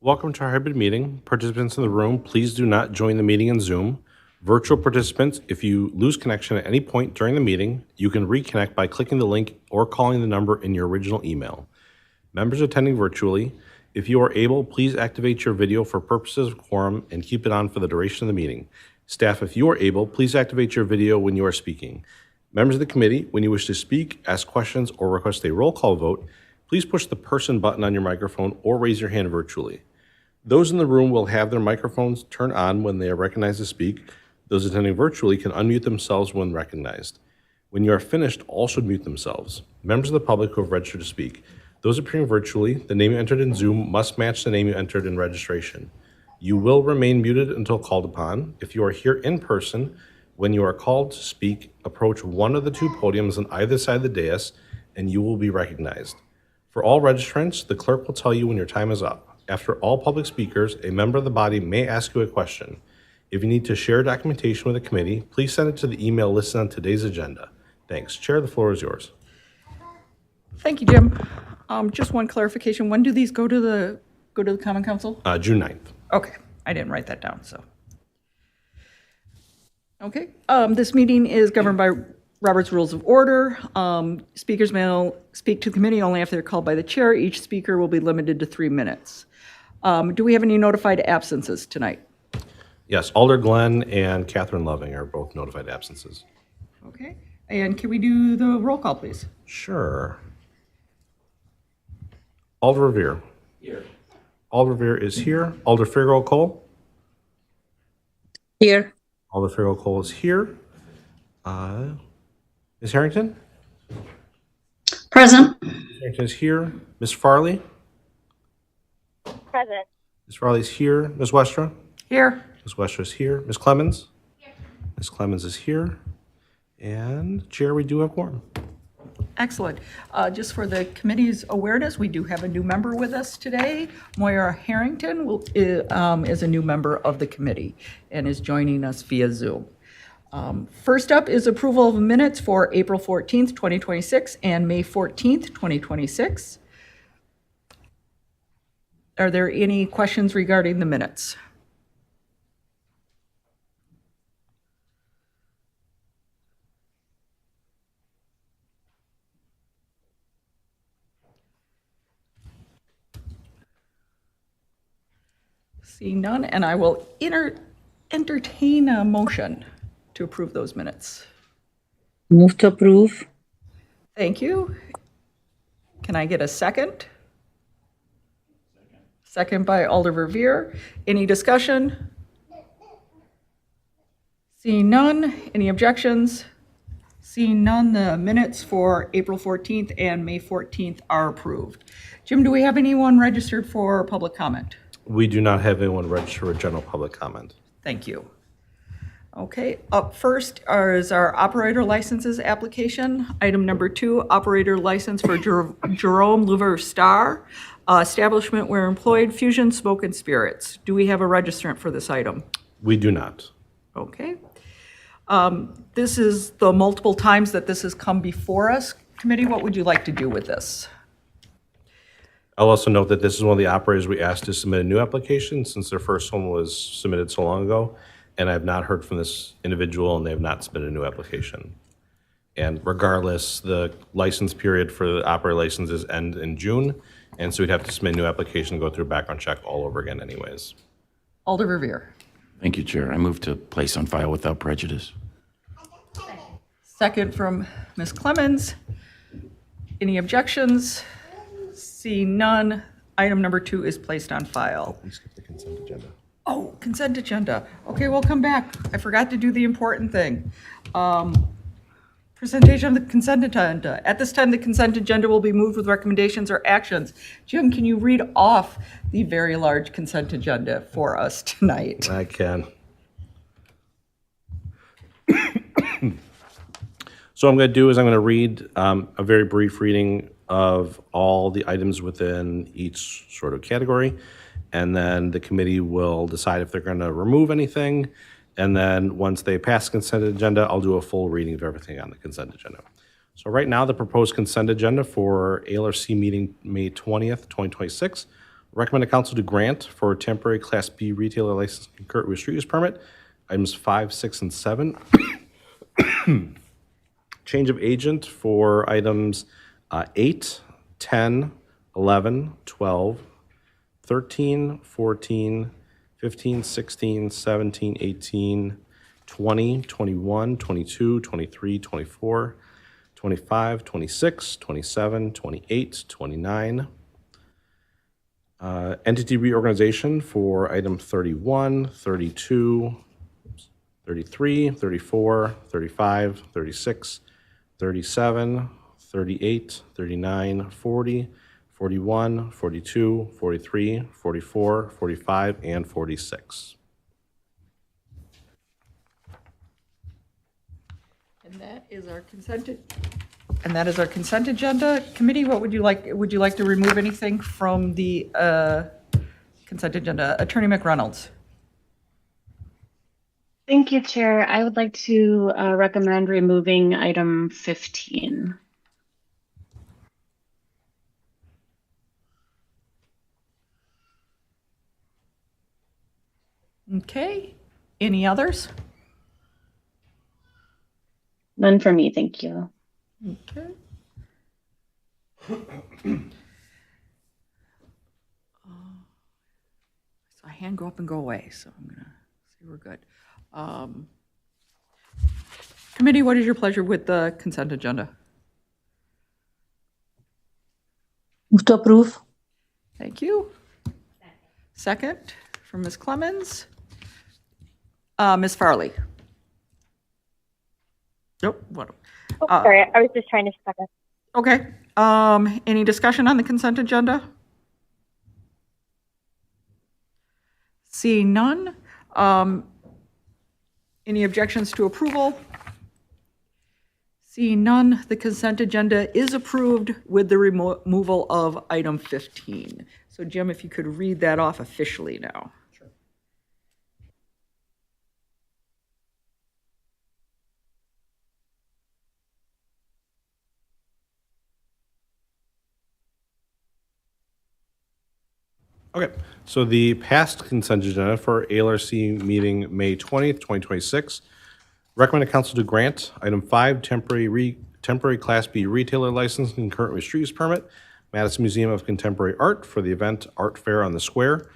Welcome to our hybrid meeting. Participants in the room, please do not join the meeting in Zoom. Virtual participants, if you lose connection at any point during the meeting, you can reconnect by clicking the link or calling the number in your original email. Members attending virtually, if you are able, please activate your video for purposes of quorum and keep it on for the duration of the meeting. Staff, if you are able, please activate your video when you are speaking. Members of the committee, when you wish to speak, ask questions, or request a roll call vote, please push the person button on your microphone or raise your hand virtually. Those in the room will have their microphones turned on when they are recognized to speak. Those attending virtually can unmute themselves when recognized. When you are finished, all should mute themselves. Members of the public who have registered to speak. Those appearing virtually, the name you entered in Zoom must match the name you entered in registration. You will remain muted until called upon. If you are here in person, when you are called to speak, approach one of the two podiums on either side of the dais and you will be recognized. For all registrants, the clerk will tell you when your time is up. After all public speakers, a member of the body may ask you a question. If you need to share documentation with the committee, please send it to the email listed on today's agenda. Thanks. Chair, the floor is yours. Thank you, Jim. Just one clarification. When do these go to the Common Council? June 9th. Okay, I didn't write that down, so. Okay, this meeting is governed by Robert's Rules of Order. Speakers may speak to the committee only if they're called by the chair. Each speaker will be limited to 3 minutes. Do we have any notified absences tonight? Yes, Alder Glenn and Catherine Loving are both notified absences. Okay, and can we do the roll call, please? Sure. Alder Revere. Here. Alder Revere is here. Alder Figueroa Cole. Here. Alder Figueroa Cole is here. Ms. Harrington? Present. Ms. Harrington is here. Ms. Farley? Present. Ms. Farley is here. Ms. Westra? Here. Ms. Westra is here. Ms. Clemens? Here. Ms. Clemens is here. And Chair, we do have quorum. Excellent. Just for the committee's awareness, we do have a new member with us today. Moira Harrington is a new member of the committee and is joining us via Zoom. First up is approval of minutes for April 14th, 2026 and May 14th, 2026. Are there any questions regarding the minutes? Seeing none, and I will entertain a motion to approve those minutes. Move to approve. Thank you. Can I get a second? Second by Alder Revere. Any discussion? Seeing none, any objections? Seeing none, the minutes for April 14th and May 14th are approved. Jim, do we have anyone registered for public comment? We do not have anyone registered for general public comment. Thank you. Okay, up first is our operator licenses application. Item number 2, operator license for Jerome Louver Star, establishment where employed Fusion Smoke and Spirits. Do we have a registrant for this item? We do not. Okay. This is the multiple times that this has come before us. Committee, what would you like to do with this? I'll also note that this is one of the operators we asked to submit a new application since their first one was submitted so long ago. And I have not heard from this individual and they have not submitted a new application. And regardless, the license period for the operator licenses end in June. And so we'd have to submit a new application and go through a background check all over again anyways. Alder Revere. Thank you, Chair. I move to place on file without prejudice. Second from Ms. Clemens. Any objections? Seeing none, item number 2 is placed on file. We skipped the consent agenda. Oh, consent agenda. Okay, we'll come back. I forgot to do the important thing. Presentation of the consent agenda. At this time, the consent agenda will be moved with recommendations or actions. Jim, can you read off the very large consent agenda for us tonight? I can. So what I'm going to do is I'm going to read a very brief reading of all the items within each sort of category. And then the committee will decide if they're going to remove anything. And then once they pass the consent agenda, I'll do a full reading of everything on the consent agenda. So right now, the proposed consent agenda for ALRC meeting May 20th, 2026 Recommend the council to grant for a temporary Class B retailer license concurrent with street use permit, items 5, 6, and 7. Change of agent for items 8, 10, 11, 12, 13, 14, 15, 16, 17, 18, 20, 21, 22, 23, 24, 25, 26, 27, 28, 29. Entity reorganization for item 31, 32, 33, 34, 35, 36, 37, 38, 39, 40, 41, 42, 43, 44, 45, and 46. And that is our consent agenda. Committee, what would you like? Would you like to remove anything from the consent agenda? Attorney McReynolds. Thank you, Chair. I would like to recommend removing item 15. Okay. Any others? None for me, thank you. Okay. So a hand go up and go away, so I'm gonna see we're good. Committee, what is your pleasure with the consent agenda? Move to approve. Thank you. Second from Ms. Clemens. Ms. Farley. Nope. What? Sorry, I was just trying to second. Okay. Any discussion on the consent agenda? Seeing none. Any objections to approval? Seeing none, the consent agenda is approved with the removal of item 15. So Jim, if you could read that off officially now. Okay, so the past consent agenda for ALRC meeting May 20th, 2026. Recommend council to grant item 5, temporary Class B retailer license concurrent with street use permit, Madison Museum of Contemporary Art for the event Art Fair on the Square.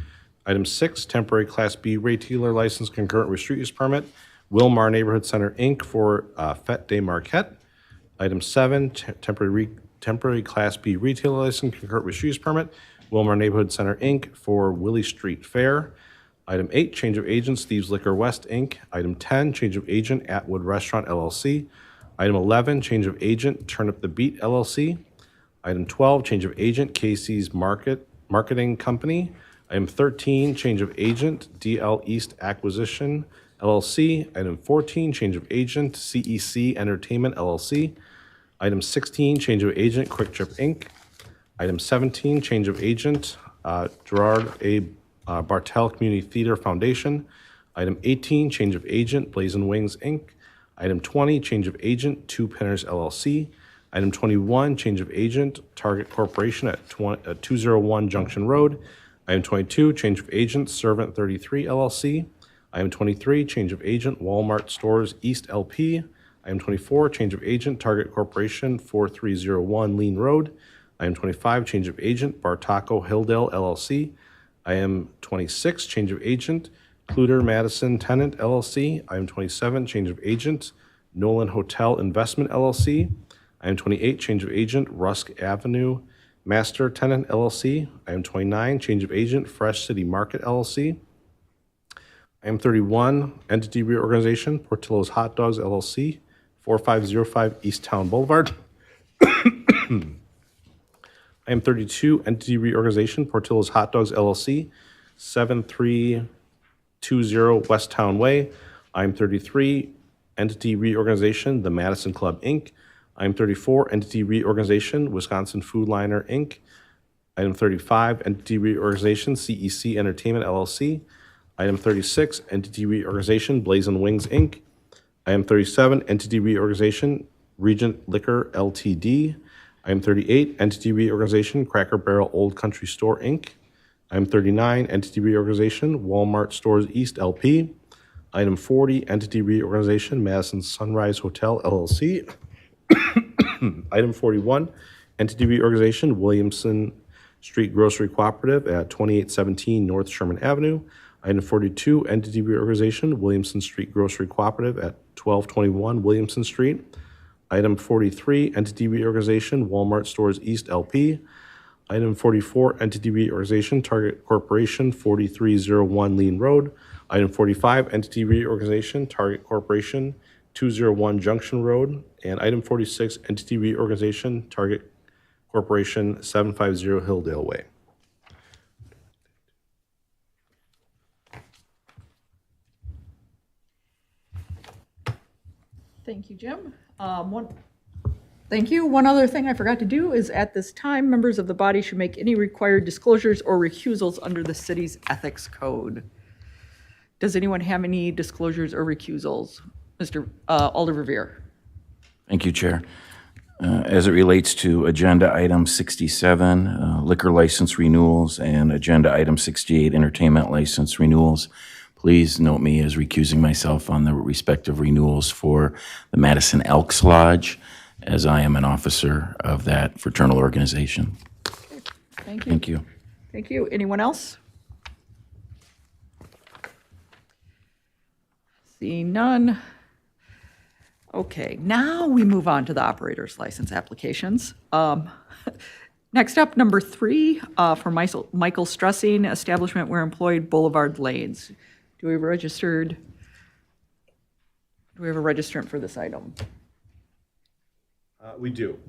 Item 6, temporary Class B retailer license concurrent with street use permit, Wilmar Neighborhood Center, Inc. for Fête des Marquettes. Item 7, temporary Class B retailer license concurrent with street use permit, Wilmar Neighborhood Center, Inc. for Willie Street Fair. Item 8, change of agent, Steve's Liquor West, Inc. Item 10, change of agent, Atwood Restaurant, LLC. Item 11, change of agent, Turnip the Beat, LLC. Item 12, change of agent, Casey's Marketing Company. Item 13, change of agent, DL East Acquisition, LLC. Item 14, change of agent, CEC Entertainment, LLC. Item 16, change of agent, Quick Trip, Inc. Item 17, change of agent, Gerard A. Bartel Community Theater Foundation. Item 18, change of agent, Blazing Wings, Inc. Item 20, change of agent, Two Pinners, LLC. Item 21, change of agent, Target Corporation at 201 Junction Road. Item 22, change of agent, Servant 33, LLC. Item 23, change of agent, Walmart Stores East, LP. Item 24, change of agent, Target Corporation, 4301 Lean Road. Item 25, change of agent, Bartaco Hilldale, LLC. Item 26, change of agent, Cluter Madison Tenant, LLC. Item 27, change of agent, Nolan Hotel Investment, LLC. Item 28, change of agent, Rusk Avenue Master Tenant, LLC. Item 29, change of agent, Fresh City Market, LLC. Item 31, entity reorganization, Portillo's Hot Dogs, LLC, 4505 East Town Boulevard. Item 32, entity reorganization, Portillo's Hot Dogs, LLC, 7320 West Town Way. Item 33, entity reorganization, The Madison Club, Inc. Item 34, entity reorganization, Wisconsin Food Liner, Inc. Item 35, entity reorganization, CEC Entertainment, LLC. Item 36, entity reorganization, Blazing Wings, Inc. Item 37, entity reorganization, Regent Liquor, Ltd. Item 38, entity reorganization, Cracker Barrel Old Country Store, Inc. Item 39, entity reorganization, Walmart Stores East LP. Item 40, entity reorganization, Madison Sunrise Hotel LLC. Item 41, entity reorganization, Williamson Street Grocery Cooperative at 2817 North Sherman Avenue. Item 42, entity reorganization, Williamson Street Grocery Cooperative at 1221 Williamson Street. Item 43, entity reorganization, Walmart Stores East LP. Item 44, entity reorganization, Target Corporation, 4301 Lean Road. Item 45, entity reorganization, Target Corporation, 201 Junction Road. And item 46, entity reorganization, Target Corporation, 750 Hilldale Way. Thank you, Jim. Thank you. One other thing I forgot to do is at this time, members of the body should make any required disclosures or recusals under the city's ethics code. Does anyone have any disclosures or recusals? Mr. Alder Revere. Thank you, Chair. As it relates to Agenda Item 67, liquor license renewals, and Agenda Item 68, entertainment license renewals, please note me as recusing myself on the respective renewals for the Madison Elks Lodge, as I am an officer of that fraternal organization. Thank you. Thank you. Thank you. Anyone else? Seeing none. Okay, now we move on to the operator's license applications. Next up, number 3, for Michael Stressing, establishment where employed Boulevard Lanes. Do we have a registrant for this item? We do.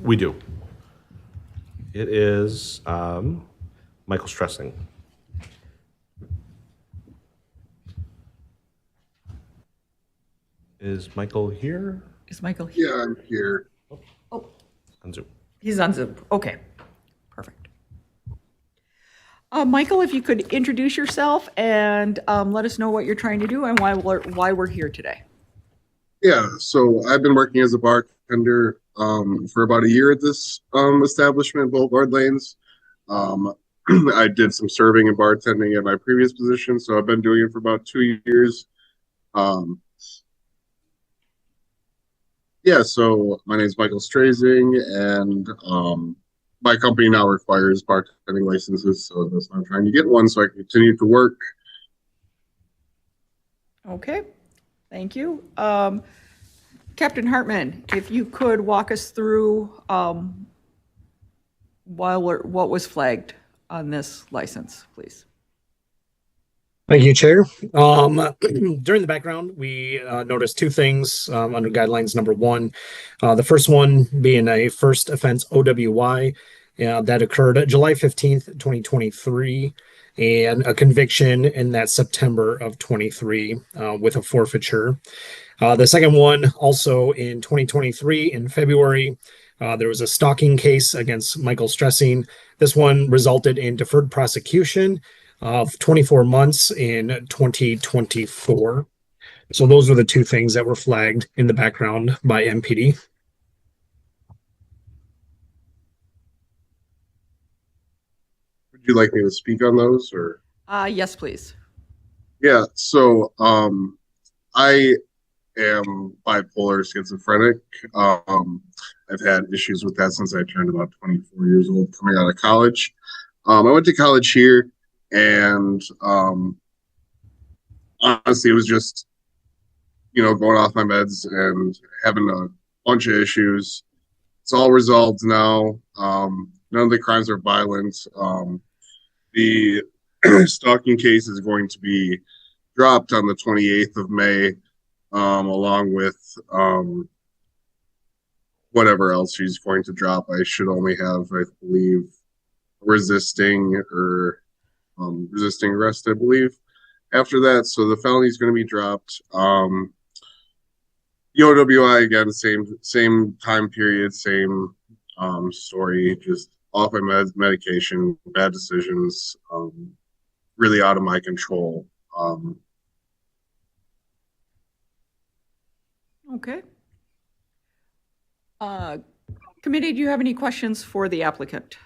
We do. It is Michael Stressing. Is Michael here? Is Michael here? Yeah, I'm here. Oh, On Zoom. he's on Zoom. Okay, perfect. Michael, if you could introduce yourself and let us know what you're trying to do and why we're here today. Yeah, so I've been working as a bartender for about a year at this establishment, Boulevard Lanes. I did some serving and bartending at my previous position, so I've been doing it for about 2 years. Yeah, so my name is Michael Strasing, and my company now requires bartending licenses, so that's why I'm trying to get one so I can continue to work. Okay, thank you. Captain Hartman, if you could walk us through what was flagged on this license, please. Thank you, Chair. During the background, we noticed 2 things under guidelines number 1. The first one being a first offense OWI that occurred July 15th, 2023, and a conviction in that September of 23 with a forfeiture. The second one, also in 2023, in February, there was a stalking case against Michael Stressing. This one resulted in deferred prosecution of 24 months in 2024. So those were the 2 things that were flagged in the background by MPD. Would you like me to speak on those, or? Yes, please. Yeah, so I am bipolar schizophrenic. I've had issues with that since I turned about 24 years old coming out of college. I went to college here, and honestly, it was just, going off my meds and having a bunch of issues. It's all resolved now. None of the crimes are violent. The stalking case is going to be dropped on the 28th of May, along with whatever else she's going to drop. I should only have, I believe, resisting arrest, I believe, after that. So the felony is going to be dropped. The OWI, again, same time period, same story, just off my medication, bad decisions, really out of my control. Okay. Committee, do you have any questions for the applicant?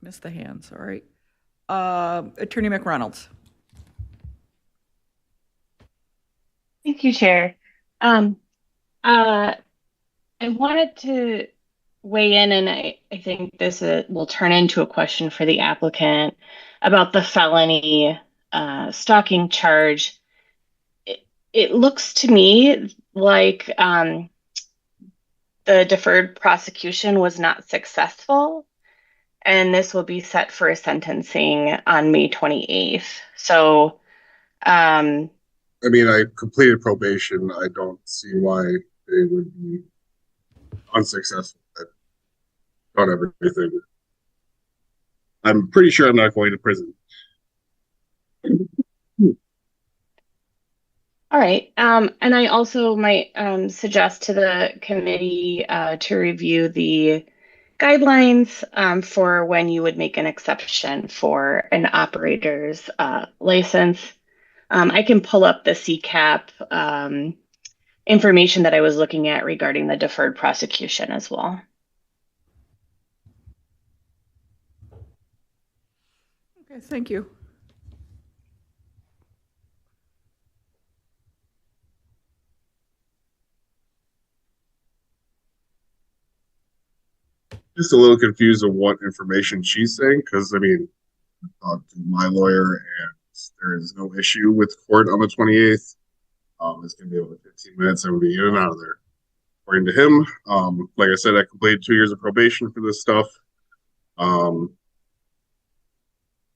Missed the hands, all right. Attorney McReynolds. Thank you, Chair. I wanted to weigh in, and I think this will turn into a question for the applicant about the felony stalking charge. It looks to me like the deferred prosecution was not successful, and this will be set for a sentencing on May 28th. So, I mean, I completed probation. I don't see why they would be unsuccessful. I've done everything. I'm pretty sure I'm not going to prison. all right. And I also might suggest to the committee to review the guidelines for when you would make an exception for an operator's license. I can pull up the CCAP information that I was looking at regarding the deferred prosecution as well. Okay, thank you. Just a little confused of what information she's saying, because I mean, I talked to my lawyer and there is no issue with court on the 28th. It's gonna be over 15 minutes and we'll be in and out of there. According to him, like I said, I completed 2 years of probation for this stuff.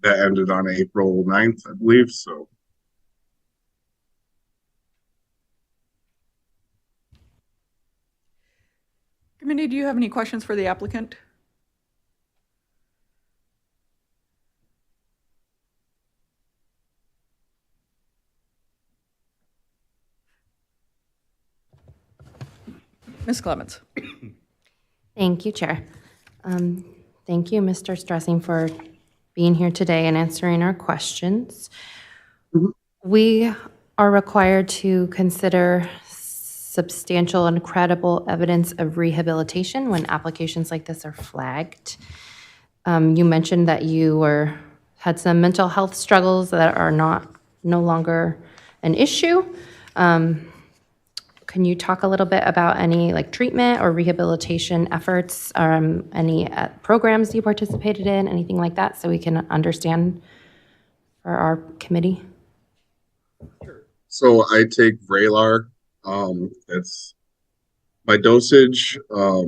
That ended on April 9th, I believe. So Committee, do you have any questions for the applicant? Ms. Clements. Thank you, Chair. Thank you, Mr. Stressing, for being here today and answering our questions. We are required to consider substantial and credible evidence of rehabilitation when applications like this are flagged. You mentioned that you had some mental health struggles that are no longer an issue. Can you talk a little bit about any treatment or rehabilitation efforts, any programs you participated in, anything like that, so we can understand for our committee? So I take Vraylar. That's my dosage for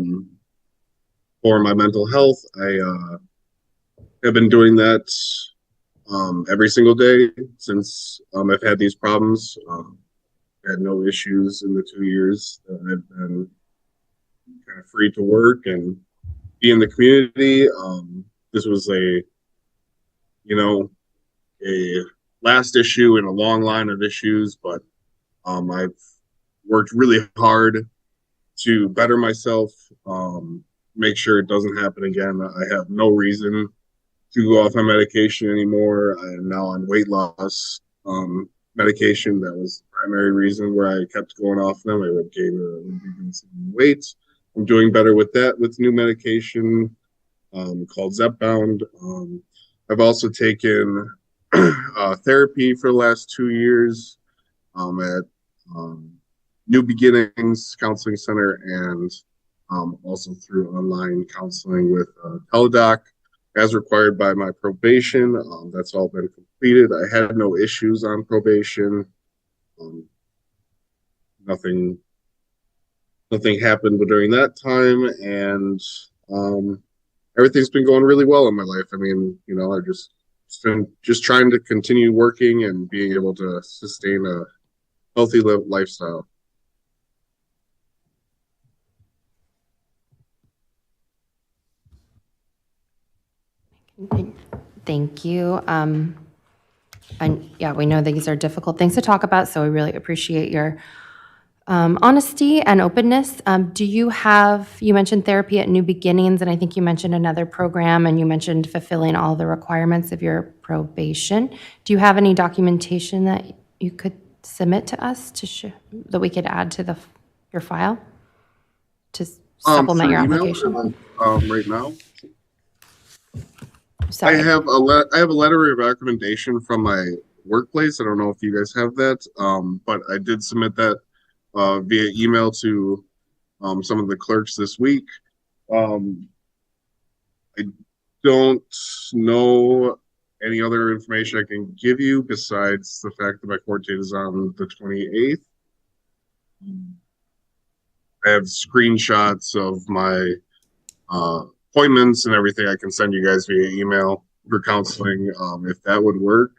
my mental health. I have been doing that every single day since I've had these problems. Had no issues in the 2 years that I've been kind of free to work and be in the community. This was a last issue in a long line of issues, but I've worked really hard to better myself, make sure it doesn't happen again. I have no reason to go off my medication anymore. I am now on weight loss medication. That was the primary reason where I kept going off them. I would gain some weight. I'm doing better with that with new medication called Zepbound. I've also taken therapy for the last 2 years at New Beginnings Counseling Center and also through online counseling with Teledoc as required by my probation. That's all been completed. I had no issues on probation. Nothing happened during that time, and everything's been going really well in my life. I mean, I've just been trying to continue working and being able to sustain a healthy lifestyle. Thank you. And yeah, we know these are difficult things to talk about, so we really appreciate your honesty and openness. You mentioned therapy at New Beginnings, and I think you mentioned another program, and you mentioned fulfilling all the requirements of your probation. Do you have any documentation that you could submit to us that we could add to your file to supplement your email, application? right now. Sorry. I have a letter of recommendation from my workplace. I don't know if you guys have that, but I did submit that via email to some of the clerks this week. I don't know any other information I can give you besides the fact that my court date is on the 28th. I have screenshots of my appointments and everything I can send you guys via email for counseling, if that would work.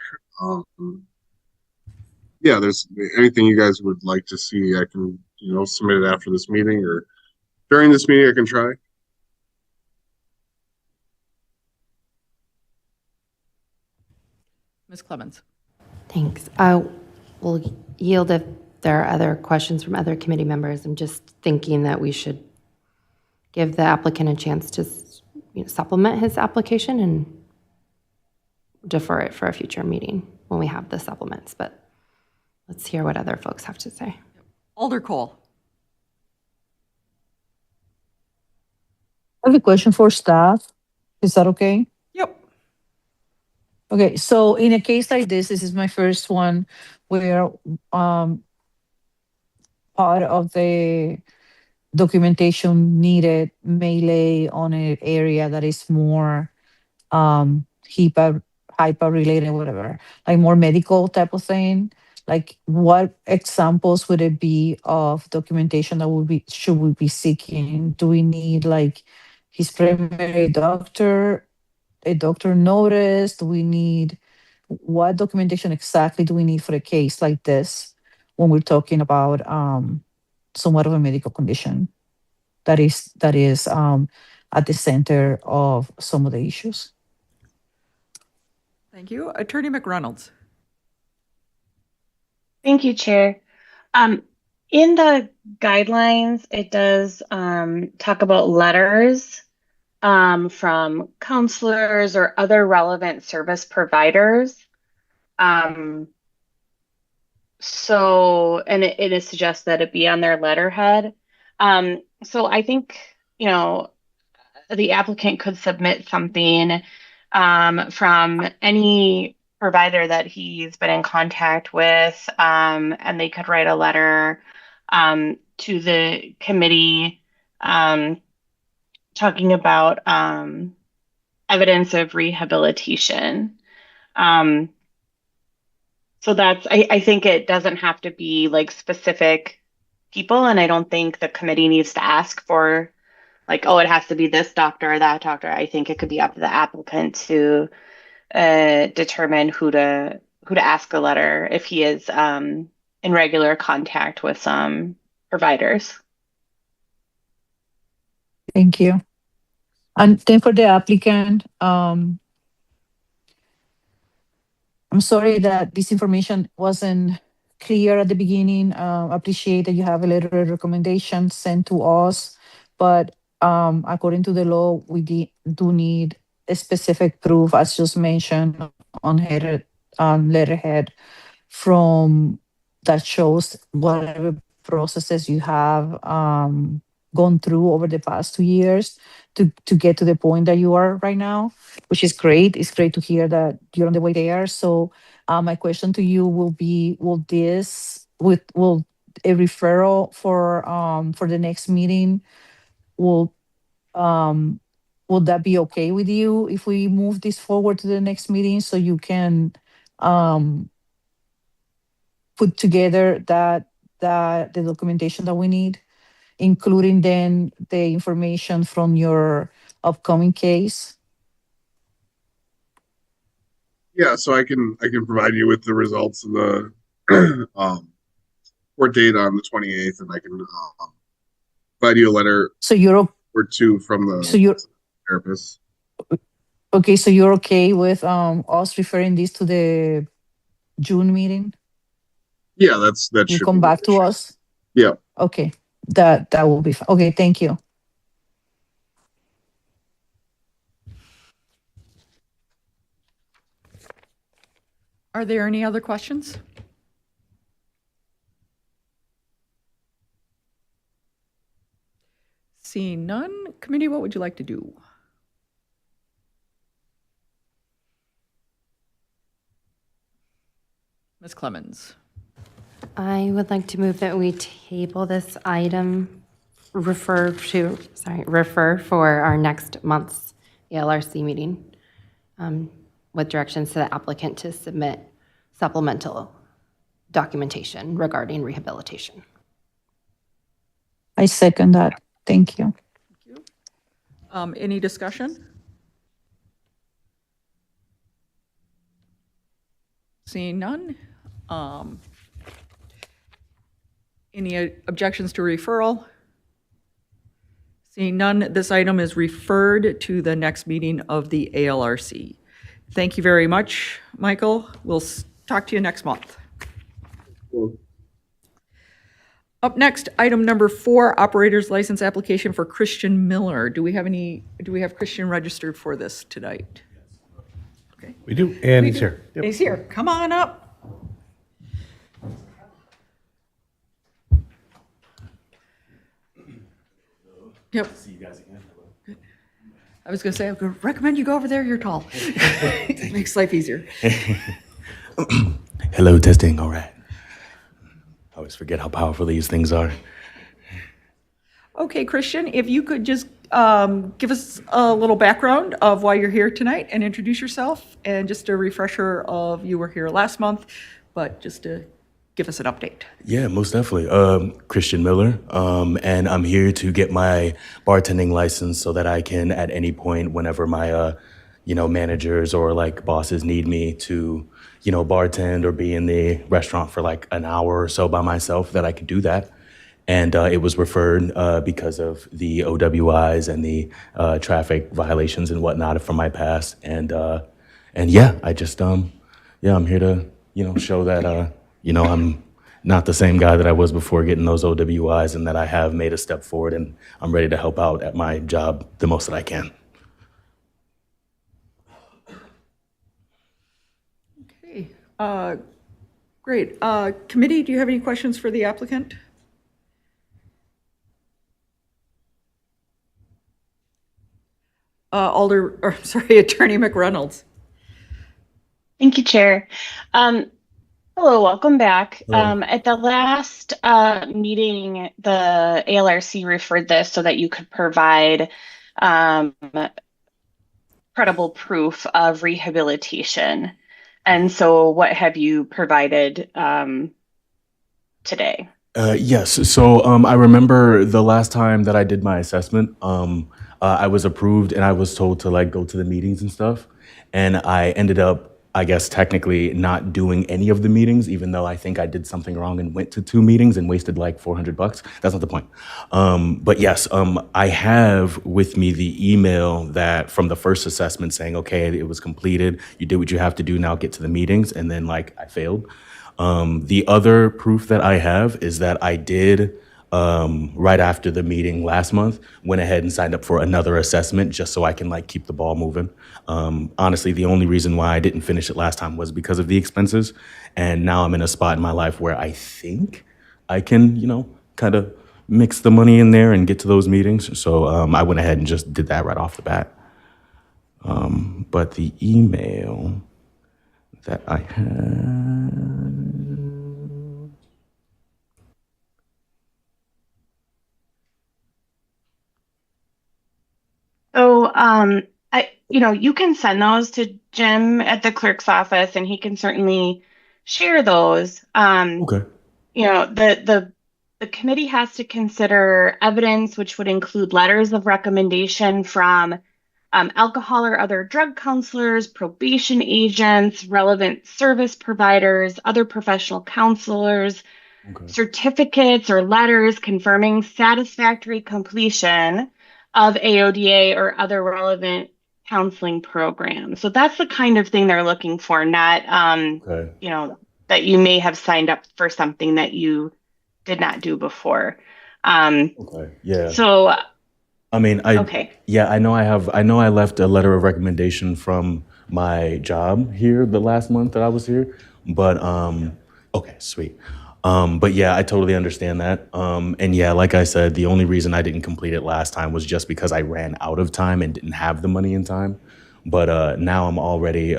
Yeah, there's anything you guys would like to see, I can, submit it after this meeting or during this meeting, I can try. Ms. Clemens. Thanks. I will yield if there are other questions from other committee members. I'm just thinking that we should give the applicant a chance to supplement his application and defer it for a future meeting when we have the supplements. But let's hear what other folks have to say. Alder Cole. I have a question for staff. Is that okay? Yep. Okay, so in a case like this is my first one where part of the documentation needed may lay on an area that is more HIPAA related, whatever, like more medical type of thing. Like what examples would it be of documentation that should we be seeking? Do we need like his primary doctor, a doctor notice? Do we need, what documentation exactly do we need for a case like this when we're talking about somewhat of a medical condition that is at the center of some of the issues? Thank you. Attorney McReynolds. Thank you, Chair. In the guidelines, it does talk about letters from counselors or other relevant service providers. So, and it is suggested that it be on their letterhead. So I think, the applicant could submit something from any provider that he's been in contact with, and they could write a letter to the committee talking about evidence of rehabilitation. So I think it doesn't have to be like specific people, and I don't think the committee needs to ask for like, oh, it has to be this doctor or that doctor. I think it could be up to the applicant to determine who to ask a letter if he is in regular contact with some providers. Thank you. And then for the applicant, I'm sorry that this information wasn't clear at the beginning. Appreciate that you have a letter of recommendation sent to us, but according to the law, we do need a specific proof, as just mentioned on letterhead, from that shows whatever processes you have gone through over the past 2 years to get to the point that you are right now, which is great. It's great to hear that you're on the way there. So my question to you will be, will a referral for the next meeting, will that be okay with you if we move this forward to the next meeting so you can put together the documentation that we need, including then the information from your upcoming case? Yeah, so I can provide you with the results of the court date on the 28th, and I can provide you a letter or two from the therapist. Okay, so you're okay with us referring this to the June meeting? Yeah, that You should come back to us? Yeah. Okay, that will be fine. Okay, thank you. Are there any other questions? Seeing none, committee, what would you like to do? Ms. Clemens. I would like to move that we table this item, refer for our next month's ALRC meeting, with directions to the applicant to submit supplemental documentation regarding rehabilitation. I second that. Thank you. Any discussion? Seeing none. Any objections to referral? Seeing none, this item is referred to the next meeting of the ALRC. Thank you very much, Michael. We'll talk to you next month. Up next, item number 4, operator's license application for Christian Miller. Do we have Christian registered for this tonight? We do, and he's here. Yep. He's here. Come on up. Yep. See you guys again. Good. I was going to say, I would recommend you go over there. You're tall. Makes life easier. Hello, testing. All right. I always forget how powerful these things are. Okay, Christian, if you could just give us a little background of why you're here tonight and introduce yourself, and just a refresher of you were here last month, but just to give us an update. Yeah, most definitely. Christian Miller, and I'm here to get my bartending license so that I can, at any point, whenever my, managers or like bosses need me to, bartend or be in the restaurant for like an hour or so by myself, that I could do that. And it was referred because of the OWIs and the traffic violations and whatnot from my past. And yeah, I just I'm here to show that I'm not the same guy that I was before getting those OWIs, and that I have made a step forward, and I'm ready to help out at my job the most that I can. Okay, great. Committee, do you have any questions for the applicant? Attorney McReynolds. Thank you, Chair. Hello, welcome back. At the last meeting, the ALRC referred this so that you could provide credible proof of rehabilitation. And so what have you provided today? Yes. So I remember the last time that I did my assessment, I was approved and I was told to like go to the meetings and stuff. And I ended up, I guess, technically not doing any of the meetings, even though I think I did something wrong and went to 2 meetings and wasted like $400. That's not the point. But yes, I have with me the email that from the first assessment saying, okay, it was completed. You did what you have to do. Now get to the meetings. And then like I failed. The other proof that I have is that I did, right after the meeting last month, went ahead and signed up for another assessment just so I can like keep the ball moving. Honestly, the only reason why I didn't finish it last time was because of the expenses. And now I'm in a spot in my life where I think I can, kind of mix the money in there and get to those meetings. So I went ahead and just did that right off the bat. But the email that I had... So, you can send those to Jim at the clerk's office, and he can certainly share those. Okay. The committee has to consider evidence, which would include letters of recommendation from alcohol or other drug counselors, probation agents, relevant service providers, other professional counselors, certificates or letters confirming satisfactory completion of AODA or other relevant counseling programs. So that's the kind of thing they're looking for, not, that you may have signed up for something that you did not do before. Yeah. So, I mean, I know I left a letter of recommendation from my job here the last month that I was here, but, okay, sweet. But yeah, I totally understand that. And yeah, like I said, the only reason I didn't complete it last time was just because I ran out of time and didn't have the money in time. But now I'm already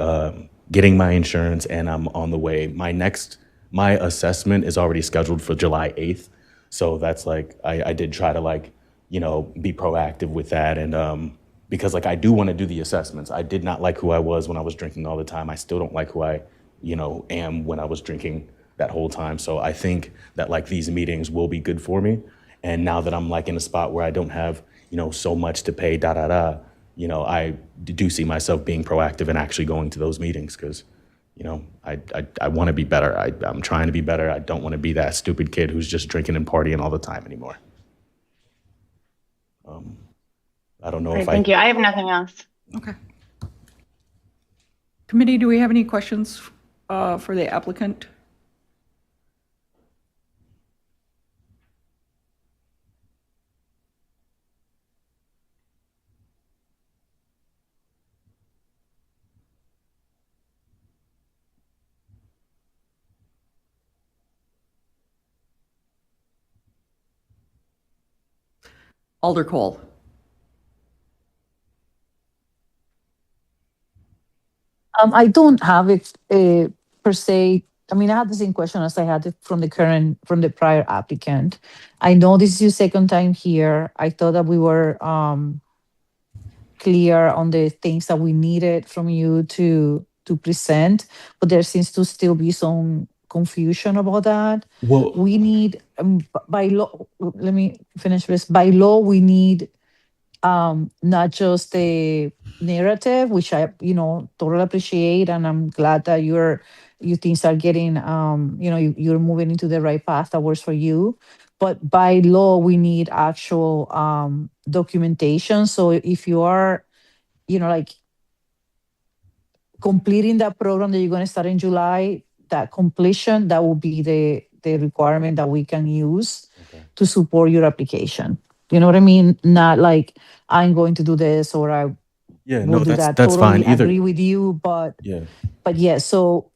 getting my insurance, and I'm on the way. My assessment is already scheduled for July 8th. So that's like, I did try to like, be proactive with that. And because like, I do want to do the assessments. I did not like who I was when I was drinking all the time. I still don't like who I, am when I was drinking that whole time. So I think that like these meetings will be good for me. And now that I'm like in a spot where I don't have, so much to pay, I do see myself being proactive and actually going to those meetings because, I want to be better. I'm trying to be better. I don't want to be that stupid kid who's just drinking and partying all the time anymore. I don't know Great, if thank you. I have nothing else. Okay. Committee, do we have any questions for the applicant? Alder Cole. I don't have it per se. I mean, I had the same question as I had it from the prior applicant. I know this is your second time here. I thought that we were clear on the things that we needed from you to present, but there seems to still be some confusion about that. Well, We need by law. Let me finish this. By law, we need not just the narrative, which I totally appreciate, and I'm glad that your things are getting you're moving into the right path that works for you. But by law, we need actual documentation. So if you are like completing that program that you're going to start in July, that completion, that will be the requirement that we can use to support your application. You know what I mean? Not like I'm going to do this or I yeah, will no, do that's that. that's Totally fine. Either, agree with you, but yeah. yeah. So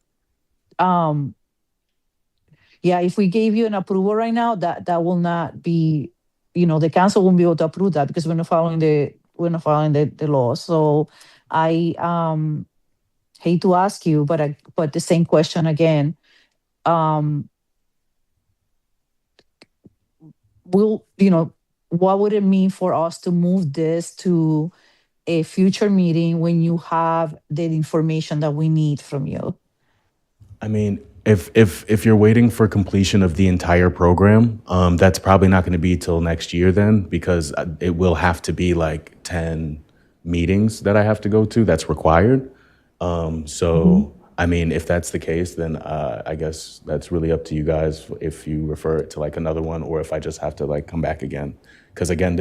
yeah, if we gave you an approval right now, that will not be, the council won't be able to approve that because we're not following the law. So I hate to ask you, but the same question again. Will what would it mean for us to move this to a future meeting when you have the information that we need from you? I mean, if you're waiting for completion of the entire program, that's probably not going to be till next year then, because it will have to be like 10 meetings that I have to go to. That's required. So I mean, if that's the case, then I guess that's really up to you guys if you refer it to like another one or if I just have to like come back again. Because again,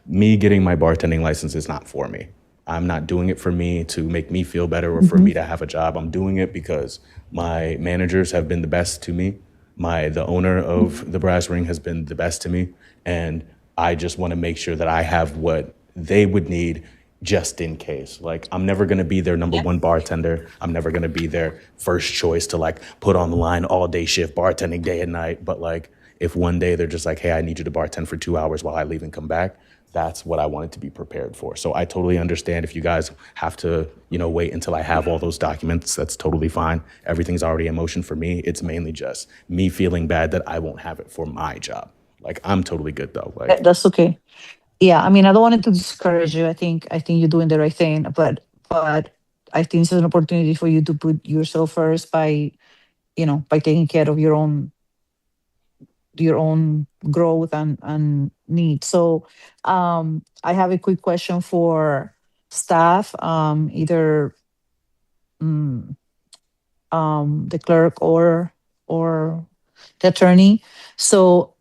me getting my bartending license is not for me. I'm not doing it for me to make me feel better or for me to have a job. I'm doing it because my managers have been the best to me. The owner of the Brass Ring has been the best to me. And I just want to make sure that I have what they would need just in case. Like, I'm never going to be their number one bartender. I'm never going to be their first choice to like put on the line all day shift bartending day and night. But like, if one day they're just like, hey, I need you to bartend for 2 hours while I leave and come back, that's what I wanted to be prepared for. So I totally understand if you guys have to, wait until I have all those documents. That's totally fine. Everything's already in motion for me. It's mainly just me feeling bad that I won't have it for my job. Like, I'm totally good though. Like, That's okay. Yeah, I mean, I don't want it to discourage you. I think you're doing the right thing, but I think it's an opportunity for you to put yourself first by taking care of your own growth and needs. So I have a quick question for staff, either the clerk or the attorney. So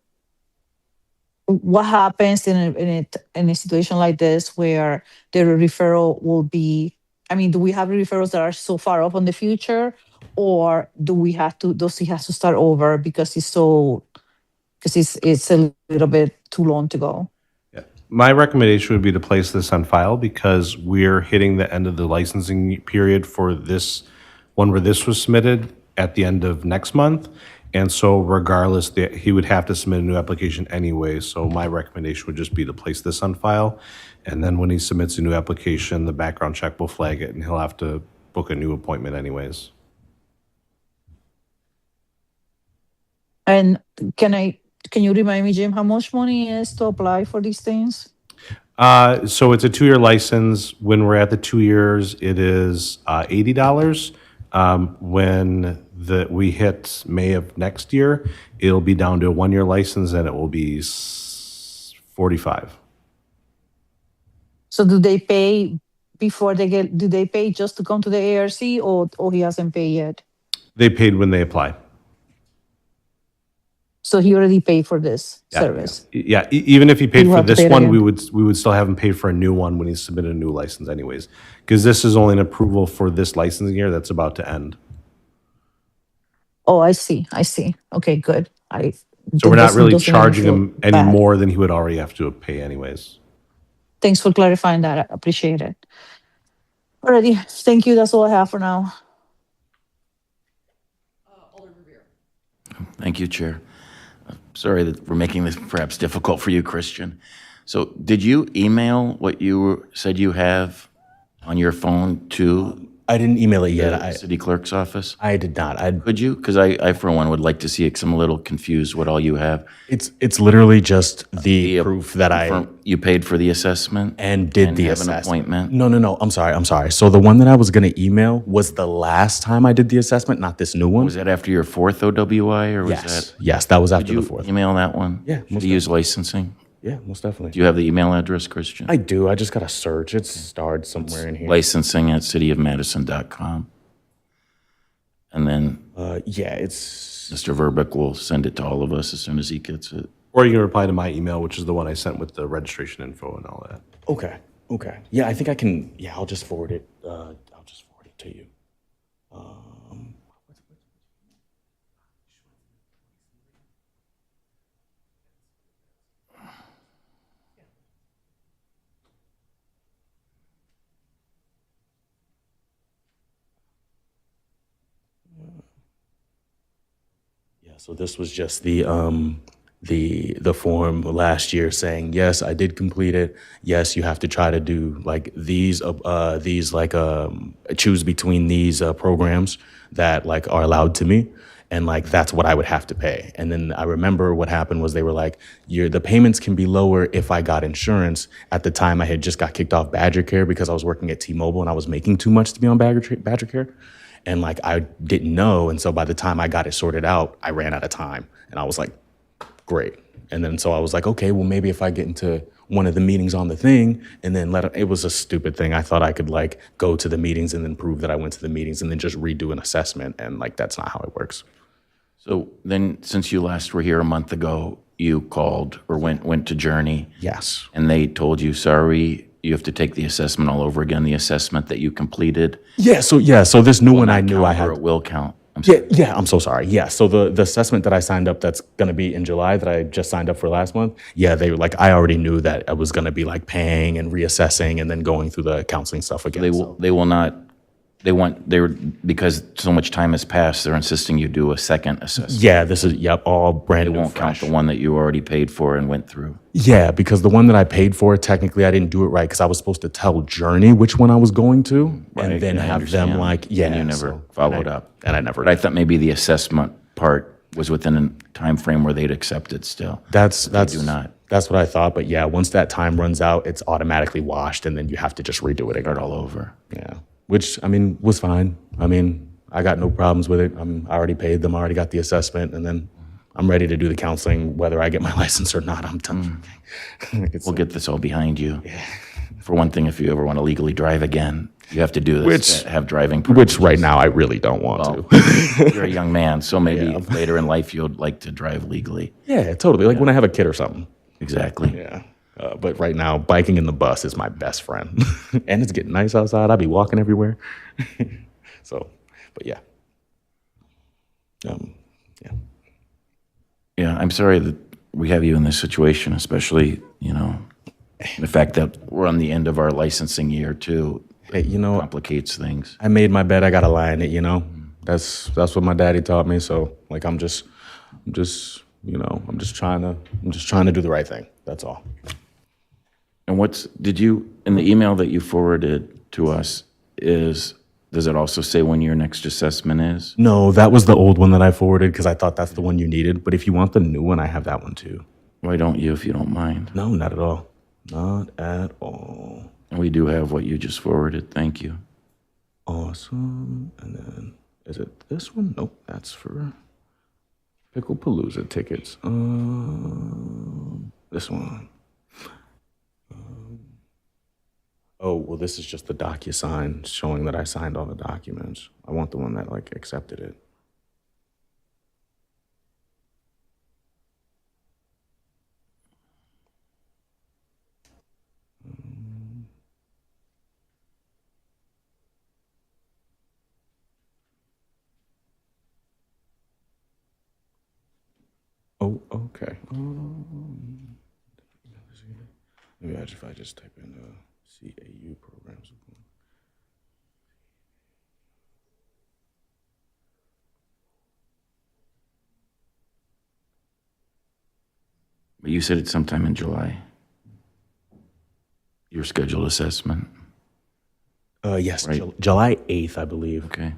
what happens in a situation like this where the referral will be, I mean, do we have referrals that are so far off on the future, or does he have to start over because it's a little bit too long to go? My recommendation would be to place this on file because we're hitting the end of the licensing period for this one where this was submitted at the end of next month. And so regardless, he would have to submit a new application anyway. So my recommendation would just be to place this on file. And then when he submits a new application, the background check will flag it and he'll have to book a new appointment anyways. And can you remind me, Jim, how much money is to apply for these things? So it's a 2-year license. When we're at the 2 years, it is $80. When we hit May of next year, it'll be down to a 1-year license and it will be $45. So do they pay before do they pay just to come to the ARC or he hasn't paid yet? They paid when they apply. So he already paid for this Yeah, service. Yeah, even if he paid You for have to this pay it one, again. we would still have him pay for a new one when he submitted a new license anyways. Because this is only an approval for this licensing year that's about to end. Oh, I see. Okay, good. So we're not really doesn't charging feel him any bad. more than he would already have to pay anyways. Thanks for clarifying that. I appreciate it. Alrighty, thank you. That's all I have for now. Thank you, Chair. Sorry that we're making this perhaps difficult for you, Christian. So did you email what you said you have on your phone to I didn't email it yet. the city clerk's office? I did not. Could you? Because I, for one, would like to see it, 'cause I'm a little confused what all you have. It's literally just the proof that You paid for the assessment? and did the have an assessment. appointment? No. I'm sorry. So the one that I was gonna email was the last time I did the assessment, not this new one. Was that after your 4th OWI, or was Yes. that? Yes, that was Did after you the 4th. email that one? Yeah, Should most you use licensing? Yeah, most definitely. Do you have the email address, Christian? I do. I just gotta search. It's starred somewhere in here. Licensing@cityofmadison.com. And then Yeah, it's Mr. Verbeck will send it to all of us as soon as he gets it. Or you can reply to my email, which is the one I sent with the registration info and all that. okay. Yeah, I think I can. Yeah, I'll just forward it. I'll just forward it to you. Yeah, so this was just the form last year saying, yes, I did complete it. Yes, you have to try to do like these like choose between these programs that like are allowed to me. And like, that's what I would have to pay. And then I remember what happened was they were like, the payments can be lower if I got insurance. At the time I had just got kicked off Badger Care because I was working at T-Mobile and I was making too much to be on Badger Care. And like, I didn't know. And so by the time I got it sorted out, I ran out of time. And I was like, great. And then so I was like, okay, well, maybe if I get into one of the meetings on the thing and then it was a stupid thing. I thought I could like go to the meetings and then prove that I went to the meetings and then just redo an assessment. And like, that's not how it works. So then, since you last were here a month ago, you called or went to Journey, Yes. and they told you, sorry, you have to take the assessment all over again, the assessment that you completed. Yeah. So this new one I knew I Or had. it will count. I'm Yeah, sorry. yeah, I'm so sorry. Yeah, so the assessment that I signed up that's going to be in July that I just signed up for last month, yeah, they were like, I already knew that I was going to be like paying and reassessing and then going through the counseling stuff again. They will not, because so much time has passed, they're insisting you do a second assessment. Yeah, this is, all brand They new, won't count fresh. the one that you already paid for and went through. Yeah, because the one that I paid for, technically I didn't do it right because I was supposed to tell Journey which one I was going to Right, and then I have them understand. like, yeah. And you never followed up. And I never But I thought maybe the assessment part was within a time frame where they'd accept it still. That's do not. That's what I thought. But yeah, once that time runs out, it's automatically washed and then you have to just redo it again. Start all over. Yeah, which I mean was fine. I mean, I got no problems with it. I already paid them. I already got the assessment, and then I'm ready to do the counseling, whether I get my license or not. I'm done. We'll get this all behind you. For one thing, if you ever want to legally drive again, you have to do this. Have driving privileges. Which right now I really don't want Well, to. you're a young man, so maybe later in life you'll like to drive legally. Yeah, totally. Like when I have a kid or something. Exactly. Yeah. But right now, biking in the bus is my best friend, and it's getting nice outside. I'll be walking everywhere. So, but yeah. Yeah. Yeah, I'm sorry that we have you in this situation, especially, the fact that we're on the end of our licensing year too. Hey, Complicates things. I made my bed. I gotta lie in it. That's what my daddy taught me. So like, I'm just trying to do the right thing. That's all. And in the email that you forwarded to us, is Does it also say when your next assessment is? No, that was the old one that I forwarded because I thought that's the one you needed. But if you want the new one, I have that one too. Why don't you, if you don't mind? No, not at all. Not at all. We do have what you just forwarded. Thank you. Awesome. And then, is it this one? Nope, that's for Picklepalooza tickets. This one. Oh, well, this is just the DocuSign showing that I signed all the documents. I want the one that, like, accepted it. Oh, okay. Maybe if I just type in CAU programs. But you said it's sometime in July. Your scheduled assessment. Yes, Right. July 8th, I believe. Okay.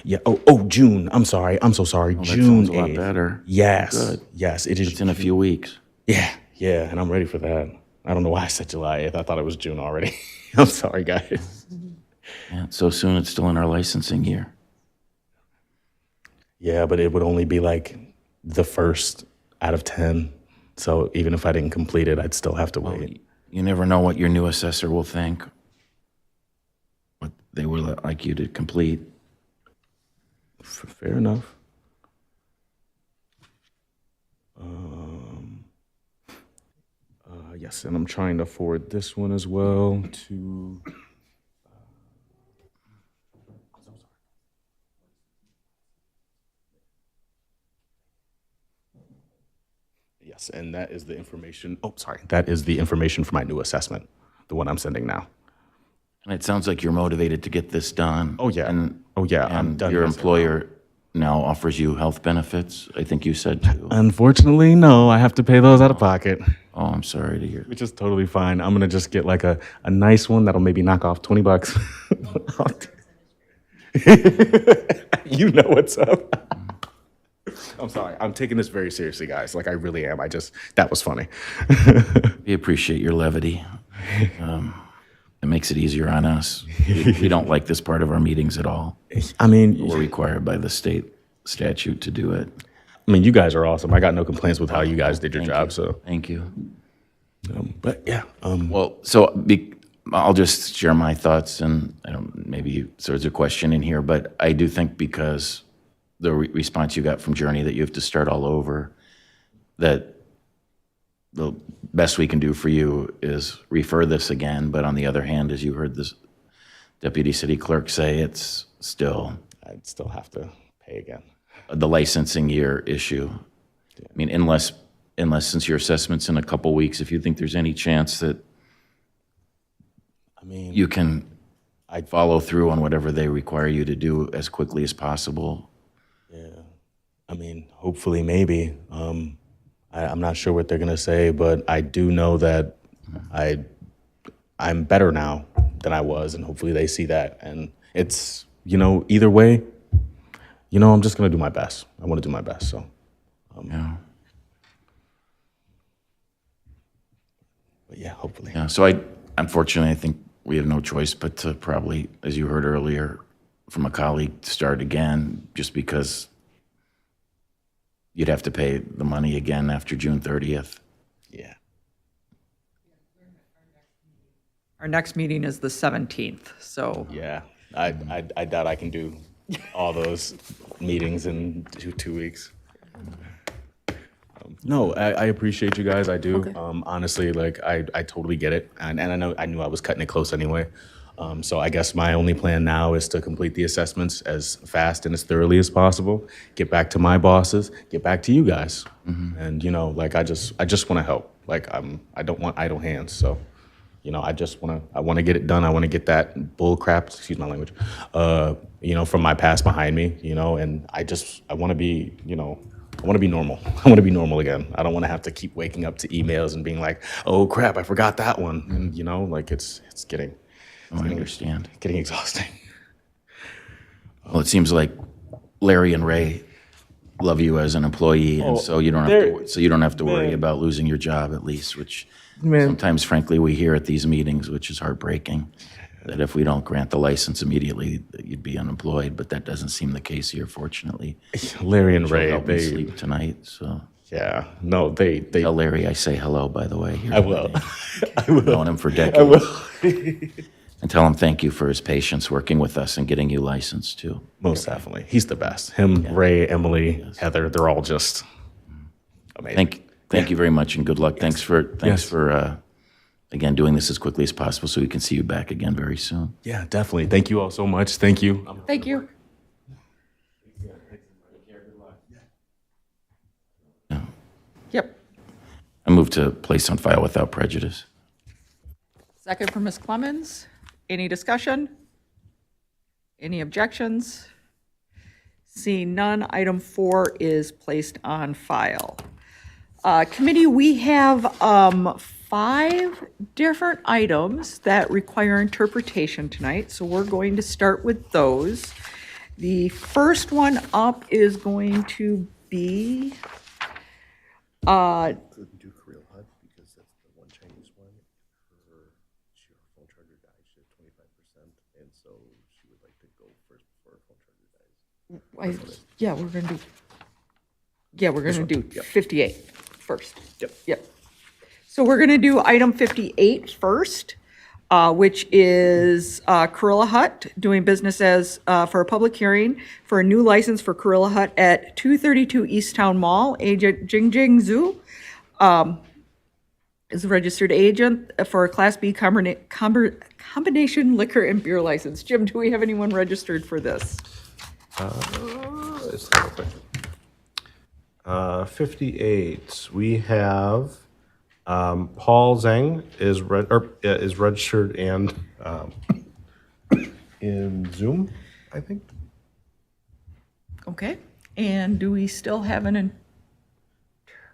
Yeah. Oh, June. I'm sorry. I'm so sorry. That June sounds a lot 8th. better. Yes. Good. Yes, it is. It's in a few weeks. Yeah, and I'm ready for that. I don't know why I said July 8th. I thought it was June already. I'm sorry, guys. Yeah, so soon it's still in our licensing year. Yeah, but it would only be like the first out of 10. So even if I didn't complete it, I'd still have to wait. You never know what your new assessor will think. What they would like you to complete. Fair enough. Yes, and I'm trying to forward this one as well to. Yes, and that is the information. Oh, sorry. That is the information for my new assessment, the one I'm sending now. And it sounds like you're motivated to get this done. Oh, yeah. And, I'm and done. your messing employer now offers you health benefits, I think you said too. Unfortunately, no. I have to pay those out of pocket, Oh, I'm sorry to hear. which is totally fine. I'm gonna just get like a nice one that'll maybe knock off $20. You know what's up. I'm sorry. I'm taking this very seriously, guys. Like I really am. That was funny. We appreciate your levity. It makes it easier on us. We don't like this part of our meetings at all. I mean, We're required by the state statute to do it. you guys are awesome. I got no complaints with how you guys did your job. So, Thank you. but yeah. Well, so I'll just share my thoughts, and I don't, maybe there's a question in here, but I do think because the response you got from Journey that you have to start all over, that the best we can do for you is refer this again. But on the other hand, as you heard this deputy city clerk say, it's still I'd still have to pay again. the licensing year issue. I mean, unless since your assessment's in a couple weeks, if you think there's any chance that you can follow through on whatever they require you to do as quickly as possible. Hopefully, maybe. I'm not sure what they're gonna say, but I do know that I'm better now than I was, and hopefully they see that. And it's either way, I'm just gonna do my best. I want to do my best. So, Yeah. but yeah, hopefully. Yeah. So unfortunately, I think we have no choice but to probably, as you heard earlier from a colleague, start again, just because you'd have to pay the money again after June 30th. Yeah. Our next meeting is the 17th, so Yeah. I doubt I can do all those meetings in 2 weeks. No, I appreciate you guys. I do. Honestly, like I totally get it, and I knew I was cutting it close anyway. So I guess my only plan now is to complete the assessments as fast and as thoroughly as possible. Get back to my bosses. Get back to you guys. And like I just want to help. Like I don't want idle hands. So I want to get it done. I want to get that bull crap. Excuse my language. From my past behind me. And I want to be. I want to be normal. I want to be normal again. I don't want to have to keep waking up to emails and being like, oh crap, I forgot that one. And like it's getting I understand. Getting exhausting. Well, it seems like Larry and Ray love you as an employee, and so you don't have to worry about losing your job, at least, which sometimes, frankly, we hear at these meetings, which is heartbreaking, that if we don't grant the license immediately, that you'd be unemployed, but that doesn't seem the case here, fortunately. Larry and She'll Ray, help me they, sleep tonight, so yeah, no, they, tell Larry I say hello, by the way. I will. I've known him for decades. I will. And tell him thank you for his patience working with us and getting you licensed, too. Most definitely. He's the best. Him, Ray, Emily, Heather, they're all just amazing. Thank you very much, and good luck. Thanks for again, doing this as quickly as possible so we can see you back again very soon. Yeah, definitely. Thank you all so much. Thank you. Thank you. Yep. I move to place on file without prejudice. Second from Ms. Clemens. Any discussion? Any objections? Seeing none, item 4 is placed on file. Committee, we have 5 different items that require interpretation tonight, so we're going to start with those. The first one up is going to be Couldn't do Korean Hut because that's the one Chinese one. Her phone charger died. She had 25%, and so she would like to go first before her phone charger dies. we're going to do 58 first. Yep. So we're going to do item 58 first, which is Kurilla Hut doing business as for a public hearing for a new license for Kurilla Hut at 232 East Town Mall. Agent Jingjing Zhu is a registered agent for a Class B combination liquor and beer license. Jim, do we have anyone registered for this? Let's look real quick. 58. We have Paul Zhang is registered and in Zoom, I think. Okay. And do we still have an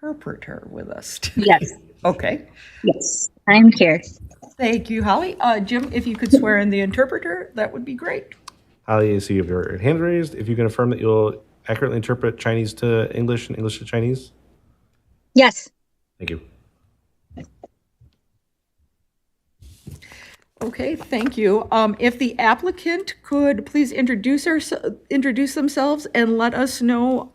interpreter with us? Yes. Okay. Yes, I'm here. Thank you, Holly. Jim, if you could swear in the interpreter, that would be great. Holly, I see you have your hand raised. If you can affirm that you'll accurately interpret Chinese to English and English to Chinese. Yes. Thank you. Okay, thank you. If the applicant could please introduce themselves and let us know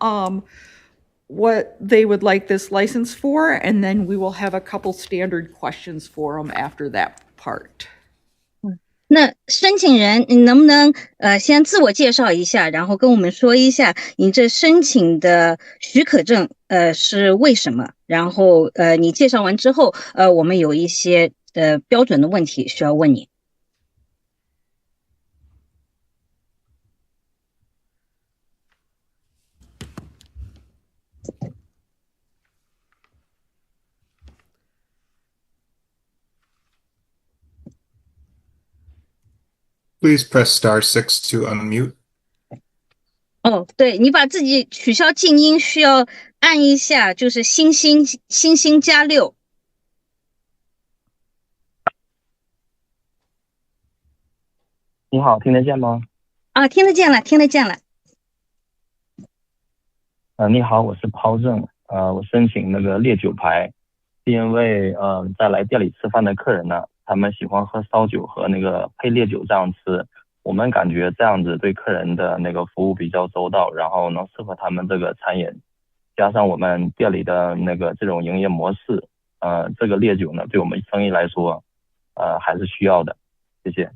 what they would like this license for, and then we will have a couple standard questions for them after that part. 那申请人，你能不能先自我介绍一下，然后跟我们说一下你这申请的许可证是为什么？然后你介绍完之后，我们有一些标准的问题需要问你。Please press *6 to unmute. 哦，对，你把自己取消静音需要按一下，就是星星+6。你好，听得见吗？啊，听得见了，听得见了。你好，我是抛正，我申请那个烈酒牌，是因为在来店里吃饭的客人呢，他们喜欢喝烧酒和那个配烈酒这样吃，我们感觉这样子对客人的那个服务比较周到，然后能适合他们这个餐饮，加上我们店里的那个这种营业模式，这个烈酒呢，对我们生意来说，还是需要的，谢谢。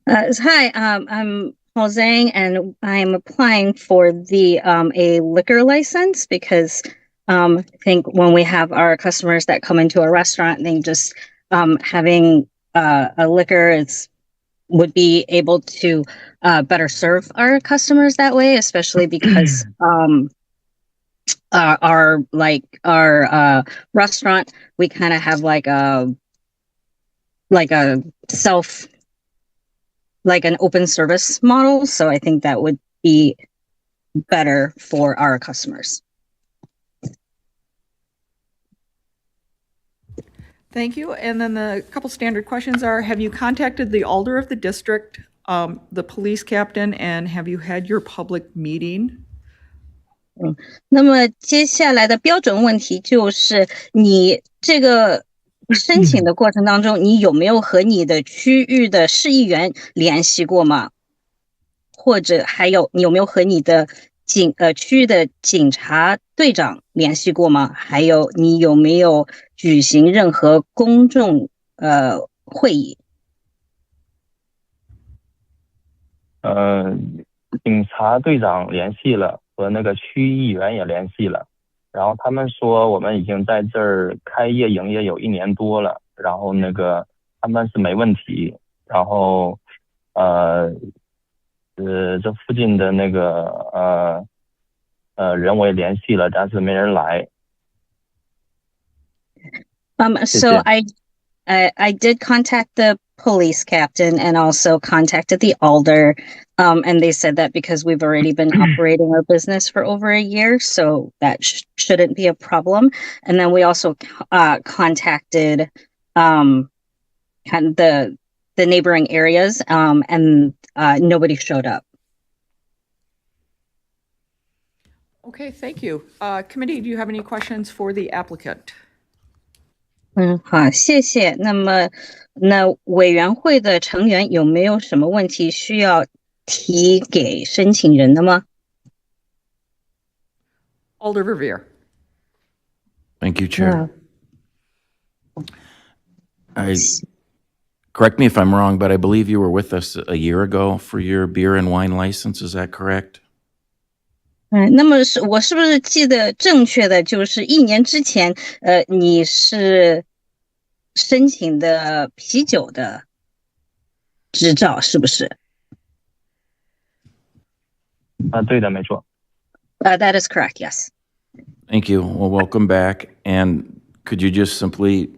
Hi, I'm Paul Zhang, and I'm applying for the a liquor license because I think when we have our customers that come into a restaurant, they just having a liquor would be able to better serve our customers that way, especially because our restaurant, we kind of have like a an open service model. So I think that would be better for our customers. Thank you. And then the couple standard questions are, have you contacted the alder of the district, the police captain, and have you had your public meeting? 那么接下来的标准问题就是你这个申请的过程当中，你有没有和你的区域的市议员联系过吗？或者还有你有没有和你的区域的警察队长联系过吗？还有你有没有举行任何公众会议？警察队长联系了，和那个区议员也联系了，然后他们说我们已经在这儿开业营业有1年多了，然后那个他们是没问题，然后这附近的那个人我也联系了，但是没人来。So I did contact the police captain and also contacted the alder, and they said that because we've already been operating our business for over a year, so that shouldn't be a problem. And then we also contacted kind of the neighboring areas, and nobody showed up. Okay, thank you. Committee, do you have any questions for the applicant? 好，谢谢。那么，那委员会的成员有没有什么问题需要提给申请人的吗？ Alder Verveer. Thank you, Chair. Correct me if I'm wrong, but I believe you were with us a year ago for your beer and wine license. Is that correct? 那么我是不是记得正确的就是1年之前，你是申请的啤酒的执照，是不是？对的，没错。That is correct, yes. Thank you. Well, welcome back. And could you just simply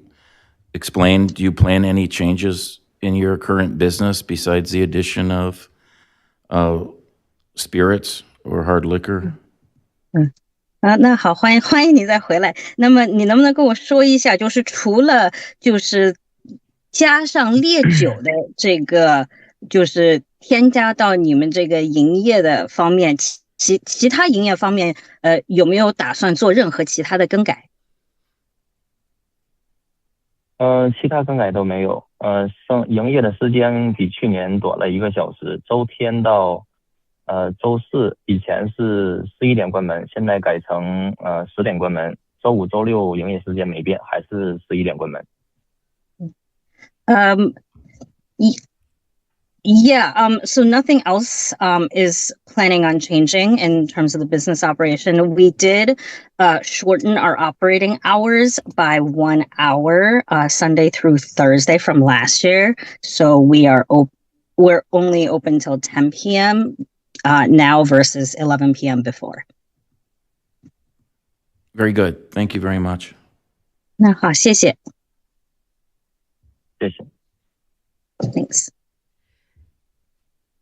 explain, do you plan any changes in your current business besides the addition of spirits or hard liquor? 那好，欢迎你再回来。那么你能不能跟我说一下，就是除了就是加上烈酒的这个，就是添加到你们这个营业的方面，其他营业方面，有没有打算做任何其他的更改？其他更改都没有。营业的时间比去年短了1个小时，周天到周四以前是11点关门，现在改成10点关门。周五、周六营业时间没变，还是11点关门。So nothing else is planning on changing in terms of the business operation. We did shorten our operating hours by 1 hour, Sunday through Thursday from last year. So we're only open till 10 p.m. Now versus 11 p.m. before. Very good. Thank you very much. 那好，谢谢。谢谢。Thanks.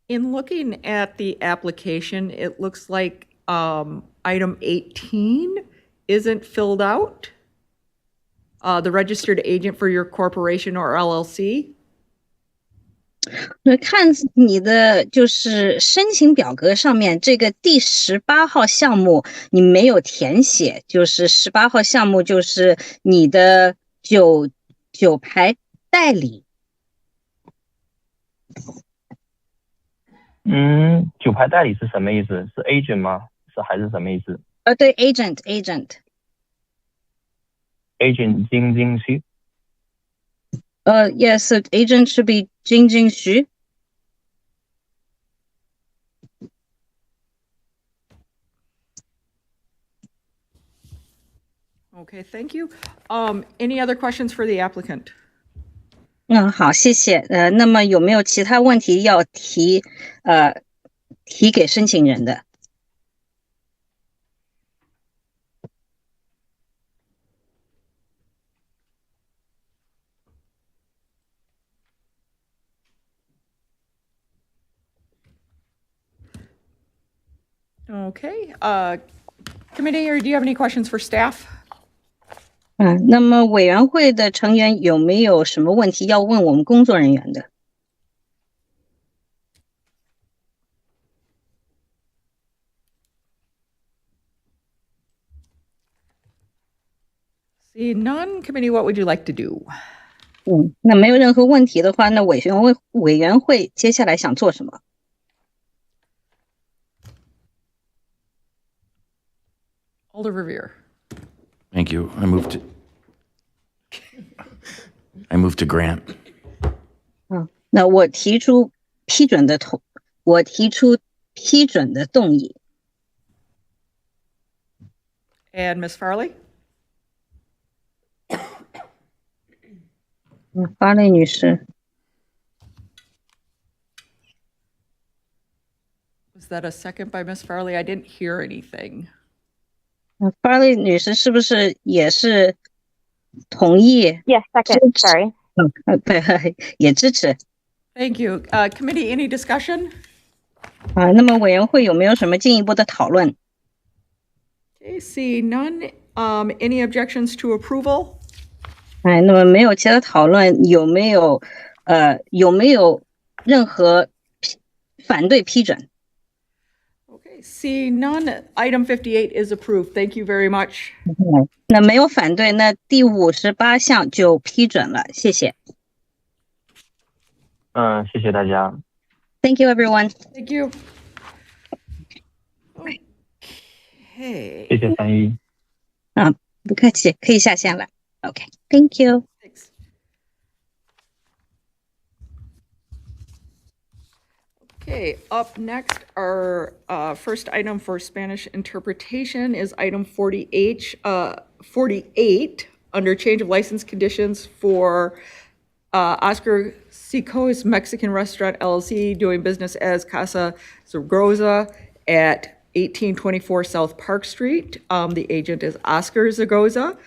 In looking at the application, it looks like item 18 isn't filled out. The registered agent for your corporation or LLC. 看你的就是申请表格上面这个第18号项目你没有填写，就是18号项目就是你的酒牌代理。酒牌代理是什么意思？是 agent 吗？还是什么意思？对 agent。agent 金虚。Yes, so agent should be 金虚。Okay, thank you. Any other questions for the applicant? 好，谢谢。那么有没有其他问题要提给申请人的？Okay, committee, or do you have any questions for staff? 那么委员会的成员有没有什么问题要问我们工作人员的？ See none, committee, what would you like to do? 那没有任何问题的话，那委员会接下来想做什么？ Alder Revere. Thank you. I move to grant. 那我提出批准的动议。 And Ms. Farley? 法雷女士， Was that a second by Ms. Farley? I didn't hear anything. 法雷女士是不是也是同意？ Yes, second. Sorry. 对，也支持。 Thank you. Committee, any discussion? 那么委员会有没有什么进一步的讨论？ Okay, see none. Any objections to approval? 那么没有其他讨论，有没有任何反对批准？ Okay, see none. Item 58 is approved. Thank you very much. 那没有反对，那第58项就批准了，谢谢。谢谢大家。 Thank you, everyone. Thank you. Okay. 谢谢翻译。不客气，可以下线了。OK, thank you. Thanks. Okay, up next, our first item for Spanish interpretation is item 48, under change of license conditions for Oscar Sicos Mexican Restaurant LLC, doing business as Casa Zaragoza at 1824 South Park Street. The agent is Oscar Zaragoza.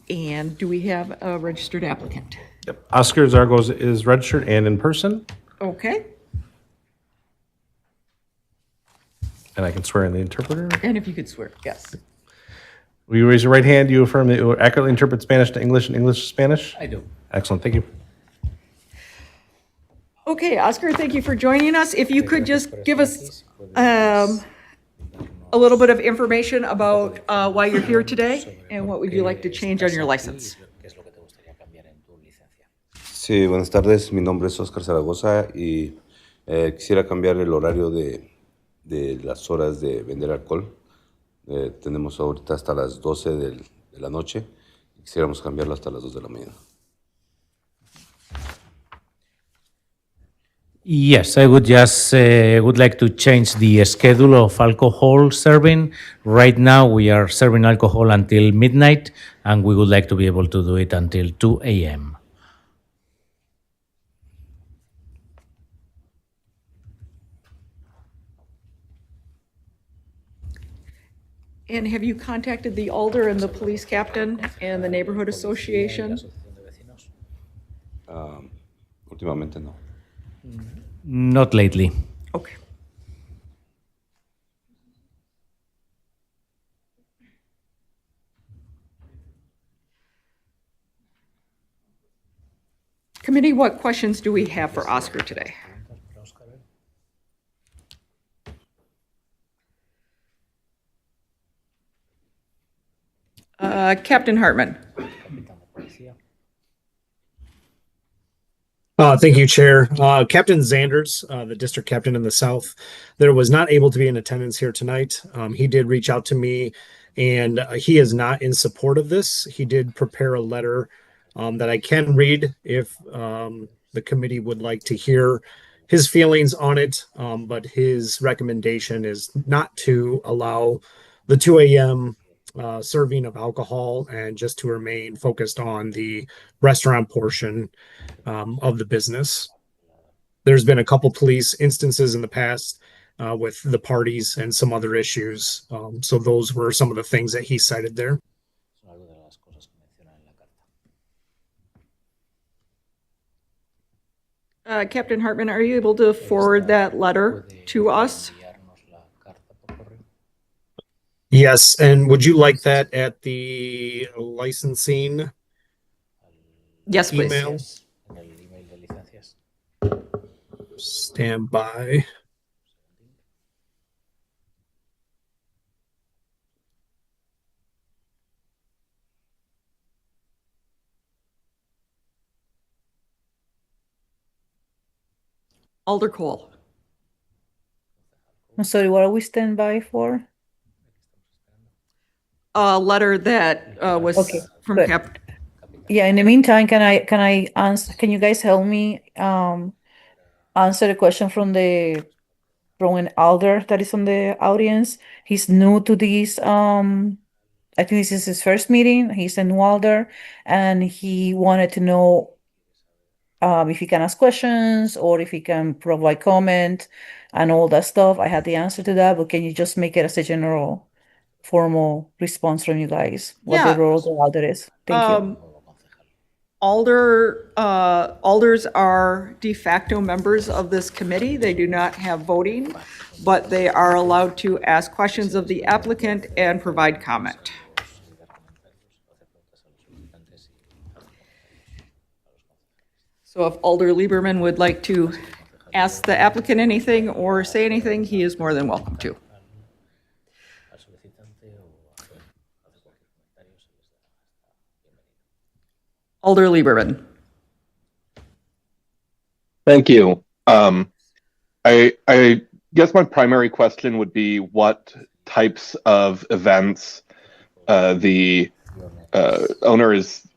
And do we have a registered applicant? Yep. Oscar Zaragoza is registered and in person, Okay, and I can swear in the interpreter. and if you could swear, yes. Will you raise your right hand? Do you affirm that you will accurately interpret Spanish to English and English to Spanish? I do. Excellent, thank you. Okay, Oscar, thank you for joining us. If you could just give us a little bit of information about why you're here today and what would you like to change on your license? Sí, buenas tardes. Mi nombre es Oscar Zaragoza y quisiera cambiar el horario de las horas de vender alcohol. Tenemos ahorita hasta las 12 de la noche. Quisiéramos cambiarlo hasta las 2 de la mañana. Yes, I would just would like to change the schedule of alcohol serving. Right now, we are serving alcohol until midnight, and we would like to be able to do it until 2 a.m. And have you contacted the alder and the police captain and the neighborhood association? Últimamente no. Not lately. Okay. Committee, what questions do we have for Oscar today? Captain Hartman. Thank you, Chair. Captain Zanders, the district captain in the South, there was not able to be in attendance here tonight. He did reach out to me, and he is not in support of this. He did prepare a letter that I can read if the committee would like to hear his feelings on it. But his recommendation is not to allow the 2 a.m. Serving of alcohol and just to remain focused on the restaurant portion of the business. There's been a couple police instances in the past with the parties and some other issues. So those were some of the things that he cited there. Captain Hartman, are you able to forward that letter to us? Yes, and would you like that at the licensing Yes, please. email? Stand by. Alder Cole. I'm sorry, what are we stand by for? A letter that was Okay, from good. Cap. Yeah, in the meantime, can I answer, can you guys help me answer a question from an elder that is on the audience? He's new to this, I think this is his first meeting. He's a new elder, and he wanted to know if he can ask questions or if he can provide comment and all that stuff. I had the answer to that, but can you just make it as a general formal response from you guys? What Yeah. the role of the elder is? Thank you. Alders are de facto members of this committee. They do not have voting, but they are allowed to ask questions of the applicant and provide comment. So if Alder Lieberman would like to ask the applicant anything or say anything, he is more than welcome to. Alder Lieberman. Thank you. I guess my primary question would be what types of events the owner is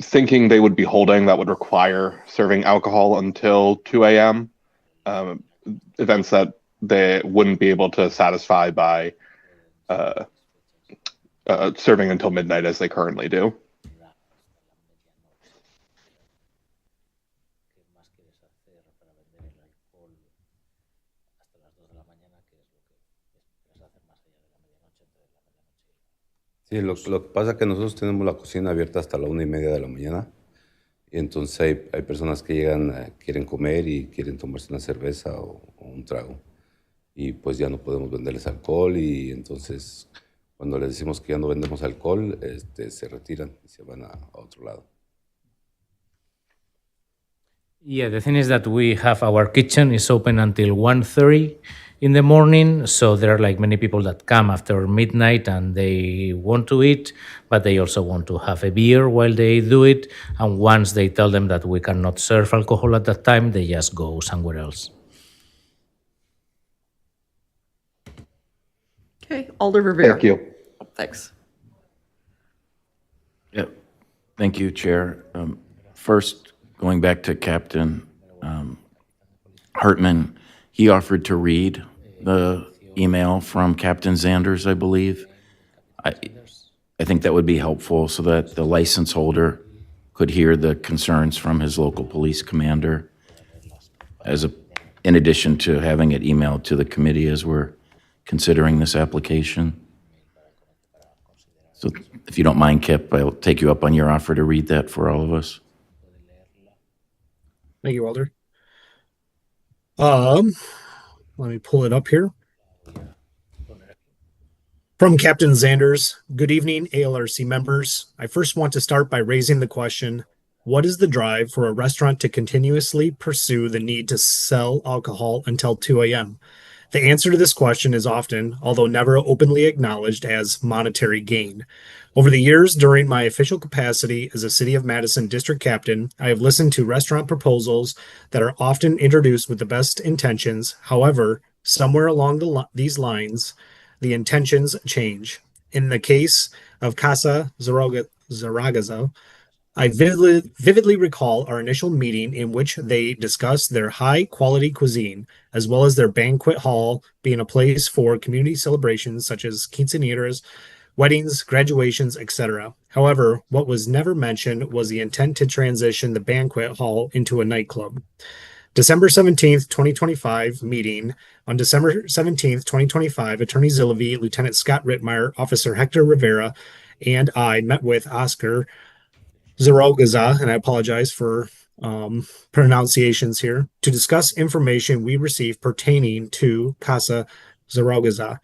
thinking they would be holding that would require serving alcohol until 2 a.m. Events that they wouldn't be able to satisfy by serving until midnight as they currently do. Sí, lo que pasa es que nosotros tenemos la cocina abierta hasta la 1:30 de la mañana. Y entonces hay personas que llegan, quieren comer y quieren tomarse una cerveza o un trago. Y pues ya no podemos venderles alcohol y entonces cuando les decimos que ya no vendemos alcohol, se retiran y se van a otro lado. Yeah, the thing is that we have our kitchen is open until 1:30 in the morning, so there are like many people that come after midnight and they want to eat, but they also want to have a beer while they do it, and once they tell them that we cannot serve alcohol at that time, they just go somewhere else. Okay, Alder Rivera. Thank you. Thanks. Yep. Thank you, Chair. First, going back to Captain Hartman, he offered to read the email from Captain Zanders, I believe. I think that would be helpful so that the license holder could hear the concerns from his local police commander in addition to having it emailed to the committee as we're considering this application. So if you don't mind, Kip, I'll take you up on your offer to read that for all of us. Thank you, Alder. Let me pull it up here. From Captain Zanders, good evening, ALRC members. I first want to start by raising the question, what is the drive for a restaurant to continuously pursue the need to sell alcohol until 2 a.m.? The answer to this question is often, although never openly acknowledged, as monetary gain. Over the years, during my official capacity as a City of Madison district captain, I have listened to restaurant proposals that are often introduced with the best intentions. However, somewhere along these lines, the intentions change. In the case of Casa Zaragoza, I vividly recall our initial meeting in which they discussed their high-quality cuisine, as well as their banquet hall being a place for community celebrations such as quinceañeras, weddings, graduations, etc. However, what was never mentioned was the intent to transition the banquet hall into a nightclub. December 17th, 2025 meeting. On December 17th, 2025, Attorney Zillavi, Lieutenant Scott Rittmeyer, Officer Hector Rivera, and I met with Oscar Zaragoza, and I apologize for pronunciations here, to discuss information we received pertaining to Casa Zaragoza.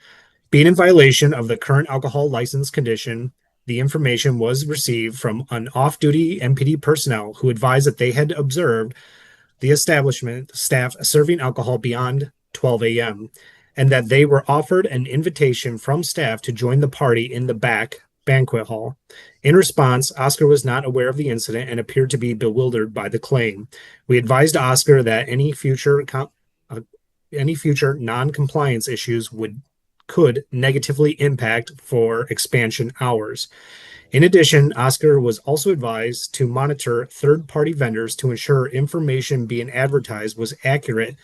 Being in violation of the current alcohol license condition, the information was received from an off-duty MPD personnel who advised that they had observed the establishment staff serving alcohol beyond 12 a.m. and that they were offered an invitation from staff to join the party in the back banquet hall. In response, Oscar was not aware of the incident and appeared to be bewildered by the claim. We advised Oscar that any future non-compliance issues could negatively impact for expansion hours. In addition, Oscar was also advised to monitor third-party vendors to ensure information being advertised was accurate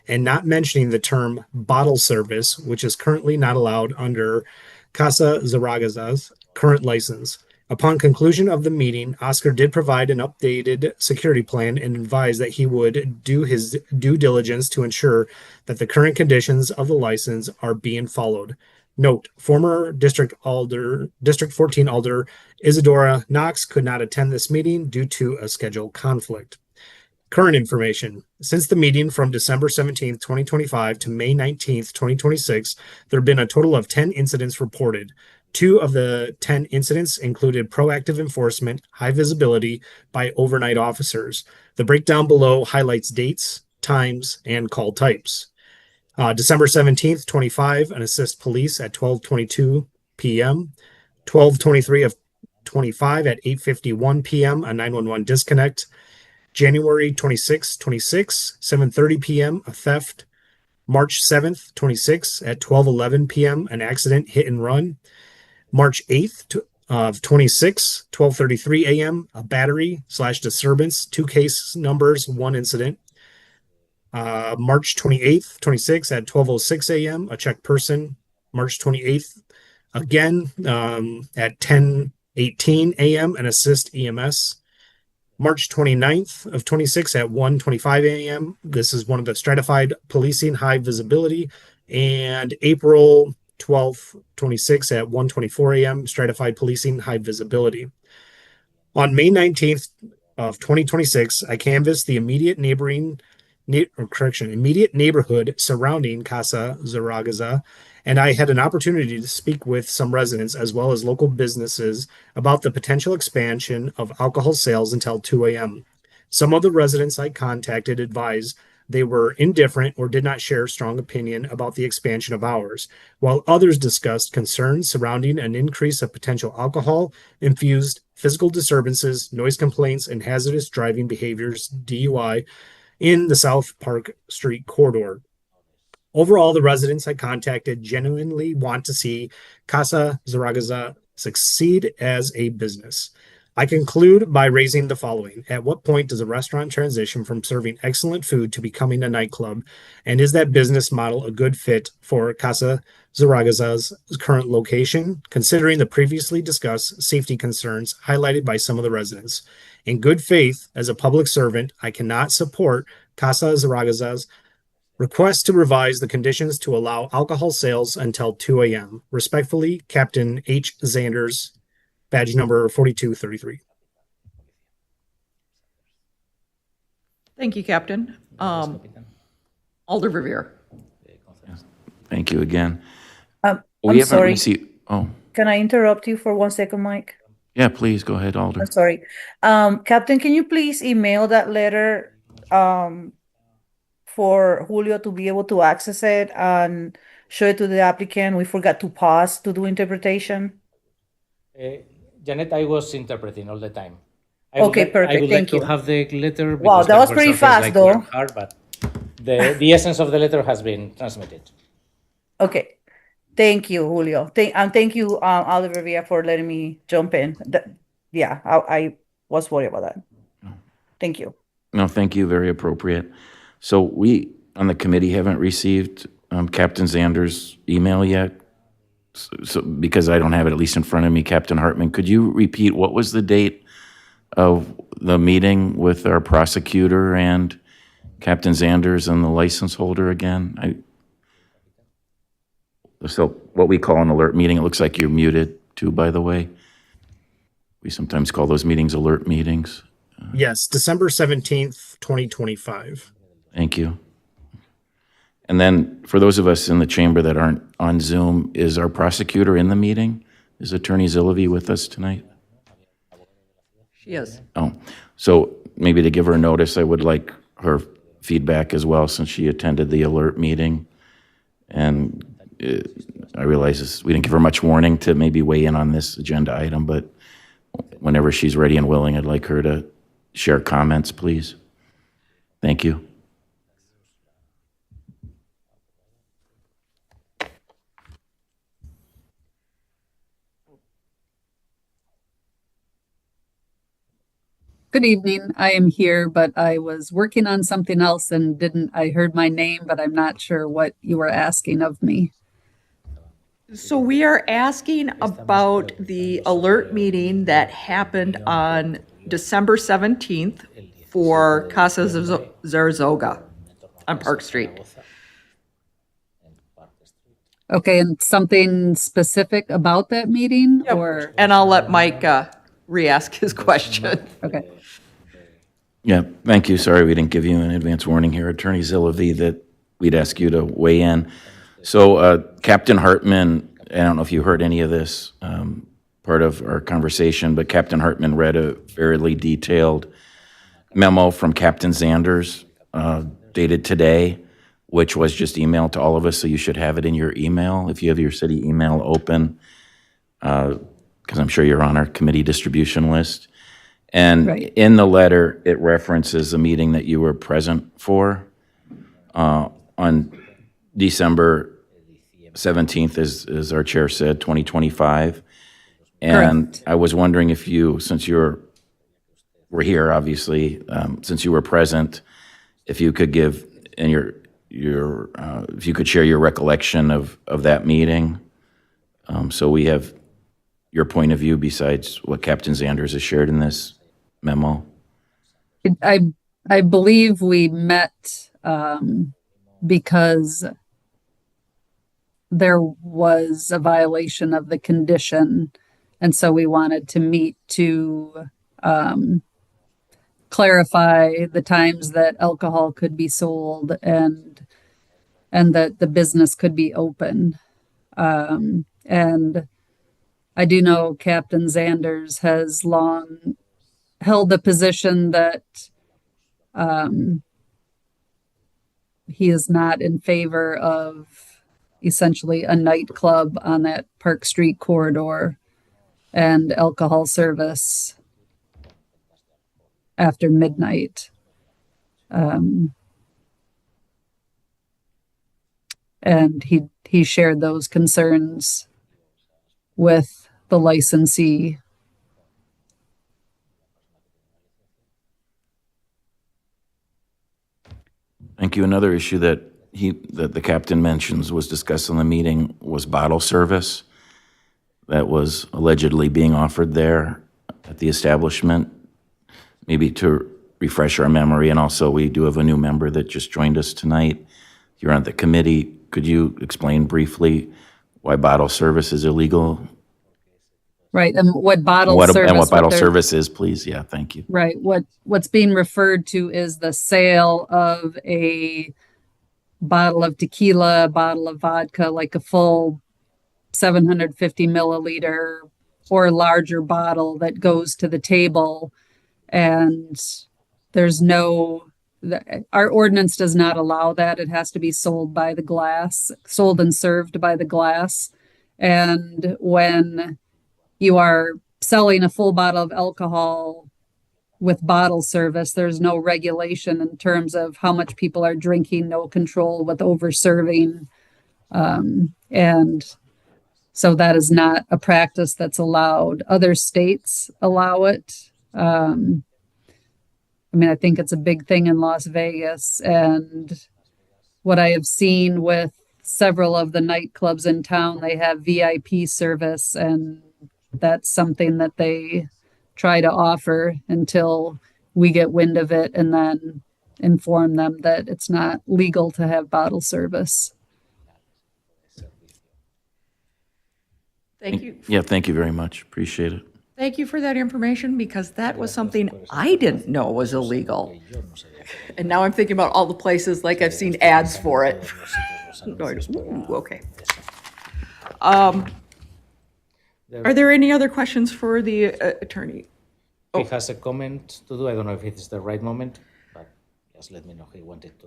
and not mentioning the term bottle service, which is currently not allowed under Casa Zaragaza's current license. Upon conclusion of the meeting, Oscar did provide an updated security plan and advised that he would do his due diligence to ensure that the current conditions of the license are being followed. Note, former District 14 Alder Isadora Knox could not attend this meeting due to a schedule conflict. Current information. Since the meeting from December 17th, 2025 to May 19th, 2026, there have been a total of 10 incidents reported. 2 of the 10 incidents included proactive enforcement, high visibility by overnight officers. The breakdown below highlights dates, times, and call types. December 17th, 25, an assist police at 12:22 p.m. 12:23 of 25 at 8:51 p.m. a 911 disconnect. January 26, 26, 7:30 p.m. a theft. March 7th, 26 at 12:11 p.m. an accident hit and run. March 8th of 26, 12:33 a.m. a battery/disturbance, 2 case numbers, 1 incident. March 28th, 26 at 12:06 a.m. a checked person. March 28th again at 10:18 a.m. an assist EMS. March 29th of 26 at 1:25 a.m. This is one of the stratified policing, high visibility. And April 12th, 26 at 1:24 a.m. stratified policing, high visibility. On May 19th of 2026, I canvassed the immediate neighborhood surrounding Casa Zaragaza, and I had an opportunity to speak with some residents as well as local businesses about the potential expansion of alcohol sales until 2 a.m. Some of the residents I contacted advised they were indifferent or did not share strong opinion about the expansion of hours, while others discussed concerns surrounding an increase of potential alcohol-infused physical disturbances, noise complaints, and hazardous driving behaviors, DUI, in the South Park Street corridor. Overall, the residents I contacted genuinely want to see Casa Zaragaza succeed as a business. I conclude by raising the following. At what point does a restaurant transition from serving excellent food to becoming a nightclub? And is that business model a good fit for Casa Zaragaza's current location, considering the previously discussed safety concerns highlighted by some of the residents? In good faith, as a public servant, I cannot support Casa Zaragaza's request to revise the conditions to allow alcohol sales until 2 a.m. Respectfully, Captain H. Zanders, badge number 4233. Thank you, Captain. Alder Revere. Thank you again. I'm haven't sorry. received- oh, Can I interrupt you for 1 second, Mike? yeah, please go ahead, Alder. I'm sorry. Captain, can you please email that letter for Julio to be able to access it and show it to the applicant? We forgot to pause to do interpretation. Janet, I was interpreting all the time. Okay, I perfect. would Thank like you. to have the letter. Wow, because that there was were pretty some things fast, like though. work hard, but the essence of the letter has been transmitted. Okay. Thank you, Julio. Thank you, Alder Rivera, for letting me jump in. Yeah, I was worried about that. Thank you. No, thank you. Very appropriate. So we, on the committee, haven't received Captain Zander's email yet. So because I don't have it at least in front of me, Captain Hartman, could you repeat what was the date of the meeting with our prosecutor and Captain Zanders and the license holder again? So what we call an alert meeting, it looks like you're muted too, by the way. We sometimes call those meetings alert meetings. Yes, December 17th, 2025. Thank you. And then for those of us in the chamber that aren't on Zoom, is our prosecutor in the meeting? Is Attorney Zillavi with us tonight? She is. Oh, so maybe to give her notice, I would like her feedback as well, since she attended the alert meeting. And I realize we didn't give her much warning to maybe weigh in on this agenda item, but whenever she's ready and willing, I'd like her to share comments, please. Thank you. Good evening. I am here, but I was working on something else and I heard my name, but I'm not sure what you were asking of me. So we are asking about the alert meeting that happened on December 17th for Casa Zarzoga on Park Street. Okay, and something specific about that meeting or? And I'll let Mike re-ask his question. Okay. Yeah, thank you. Sorry we didn't give you an advance warning here, Attorney Zillavi, that we'd ask you to weigh in. So Captain Hartman, I don't know if you heard any of this part of our conversation, but Captain Hartman read a fairly detailed memo from Captain Zanders dated today, which was just emailed to all of us, so you should have it in your email if you have your city email open, because I'm sure you're on our committee distribution list. And in the letter, it references a meeting that you were present for on December 17th, as our chair said, 2025. And Correct. I was wondering if you, since were here, obviously, since you were present, if you could give in if you could share your recollection of that meeting, so we have your point of view besides what Captain Zanders has shared in this memo. I believe we met because there was a violation of the condition, and so we wanted to meet to clarify the times that alcohol could be sold and that the business could be open. And I do know Captain Zanders has long held the position that he is not in favor of essentially a nightclub on that Park Street corridor and alcohol service after midnight. And he shared those concerns with the licensee. Thank you. Another issue that the captain mentions was discussed in the meeting was bottle service that was allegedly being offered there at the establishment. Maybe to refresh our memory, and also we do have a new member that just joined us tonight. You're on the committee. Could you explain briefly why bottle service is illegal? Right, and what bottle service? And what bottle they're- service is, please? Yeah, thank you. Right. What's being referred to is the sale of a bottle of tequila, a bottle of vodka, like a full 750 milliliter or larger bottle that goes to the table. And there's our ordinance does not allow that. It has to be sold by the glass, sold and served by the glass. And when you are selling a full bottle of alcohol with bottle service, there's no regulation in terms of how much people are drinking, no control with over serving. And so that is not a practice that's allowed. Other states allow it. I think it's a big thing in Las Vegas. And what I have seen with several of the nightclubs in town, they have VIP service, and that's something that they try to offer until we get wind of it and then inform them that it's not legal to have bottle service. Thank you. Yeah, thank you very much. Appreciate it. Thank you for that information because that was something I didn't know was illegal. And now I'm thinking about all the places, like I've seen ads for it. Ooh, okay. Are there any other questions for the attorney? He has a comment to do. I don't know if it is the right moment, but just let me know he wanted to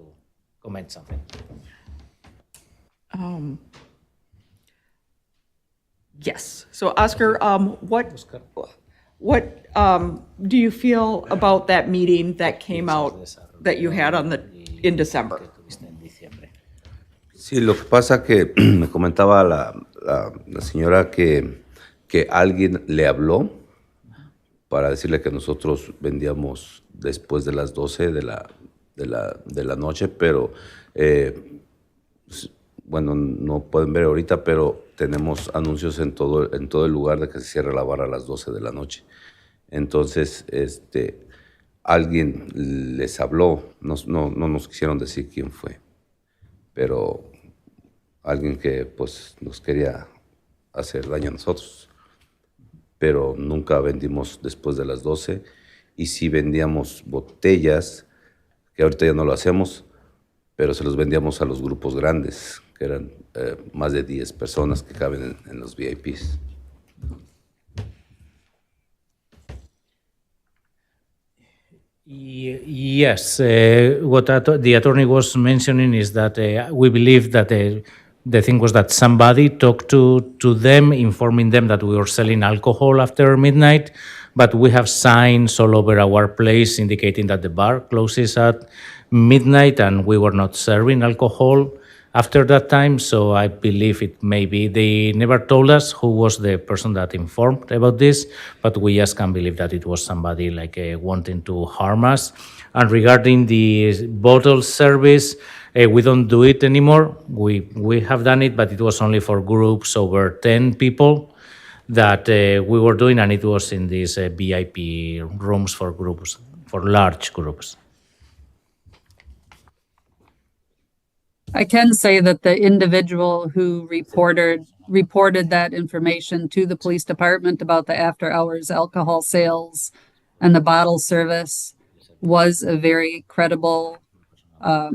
comment something. Yes. So Oscar, what do you feel about that meeting that came out that you had in December? Sí, lo que pasa que me comentaba la señora que alguien le habló para decirle que nosotros vendíamos después de las 12 de la noche, pero bueno, no pueden ver ahorita, pero tenemos anuncios en todo el lugar de que se cierra la barra a las 12 de la noche. Entonces, alguien les habló, no nos quisieron decir quién fue, pero alguien que pues nos quería hacer daño a nosotros. Pero nunca vendimos después de las 12 y sí vendíamos botellas, que ahorita ya no lo hacemos, pero se los vendíamos a los grupos grandes, que eran más de 10 personas que caben en los VIPs. Yes, what the attorney was mentioning is that we believe that the thing was that somebody talked to them, informing them that we were selling alcohol after midnight, but we have signs all over our place indicating that the bar closes at midnight and we were not serving alcohol after that time. So I believe it maybe they never told us who was the person that informed about this, but we just can believe that it was somebody like wanting to harm us. And regarding the bottle service, we don't do it anymore. We have done it, but it was only for groups over 10 people that we were doing, and it was in these VIP rooms for groups, for large groups. I can say that the individual who reported that information to the police department about the after hours alcohol sales and the bottle service was a very credible, I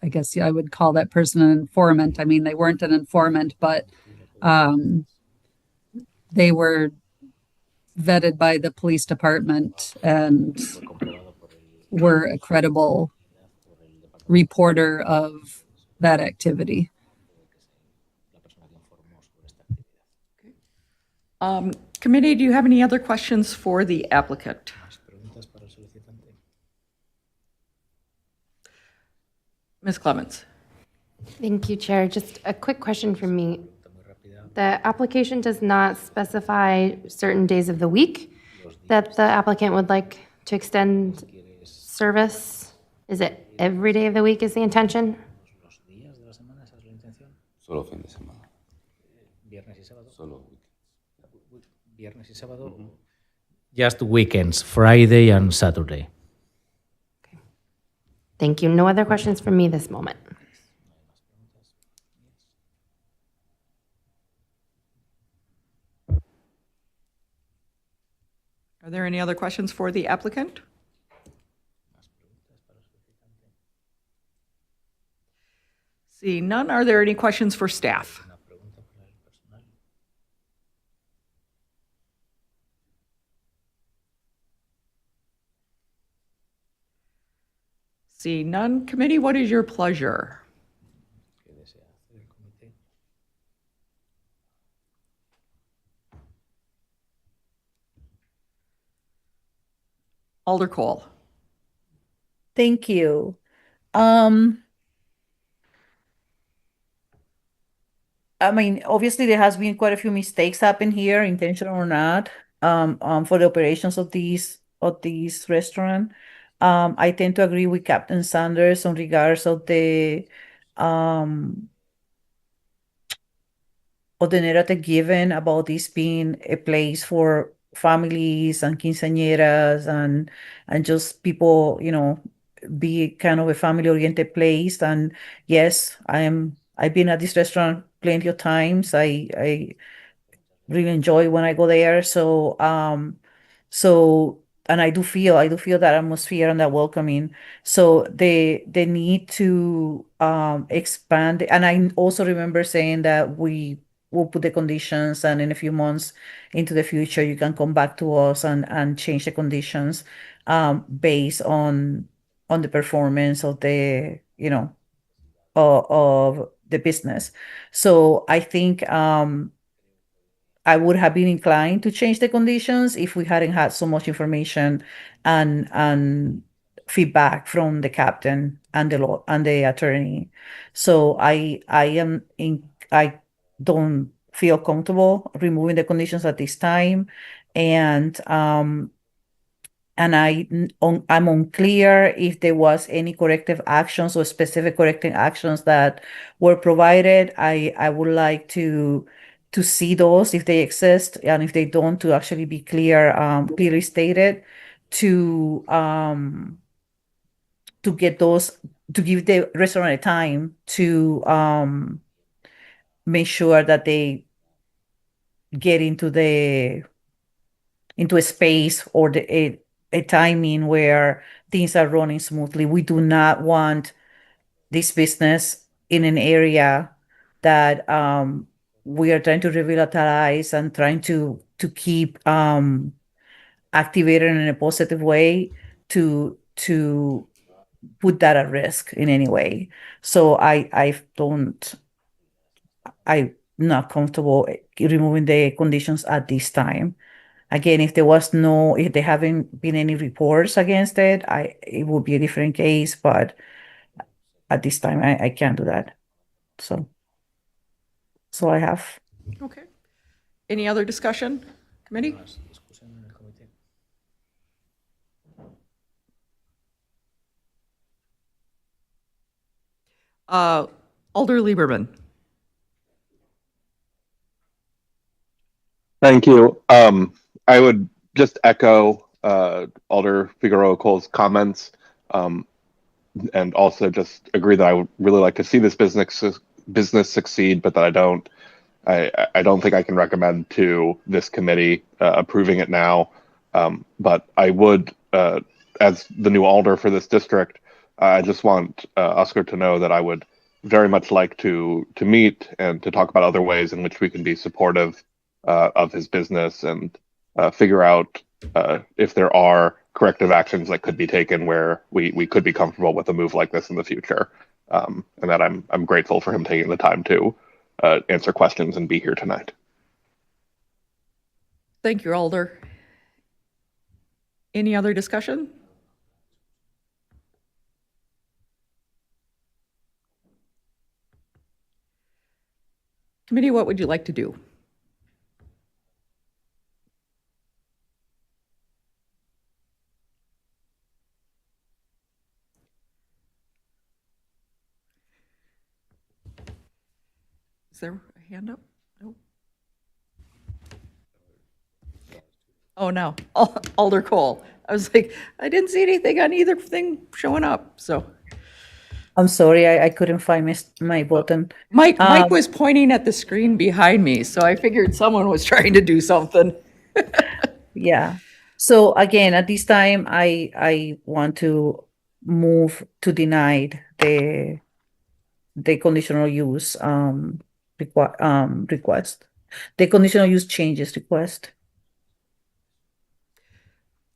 guess I would call that person an informant. I mean, they weren't an informant, but they were vetted by the police department and were a credible reporter of that activity. Committee, do you have any other questions for the applicant? Ms. Clements. Thank you, Chair. Just a quick question from me. The application does not specify certain days of the week that the applicant would like to extend service. Is it every day of the week is the intention? Solo fin de semana. Solo Just weekends, Friday and Saturday. Thank you. No other questions from me this moment. Are there any other questions for the applicant? Seeing none, are there any questions for staff? Seeing none, committee, what is your pleasure? Alder Cole. Thank you. I mean, obviously there has been quite a few mistakes happen here, intentional or not, for the operations of these restaurant. I tend to agree with Captain Sanders on regards of the narrative given about this being a place for families and quinceañeras and just people, be kind of a family-oriented place. And yes, I've been at this restaurant plenty of times. I really enjoy when I go there. So and I do feel that atmosphere and that welcoming. So they need to expand. And I also remember saying that we will put the conditions, and in a few months into the future, you can come back to us and change the conditions based on the performance of the of the business. So I think I would have been inclined to change the conditions if we hadn't had so much information and feedback from the captain and the law and the attorney. So I don't feel comfortable removing the conditions at this time, and I'm unclear if there was any corrective actions or specific corrective actions that were provided. I would like to see those if they exist, and if they don't, to actually be clearly stated, to get those, to give the restaurant a time to make sure that they get into a space or a timing where things are running smoothly. We do not want this business in an area that we are trying to revitalize and trying to keep activated in a positive way to put that at risk in any way. So I'm not comfortable removing the conditions at this time. Again, if there haven't been any reports against it, it would be a different case, but at this time, I can't do that. So I have. Okay. Any other discussion, committee? Alder Lieberman. Thank you. I would just echo Alder Figueroa Cole's comments, and also just agree that I would really like to see this business succeed, but that I don't think I can recommend to this committee approving it now. But I would, as the new alder for this district, I just want Oscar to know that I would very much like to meet and to talk about other ways in which we can be supportive of his business and figure out if there are corrective actions that could be taken where we could be comfortable with a move like this in the future. And that I'm grateful for him taking the time to answer questions and be here tonight. Thank you, Alder. Any other discussion? Committee, what would you like to do? Is there a hand up? No. Oh, no. Alder Cole. I was like, I didn't see anything on either thing showing up, so. I'm sorry, I couldn't find my button. Mike was pointing at the screen behind me, so I figured someone was trying to do something. Yeah. So again, at this time, I want to move to deny the conditional use request, the conditional use changes request.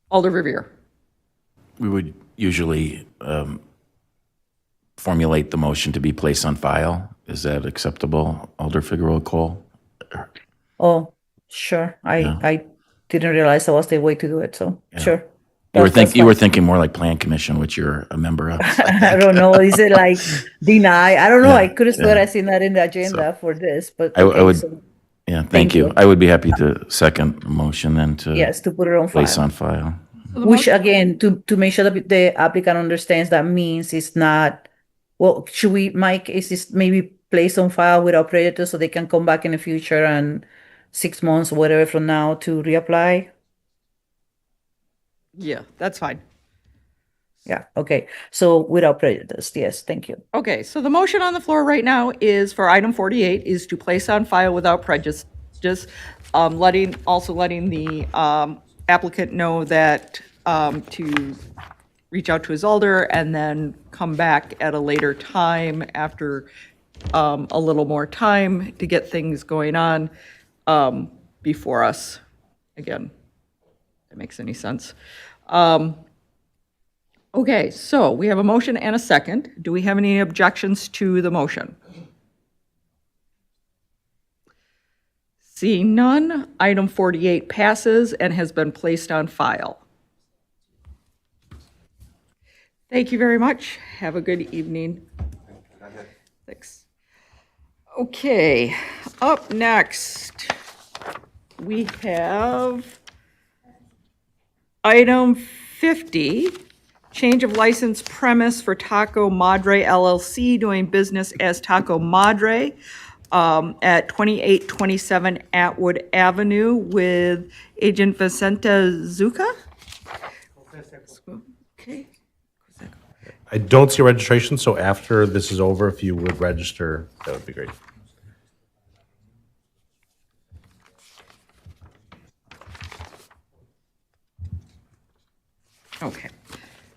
Alder Revere. We would usually formulate the motion to be placed on file. Is that acceptable, Alder Figueroa Cole? Oh, sure. I didn't realize that was the way to do it. So sure. You were thinking more like Plan Commission, which you're a member of. I don't know. Is it like deny? I don't know. I could have swear I seen that in the agenda for this, but I would. Yeah, thank you. I would be happy to second the motion then to yes, to put it on file. place on file. Which again, to make sure that the applicant understands, that means it's not. Well, should we, Mike? Is this maybe placed on file without prejudice so they can come back in the future and 6 months or whatever from now to reapply? Yeah, that's fine. Yeah, okay. So without prejudice, yes, thank you. Okay, so the motion on the floor right now is for item 48 is to place on file without prejudice just also letting the applicant know that to reach out to his alder and then come back at a later time after a little more time to get things going on before us. Again, if that makes any sense. Okay, so we have a motion and a second. Do we have any objections to the motion? Seeing none, item 48 passes and has been placed on file. Thank you very much. Have a good evening. Thanks. Okay, up next, we have item 50, change of license premise for Taco Madre LLC doing business as Taco Madre at 2827 Atwood Avenue with Agent Vicenta Zucca. Okay. I don't see registration, so after this is over, if you would register, that would be great. Okay.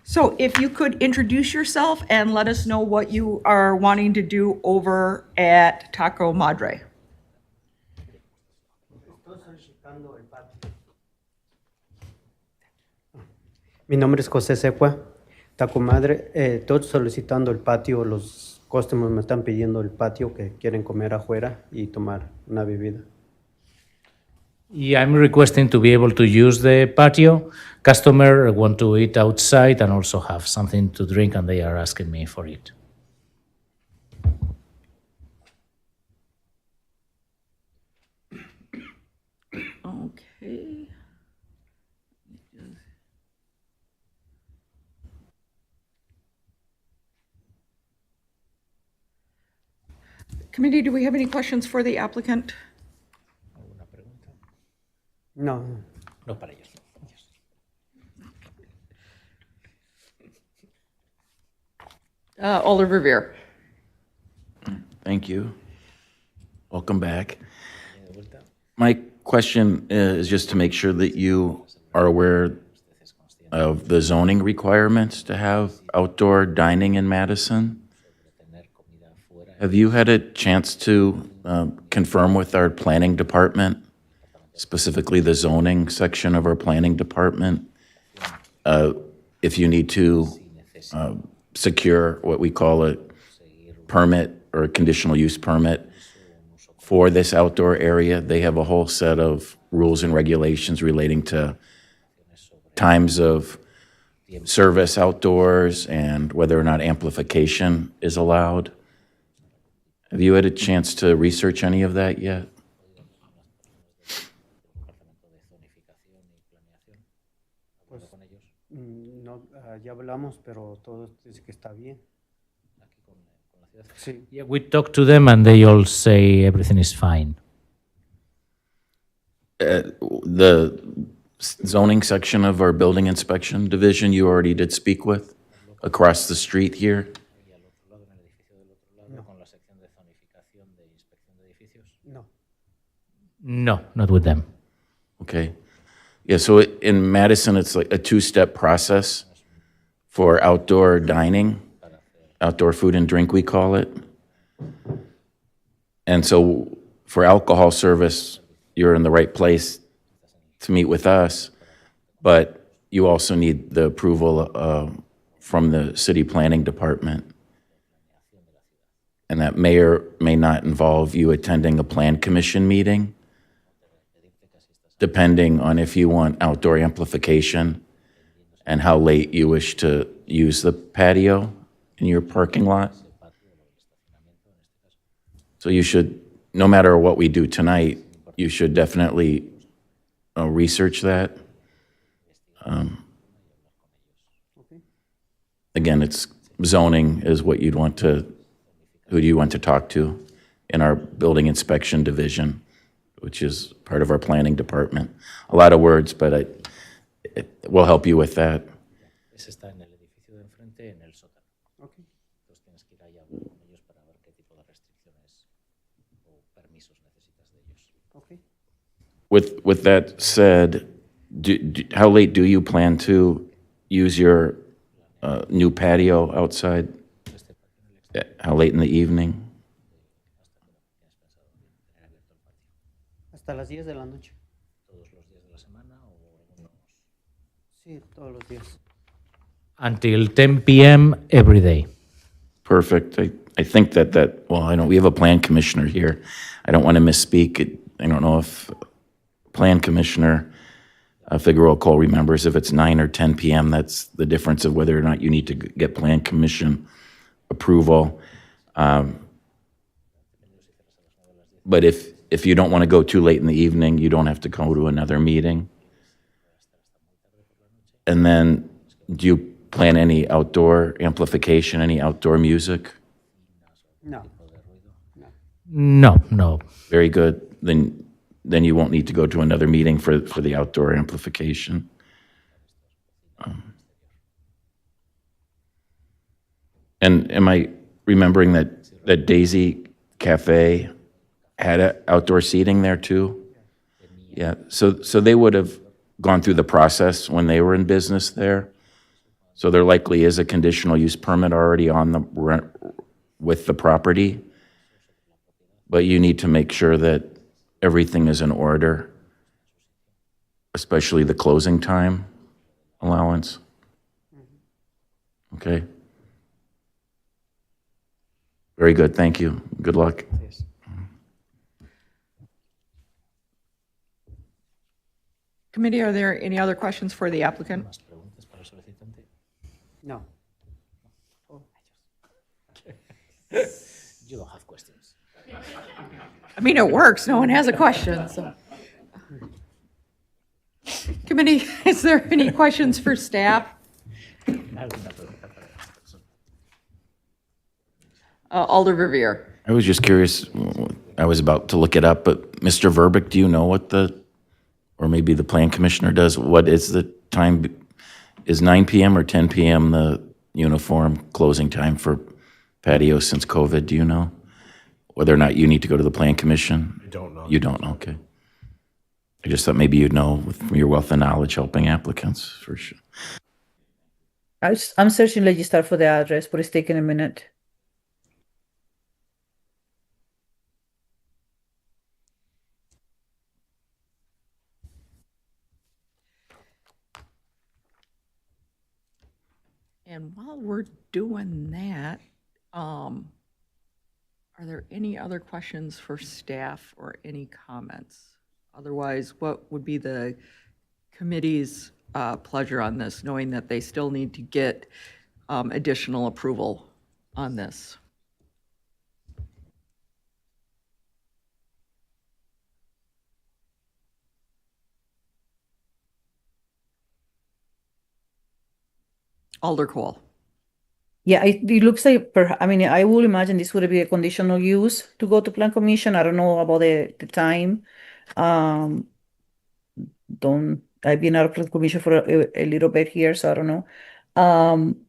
So if you could introduce yourself and let us know what you are wanting to do over at Taco Madre. Mi nombre es José Secua, Taco Madre. Estoy solicitando el patio. Los customers me están pidiendo el patio, que quieren comer afuera y tomar una bebida. Yeah, I'm requesting to be able to use the patio. Customer want to eat outside and also have something to drink, and they are asking me for it. Okay. Committee, do we have any questions for the applicant? No. No para ellos. Alder Revere. Thank you. Welcome back. My question is just to make sure that you are aware of the zoning requirements to have outdoor dining in Madison. Have you had a chance to confirm with our planning department, specifically the zoning section of our planning department, if you need to secure what we call a permit or a conditional use permit for this outdoor area? They have a whole set of rules and regulations relating to times of service outdoors and whether or not amplification is allowed. Have you had a chance to research any of that yet? Pues, no, ya hablamos, pero todo dice que está bien. Sí. Yeah, we talked to them and they all say everything is fine. The zoning section of our building inspection division you already did speak with across the street here? No. No, not with them. Okay. Yeah, so in Madison, it's like a two-step process for outdoor dining, outdoor food and drink, we call it. And so for alcohol service, you're in the right place to meet with us, but you also need the approval from the city planning department. And that may or may not involve you attending a plan commission meeting, depending on if you want outdoor amplification and how late you wish to use the patio in your parking lot. So you should, no matter what we do tonight, you should definitely research that. Again, it's zoning is what you'd want to, who do you want to talk to in our building inspection division, which is part of our planning department. A lot of words, but it will help you with that. Okay. Okay. With that said, how late do you plan to use your new patio outside? How late in the evening? Hasta las 10 de la noche. Sí, todos los días. Until 10 p.m. every day. Perfect. I think well, I don't, we have a plan commissioner here. I don't want to misspeak. I don't know if plan commissioner Figueroa Cole remembers if it's 9 or 10 p.m. That's the difference of whether or not you need to get plan commission approval. But if you don't want to go too late in the evening, you don't have to go to another meeting. And then, do you plan any outdoor amplification, any outdoor music? No. No. Very good. Then you won't need to go to another meeting for the outdoor amplification. And am I remembering that Daisy Cafe had outdoor seating there too? Yeah, so they would have gone through the process when they were in business there. So there likely is a conditional use permit already with the property. But you need to make sure that everything is in order, especially the closing time allowance. Okay. Very good, thank you. Good luck. Committee, are there any other questions for the applicant? No. You don't have questions. I mean, it works. No one has a question, so. Committee, is there any questions for staff? Alder Verveer. I was just curious, I was about to look it up, but Mr. Verbeek, do you know what or maybe the plan commissioner does, what is the time? Is 9 p.m. or 10 p.m. the uniform closing time for patio since COVID? Do you know? Whether or not you need to go to the plan commission? I don't know. You don't know, okay. I just thought maybe you'd know from your wealth of knowledge helping applicants, for sure. I'm searching Legistar for the address, but it's taking a minute. And while we're doing that, are there any other questions for staff or any comments? Otherwise, what would be the committee's pleasure on this, knowing that they still need to get additional approval on this? Alder Cole. Yeah, it looks like, I mean, I would imagine this would be a conditional use to go to plan commission. I don't know about the time. I've been out of plan commission for a little bit here, so I don't know.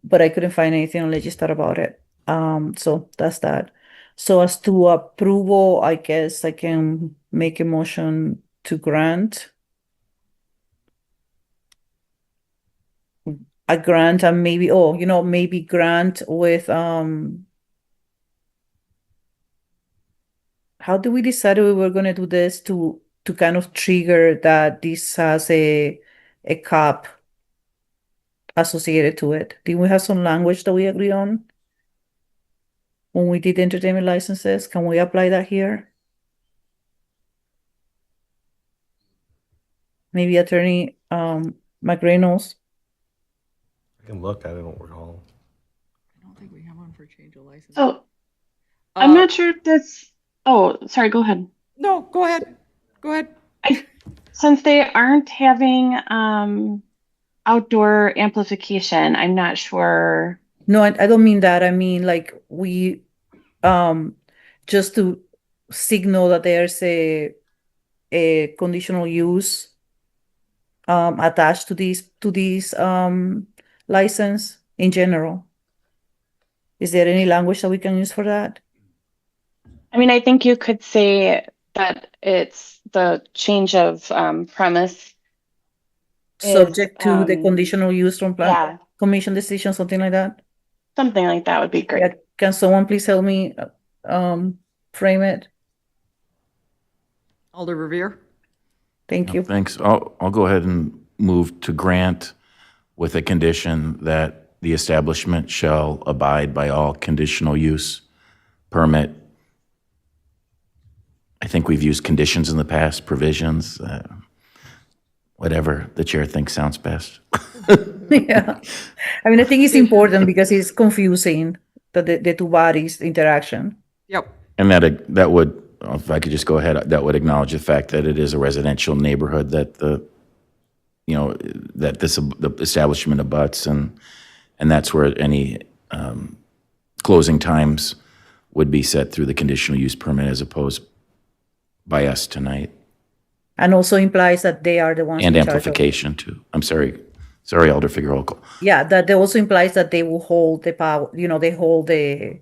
But I couldn't find anything on Legistar about it. So that's that. So as to approval, I guess I can make a motion to grant. A grant and maybe, maybe grant with, how do we decide we were gonna do this to kind of trigger that this has a cap associated to it? Do we have some language that we agree on? When we did entertainment licenses, can we apply that here? Maybe Attorney McReynolds. I can look, I don't recall. I don't think we have one for change of license. Oh, I'm not sure if that's, oh, sorry, go ahead. No, go ahead. Go ahead. Since they aren't having outdoor amplification, I'm not sure. No, I don't mean that. I mean, like, we, just to signal that there's a conditional use attached to this license in general. Is there any language that we can use for that? I mean, I think you could say that it's the change of premise is, Subject to the conditional use from plan, yeah, commission decision, something like that? something like that would be great. Yeah, can someone please help me, frame it? Alder Revere? Thank you. Thanks. I'll go ahead and move to grant with a condition that the establishment shall abide by all conditional use permit. I think we've used conditions in the past, provisions, whatever the chair thinks sounds best. Yeah. I mean, I think it's important because it's confusing the two bodies interaction. Yep. And that would, if I could just go ahead, that would acknowledge the fact that it is a residential neighborhood that the establishment abuts, and that's where any closing times would be set through the conditional use permit as opposed by us tonight. And also implies that they are the ones And in charge of- amplification too. I'm sorry, Alder Figueroa. Yeah, that also implies that they will hold the power, they hold the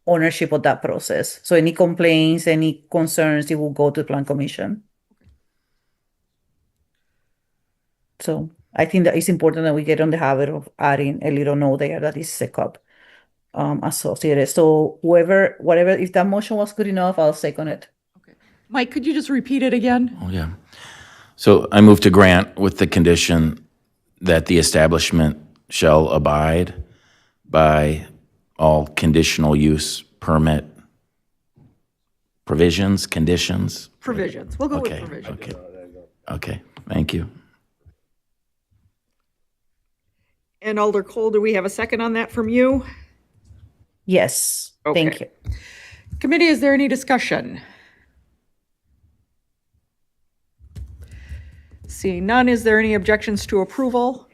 ownership of that process. So any complaints, any concerns, it will go to the plan commission. So I think that it's important that we get on the habit of adding a little note there that is SECUP associated. So whatever, if that motion was good enough, I'll second it. Mike, could you just repeat it again? Oh, yeah. So I move to grant with the condition that the establishment shall abide by all conditional use permit provisions, conditions. Provisions. We'll go with Okay, provisions. Okay, thank you. And Alder Cole, do we have a second on that from you? Yes, thank you. Committee, is there any discussion? Seeing none, is there any objections to approval?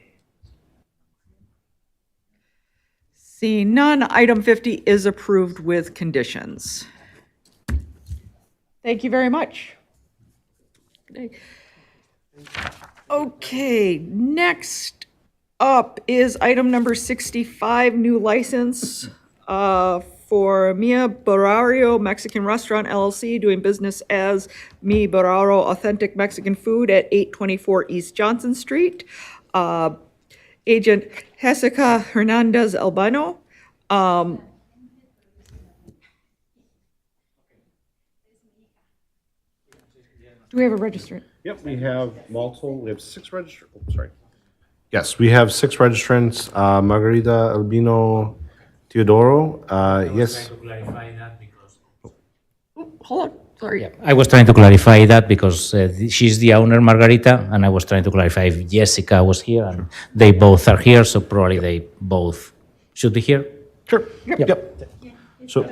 Seeing none, item 50 is approved with conditions. Thank you very much. Okay, next up is item number 65, new license for Mia Barrario Mexican Restaurant LLC, doing business as Mi Barraro Authentic Mexican Food at 824 East Johnson Street. Agent Jessica Hernandez Albano. Do we have a registrant? Yep, we have we have 6 registrants. Yes, we have 6 registrants, Margarita Albino Teodoro, yes. Hold on, sorry. I was trying to clarify that because she's the owner, Margarita, and I was trying to clarify if Jessica was here, and they both are here, so probably they both should be here. Sure, yep. So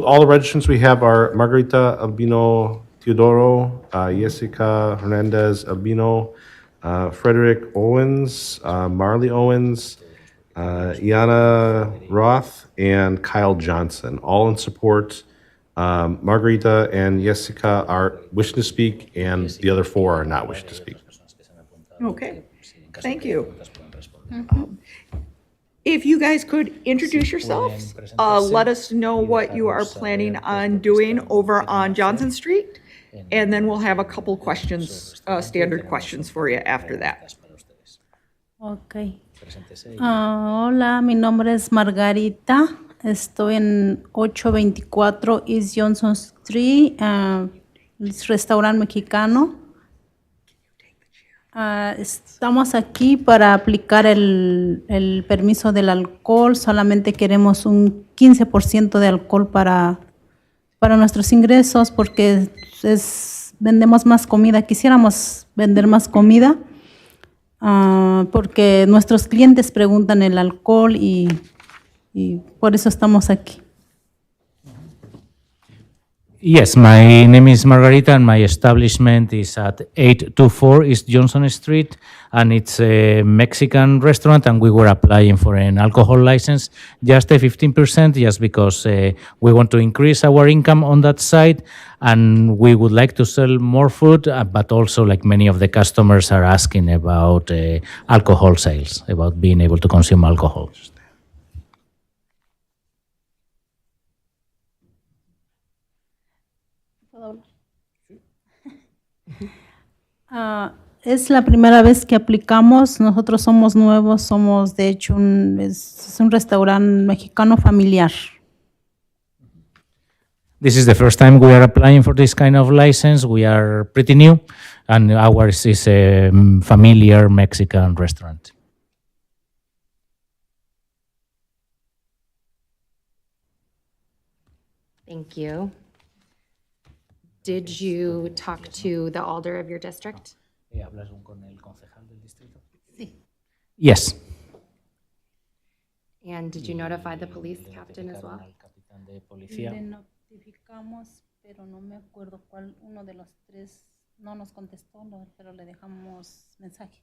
all the registrants we have are Margarita Albino Teodoro, Jessica Hernandez Albino, Frederick Owens, Marley Owens, Iana Roth, and Kyle Johnson, all in support. Margarita and Jessica are wishing to speak, and the other 4 are not wishing to speak. Okay, thank you. If you guys could introduce yourselves, let us know what you are planning on doing over on Johnson Street, and then we'll have a couple questions, standard questions for you after that. Ok. Hola, mi nombre es Margarita. Estoy en 824 East Johnson Street, restaurante mexicano. Estamos aquí para aplicar el permiso del alcohol. Solamente queremos un 15% de alcohol para nuestros ingresos porque vendemos más comida. Quisiéramos vender más comida porque nuestros clientes preguntan el alcohol y por eso estamos aquí. Yes, my name is Margarita, and my establishment is at 824 East Johnson Street, and it's a Mexican restaurant, and we were applying for an alcohol license, just a 15%, just because we want to increase our income on that side, and we would like to sell more food, but also, like many of the customers are asking about alcohol sales, about being able to consume alcohol. Es la primera vez que aplicamos. Nosotros somos nuevos, somos de hecho es un restaurante mexicano familiar. This is the first time we are applying for this kind of license. We are pretty new, and ours is a familiar Mexican restaurant. Thank you. Did you talk to the alder of your district? Yes. And did you notify the police captain as well? Le notificamos, pero no me acuerdo cuál uno de los tres no nos contestó, pero le dejamos mensaje.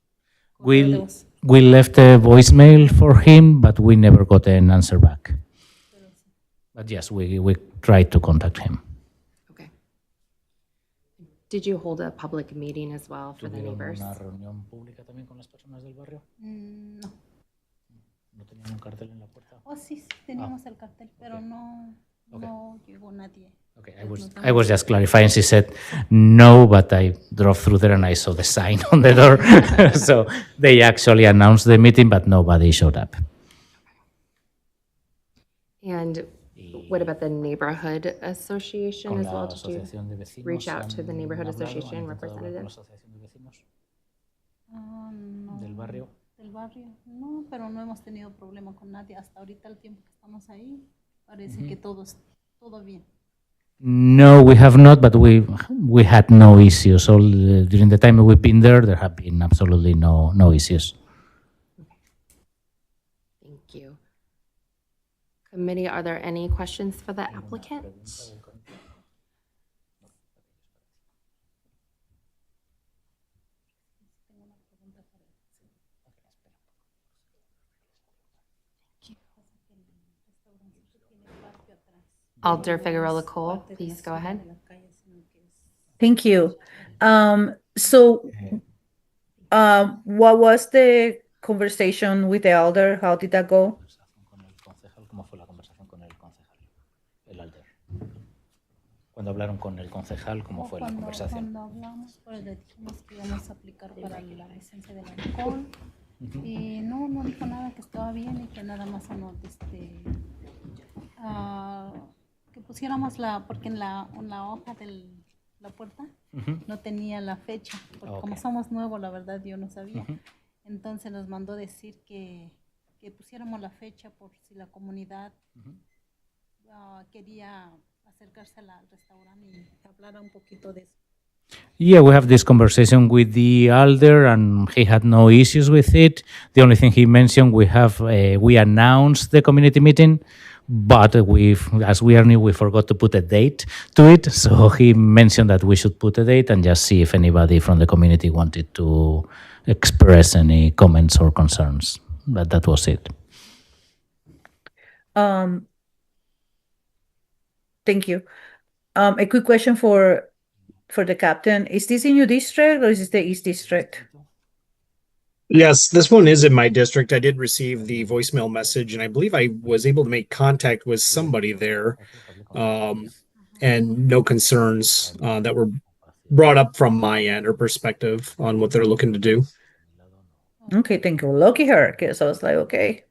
We left a voicemail for him, but we never got an answer back. But yes, we tried to contact him. Okay. Did you hold a public meeting as well for the neighbors? ¿Una reunión pública también con las personas del barrio? No. ¿No tenían un cartel en la puerta? Oh, sí, teníamos el cartel, pero no llegó nadie. Okay, I was just clarifying. She said no, but I drove through there and I saw the sign on the door. So they actually announced the meeting, but nobody showed up. And what about the neighborhood association as well? Did you reach out to the neighborhood association representative? No. Del barrio. Del barrio, no, pero no hemos tenido problema con nadie. Hasta ahorita el tiempo que estamos ahí, parece que todo bien. No, we have not, but we had no issues. All during the time we've been there have been absolutely no issues. Thank you. Committee, are there any questions for the applicant? Alder Figueroa Cole, please go ahead. Thank you. What was the conversation with the elder? How did that go? ¿Cómo fue la conversación con el concejal, el alder? Cuando hablaron con el concejal, ¿cómo fue la conversación? Cuando hablamos, pues le dijimos que íbamos a aplicar para la licencia del alcohol. Y no dijo nada, que estaba bien y que nada más que pusiéramos porque en la hoja de la puerta no tenía la fecha, porque como somos nuevos, la verdad yo no sabía. Entonces nos mandó decir que pusiéramos la fecha por si la comunidad quería acercarse al restaurante y hablar un poquito de eso. Yeah, we have this conversation with the alder, and he had no issues with it. The only thing he mentioned, we announced the community meeting, but as we are new, we forgot to put a date to it. So he mentioned that we should put a date and just see if anybody from the community wanted to express any comments or concerns. But that was it. Thank you. A quick question for the captain. Is this in your district or is this the East District? Yes, this one is in my district. I did receive the voicemail message, and I believe I was able to make contact with somebody there, and no concerns that were brought up from my end or perspective on what they're looking to do. Okay, thank you. Lucky her, because I was like, okay,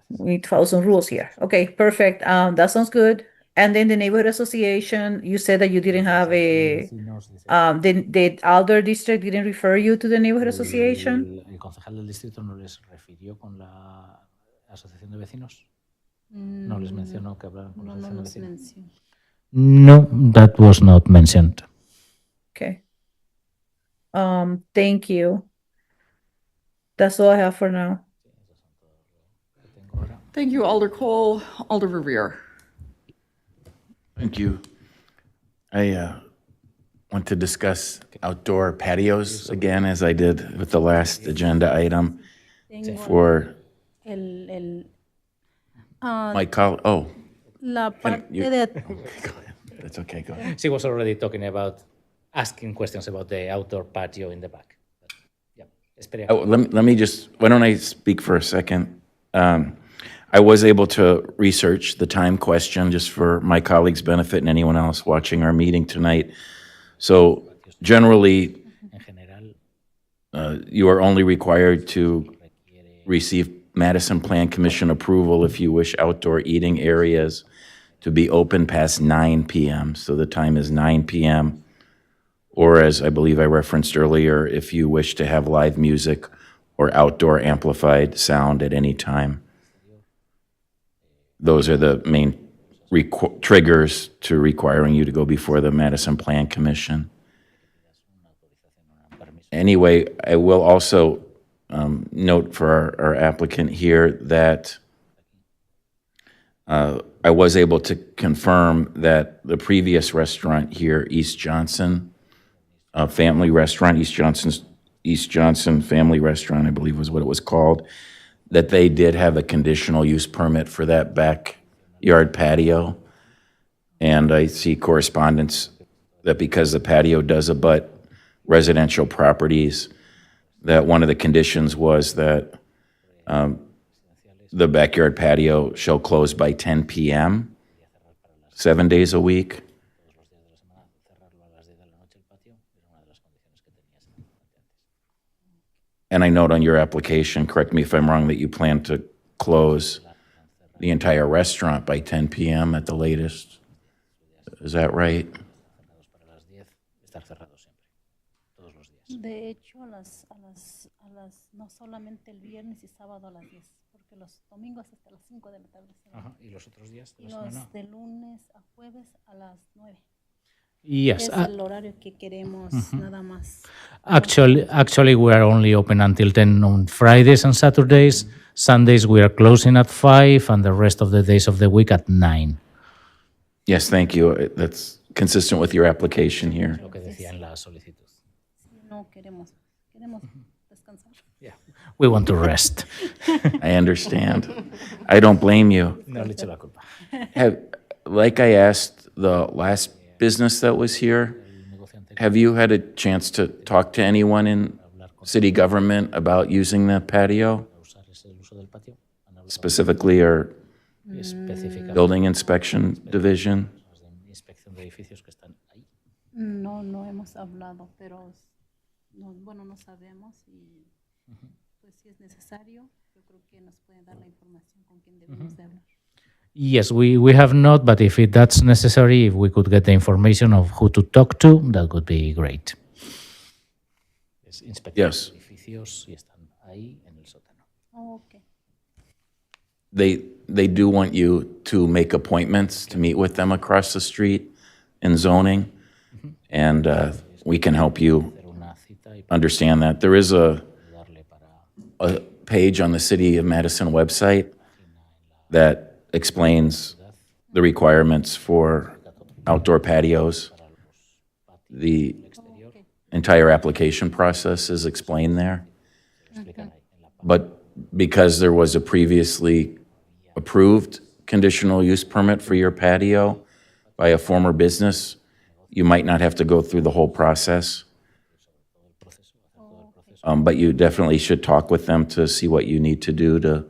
we need to follow some rules here. Okay, perfect. That sounds good. And then the neighborhood association, you said that you didn't have the Alder district didn't refer you to the neighborhood association? ¿El concejal del distrito no les refirió con la asociación de vecinos? ¿No les mencionó que hablaran con la asociación de vecinos? No, that was not mentioned. Okay. Thank you. That's all I have for now. Thank you, Alder Cole. Alder Revere. Thank you. I want to discuss outdoor patios again, as I did with the last agenda item for my colleague. La parte de... That's okay, go ahead. She was already talking about asking questions about the outdoor patio in the back. But, yeah, let me just, why don't I speak for a second? I was able to research the time question just for my colleagues' benefit and anyone else watching our meeting tonight. So generally, you are only required to receive Madison Plan Commission approval if you wish outdoor eating areas to be open past 9 p.m. So the time is 9 p.m. Or as I believe I referenced earlier, if you wish to have live music or outdoor amplified sound at any time. Those are the main triggers to requiring you to go before the Madison Plan Commission. Anyway, I will also note for our applicant here that I was able to confirm that the previous restaurant here, East Johnson Family Restaurant, East Johnson Family Restaurant, I believe was what it was called, that they did have a conditional use permit for that backyard patio. And I see correspondence that because the patio does abut residential properties, that one of the conditions was that the backyard patio shall close by 10 p.m., 7 days a week. And I note on your application, correct me if I'm wrong, that you plan to close the entire restaurant by 10 p.m. at the latest. Is that right? De hecho, no solamente el viernes y sábado a las 10, porque los domingos hasta las 5 de la tarde. ¿Y los otros días de la Los semana? de lunes a jueves a las 9. Yes. Es el horario que queremos nada más. Actually, we are only open until 10 on Fridays and Saturdays. Sundays we are closing at 5, and the rest of the days of the week at 9. Yes, thank you. That's consistent with your application here. Lo que decía en la solicitud. No queremos descansar. Yeah, we want to rest. I understand. I don't blame you. No le echo la culpa. Like I asked the last business that was here, have you had a chance to talk to anyone in city government about using the patio? Specifically, our building inspection division? No hemos hablado, pero no sabemos y pues si es necesario, yo creo que nos pueden dar la información con quien debemos de hablar. Yes, we have not, but if that's necessary, if we could get the information of who to talk to, that would be great. Yes. They do want you to make appointments to meet with them across the street in zoning, and we can help you understand that. There is a page on the City of Madison website that explains the requirements for outdoor patios. The entire application process is explained there. But because there was a previously approved conditional use permit for your patio by a former business, you might not have to go through the whole process. But you definitely should talk with them to see what you need to do to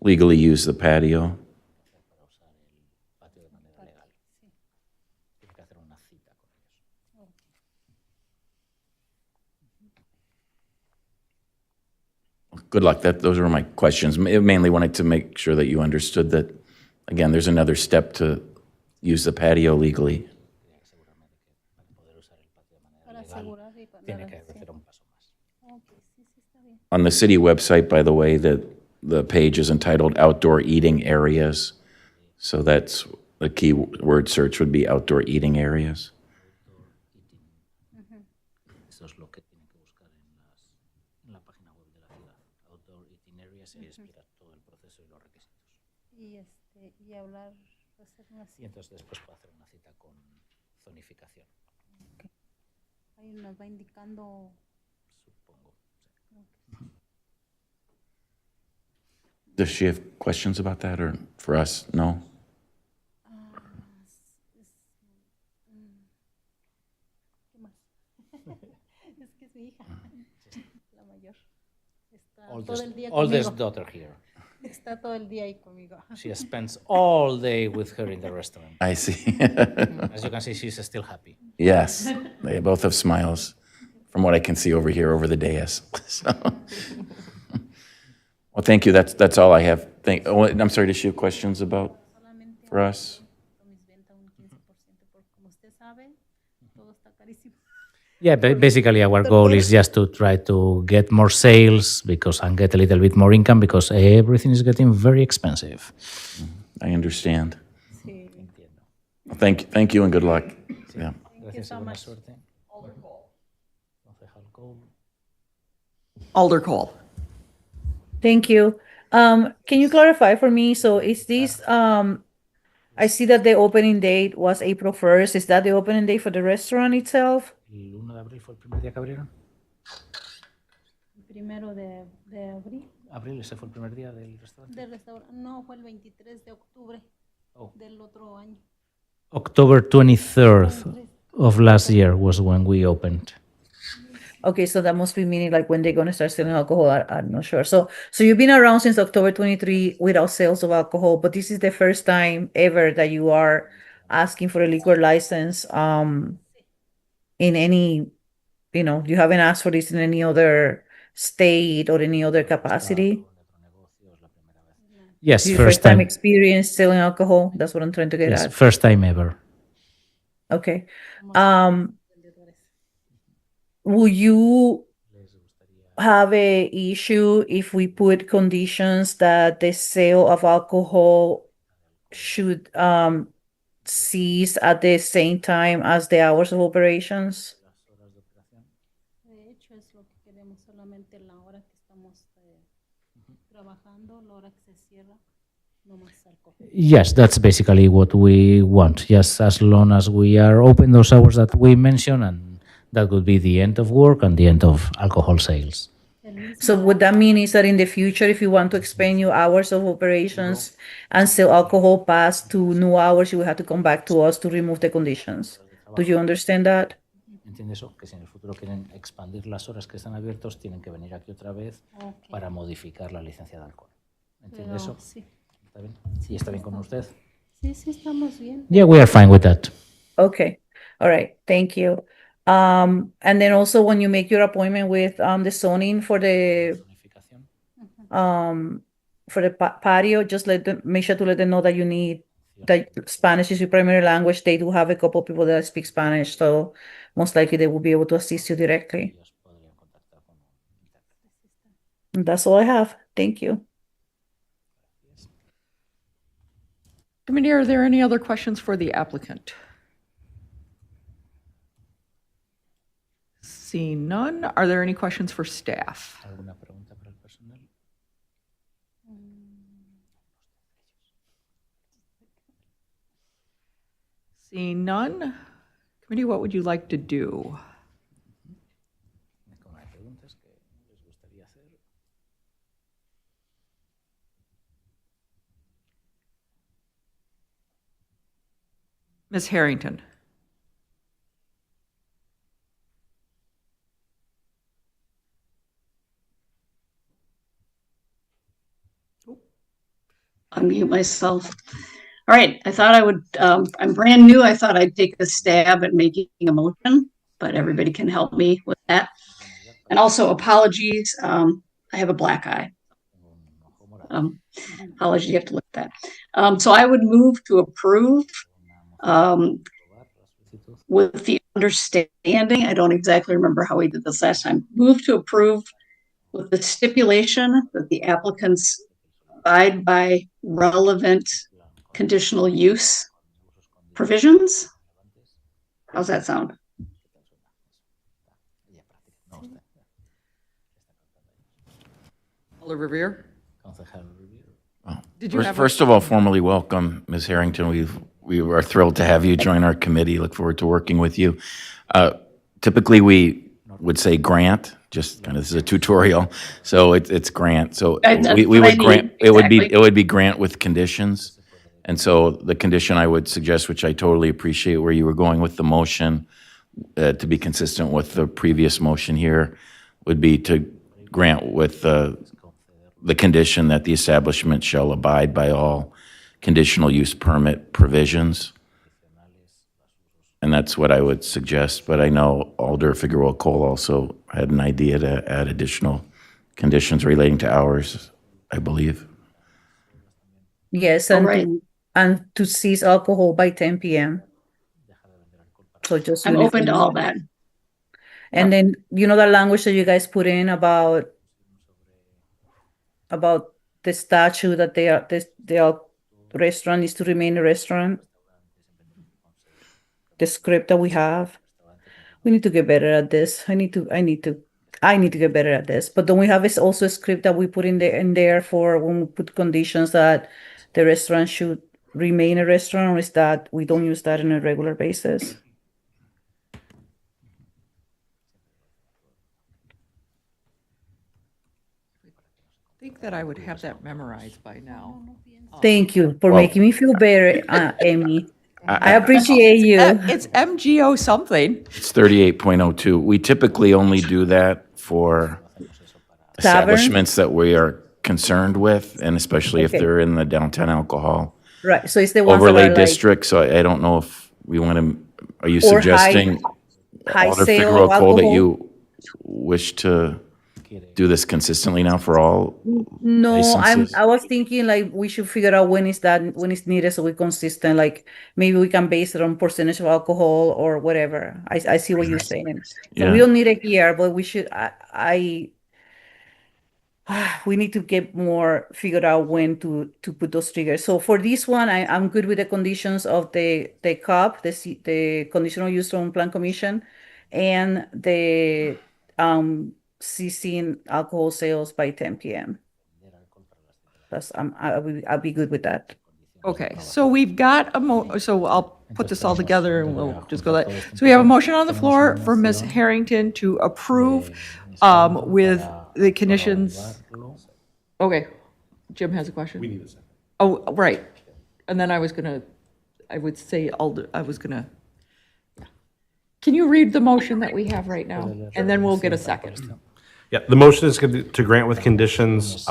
legally use the patio. Good luck. Those are my questions. Mainly wanted to make sure that you understood that, again, there's another step to use the patio legally. On the city website, by the way, the page is entitled Outdoor Eating Areas. So that's the key word search would be outdoor eating areas. Y hablar, hacer una Y entonces después puedo hacer una cita con zonificación. Okay. Ahí nos va indicando. Supongo. Does she have questions about that, or for us? No? ¿Qué más? Es que es mi hija, la mayor. Está todo el día Oldest conmigo. daughter here. Está todo el día ahí conmigo. She spends all day with her in the restaurant. I see. As you can see, she's still happy. Yes, they both have smiles from what I can see over here over the dais. So. Well, thank you. That's all I have. I'm sorry, does she have questions about for us? Yeah, basically our goal is just to try to get more sales and get a little bit more income because everything is getting very expensive. I understand. Well, thank you and good luck. Yeah. Thank you so much. Alder Cole. Thank you. Can you clarify for me? So is this, I see that the opening date was April 1st. Is that the opening date for the restaurant itself? El 1 de abril fue el primer día que abrieron. Primero de abril. Abril, ese fue el primer día del restaurante. Del restaurante. No, fue el 23 de octubre del otro año. October 23rd of last year was when we opened. Okay, so that must be meaning like when they're going to start selling alcohol. I'm not sure. So you've been around since October 23 without sales of alcohol, but this is the first time ever that you are asking for a liquor license in any, you haven't asked for this in any other state or any other capacity? Yes, Your first time time. experience selling alcohol? That's what I'm trying to get Yes, at. first time ever. Okay. Will you have a issue if we put conditions that the sale of alcohol should cease at the same time as the hours of operations? De hecho, es lo que queremos solamente la hora que estamos trabajando, la hora que se cierra, no más alcohol. Yes, that's basically what we want. Just as long as we are open those hours that we mentioned, and that would be the end of work and the end of alcohol sales. So what that mean is that in the future, if you want to expand your hours of operations and sell alcohol past to new hours, you will have to come back to us to remove the conditions. Do you understand that? ¿Entiende eso? Que si en el futuro quieren expandir las horas que están abiertos, tienen que venir aquí otra vez para modificar la licencia de alcohol. ¿Entiende Pero, eso? sí. ¿Está bien? ¿Y está bien con usted? Sí, estamos bien. Yeah, we are fine with that. Okay. All right. Thank you. And then also when you make your appointment with the zoning for the patio, just make sure to let them know that you need that Spanish is your primary language. They do have a couple people that speak Spanish, so most likely they will be able to assist you directly. And that's all I have. Thank you. Committee, are there any other questions for the applicant? Seeing none, are there any questions for staff? ¿Alguna pregunta para el personal? Seeing none, committee, what would you like to do? ¿Hay preguntas que les gustaría hacer? Ms. Harrington? Unmute myself. All right, I thought I would, I'm brand new. I thought I'd take a stab at making a motion, but everybody can help me with that. And also apologies, I have a black eye. Apologies, you have to look at that. So I would move to approve with the understanding, I don't exactly remember how we did this last time, move to approve with the stipulation that the applicants abide by relevant conditional use provisions. How's that sound? Alder Revere? Did you First, have first of all, formally welcome, Ms. Harrington. We are thrilled to have you join our committee. Look forward to working with you. Typically, we would say grant, just kind of this is a tutorial, so it's grant. So we would grant. It would be grant with conditions. And so the condition I would suggest, which I totally appreciate where you were going with the motion, to be consistent with the previous motion here, would be to grant with the the condition that the establishment shall abide by all conditional use permit provisions. And that's what I would suggest, but I know Alder Figueroa Cole also had an idea to add additional conditions relating to hours, I believe. Yes, All and right. to cease alcohol by 10 p.m. So just I'm open to uniform. all that. And then, you know, the language that you guys put in about the statute that the restaurant is to remain a restaurant. The script that we have, we need to get better at this. I need to get better at this. But don't we have is also a script that we put in there for when we put conditions that the restaurant should remain a restaurant, or is that we don't use that on a regular basis? I think that I would have that memorized by now. Thank you for Well- making me feel better, Amy. I appreciate you. It's MGO something. It's 38.02. We typically only do that for establishments that we are concerned with, and especially if Okay. they're in the downtown alcohol Right. So it's the ones that overlay are like district. So I don't know if we want to, are you Or suggesting, high Alder sale Figueroa Cole, that alcohol? you wish to do this consistently now for all? No, licenses? I was thinking like we should figure out when it's needed so we're consistent. Like maybe we can base it on percentage of alcohol or whatever. I see what you're saying. So Yeah. we don't need it here, but we should. We need to get more figured out when to put those triggers. So for this one, I'm good with the conditions of the CUP, the conditional use zone plan commission, and the ceasing alcohol sales by 10 p.m. I'll be good with that. Okay, so we've got so I'll put this all together and we'll just go that. So we have a motion on the floor for Ms. Harrington to approve with the conditions. Okay, Jim has a question? We need a second. Oh, right. And then I was gonna Can you read the motion that we have right now? And then we'll get a second. Yeah, the motion is to grant with conditions,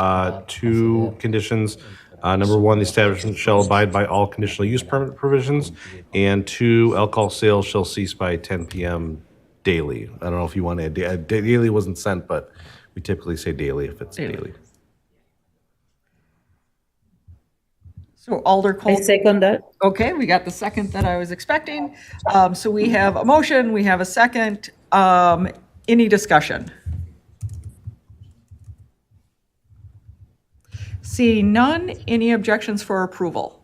two conditions. Number one, the establishment shall abide by all conditional use permit provisions, and two, alcohol sales shall cease by 10 p.m. daily. I don't know if you want to add, daily wasn't sent, but we typically say daily if it's daily. So Alder Cole. I second that. Okay, we got the second that I was expecting. So we have a motion, we have a second. Any discussion? Seeing none, any objections for approval?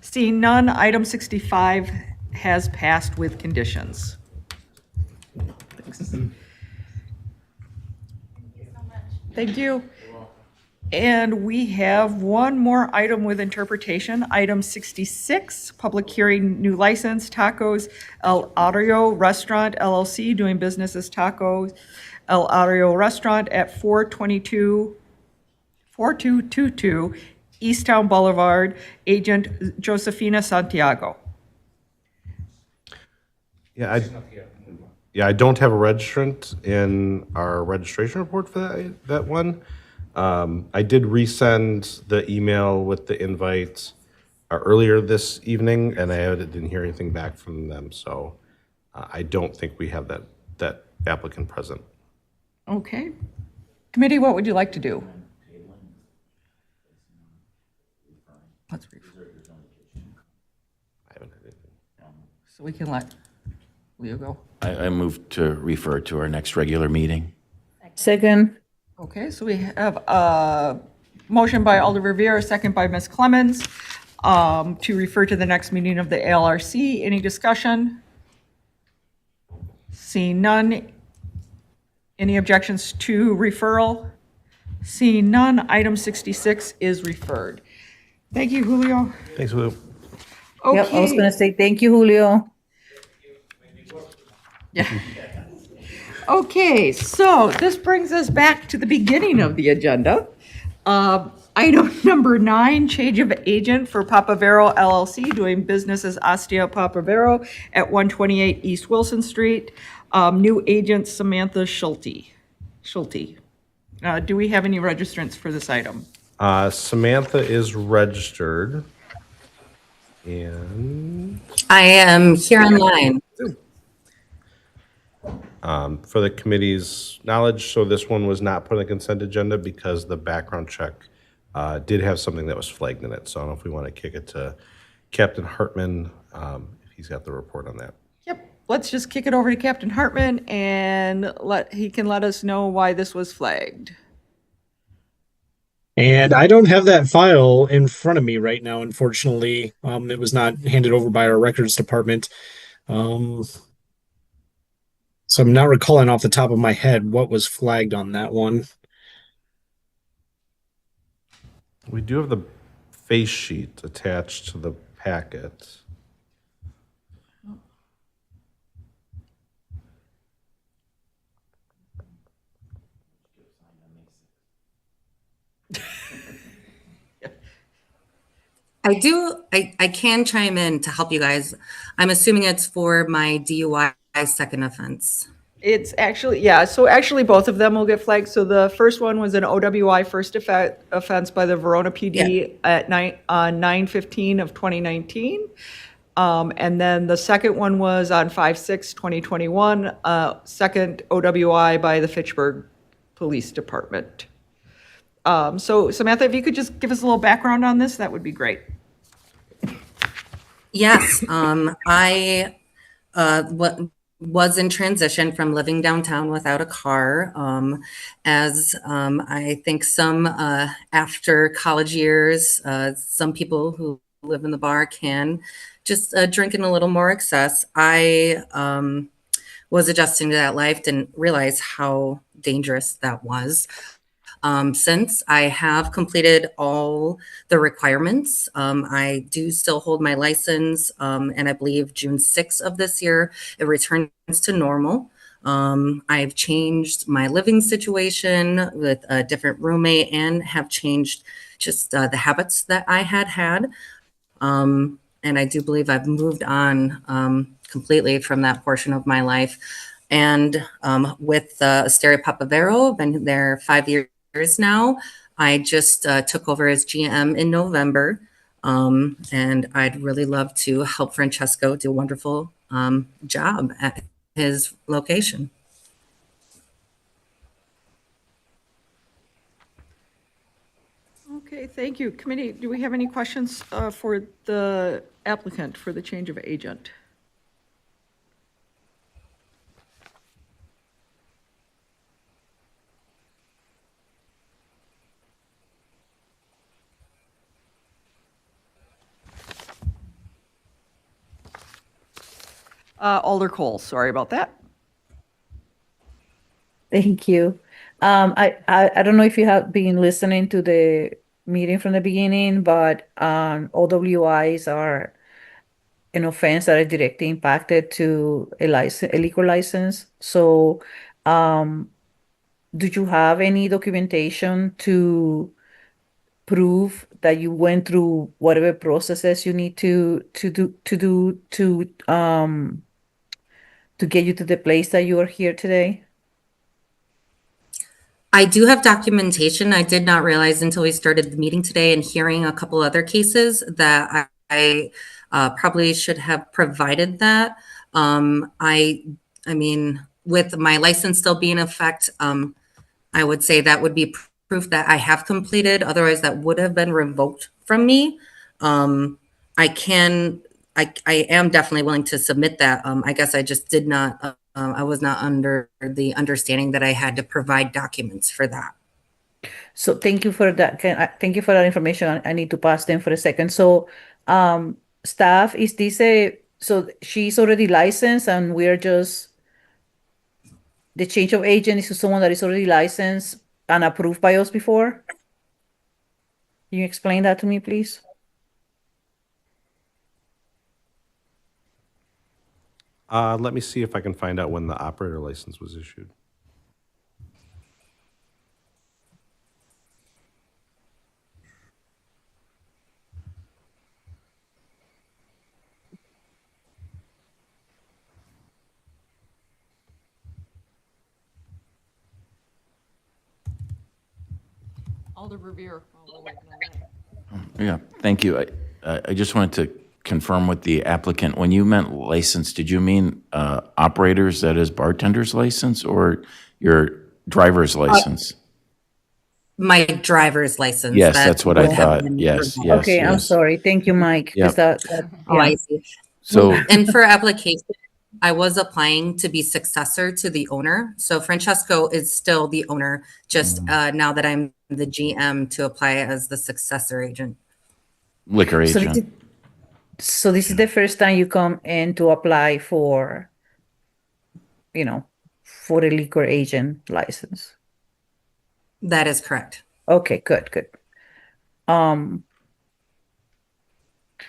Seeing none, item 65 has passed with conditions. Thanks. Thank you. And we have one more item with interpretation, item 66, public hearing, new license, Tacos El Arroyo Restaurant LLC, doing business as Tacos El Arroyo Restaurant at 4222 Easttown Boulevard, agent Josefina Santiago. Yeah, I don't have a registrant in our registration report for that one. I did resend the email with the invite earlier this evening, and I didn't hear anything back from them, so I don't think we have that applicant present. Okay. Committee, what would you like to do? Let's refer. So we can let Leo go. I move to refer to our next regular meeting. Second. Okay, so we have a motion by Alder Rivera, second by Ms. Clemens, to refer to the next meeting of the ALRC. Any discussion? Seeing none. Any objections to referral? Seeing none, item 66 is referred. Thank you, Julio. Thanks, Julio. Yep, I was gonna say thank you, Julio. Yeah. Okay, so this brings us back to the beginning of the agenda. Item number 9, change of agent for Papavero LLC, doing business as Astia Papavero at 128 East Wilson Street. New agent Samantha Schulte. Do we have any registrants for this item? Samantha is registered. And I am here online. For the committee's knowledge, so this one was not put on the consent agenda because the background check did have something that was flagged in it. So I don't know if we want to kick it to Captain Hartman, if he's got the report on that. Yep, let's just kick it over to Captain Hartman and he can let us know why this was flagged. And I don't have that file in front of me right now, unfortunately. It was not handed over by our records department. So I'm not recalling off the top of my head what was flagged on that one. We do have the face sheet attached to the packet. I can chime in to help you guys. I'm assuming it's for my DUI second offense. It's actually, yeah, so actually both of them will get flagged. So the first one was an OWI first offense by the Verona PD at 9/15 of 2019. And then the second one was on 5/6/2021, second OWI by the Fitchburg Police Department. So Samantha, if you could just give us a little background on this, that would be great. Yes, I was in transition from living downtown without a car, as I think some after college years, some people who live in the bar can just drink in a little more excess. I was adjusting to that life, didn't realize how dangerous that was. Since I have completed all the requirements, I do still hold my license, and I believe June 6th of this year, it returns to normal. I've changed my living situation with a different roommate and have changed just the habits that I had. And I do believe I've moved on completely from that portion of my life. And with Asteria Papavero, I've been there 5 years now. I just took over as GM in November, and I'd really love to help Francesco do a wonderful job at his location. Okay, thank you. Committee, do we have any questions for the applicant for the change of agent? Alder Cole, sorry about that. Thank you. I don't know if you have been listening to the meeting from the beginning, but OWIs are an offense that are directly impacted to a liquor license. So, do you have any documentation to prove that you went through whatever processes you need to get you to the place that you are here today? I do have documentation. I did not realize until we started the meeting today and hearing a couple other cases that I probably should have provided that. I mean, with my license still being in effect, I would say that would be proof that I have completed. Otherwise, that would have been revoked from me. I am definitely willing to submit that. I guess I just did not. I was not under the understanding that I had to provide documents for that. So thank you for that. Thank you for that information. I need to pass them for a second. So, staff, is this so she's already licensed and we're just, the change of agent is to someone that is already licensed and approved by us before? Can you explain that to me, please? Let me see if I can find out when the operator license was issued. Alder Revere. Yeah, thank you. I just wanted to confirm with the applicant, when you meant license, did you mean operators, that is bartender's license, or your driver's license? My driver's license. Yes, that that's what I would have thought. been Yes, revoked. yes, Okay, I'm yes. sorry. Thank you, Mike. 'Cause Yep. that Oh, I yeah. see. So, And for application, I was applying to be successor to the owner. So Francesco is still the owner, just now that I'm the GM to apply as the successor agent. liquor So this agent. So this is the first time you come in to apply for, for a liquor agent license. That is correct. Okay, good.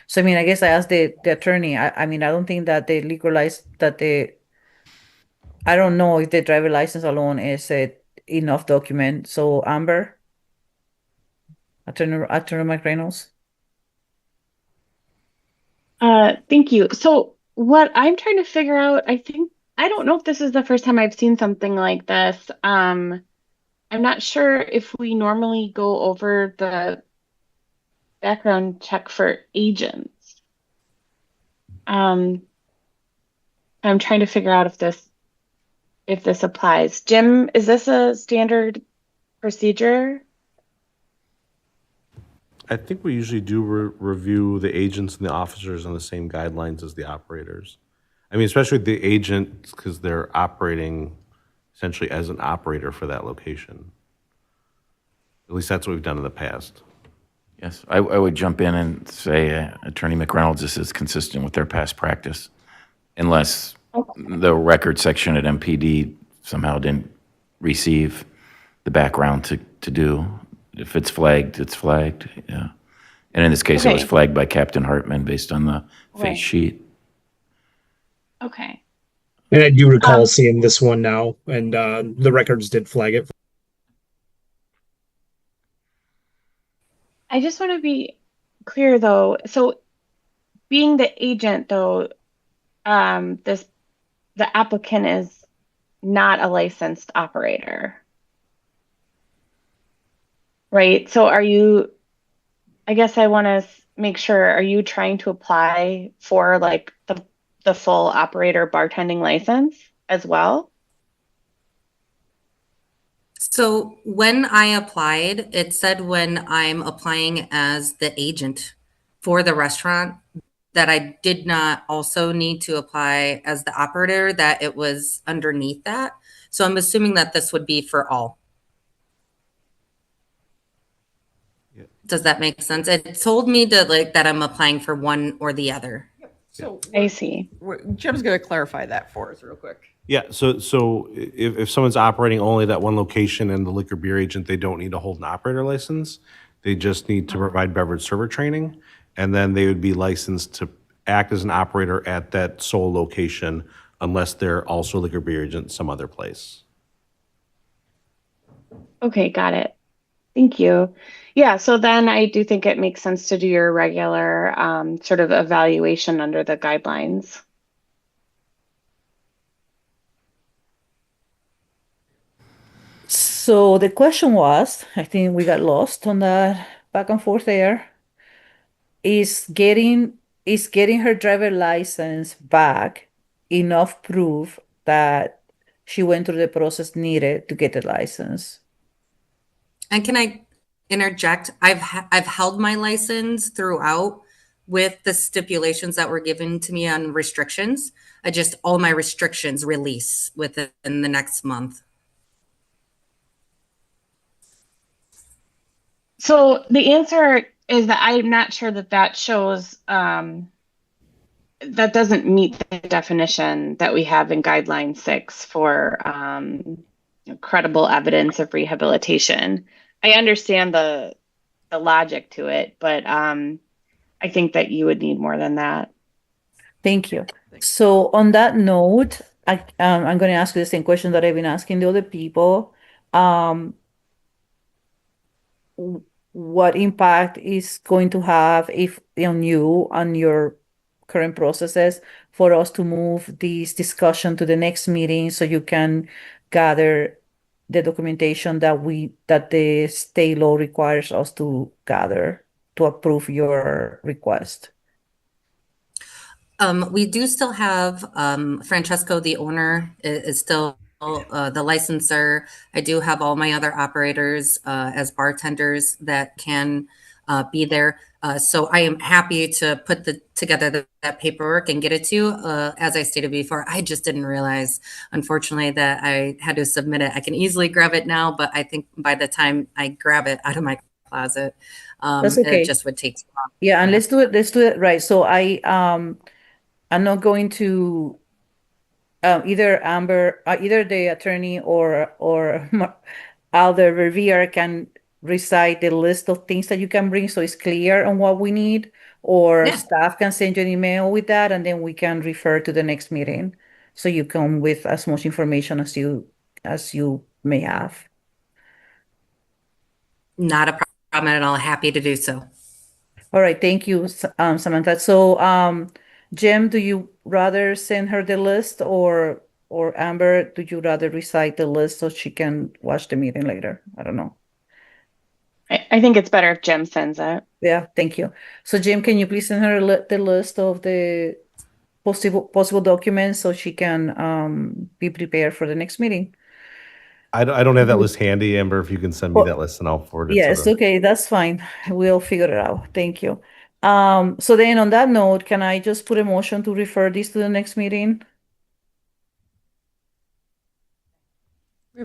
So I mean, I guess I asked the attorney. I mean, I don't think that the liquor license I don't know if the driver license alone is a enough document. So Amber, Attorney Mike Reynolds. Thank you. So what I'm trying to figure out, I don't know if this is the first time I've seen something like this. I'm not sure if we normally go over the background check for agents. I'm trying to figure out if this applies. Jim, is this a standard procedure? I think we usually do review the agents and the officers on the same guidelines as the operators. I mean, especially the agents, because they're operating essentially as an operator for that location. At least that's what we've done in the past. Yes, I would jump in and say, Attorney McReynolds, this is consistent with their past practice, unless the record section at MPD somehow didn't receive the background to do. If it's flagged, it's flagged, yeah. And in this case, it was Okay. flagged by Captain Hartman based on the Right. face sheet. Okay. And I do recall seeing this one now, and the records did flag it. I just want to be clear though. So being the agent though, the applicant is not a licensed operator. Right? So I guess I want to make sure, are you trying to apply for like the full operator bartending license as well? So when I applied, it said when I'm applying as the agent for the restaurant that I did not also need to apply as the operator, that it was underneath that. So I'm assuming that this would be for all. Does that make sense? It told me that I'm applying for one or the other. So I see. Jim's going to clarify that for us real quick. Yeah, so if someone's operating only that one location and the liquor beer agent, they don't need to hold an operator license. They just need to provide beverage server training, and then they would be licensed to act as an operator at that sole location unless they're also a liquor beer agent some other place. Okay, got it. Thank you. Yeah, so then I do think it makes sense to do your regular sort of evaluation under the guidelines. So the question was, I think we got lost on that back and forth there. Is getting her driver license back enough proof that she went through the process needed to get the license? And can I interject? I've held my license throughout with the stipulations that were given to me on restrictions. All my restrictions release within the next month. So the answer is that I'm not sure that shows, that doesn't meet the definition that we have in Guideline 6 for credible evidence of rehabilitation. I understand the logic to it, but I think that you would need more than that. Thank you. So on that note, I'm going to ask you the same question that I've been asking the other people. What impact is going to have on you, on your current processes, for us to move this discussion to the next meeting so you can gather the documentation that the state law requires us to gather to approve your request? We do still have Francesco, the owner, is still the licensor. I do have all my other operators as bartenders that can be there. So I am happy to put together that paperwork and get it to you. As I stated before, I just didn't realize, unfortunately, that I had to submit it. I can easily grab it now, but I think by the time I grab it out of my closet, That's okay. it just would take too long. Yeah, and let's do it right. So I'm not going to either Amber, either the attorney or Alder Revere can recite the list of things that you can bring so it's clear on what we need, or Yeah. staff can send you an email with that, and then we can refer to the next meeting. So you come with as much information as you may have. Not a problem at all. Happy to do so. All right, thank you, Samantha. So, Jim, do you rather send her the list, or Amber, do you rather recite the list so she can watch the meeting later? I don't know. I think it's better if Jim sends it. Yeah, thank you. So, Jim, can you please send her the list of the possible documents so she can be prepared for the next meeting? I don't have that list handy, Amber. If you can send me that list, and I'll forward it. Yes, okay, that's fine. We'll figure it out. Thank you. So then on that note, can I just put a motion to refer this to the next meeting? We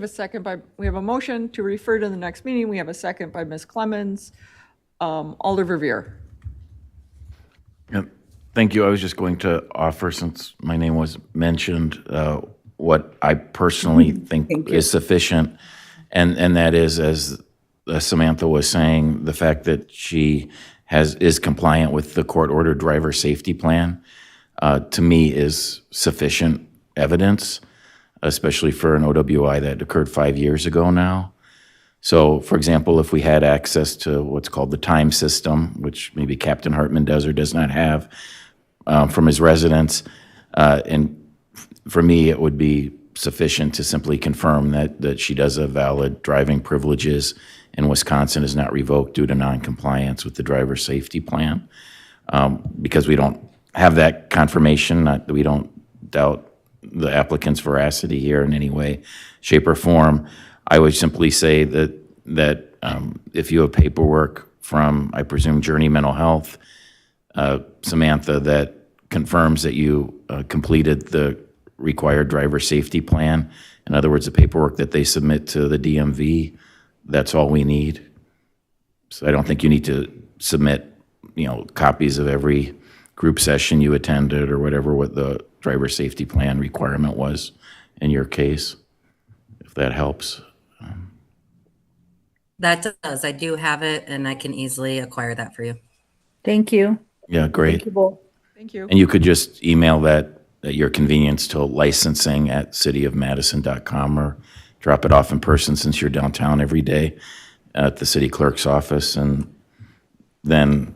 have a motion to refer to the next meeting. We have a second by Ms. Clemens. Alder Verveer. Yep. Thank you. I was just going to offer, since my name was mentioned, what I personally think is sufficient. And that is, as Samantha was saying, the fact that she is compliant with the court-ordered driver safety plan, to me is sufficient evidence, especially for an OWI that occurred 5 years ago now. So, for example, if we had access to what's called the time system, which maybe Captain Hartman does or does not have, from his residence, and for me, it would be sufficient to simply confirm that she does have valid driving privileges and Wisconsin is not revoked due to noncompliance with the driver safety plan. Because we don't have that confirmation, we don't doubt the applicant's veracity here in any way, shape, or form. I would simply say that if you have paperwork from, I presume, Journey Mental Health, Samantha, that confirms that you completed the required driver safety plan, in other words, the paperwork that they submit to the DMV, that's all we need. So I don't think you need to submit, copies of every group session you attended or whatever what the driver safety plan requirement was in your case, if that helps. That does. I do have it, and I can easily acquire that for you. Thank you. Yeah, great. Thank you both. Thank you. And you could just email that at your convenience to licensing@cityofmadison.com or drop it off in person since you're downtown every day at the city clerk's office. And then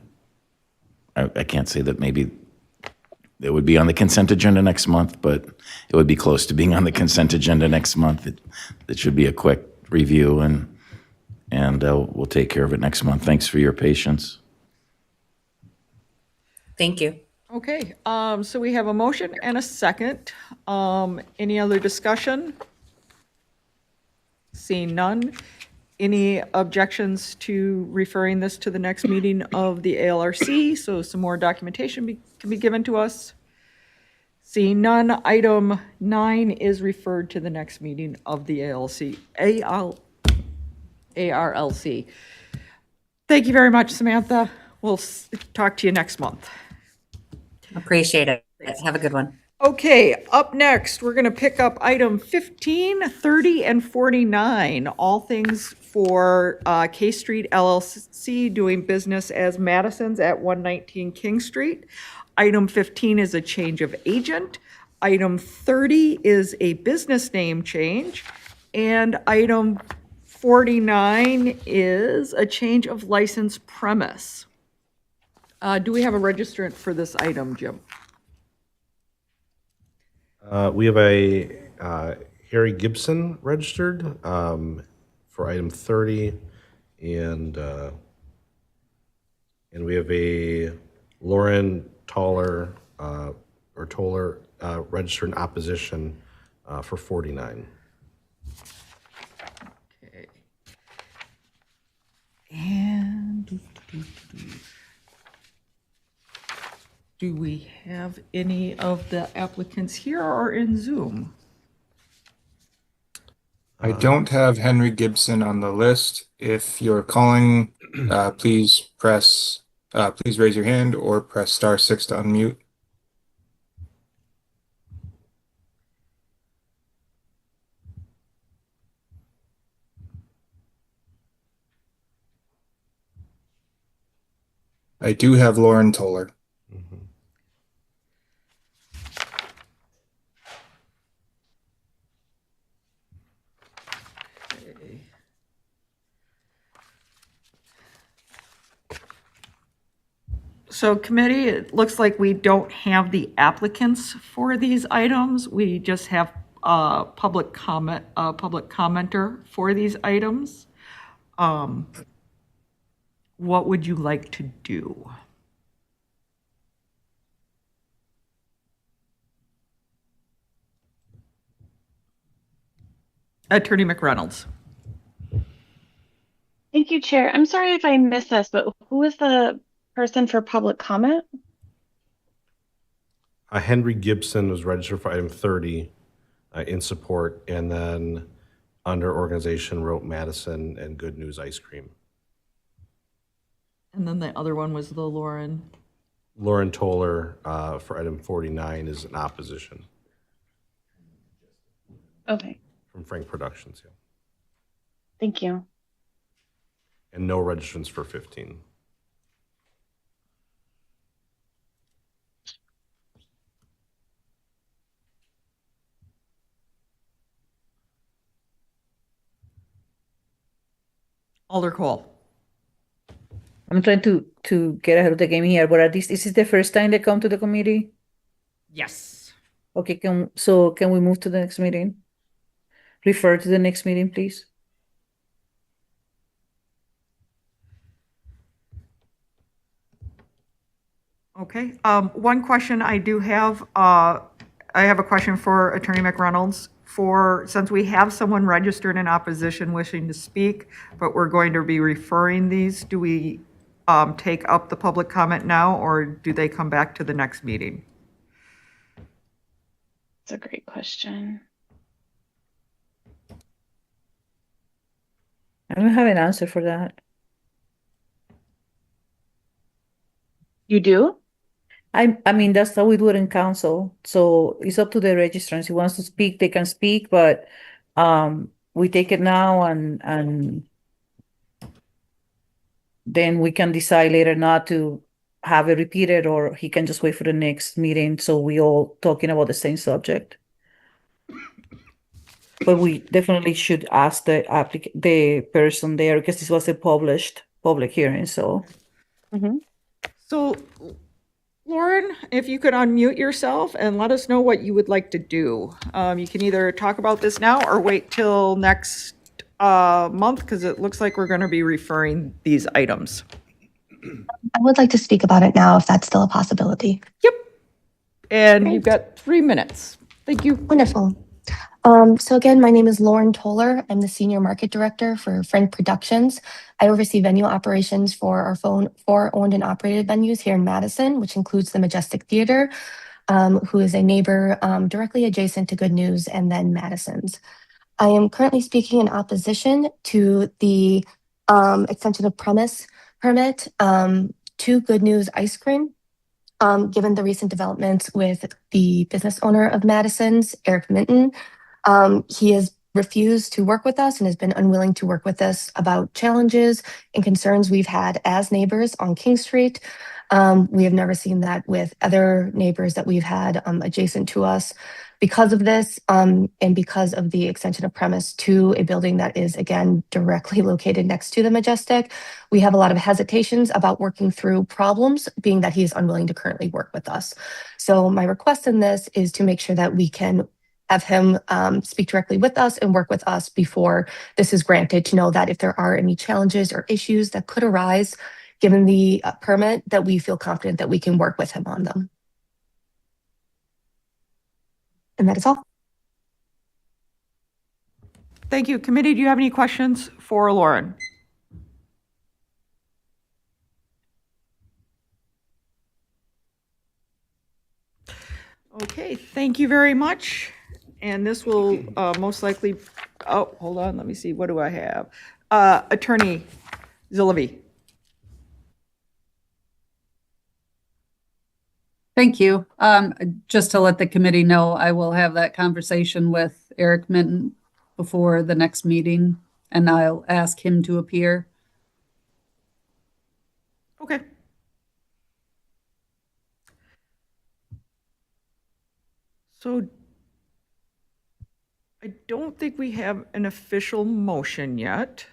I can't say that maybe it would be on the consent agenda next month, but it would be close to being on the consent agenda next month. It should be a quick review, and we'll take care of it next month. Thanks for your patience. Thank you. Okay, so we have a motion and a second. Any other discussion? Seeing none. Any objections to referring this to the next meeting of the ALRC? So some more documentation can be given to us. Seeing none, item 9 is referred to the next meeting of the ARLC. Thank you very much, Samantha. We'll talk to you next month. Appreciate it. Have a good one. Okay, up next, we're going to pick up item 15, 30, and 49, all things for K Street LLC doing business as Madison's at 119 King Street. Item 15 is a change of agent. Item 30 is a business name change. And item 49 is a change of license premise. Do we have a registrant for this item, Jim? We have a Harry Gibson registered for item 30, and we have a Lauren Toller registered in opposition for 49. Okay. And do we have any of the applicants here or in Zoom? I don't have Henry Gibson on the list. If you're calling, please raise your hand or press *6 to unmute. I do have Lauren Toller. So committee, it looks like we don't have the applicants for these items. We just have public commenter for these items. What would you like to do? Attorney McReynolds. Thank you, Chair. I'm sorry if I missed this, but who is the person for public comment? Henry Gibson was registered for item 30 in support, and then under organization wrote Madison and Good News Ice Cream. And then the other one was the Lauren. Lauren Toller for item 49 is in opposition. Okay, From Frank Productions, yeah. thank you. And no registrants for 15. Alder Cole. I'm trying to get ahead of the game here, but is this the first time they come to the committee? Yes. Okay, can we move to the next meeting? Refer to the next meeting, please. Okay, one question I do have, I have a question for Attorney McReynolds. Since we have someone registered in opposition wishing to speak, but we're going to be referring these, do we take up the public comment now, or do they come back to the next meeting? That's a great question. I don't have an answer for that. You do? I mean, that's how we do it in council. So it's up to the registrants. Who wants to speak, they can speak, but we take it now and then we can decide later not to have it repeated, or he can just wait for the next meeting. So we all talking about the same subject. But we definitely should ask the person there, because this was a published public hearing, so. So, Lauren, if you could unmute yourself and let us know what you would like to do. You can either talk about this now or wait till next month, because it looks like we're going to be referring these items. I would like to speak about it now, if that's still a possibility. Yep. And you've got 3 minutes. Thank you. Wonderful. So again, my name is Lauren Toller. I'm the Senior Market Director for Frank Productions. I oversee venue operations for our four owned and operated venues here in Madison, which includes the Majestic Theater, who is a neighbor directly adjacent to Good News, and then Madison's. I am currently speaking in opposition to the extension of premise permit to Good News Ice Cream. Given the recent developments with the business owner of Madison's, Eric Minton, he has refused to work with us and has been unwilling to work with us about challenges and concerns we've had as neighbors on King Street. We have never seen that with other neighbors that we've had adjacent to us. Because of this, and because of the extension of premise to a building that is, again, directly located next to the Majestic, we have a lot of hesitations about working through problems, being that he is unwilling to currently work with us. So my request in this is to make sure that we can have him speak directly with us and work with us before this is granted, to know that if there are any challenges or issues that could arise given the permit, that we feel confident that we can work with him on them. And that is all. Thank you. Committee, do you have any questions for Lauren? Okay, thank you very much. And this will most likely, oh, hold on, let me see, what do I have? Attorney Zillavi. Thank you. Just to let the committee know, I will have that conversation with Eric Minton before the next meeting, and I'll ask him to appear. Okay. So I don't think we have an official motion yet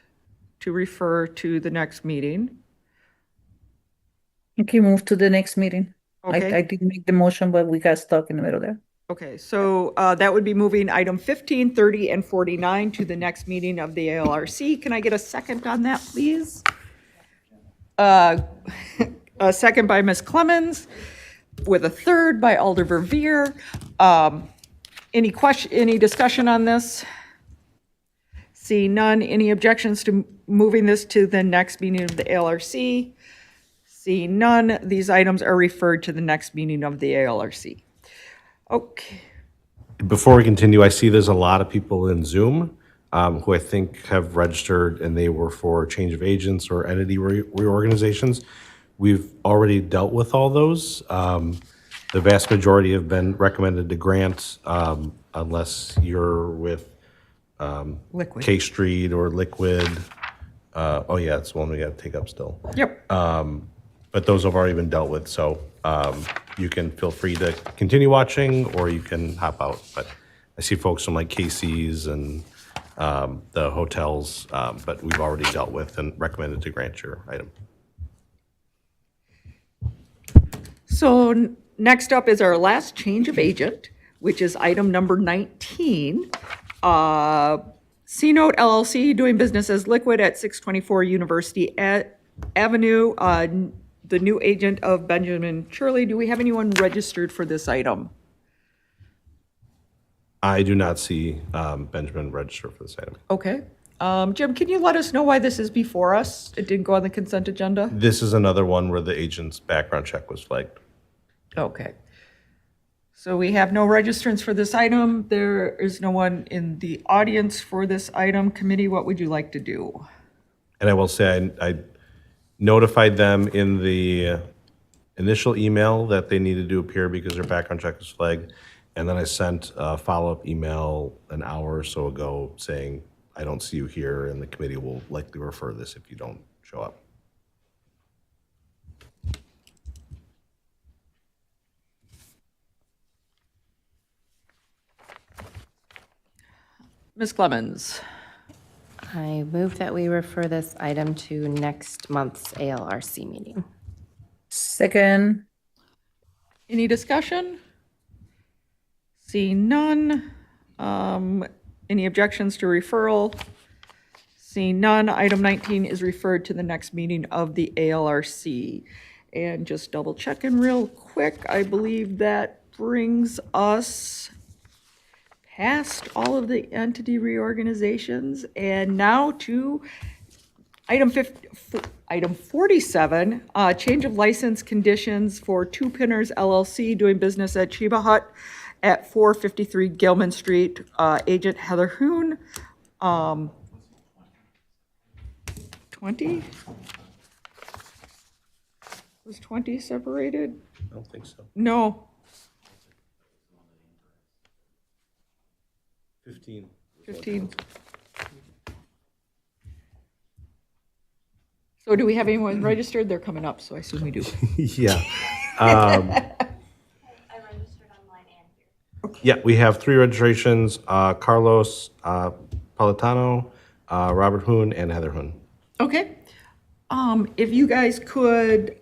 to refer to the next meeting. Okay, move to the next meeting. Okay. I didn't make the motion, but we got stuck in the middle there. Okay, so that would be moving item 15, 30, and 49 to the next meeting of the ALRC. Can I get a second on that, please? A second by Ms. Clemens, with a third by Alder Verveer. Any discussion on this? See none. Any objections to moving this to the next meeting of the ALRC? See none. These items are referred to the next meeting of the ALRC. Okay. Before we continue, I see there's a lot of people in Zoom who I think have registered, and they were for change of agents or entity reorganizations. We've already dealt with all those. The vast majority have been recommended to grant, unless you're with Liquid. K Street or Liquid. Oh yeah, it's one we got to take up still. Yep. But those have already been dealt with, so you can feel free to continue watching, or you can hop out. But I see folks from like Casey's and the hotels, but we've already dealt with and recommended to grant your item. So next up is our last change of agent, which is item number 19. C-Note LLC, doing business as Liquid at 624 University Avenue. The new agent of Benjamin Shirley. Do we have anyone registered for this item? I do not see Benjamin register for this item. Okay. Jim, can you let us know why this is before us? It didn't go on the consent agenda? This is another one where the agent's background check was flagged. Okay. So we have no registrants for this item. There is no one in the audience for this item. Committee, what would you like to do? And I will say, I notified them in the initial email that they needed to appear because their background check was flagged. And then I sent a follow-up email an hour or so ago saying, I don't see you here, and the committee will likely refer this if you don't show up. Ms. Clemens. I move that we refer this item to next month's ALRC meeting. Second. Any discussion? Seeing none. Any objections to referral? Seeing none, item 19 is referred to the next meeting of the ALRC. And just double checking real quick, I believe that brings us past all of the entity reorganizations and now to item 47, change of license conditions for Two Pinners LLC, doing business at Chiba Hut at 453 Gilman Street. Agent Heather Hoon. 20? Was 20 separated? I don't think so. No. 15. 15. So do we have anyone registered? They're coming up, so I assume we do. Yeah. Yeah, we have 3 registrations, Carlos Palatano, Robert Hoon, and Heather Hoon. Okay. If you guys could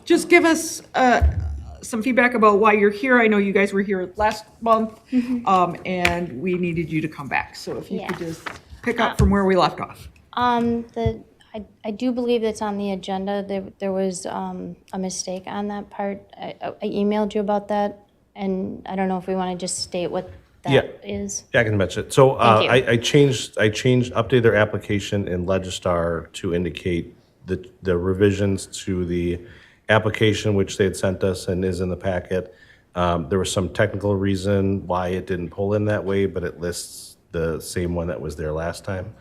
just give us some feedback about why you're here. I know you guys were here last month, and we needed you to come back. So if you could just pick up from where we left off. I do believe that's on the agenda. There was a mistake on that part. I emailed you about that, and I don't know if we want to just state what that is. Yeah, I can mention it. So Thank you. updated their application in Legistar to indicate the revisions to the application which they had sent us and is in the packet. There was some technical reason why it didn't pull in that way, but it lists the same one that was there last time.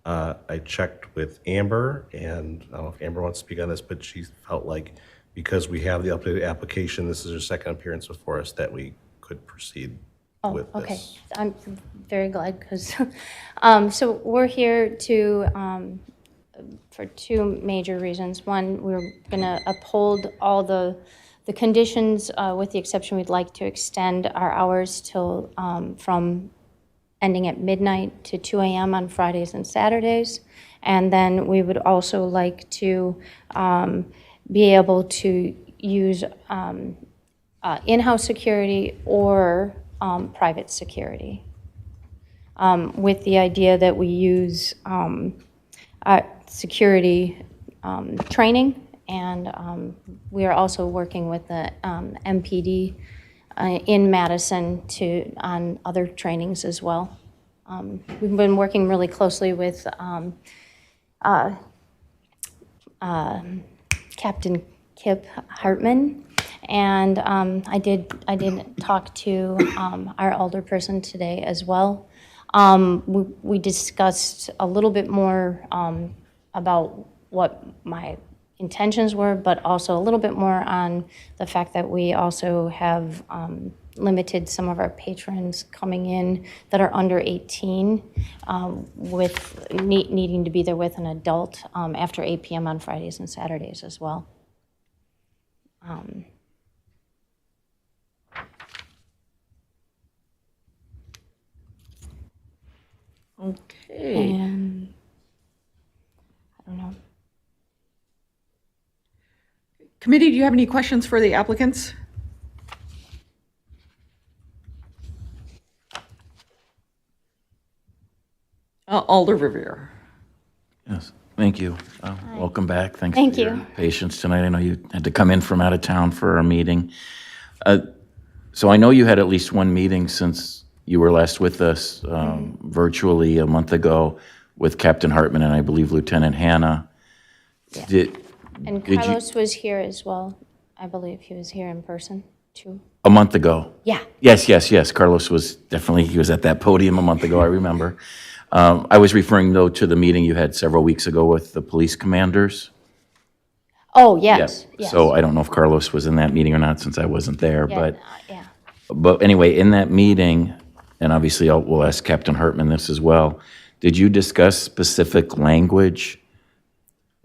I checked with Amber, and I don't know if Amber wants to speak on this, but she felt like because we have the updated application, this is her second appearance before us, that we could proceed with this. Okay. I'm very glad because, so we're here to, for two major reasons. One, we're going to uphold all the conditions, with the exception we'd like to extend our hours till, from ending at midnight to 2 a.m. on Fridays and Saturdays. And then we would also like to be able to use in-house security or private security, with the idea that we use security training, and we are also working with the MPD in Madison on other trainings as well. We've been working really closely with Captain Kip Hartman, and I did talk to our alderperson today as well. We discussed a little bit more about what my intentions were, but also a little bit more on the fact that we also have limited some of our patrons coming in that are under 18 with needing to be there with an adult after 8 p.m. on Fridays and Saturdays as well. Okay. And I don't know. Committee, do you have any questions for the applicants? Alder Revere. Yes, thank you. Welcome back. Thanks Thank for your you. patience tonight. I know you had to come in from out of town for our meeting. So I know you had at least one meeting since you were last with us virtually a month ago with Captain Hartman and I believe Lieutenant Hannah. And Did you- Carlos was here as well. I believe he was here in person too. A month ago? Yeah. Yes. Carlos was definitely, he was at that podium a month ago, I remember. I was referring, though, to the meeting you had several weeks ago with the police commanders. Oh, yes. Yes. So I don't know if Carlos was in that meeting or not, since I wasn't there, Yeah, but. But anyway, in that meeting, and obviously we'll ask Captain Hartman this as well, did you discuss specific language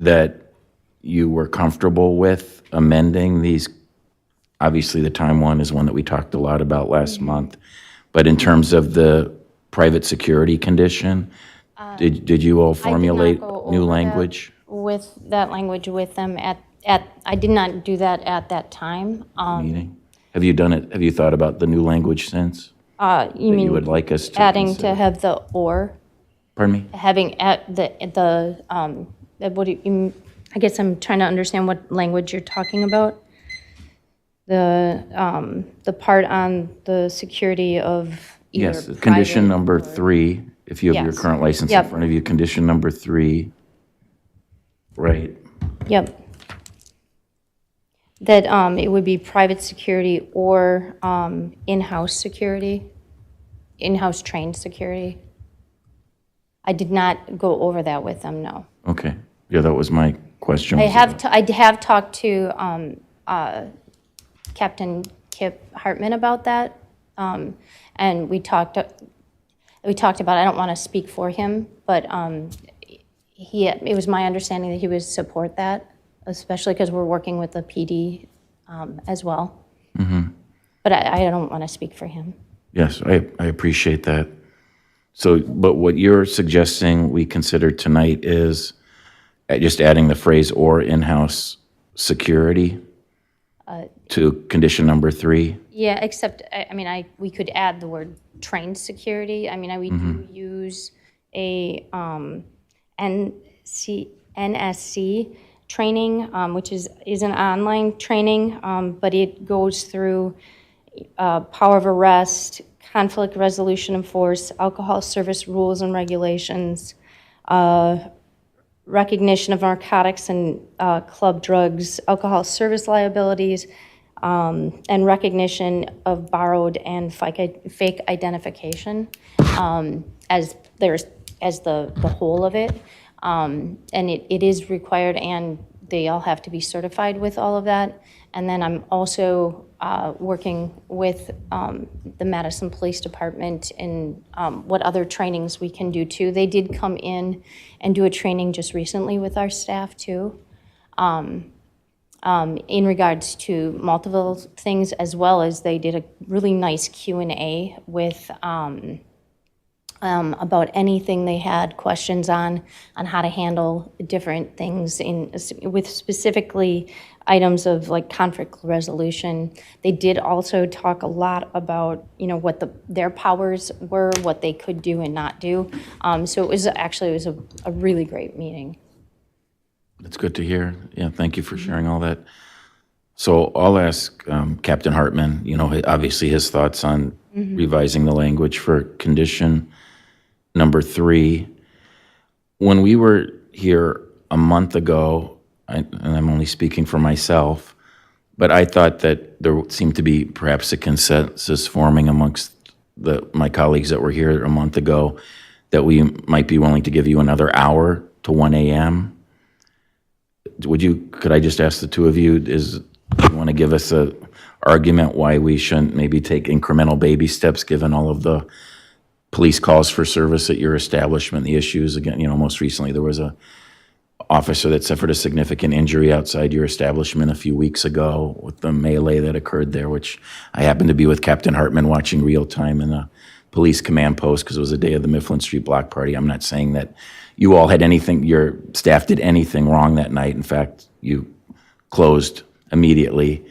that you were comfortable with amending these? Obviously, the time one is one that we talked a lot about last month, but in terms of the private security condition, did you all formulate go new over that language? With that language with them I did not do that at that time. Meeting? Have you done it, have you thought about the new language since? You that mean you would like us to adding consider? to have the or? Pardon me? Having at what do you, I guess I'm trying to understand what language you're talking about. The part on the security of either Yes, condition private number or- 3, if you have your Yes. current license in Yep. front of you, condition number 3, right? Yep. That it would be private security or in-house security, in-house trained security. I did not go over that with them, no. Okay, yeah, that was my question. I was have talked to Captain Kip Hartman about that, and we talked about, I don't want to speak for him, but it was my understanding that he would support that, especially because we're working with the PD as well. But I don't want to speak for him. Yes, I appreciate that. So, but what you're suggesting we consider tonight is just adding the phrase "or in-house security"? to condition number 3? Yeah, except, I mean, we could add the word trained security. I mean, we do use a NSC training, which is an online training, but it goes through power of arrest, conflict resolution and force, alcohol service rules and regulations, recognition of narcotics and club drugs, alcohol service liabilities, and recognition of borrowed and fake identification as the whole of it. And it is required, and they all have to be certified with all of that. And then I'm also working with the Madison Police Department in what other trainings we can do too. They did come in and do a training just recently with our staff too, in regards to multiple things, as well as they did a really nice Q&A with about anything they had questions on how to handle different things with specifically items of like conflict resolution. They did also talk a lot about, what their powers were, what they could do and not do. So it was a really great meeting. That's good to hear. Yeah, thank you for sharing all that. So I'll ask Captain Hartman, obviously his thoughts on revising the language for condition number 3. When we were here a month ago, and I'm only speaking for myself, but I thought that there seemed to be perhaps a consensus forming amongst my colleagues that were here a month ago that we might be willing to give you another hour to 1 a.m. Could I just ask the two of you, do you want to give us an argument why we shouldn't maybe take incremental baby steps given all of the police calls for service at your establishment, the issues? Again, most recently there was a officer that suffered a significant injury outside your establishment a few weeks ago with the melee that occurred there, which I happened to be with Captain Hartman watching real time in the police command post because it was the day of the Mifflin Street block party. I'm not saying that you all had anything, your staff did anything wrong that night. In fact, you closed immediately.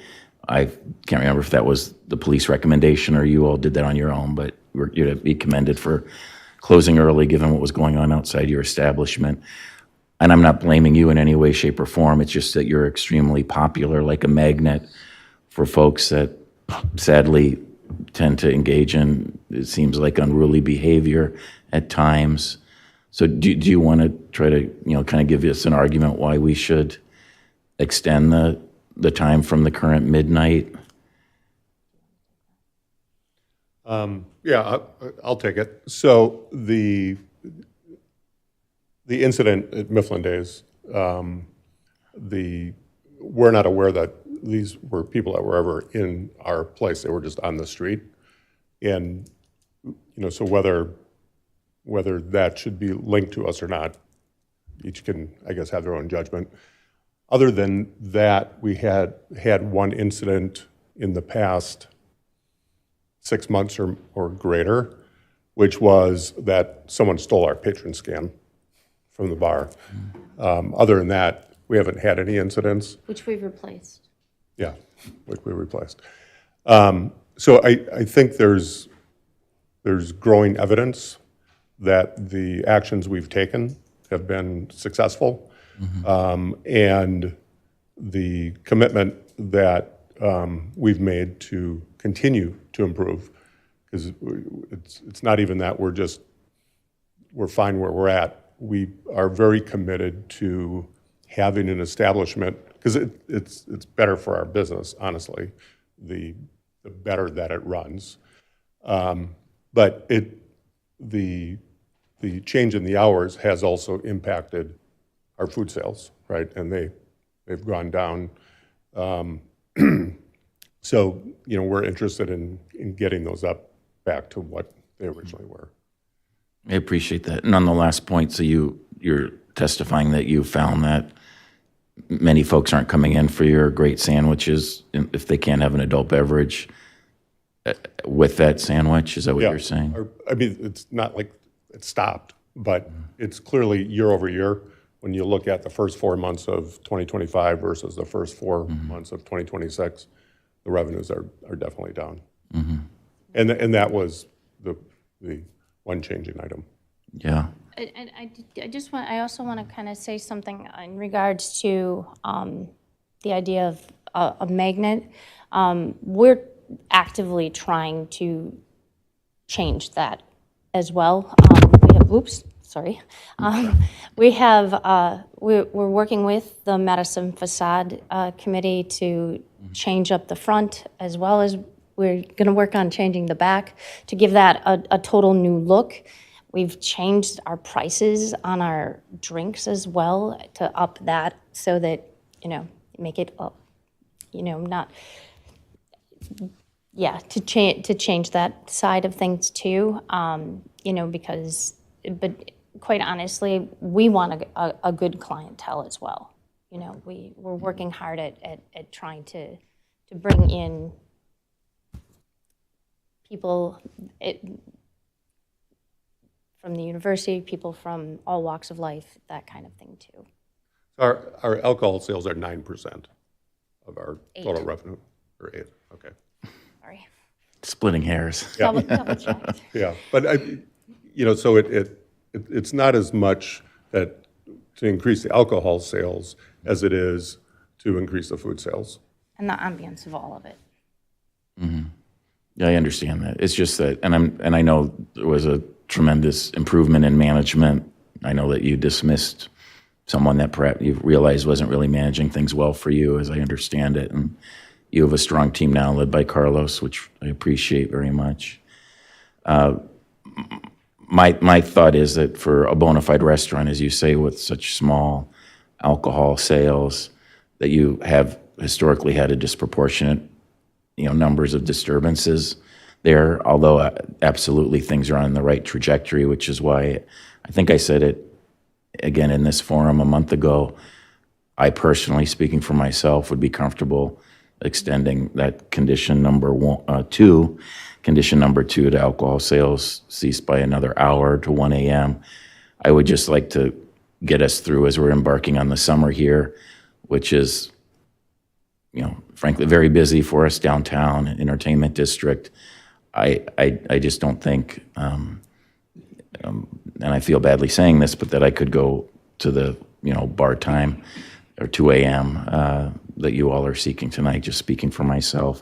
I can't remember if that was the police recommendation or you all did that on your own, but you're to be commended for closing early given what was going on outside your establishment. And I'm not blaming you in any way, shape, or form. It's just that you're extremely popular, like a magnet for folks that sadly tend to engage in, it seems like, unruly behavior at times. So do you want to try to, kind of give us an argument why we should extend the time from the current midnight? Yeah, I'll take it. So the incident at Mifflin Days, we're not aware that these were people that were ever in our place. They were just on the street. And, so whether that should be linked to us or not, each can, I guess, have their own judgment. Other than that, we had one incident in the past 6 months or greater, which was that someone stole our patron scan from the bar. Other than that, we haven't had any incidents. Which we've replaced. Yeah, which we replaced. So I think there's growing evidence that the actions we've taken have been successful. And the commitment that we've made to continue to improve, because it's not even that we're fine where we're at. We are very committed to having an establishment, because it's better for our business, honestly, the better that it runs. But the change in the hours has also impacted our food sales, right? And they've gone down. So, we're interested in getting those up back to what they originally were. I appreciate that. And on the last point, so you're testifying that you found that many folks aren't coming in for your great sandwiches if they can't have an adult beverage with that sandwich. Is that what you're saying? I mean, it's not like it stopped, but it's clearly year over year, when you look at the first 4 months of 2025 versus the first 4 months of 2026, the revenues are definitely down. And that was the one changing item. Yeah. I also want to kind of say something in regards to the idea of a magnet. We're actively trying to change that as well. We're working with the Madison Facade Committee to change up the front, as well as we're going to work on changing the back to give that a total new look. We've changed our prices on our drinks as well to up that so that, make it up, to change that side of things too, but quite honestly, we want a good clientele as well. We're working hard at trying to bring in people from the university, people from all walks of life, that kind of thing too. Our alcohol sales are 9% of our total revenue, or 8, okay. Sorry. Splitting hairs. Yeah. Double check. Yeah, but so it's not as much that to increase the alcohol sales as it is to increase the food sales. And the ambience of all of it. Yeah, I understand that. It's just that, and I know there was a tremendous improvement in management. I know that you dismissed someone that perhaps you realized wasn't really managing things well for you, as I understand it. And you have a strong team now led by Carlos, which I appreciate very much. My thought is that for a bona fide restaurant, as you say, with such small alcohol sales, that you have historically had a disproportionate, numbers of disturbances there, although absolutely things are on the right trajectory, which is why I think I said it again in this forum a month ago. I personally, speaking for myself, would be comfortable extending that condition number 2 to alcohol sales cease by another hour to 1 a.m. I would just like to get us through as we're embarking on the summer here, which is, frankly, very busy for us downtown, entertainment district. I just don't think, and I feel badly saying this, but that I could go to the, bar time or 2 a.m. That you all are seeking tonight, just speaking for myself.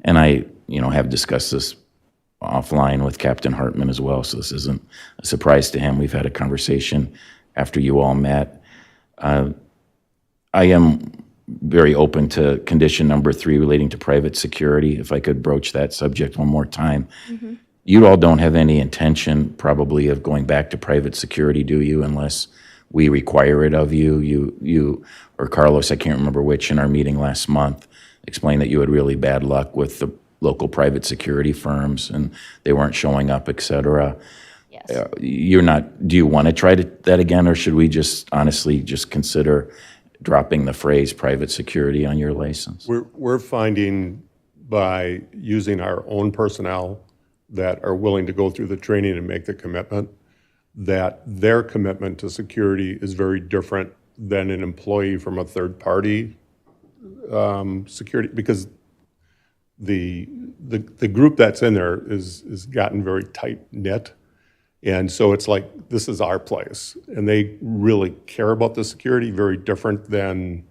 And I, have discussed this offline with Captain Hartman as well, so this isn't a surprise to him. We've had a conversation after you all met. I am very open to condition number 3 relating to private security, if I could broach that subject one more time. You all don't have any intention probably of going back to private security, do you, unless we require it of you? You or Carlos, I can't remember which, in our meeting last month, explained that you had really bad luck with the local private security firms and they weren't showing up, et cetera. Yes. Do you want to try that again, or should we just honestly just consider dropping the phrase private security on your license? We're finding by using our own personnel that are willing to go through the training and make the commitment, that their commitment to security is very different than an employee from a third party security, because the group that's in there is gotten very tight knit. And so it's like, this is our place. And they really care about the security, very different than,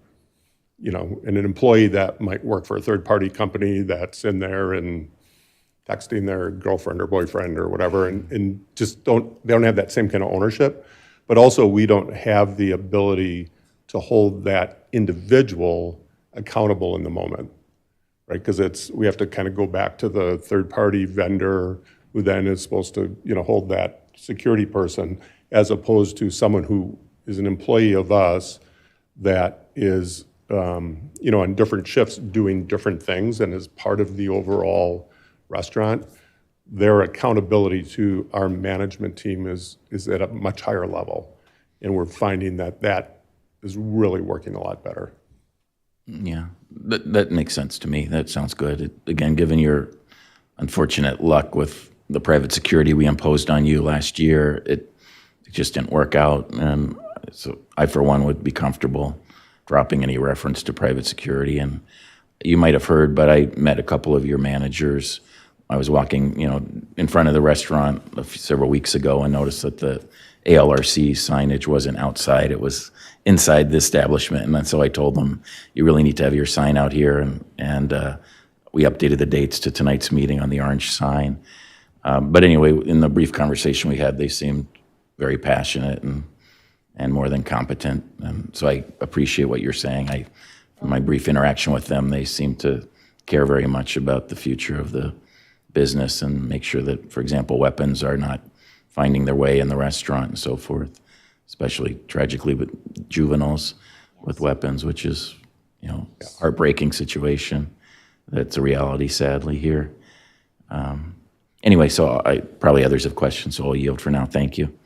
an employee that might work for a third-party company that's in there and texting their girlfriend or boyfriend or whatever, and just they don't have that same kind of ownership. But also, we don't have the ability to hold that individual accountable in the moment, right? Because we have to kind of go back to the third-party vendor who then is supposed to, hold that security person, as opposed to someone who is an employee of us that is, on different shifts doing different things and is part of the overall restaurant. Their accountability to our management team is at a much higher level. And we're finding that is really working a lot better. Yeah, that makes sense to me. That sounds good. Again, given your unfortunate luck with the private security we imposed on you last year, it just didn't work out. And So I, for one, would be comfortable dropping any reference to private security. And you might have heard, but I met a couple of your managers. I was walking, in front of the restaurant several weeks ago and noticed that the ALRC signage wasn't outside. It was inside the establishment. And then so I told them, you really need to have your sign out here. And we updated the dates to tonight's meeting on the orange sign. But anyway, in the brief conversation we had, they seemed very passionate and more than competent. And so I appreciate what you're saying. From my brief interaction with them, they seem to care very much about the future of the business and make sure that, for example, weapons are not finding their way in the restaurant and so forth, especially tragically with juveniles with weapons, which is, a heartbreaking situation. That's a reality, sadly, here. Anyway, so probably others have questions, so I'll yield for now. Thank you.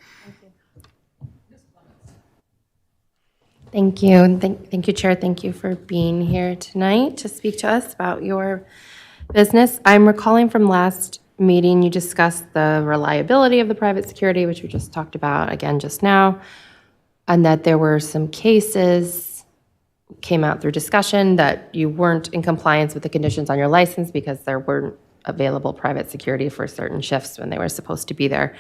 Thank you. Thank you, Chair. Thank you for being here tonight to speak to us about your business. I'm recalling from last meeting, you discussed the reliability of the private security, which we just talked about again just now, and that there were some cases came out through discussion that you weren't in compliance with the conditions on your license because there weren't available private security for certain shifts when they were supposed to be there.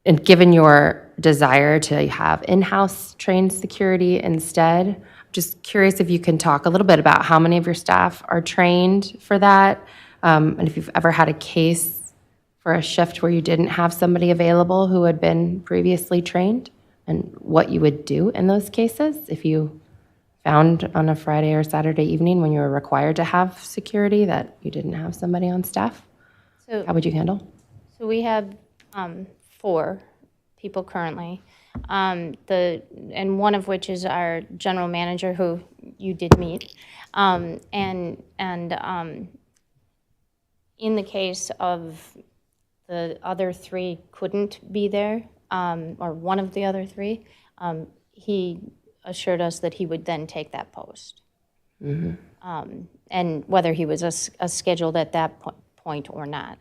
And given your desire to have in-house trained security instead, I'm just curious if you can talk a little bit about how many of your staff are trained for that, and if you've ever had a case for a shift where you didn't have somebody available who had been previously trained, and what you would do in those cases if you found on a Friday or Saturday evening when you were required to have security that you didn't have somebody on staff. So, How would you handle? so we have 4 people currently, and one of which is our general manager, who you did meet, and in the case of the other 3 couldn't be there, or one of the other 3, he assured us that he would then take that post. And whether he was scheduled at that point or not.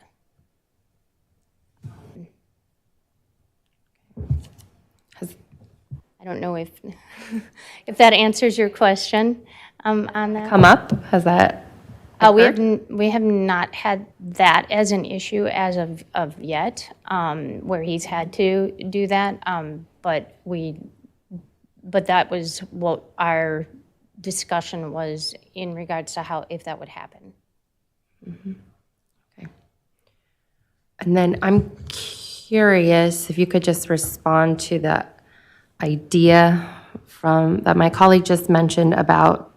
I don't know if if that answers your question on that. Come up? Has that We have not had that as an issue as of yet, where he's had to do that. But that was what our discussion was in regards to if that would happen. Okay. And then I'm curious if you could just respond to the idea that my colleague just mentioned about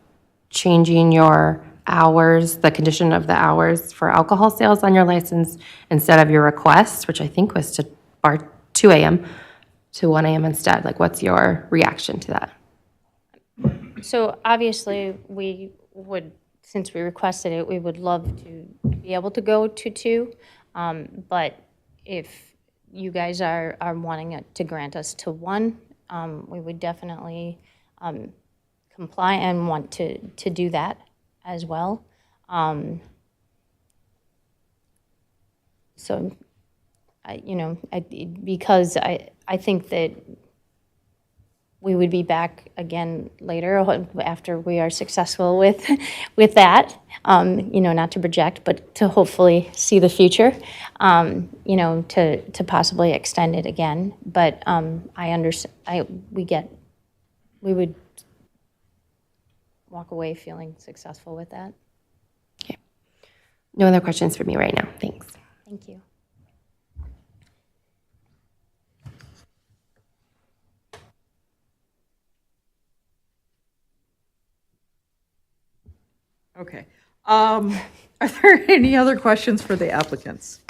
changing your hours, the condition of the hours for alcohol sales on your license instead of your request, which I think was to bar 2 a.m. to 1 a.m. instead. Like, what's your reaction to that? So obviously, we would, since we requested it, we would love to be able to go to 2. But if you guys are wanting it to grant us to 1, we would definitely comply and want to do that as well. So, because I think that we would be back again later after we are successful with that, not to project, but to hopefully see the future, to possibly extend it again. But I understand, we would walk away feeling successful with that. Okay. No other questions for me right now. Thanks. Thank you. Okay. Are there any other questions for the applicants?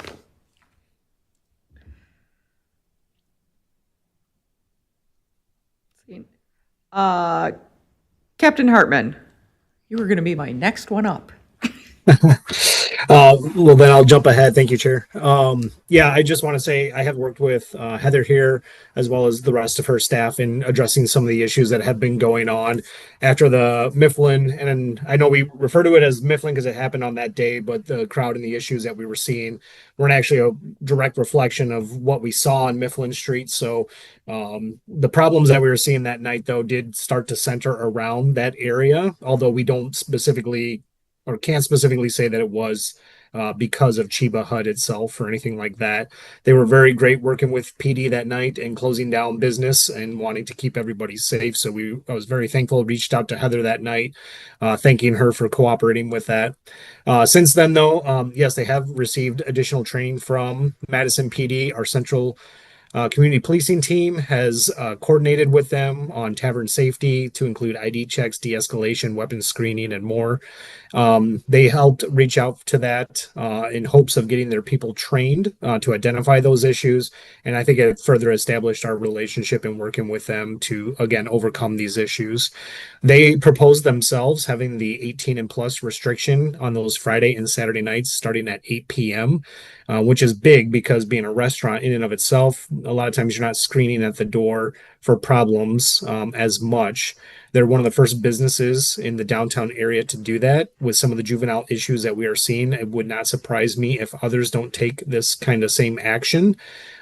Captain Hartman, you were going to be my next one up. Well, then I'll jump ahead. Thank you, Chair. Yeah, I just want to say I have worked with Heather here as well as the rest of her staff in addressing some of the issues that have been going on after the Mifflin. And I know we refer to it as Mifflin because it happened on that day, but the crowd and the issues that we were seeing weren't actually a direct reflection of what we saw on Mifflin Street. So the problems that we were seeing that night, though, did start to center around that area, although we don't specifically or can't specifically say that it was because of Chiba HUD itself or anything like that. They were very great working with PD that night and closing down business and wanting to keep everybody safe. So I was very thankful, reached out to Heather that night, thanking her for cooperating with that. Since then, though, yes, they have received additional training from Madison PD, our central community policing team has coordinated with them on tavern safety to include ID checks, de-escalation, weapons screening, and more. They helped reach out to that in hopes of getting their people trained to identify those issues. And I think it further established our relationship in working with them to, again, overcome these issues. They proposed themselves having the 18 and plus restriction on those Friday and Saturday nights starting at 8 p.m., which is big because being a restaurant in and of itself, a lot of times you're not screening at the door for problems as much. They're one of the first businesses in the downtown area to do that with some of the juvenile issues that we are seeing. It would not surprise me if others don't take this kind of same action,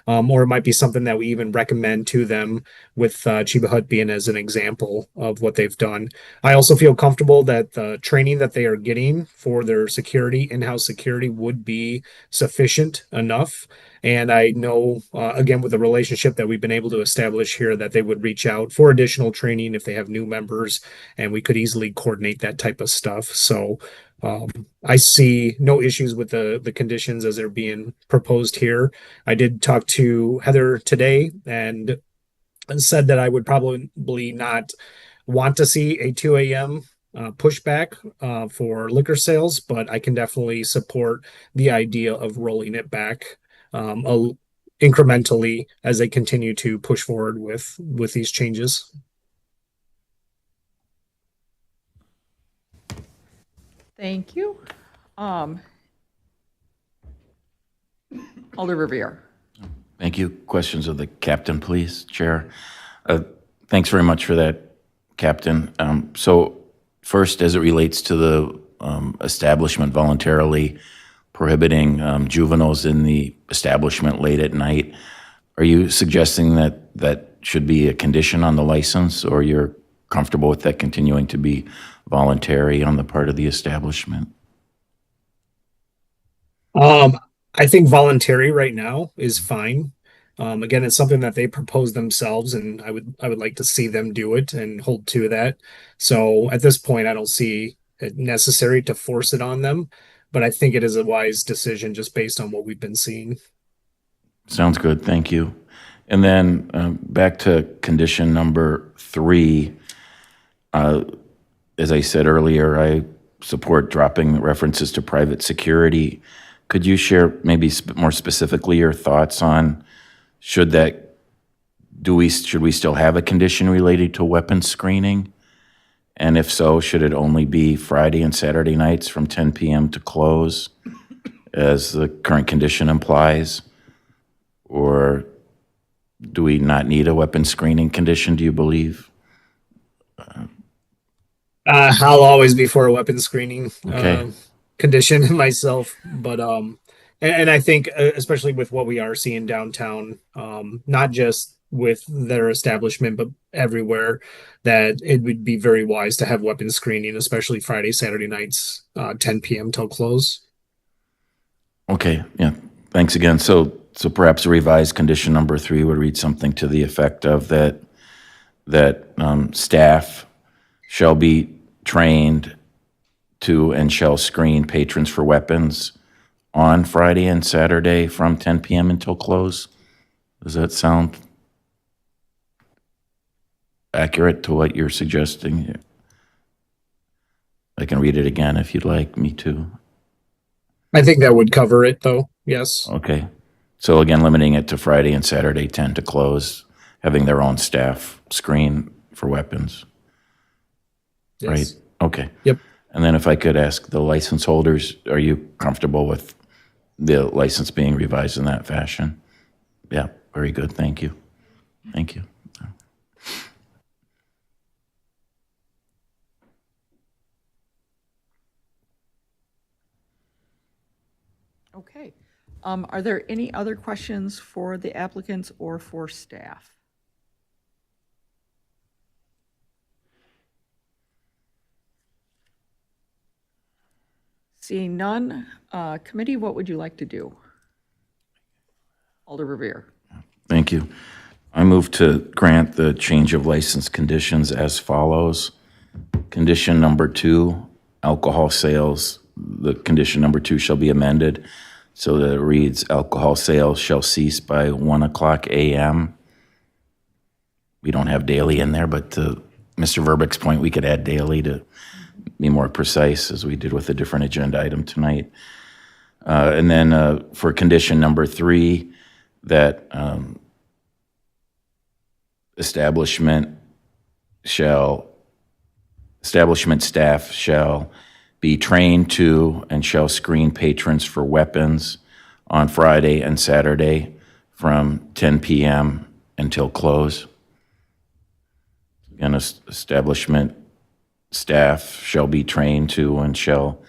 or it might be something that we even recommend to them with Chiba HUD being as an example of what they've done. I also feel comfortable that the training that they are getting for their security, in-house security, would be sufficient enough. And I know, again, with the relationship that we've been able to establish here, that they would reach out for additional training if they have new members, and we could easily coordinate that type of stuff. So I see no issues with the conditions as they're being proposed here. I did talk to Heather today and said that I would probably not want to see a 2 a.m. Pushback for liquor sales, but I can definitely support the idea of rolling it back incrementally as they continue to push forward with these changes. Thank you. Alder Revere. Thank you. Questions of the captain, please, Chair. Thanks very much for that, Captain. So first, as it relates to the establishment voluntarily prohibiting juveniles in the establishment late at night, are you suggesting that that should be a condition on the license, or you're comfortable with that continuing to be voluntary on the part of the establishment? I think voluntary right now is fine. Again, it's something that they propose themselves, and I would like to see them do it and hold to that. So at this point, I don't see it necessary to force it on them, but I think it is a wise decision just based on what we've been seeing. Sounds good. Thank you. And then back to condition number 3. As I said earlier, I support dropping references to private security. Could you share maybe more specifically your thoughts on should we still have a condition related to weapons screening? And if so, should it only be Friday and Saturday nights from 10 p.m. to close, as the current condition implies? Or do we not need a weapons screening condition, do you believe? I'll always be for a weapons screening Okay. condition myself, but and I think especially with what we are seeing downtown, not just with their establishment but everywhere, that it would be very wise to have weapons screening, especially Friday, Saturday nights, 10 p.m. till close. Okay, yeah, thanks again. So perhaps a revised condition number 3 would read something to the effect of that staff shall be trained to and shall screen patrons for weapons on Friday and Saturday from 10 p.m. until close. Does that sound accurate to what you're suggesting? I can read it again if you'd like me to. I think that would cover it, though. Yes. Okay. So again, limiting it to Friday and Saturday 10 to close, having their own staff screen for weapons. Yes. Right? Okay. Yep. And then if I could ask the license holders, are you comfortable with the license being revised in that fashion? Yeah, very good. Thank you. Thank you. Okay. Are there any other questions for the applicants or for staff? Seeing none, committee, what would you like to do? Alder Revere. Thank you. I move to grant the change of license conditions as follows. Condition number 2, alcohol sales, the condition number 2 shall be amended so that it reads, alcohol sales shall cease by 1:00 a.m. We don't have daily in there, but to Mr. Verbeck's point, we could add daily to be more precise, as we did with a different agenda item tonight. And then for condition number 3, that establishment staff shall be trained to and shall screen patrons for weapons on Friday and Saturday from 10 p.m. until close. Again, establishment staff shall be trained to and shall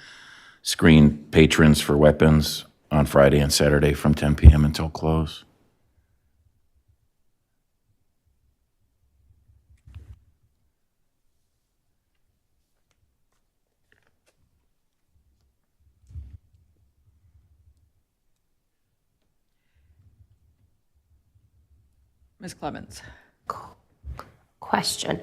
screen patrons for weapons on Friday and Saturday from 10 p.m. until close. Ms. Clemens. Question.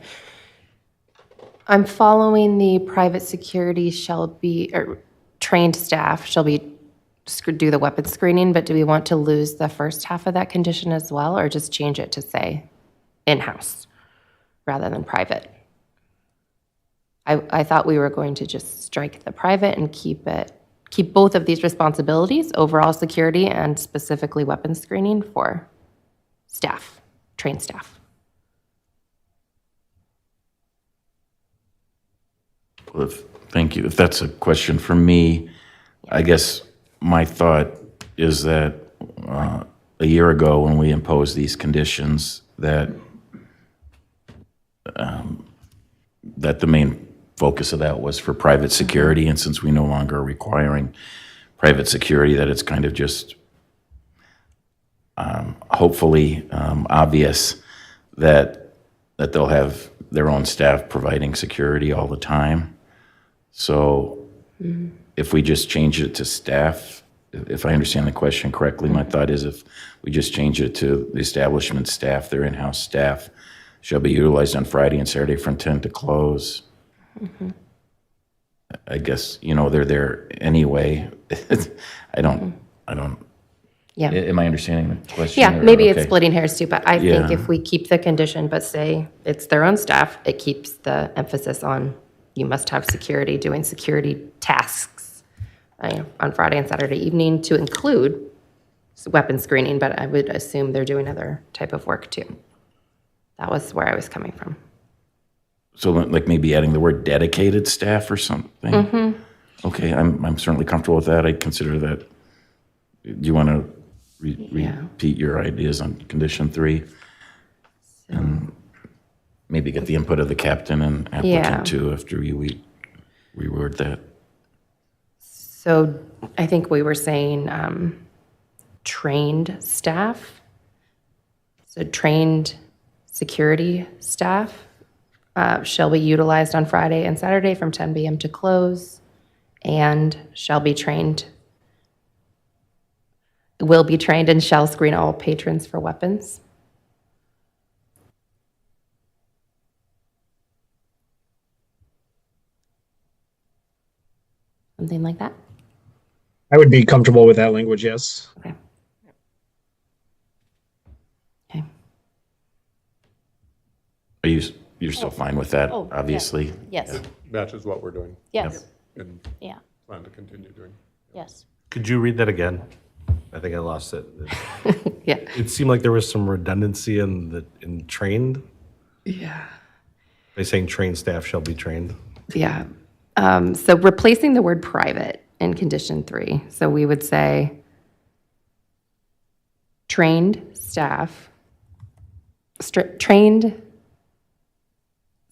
I'm following the private security shall be, or trained staff shall be, do the weapon screening, but do we want to lose the first half of that condition as well, or just change it to say in-house rather than private? I thought we were going to just strike the private and keep both of these responsibilities, overall security and specifically weapon screening for staff, trained staff. Well, thank you. If that's a question for me, I guess my thought is that a year ago when we imposed these conditions, that that the main focus of that was for private security, and since we no longer are requiring private security, that it's kind of just hopefully obvious that they'll have their own staff providing security all the time. So if we just change it to staff, if I understand the question correctly, my thought is if we just change it to the establishment staff, their in-house staff shall be utilized on Friday and Saturday from 10 to close. I guess, they're there anyway. I don't. Yeah. Am I understanding the question? Yeah, or- maybe it's okay. splitting hairs too, but I think Yeah. if we keep the condition but say it's their own staff, it keeps the emphasis on you must have security, doing security tasks on Friday and Saturday evening to include weapon screening, but I would assume they're doing other type of work too. That was where I was coming from. So like maybe adding the word dedicated staff or something? Mhm. Okay, I'm certainly comfortable with that. I consider that. Do you want to repeat your ideas on condition 3? And maybe get the input of the captain and applicant Yeah. too after we reword that. So I think we were saying trained staff. So trained security staff shall be utilized on Friday and Saturday from 10 p.m. to close, and will be trained and shall screen all patrons for weapons. Something like that. I would be comfortable with that language, yes. Okay. You're still fine with that, Oh, yeah. obviously? Yes. Matches what we're doing. Yes. And Yeah. plan to continue doing. Yes. Could you read that again? I think I lost it. Yeah. It seemed like there was some redundancy in trained, Yeah. by saying trained staff shall be trained. Yeah. So replacing the word private in condition 3. So we would say trained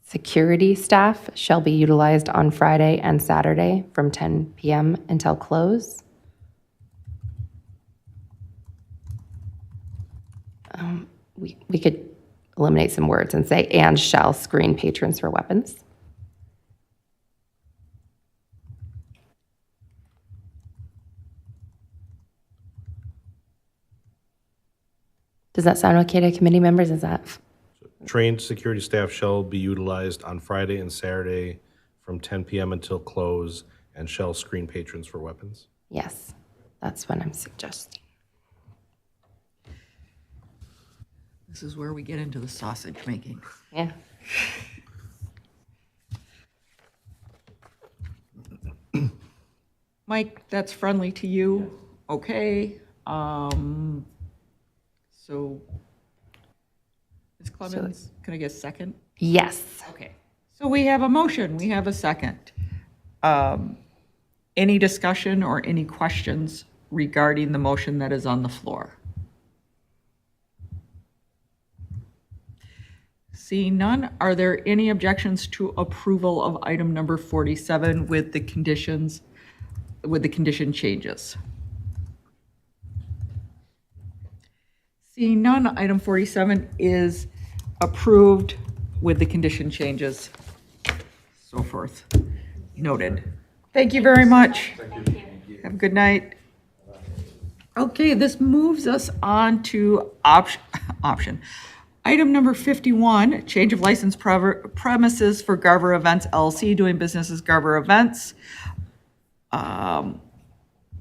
security staff shall be utilized on Friday and Saturday from 10 p.m. until close. We could eliminate some words and say, and shall screen patrons for weapons. Does that sound okay to committee members? Is that? Trained security staff shall be utilized on Friday and Saturday from 10 p.m. until close and shall screen patrons for weapons? Yes, that's what I'm suggesting. This is where we get into the sausage making. Yeah. Mike, that's friendly to you. Okay. So, Ms. Clemens, can I get a second? Yes. Okay. So we have a motion. We have a second. Any discussion or any questions regarding the motion that is on the floor? Seeing none, are there any objections to approval of item number 47 with the condition changes? Seeing none, item 47 is approved with the condition changes. So forth. Noted. Thank you very much. Have a good night. Okay, this moves us on to option. Item number 51, change of license premises for Garver Events LLC, doing business as Garver Events.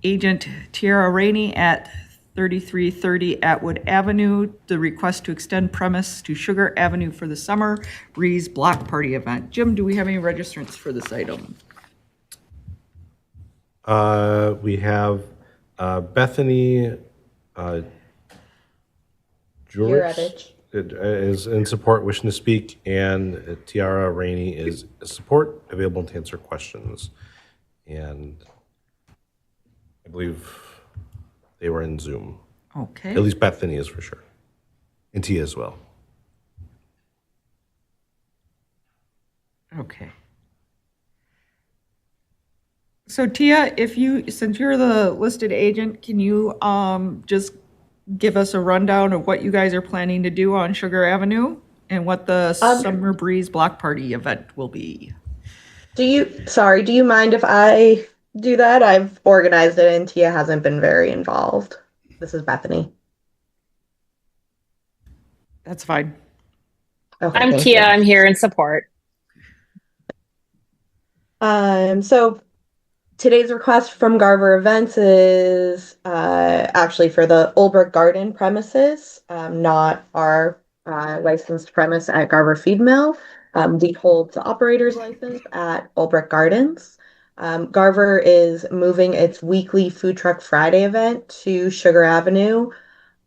Agent Tiara Rainey at 3330 Atwood Avenue. The request to extend premise to Sugar Avenue for the Summer Breeze Block Party event. Jim, do we have any registrants for this item? We have Bethany George is in support, wishing to speak, and Tiara Rainey is support, available to answer questions. And I believe they were in Zoom. Okay. At least Bethany is for sure. And Tia as well. Okay. So Tia, since you're the listed agent, can you just give us a rundown of what you guys are planning to do on Sugar Avenue and what the Summer Breeze Block Party event will be? Do you mind if I do that? I've organized it and Tia hasn't been very involved. This is Bethany. That's fine. Okay, I'm thank Tia. you. I'm here in support. So today's request from Garver Events is actually for the Olbrich Garden premises, not our licensed premise at Garver Feed Mill. We hold the operator's license at Olbrich Gardens. Garver is moving its weekly Food Truck Friday event to Sugar Avenue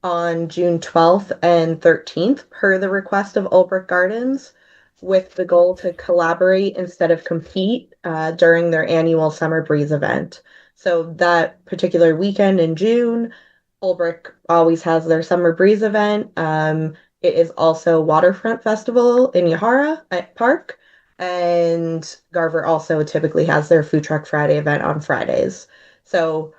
on June 12th and 13th, per the request of Olbrich Gardens, with the goal to collaborate instead of compete during their annual Summer Breeze event. So that particular weekend in June, Olbrich always has their Summer Breeze event. It is also Waterfront Festival in Yahara at Park, and Garver also typically has their Food Truck Friday event on Fridays. So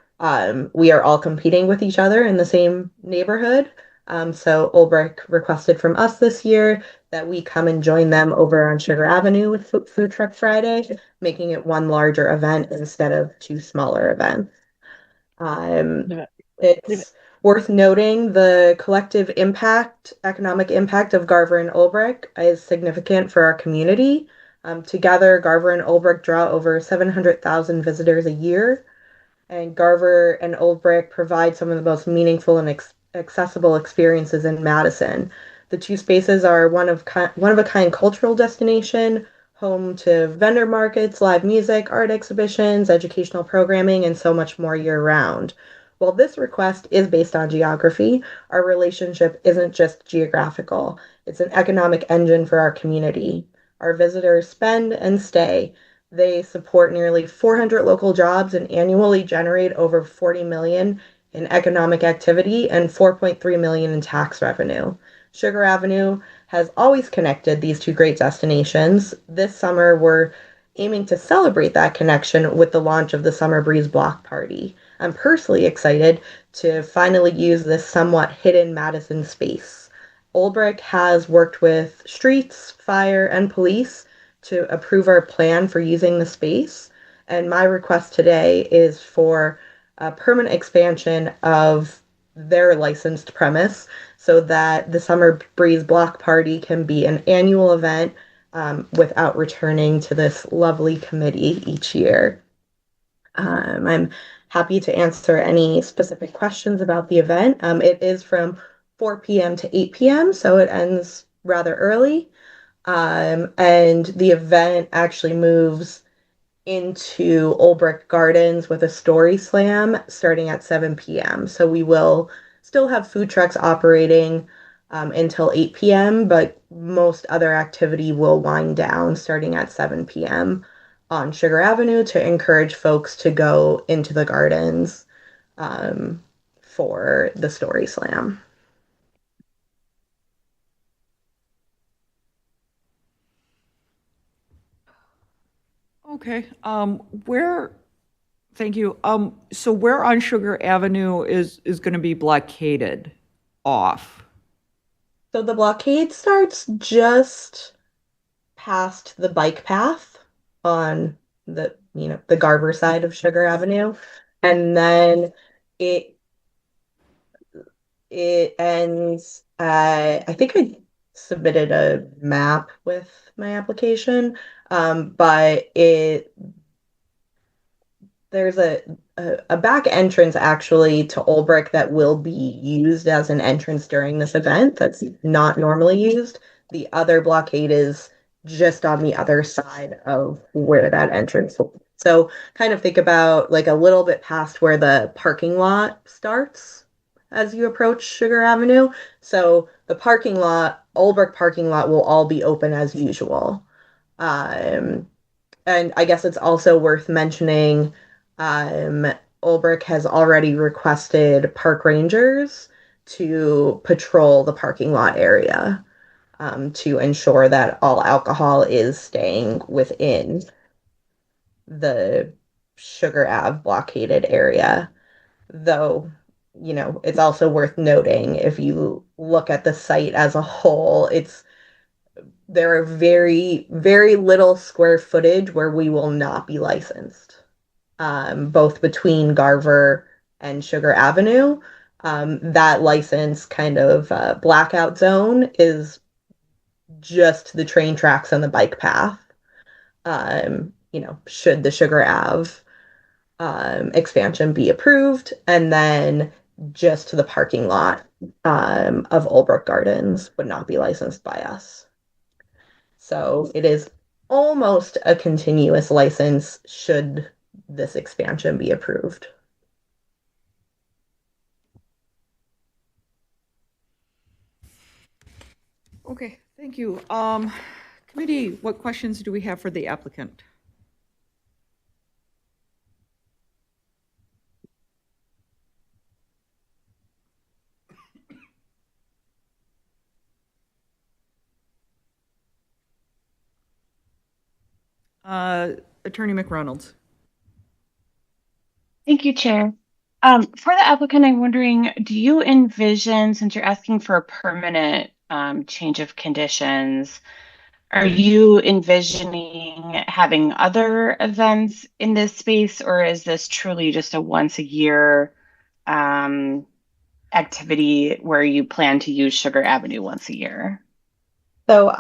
we are all competing with each other in the same neighborhood. So Olbrich requested from us this year that we come and join them over on Sugar Avenue with Food Truck Friday, making it one larger event instead of two smaller events. It's worth noting the collective economic impact of Garver and Olbrich is significant for our community. Together, Garver and Olbrich draw over 700,000 visitors a year, and Garver and Olbrich provide some of the most meaningful and accessible experiences in Madison. The two spaces are one of a kind cultural destination, home to vendor markets, live music, art exhibitions, educational programming, and so much more year-round. While this request is based on geography, our relationship isn't just geographical. It's an economic engine for our community. Our visitors spend and stay They support nearly 400 local jobs and annually generate over 40 million in economic activity and 4.3 million in tax revenue. Sugar Avenue has always connected these two great destinations. This summer, we're aiming to celebrate that connection with the launch of the Summer Breeze Block Party. I'm personally excited to finally use this somewhat hidden Madison space. Olbrich has worked with streets, fire, and police to approve our plan for using the space, and my request today is for a permanent expansion of their licensed premise so that the Summer Breeze Block Party can be an annual event without returning to this lovely committee each year. I'm happy to answer any specific questions about the event. It is from 4 p.m. to 8 p.m., so it ends rather early. And the event actually moves into Olbrich Gardens with a story slam starting at 7 p.m. So we will still have food trucks operating until 8 p.m., but most other activity will wind down starting at 7 p.m. on Sugar Avenue to encourage folks to go into the gardens for the story slam. Okay, thank you. So where on Sugar Avenue is going to be blockaded off? So the blockade starts just past the bike path on the Garver side of Sugar Avenue, and then it ends. I think I submitted a map with my application, but there's a back entrance actually to Olbrich that will be used as an entrance during this event that's not normally used. The other blockade is just on the other side of where that entrance will be. So kind of think about like a little bit past where the parking lot starts as you approach Sugar Avenue. So the parking lot, Olbrich parking lot, will all be open as usual. And I guess it's also worth mentioning Olbrich has already requested park rangers to patrol the parking lot area to ensure that all alcohol is staying within the Sugar Ave blockaded area. Though, it's also worth noting if you look at the site as a whole, there are very, very little square footage where we will not be licensed, both between Garver and Sugar Avenue. That license kind of blackout zone is just the train tracks and the bike path. Should the Sugar Ave expansion be approved, and then just to the parking lot of Olbrich Gardens would not be licensed by us. So it is almost a continuous license should this expansion be approved. Okay, thank you. Committee, what questions do we have for the applicant? Attorney McReynolds. Thank you, Chair. For the applicant, I'm wondering, do you envision, since you're asking for a permanent change of conditions, are you envisioning having other events in this space, or is this truly just a once a year activity where you plan to use Sugar Avenue once a year? So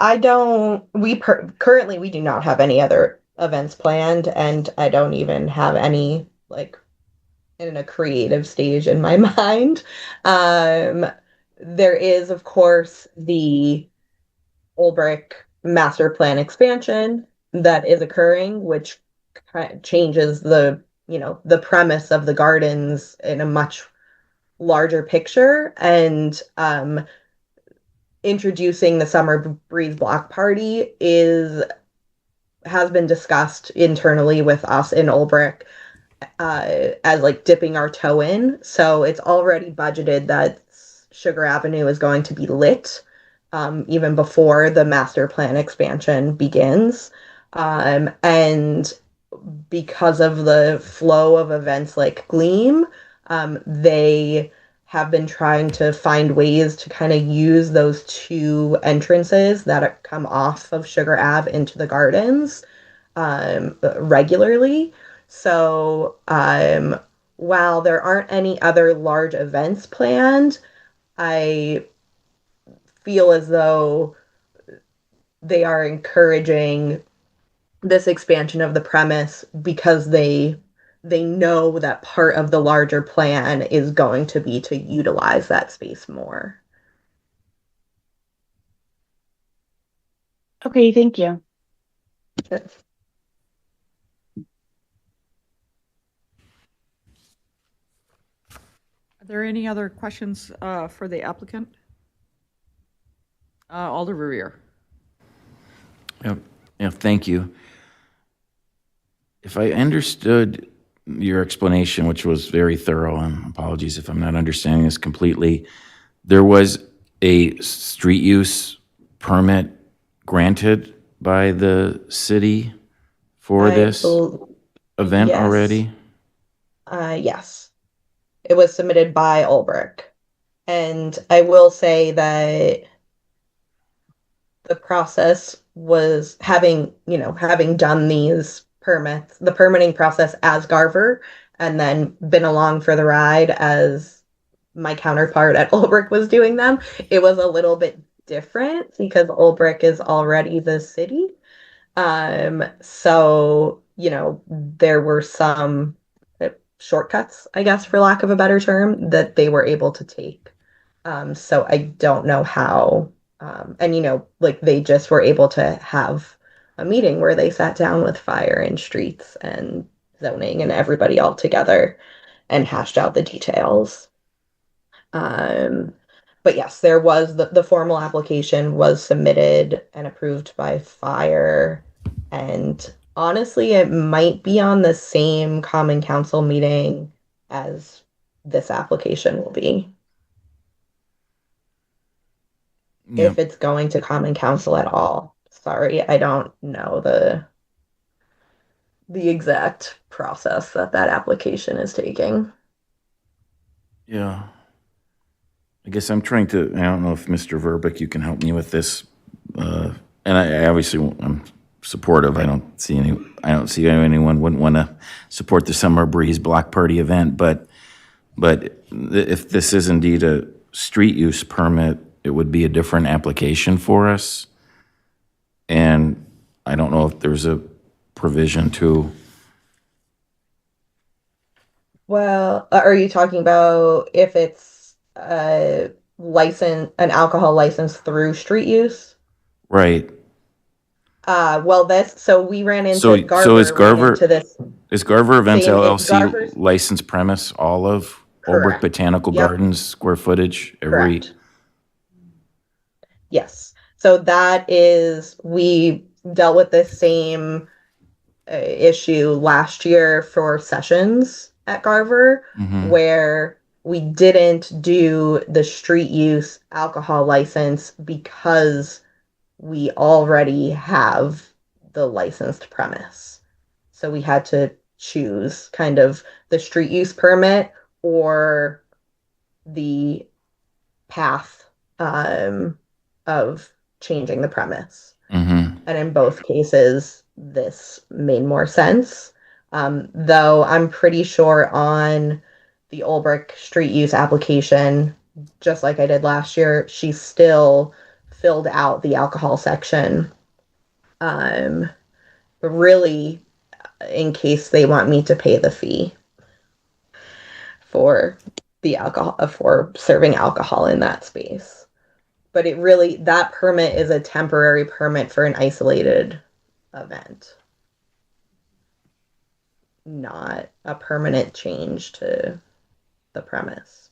currently we do not have any other events planned, and I don't even have any in a creative stage in my mind. There is, of course, the Olbrich master plan expansion that is occurring, which changes the premise of the gardens in a much larger picture, and introducing the Summer Breeze Block Party is has been discussed internally with us in Olbrich as like dipping our toe in. So it's already budgeted that Sugar Avenue is going to be lit even before the master plan expansion begins. And because of the flow of events like Gleam, they have been trying to find ways to kind of use those two entrances that come off of Sugar Ave into the gardens regularly. So while there aren't any other large events planned, I feel as though they are encouraging this expansion of the premise because they know that part of the larger plan is going to be to utilize that space more. Okay, thank you. Are there any other questions for the applicant? Alder Verrier. Yeah, thank you. If I understood your explanation, which was very thorough, and apologies if I'm not understanding this completely, there was a street use permit granted by the city for this event yes. already? Yes. It was submitted by Olbrich. And I will say that the process was having done these permits, the permitting process as Garver, and then been along for the ride as my counterpart at Olbrich was doing them. It was a little bit different because Olbrich is already the city. So, there were some shortcuts, I guess, for lack of a better term, that they were able to take. So I don't know how, and like they just were able to have a meeting where they sat down with fire and streets and zoning and everybody all together and hashed out the details. But yes, there was the formal application was submitted and approved by fire. And honestly, it might be on the same common council meeting as this application will be. Yeah. If it's going to common council at all. Sorry, I don't know the exact process that application is taking. Yeah. I guess I'm trying to, I don't know if Mr. Verbeek, you can help me with this. And I obviously, I'm supportive. I don't see anyone wouldn't want to support the Summer Breeze Block Party event, but if this is indeed a street use permit, it would be a different application for us. And I don't know if there's a provision to. Well, are you talking about if it's an alcohol license through street use? Right. Well, so we ran into So Garver. is Garver, into this is Garver Events same- LLC Garver's- licensed premise all of Olbrich Correct. Botanical Yep. Gardens square footage every? Correct. Yes. So we dealt with this same issue last year for sessions at Garver, Mhm. where we didn't do the street use alcohol license because we already have the licensed premise. So we had to choose kind of the street use permit or the path of changing the premise. Mm-hmm. And in both cases, this made more sense. Though I'm pretty sure on the Olbrich street use application, just like I did last year, she still filled out the alcohol section. But really, in case they want me to pay the fee for the alcohol, for serving alcohol in that space. But that permit is a temporary permit for an isolated event, not a permanent change to the premise.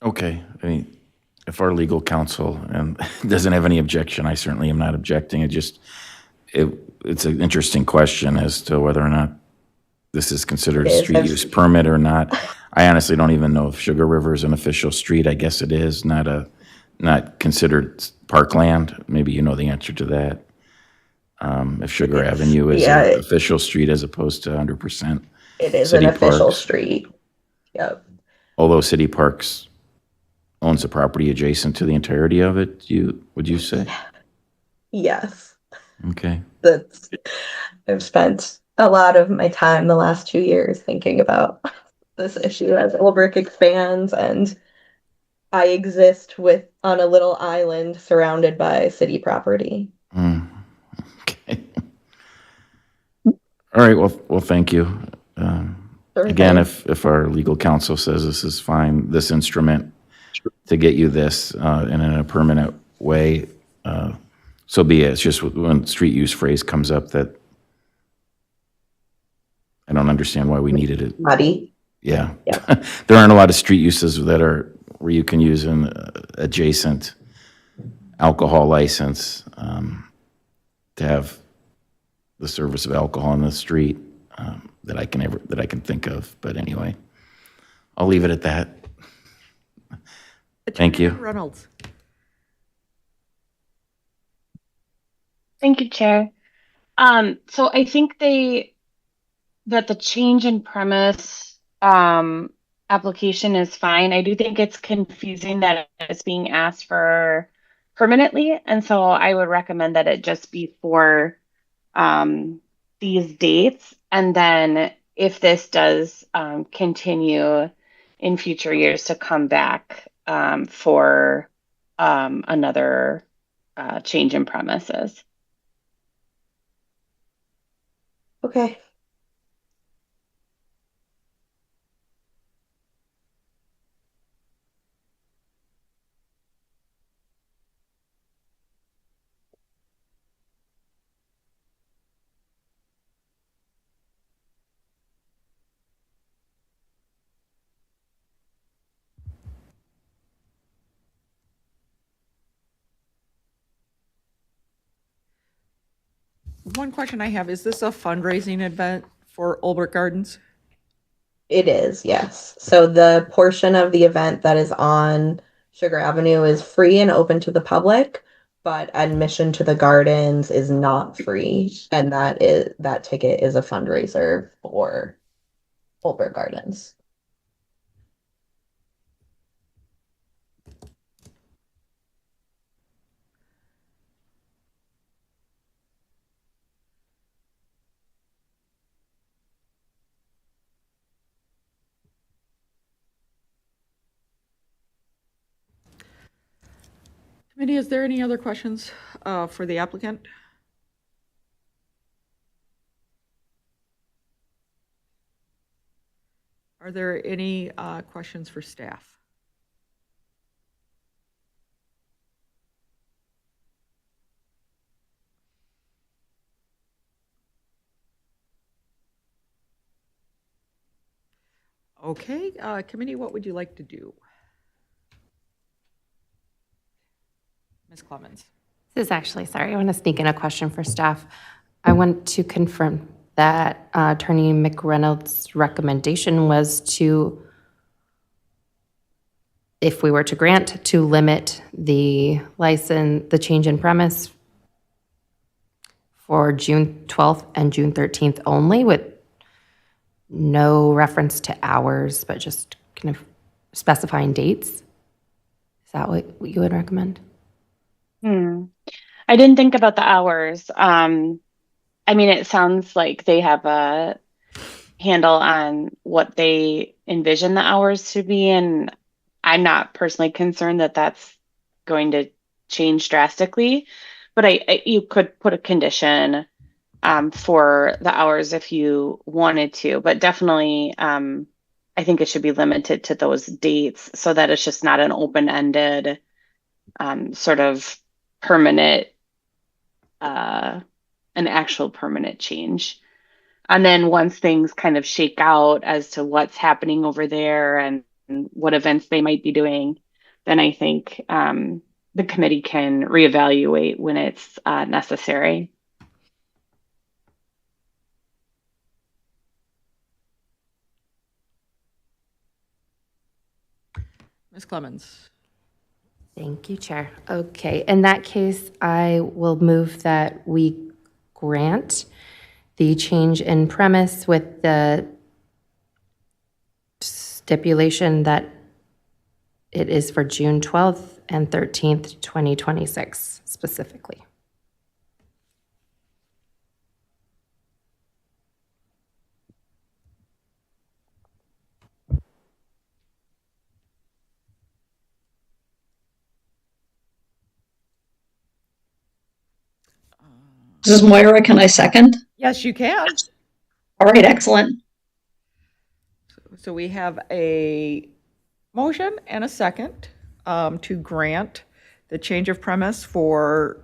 Okay, I mean, if our legal counsel doesn't have any objection, I certainly am not objecting. It's an interesting question as to whether or not this is considered a street use permit or not. I honestly don't even know if Sugar River is an official street. I guess it is, not considered parkland. Maybe you know the answer to that. If Sugar Avenue is an official street as opposed to 100% It is city an official parks. street. Yep. Although City Parks owns the property adjacent to the entirety of it, would you say? Yes. Okay. I've spent a lot of my time the last 2 years thinking about this issue as Olbrich expands, and I exist on a little island surrounded by city property. Okay. All right. Well, thank you. Again, if our legal counsel says this is fine, this instrument to get you this and in a permanent way, so be it. It's just when street use phrase comes up that I don't understand why we needed it. Muddy. Yeah. There aren't a lot of street uses where you can use an adjacent alcohol license to have the service of alcohol on the street that I can think of. But anyway, I'll leave it at that. Thank you. Reynolds. Thank you, Chair. So I think that the change in premise application is fine. I do think it's confusing that it's being asked for permanently, and so I would recommend that it just be for these dates, and then if this does continue in future years, to come back for another change in premises. Okay. One question I have, is this a fundraising event for Olbrich Gardens? It is, yes. So the portion of the event that is on Sugar Avenue is free and open to the public, but admission to the gardens is not free, and that ticket is a fundraiser for Olbrich Gardens. Committee, is there any other questions for the applicant? Are there any questions for staff? Okay, committee, what would you like to do? Ms. Clemens. This is actually, sorry, I want to sneak in a question for staff. I want to confirm that Attorney McReynolds' recommendation was to, if we were to grant, to limit the license, the change in premise for June 12th and June 13th only, with no reference to hours, but just kind of specifying dates. Is that what you would recommend? I didn't think about the hours. I mean, it sounds like they have a handle on what they envision the hours to be, and I'm not personally concerned that that's going to change drastically. But you could put a condition for the hours if you wanted to, but definitely I think it should be limited to those dates so that it's just not an open-ended sort of permanent, an actual permanent change. And then once things kind of shake out as to what's happening over there and what events they might be doing, then I think the committee can reevaluate when it's necessary. Ms. Clemens. Thank you, Chair. Okay, in that case, I will move that we grant the change in premise with the stipulation that it is for June 12th and 13th, 2026 specifically. This is Moira. Can I second? Yes, you can. All right, excellent. So we have a motion and a second to grant the change of premise for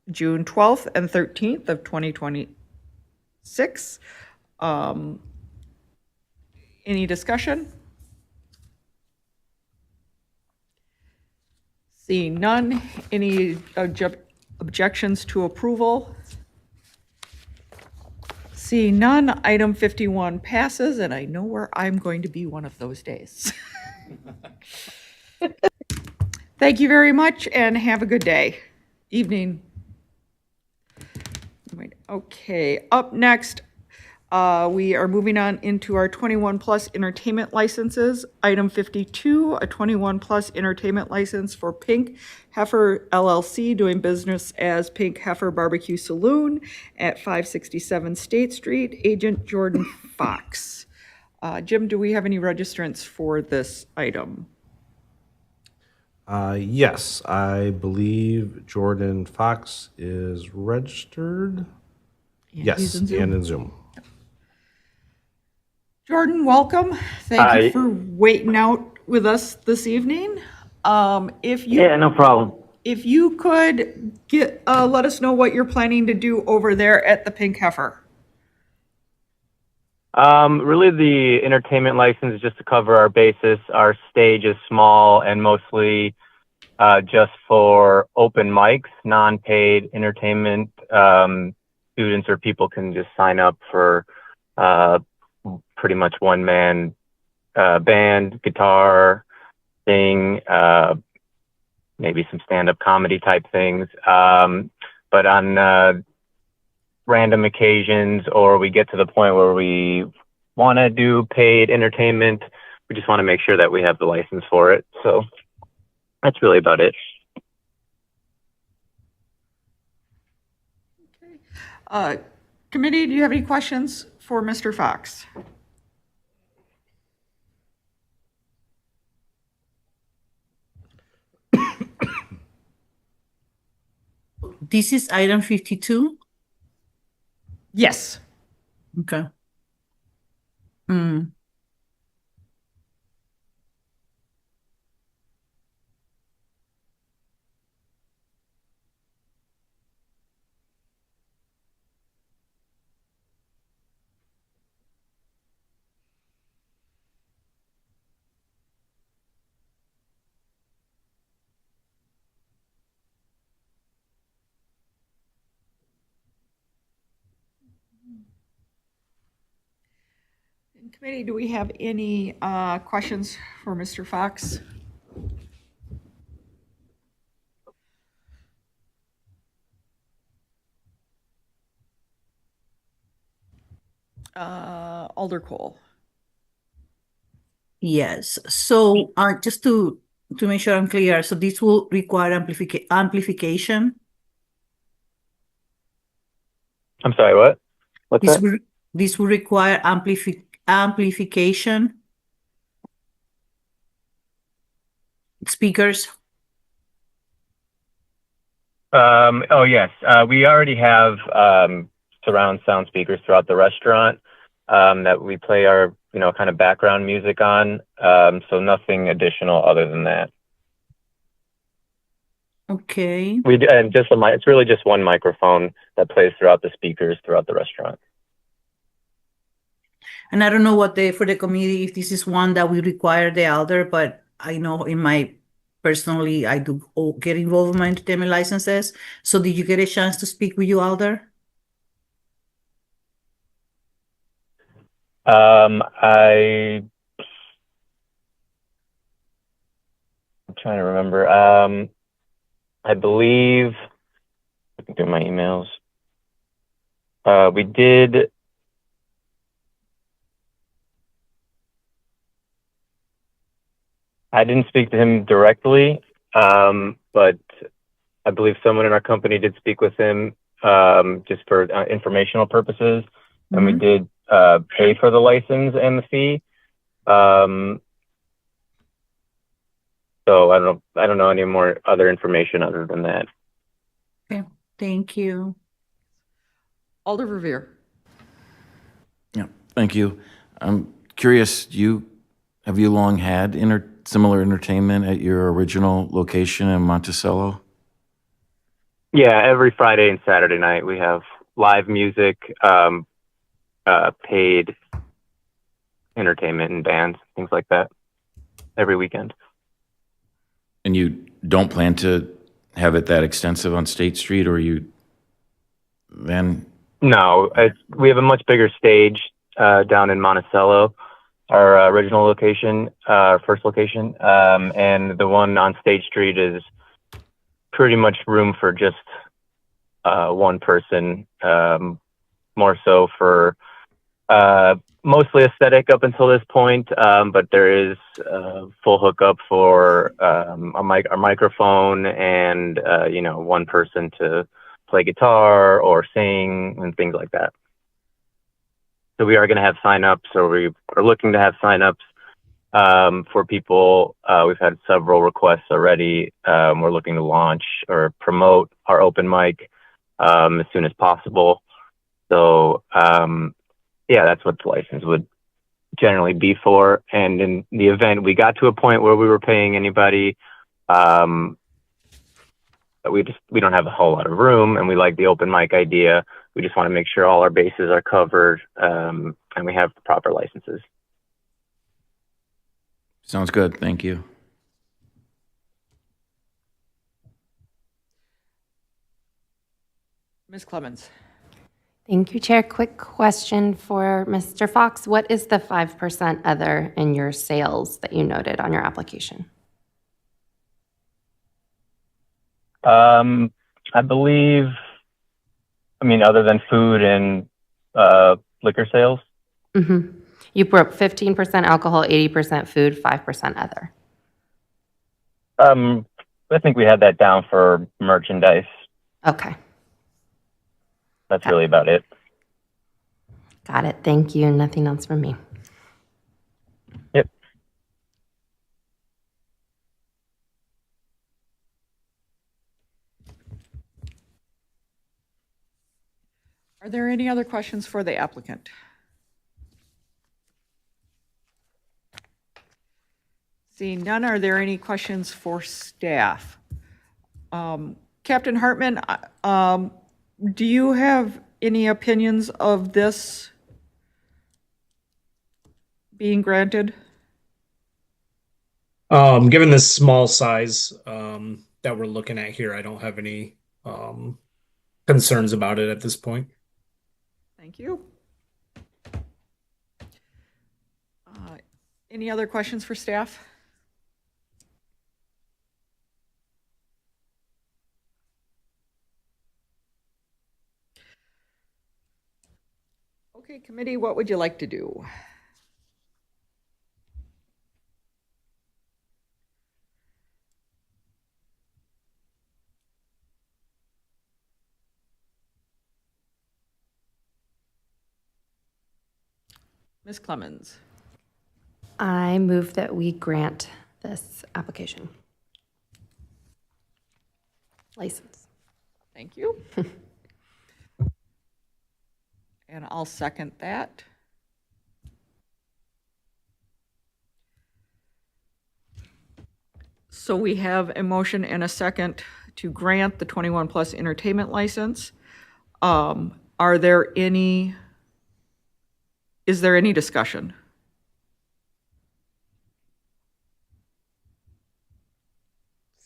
June 12th and 13th of 2026. Any discussion? Seeing none, any objections to approval? Seeing none, item 51 passes, and I know where I'm going to be one of those days. Thank you very much, and have a good day. Evening. Okay, up next, we are moving on into our 21-plus entertainment licenses. Item 52, a 21-plus entertainment license for Pink Heifer LLC, doing business as Pink Heifer Barbecue Saloon at 567 State Street. Agent Jordan Fox. Jim, do we have any registrants for this item? Yes, I believe Jordan Fox is registered. Yes, he's in Zoom. and in Zoom. Jordan, welcome. Thank you for waiting out with us this evening. Yeah, no problem. If you could let us know what you're planning to do over there at the Pink Heifer. Really, the entertainment license is just to cover our basis. Our stage is small and mostly just for open mics, non-paid entertainment. Students or people can just sign up for pretty much one-man band, guitar, sing, maybe some stand-up comedy type things. But on random occasions, or we get to the point where we want to do paid entertainment, we just want to make sure that we have the license for it. So that's really about it. Committee, do you have any questions for Mr. Fox? This is item 52? Yes. Okay. Committee, do we have any questions for Mr. Fox? Alder Cole. Yes. So just to make sure I'm clear, so this will require amplification. I'm sorry, what? What's that? This will require amplification. Speakers. Oh, yes. We already have surround sound speakers throughout the restaurant that we play our, kind of background music on. So nothing additional other than that. Okay. And it's really just one microphone that plays throughout the speakers throughout the restaurant. And I don't know for the committee, if this is one that we require the elder, but I know in my personally, I do get involved in my entertainment licenses. So did you get a chance to speak with you, Alder? I'm trying to remember. I believe, looking through my emails, we did. I didn't speak to him directly, but I believe someone in our company did speak with him just for informational purposes, and we did pay for the license and the fee. So I don't know any more other information other than that. Okay, thank you. Alder Verveer. Yeah, thank you. I'm curious, have you long had similar entertainment at your original location in Monticello? Yeah, every Friday and Saturday night we have live music, paid entertainment and bands, things like that, every weekend. And you don't plan to have it that extensive on State Street, or you then? No, we have a much bigger stage down in Monticello, our original location, our first location, and the one on State Street is pretty much room for just one person, more so for mostly aesthetic up until this point, but there is full hookup for our microphone and one person to play guitar or sing and things like that. So we are going to have signups, or we are looking to have signups for people. We've had several requests already. We're looking to launch or promote our open mic as soon as possible. So yeah, that's what the license would generally be for. And in the event we got to a point where we were paying anybody, we don't have a whole lot of room, and we like the open mic idea. We just want to make sure all our bases are covered, and we have the proper licenses. Sounds good. Thank you. Ms. Clemens. Thank you, Chair. Quick question for Mr. Fox. What is the 5% other in your sales that you noted on your application? I believe, other than food and liquor sales. Mm-hmm. You broke 15% alcohol, 80% food, 5% other. I think we had that down for merchandise. Okay. That's really about it. Got it. Thank you. Nothing else from me. Yep. Are there any other questions for the applicant? Seeing none, are there any questions for staff? Captain Hartman, do you have any opinions of this being granted? Given this small size that we're looking at here, I don't have any concerns about it at this point. Thank you. Any other questions for staff? Okay, committee, what would you like to do? Ms. Clemens. I move that we grant this application. License. Thank you. And I'll second that. So we have a motion and a second to grant the 21 plus entertainment license. Is there any discussion?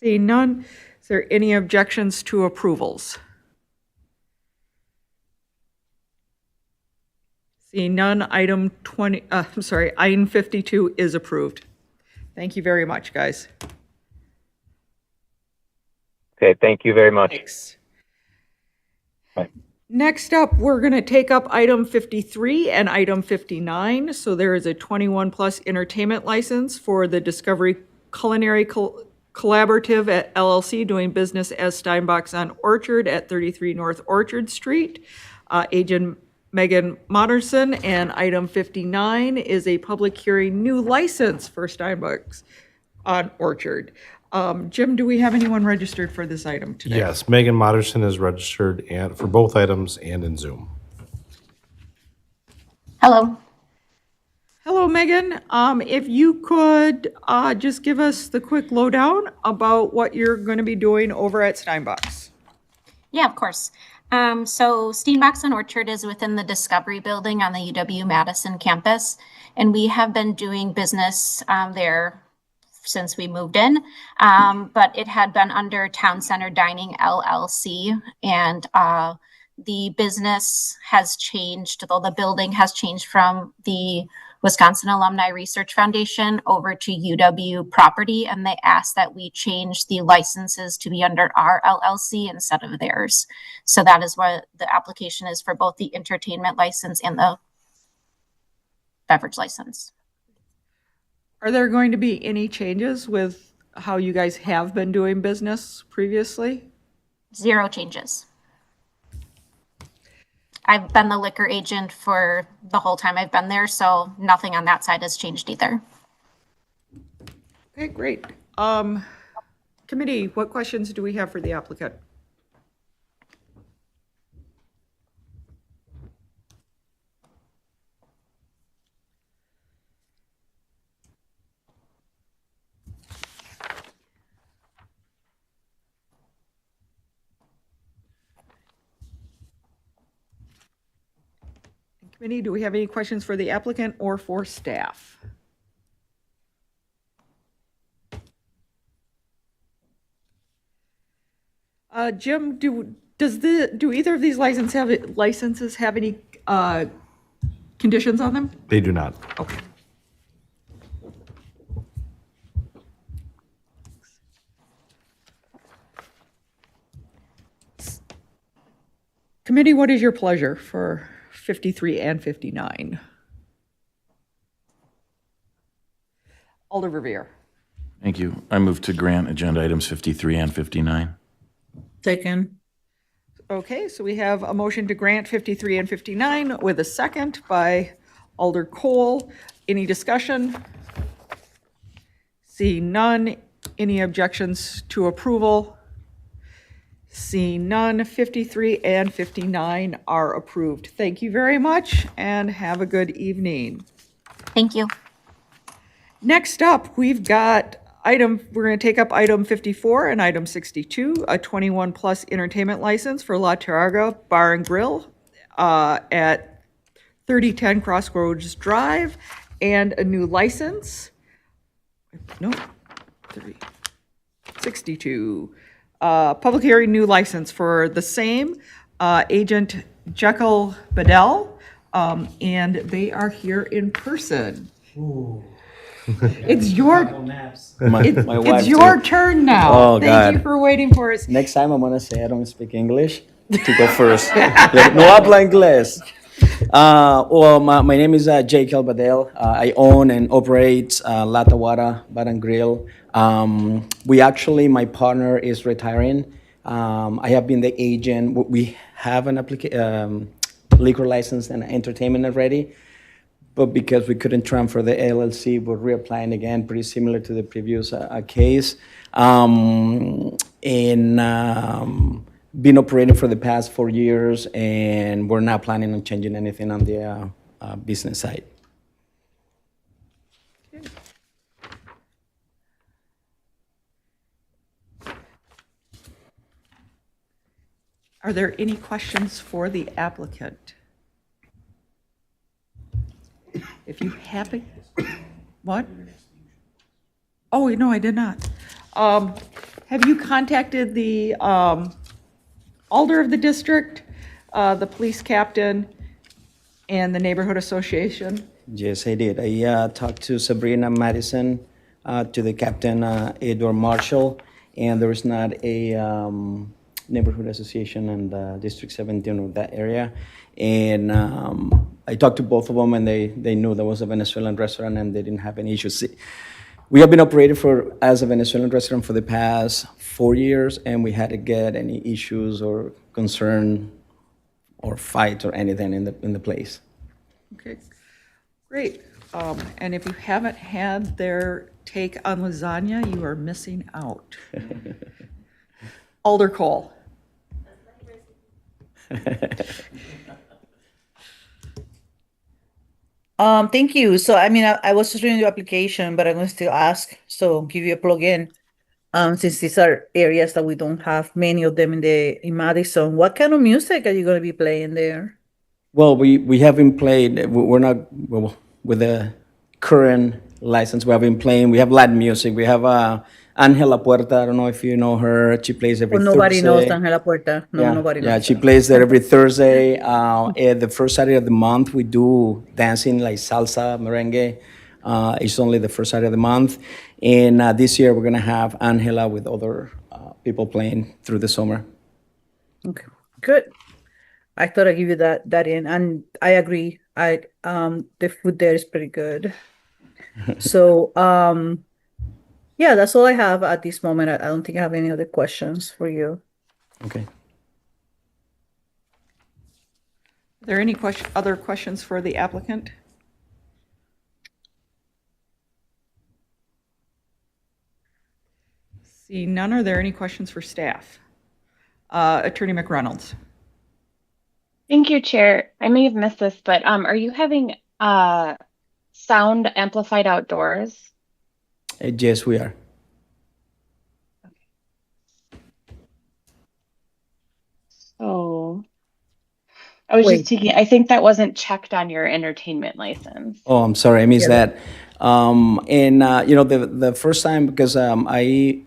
Seeing none, is there any objections to approvals? Seeing none, item 52 is approved. Thank you very much, guys. Okay, thank you very much. Thanks. Bye. Next up, we're going to take up item 53 and item 59. So there is a 21-plus entertainment license for the Discovery Culinary Collaborative at LLC, doing business as Steinbach's on Orchard at 33 North Orchard Street. Agent Megan Moderson. And item 59 is a public hearing new license for Steinbach's on Orchard. Jim, do we have anyone registered for this item today? Yes, Megan Moderson is registered and for both items and in Zoom. Hello. Hello, Megan. If you could just give us the quick lowdown about what you're going to be doing over at Steinbach's. Yeah, of course. So Steinbach's on Orchard is within the Discovery Building on the UW-Madison campus, and we have been doing business there since we moved in, but it had been under Town Center Dining LLC, and the business has changed, though the building has changed from the Wisconsin Alumni Research Foundation over to UW property, and they asked that we change the licenses to be under our LLC instead of theirs. So that is what the application is for both the entertainment license and the beverage license. Are there going to be any changes with how you guys have been doing business previously? Zero changes. I've been the liquor agent for the whole time I've been there, so nothing on that side has changed either. Okay, great. Committee, what questions do we have for the applicant? Committee, do we have any questions for the applicant or for staff? Jim, do either of these licenses have any conditions on them? They do not. Okay. Committee, what is your pleasure for 53 and 59? Alder Verveer. Thank you. I move to grant agenda items 53 and 59. Second. Okay, so we have a motion to grant 53 and 59 with a second by Alder Cole. Any discussion? Seeing none. Any objections to approval? Seeing none, 53 and 59 are approved. Thank you very much and have a good evening. Thank you. Next up, we're going to take up item 54 and item 62, a 21-plus entertainment license for La Taraga Bar and Grill at 3010 Crossroads Drive, and a new license. No, 62. Public hearing, new license for the same agent Jekyll Bedell, and they are here in person. It's your it's your turn now. Oh, Thank God. you for waiting for us. Next time I'm gonna say I don't speak English to go first. No habla inglés. Well, my name is Jake Elbadell. I own and operate La Tawara Bar and Grill. My partner is retiring. I have been the agent. We have an liquor license and entertainment already, but because we couldn't transfer the LLC, we're reapplying again, pretty similar to the previous case. Been operating for the past 4 years, and we're not planning on changing anything on the business side. Are there any questions for the applicant? If you happen, what? Oh, no, I did not. Have you contacted the alder of the district, the police captain, and the neighborhood association? Yes, I did. I talked to Sabrina Madison, to the captain, Edward Marshall, and there is not a neighborhood association in the District 17 of that area. And I talked to both of them, and they knew there was a Venezuelan restaurant, and they didn't have any issues. We have been operating as a Venezuelan restaurant for the past 4 years, and we had to get any issues or concern or fight or anything in the place. Okay, great. And if you haven't had their take on lasagna, you are missing out. Alder Cole. Thank you. So, I mean, I was just reading the application, but I'm going to still ask, so give you a plug-in. Since these are areas that we don't have many of them in Madison, what kind of music are you going to be playing there? Well, we haven't played, we're not, well, with the current license we have been playing, we have Latin music. We have Angela Puerta, I don't know if you know her, she plays every Thursday. Nobody knows Angela Puerta. No, Yeah, nobody knows. yeah, she plays there every Thursday. The first Saturday of the month, we do dancing like salsa, merengue. It's only the first Saturday of the month. And this year, we're going to have Angela with other people playing through the summer. Okay, good. I thought I'd give you that in, and I agree. The food there is pretty good. So, yeah, that's all I have at this moment. I don't think I have any other questions for you. Okay. Are there any other questions for the applicant? See none, are there any questions for staff? Attorney McReynolds. Thank you, Chair. I may have missed this, but are you having sound amplified outdoors? Yes, we are. Oh, I was just thinking, I think that wasn't checked on your entertainment license. Oh, I'm sorry, I missed that. The first time, because I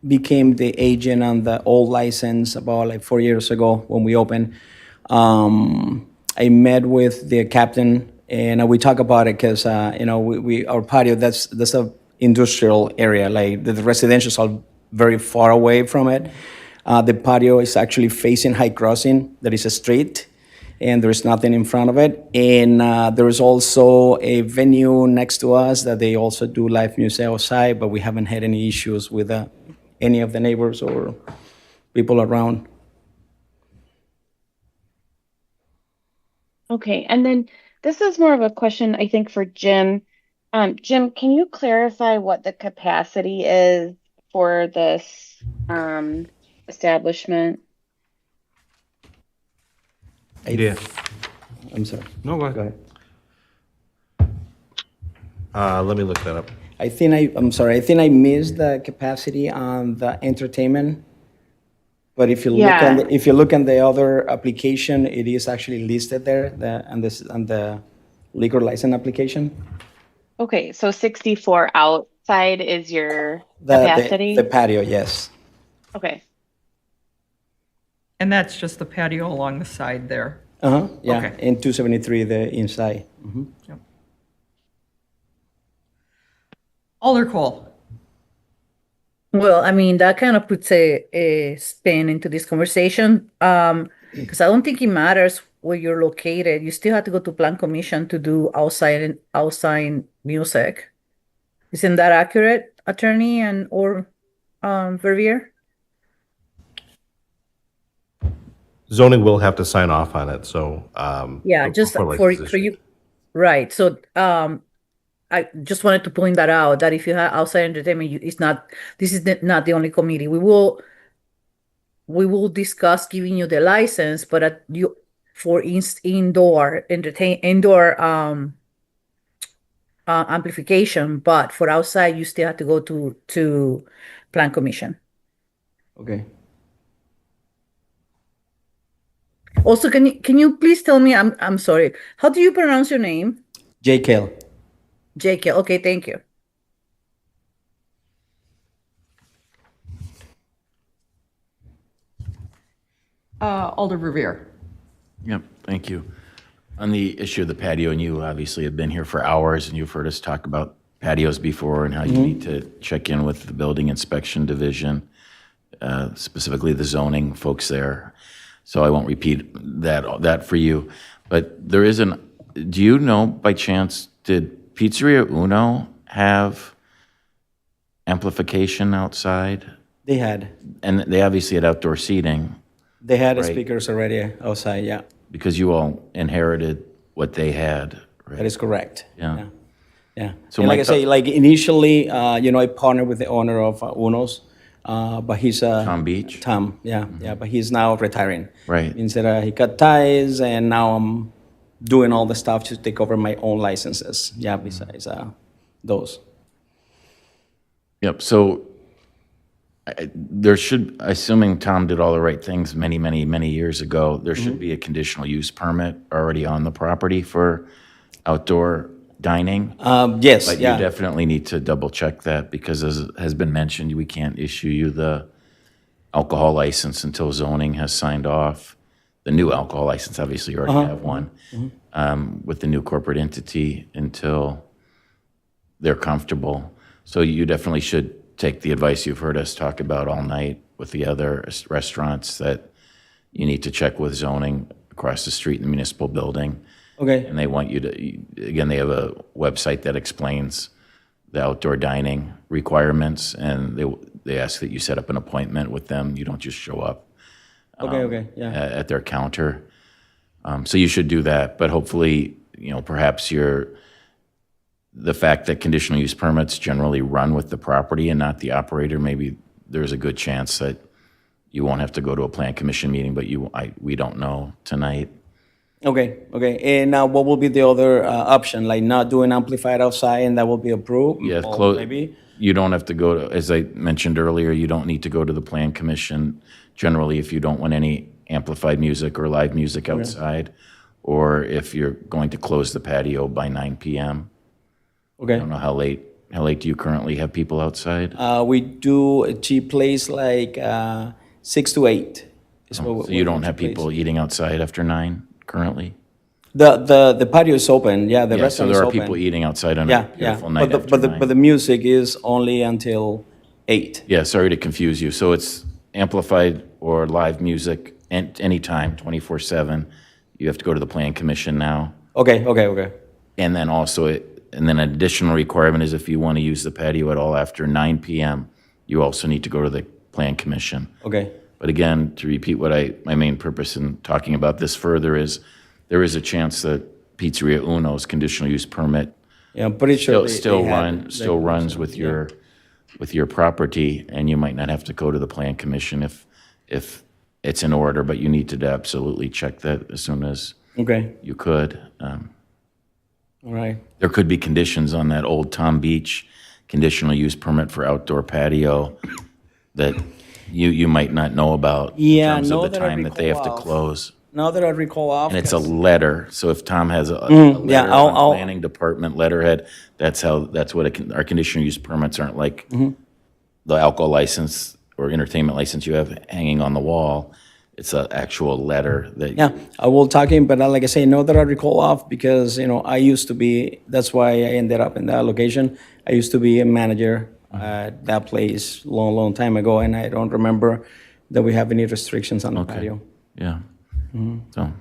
became the agent on the old license about like 4 years ago when we opened, I met with the captain and we talk about it because our patio, that's a industrial area, like the residentials are very far away from it. The patio is actually facing High Crossing. There is a street, and there is nothing in front of it. And there is also a venue next to us that they also do live music outside, but we haven't had any issues with any of the neighbors or people around. Okay, and then this is more of a question, I think, for Jim. Jim, can you clarify what the capacity is for this establishment? Yeah. I'm sorry. No, go ahead. Let me look that up. I'm sorry, I think I missed the capacity on the entertainment. But if you look on the other application, it is actually listed there, on the liquor license application. Okay, so 64 outside is your capacity? The patio, yes. Okay. And that's just the patio along the side there. Yeah, Okay. and 273 the inside. Yep. Alder Cole. Well, I mean, that kind of puts a spin into this conversation, because I don't think it matters where you're located. You still have to go to Plan Commission to do outside music. Isn't that accurate, Attorney or Vervier? Zoning will have to sign off on it, so. Yeah, just before for license issue. you, right? So, I just wanted to point that out, that if you have outside entertainment, this is not the only committee. We will discuss giving you the license, but for indoor amplification, but for outside, you still have to go to Plan Commission. Okay. Also, can you please tell me, I'm sorry, how do you pronounce your name? JKL. JK. Okay, thank you. Alder Revere. Yep, thank you. On the issue of the patio, and you obviously have been here for hours, and you've heard us talk about patios before and how you need to check in with the building inspection division, specifically the zoning folks there. So I won't repeat that for you. But there is do you know by chance, did Pizzeria Uno have amplification outside? They had. And they obviously had outdoor seating. They had right? speakers already outside, yeah. Because you all inherited what they had, right? That is correct. Yeah. Yeah. So And my like I say, like initially, I partnered with the owner of Uno's, but he's Tom Beach? Tom, yeah, yeah, but he's now retiring. Right. Instead, he cut ties, and now I'm doing all the stuff to take over my own licenses. Yeah, besides those. Yep, so there should, assuming Tom did all the right things many, many, many years ago, there should be a conditional use permit already on the property for outdoor dining. Yes, But yeah. you definitely need to double check that because as has been mentioned, we can't issue you the alcohol license until zoning has signed off. The new alcohol license, obviously you already have one, with the new corporate entity until they're comfortable. So you definitely should take the advice you've heard us talk about all night with the other restaurants that you need to check with zoning across the street in the municipal building. Okay. And they want you to, again, they have a website that explains the outdoor dining requirements, and they ask that you set up an appointment with them. You don't just show up. Okay, yeah. At their counter. So you should do that, but hopefully, perhaps the fact that conditional use permits generally run with the property and not the operator, maybe there's a good chance that you won't have to go to a plan commission meeting, but we don't know tonight. Okay. And now what will be the other option? Like not doing amplified outside and that will be approved? Yeah, Or maybe? You don't have to go to, as I mentioned earlier, you don't need to go to the plan commission generally if you don't want any amplified music or live music outside, or if you're going to close the patio by 9 p.m. Okay. I don't know how late do you currently have people outside? We do a cheap place like 6 to 8. Is what So you don't have people eating outside after 9 currently? The patio is open, yeah, the Yeah, so restaurant is there are open. people eating outside on a beautiful night But after 9. the music is only until 8. Yeah, sorry to confuse you. So it's amplified or live music anytime, 24/7. You have to go to the plan commission now. Okay. And then also, an additional requirement is if you want to use the patio at all after 9 p.m., you also need to go to the plan commission. Okay. But again, to repeat my main purpose in talking about this further is there is a chance that Pizzeria Uno's conditional use permit Yeah, I'm pretty sure still they had- still runs with your property, and you might not have to go to the plan commission if it's in order, but you need to absolutely check that as soon as Okay. you could. All right. There could be conditions on that old Tom Beach conditional use permit for outdoor patio that you might not know about Yeah, in terms now of the that I time that they have to recall. close. Now that I recall off. And it's a letter, so if Tom has a Mm, yeah, letter I'll- on planning department letterhead, that's what our conditional use permits aren't like Mhm. the alcohol license or entertainment license you have hanging on the wall. It's an actual letter that. Yeah, I will talk him, but like I say, now that I recall off, because, I used to be, that's why I ended up in that location. I used to be a manager at that place long time ago, and I don't remember that we have any restrictions on the patio. Yeah. Mhm. So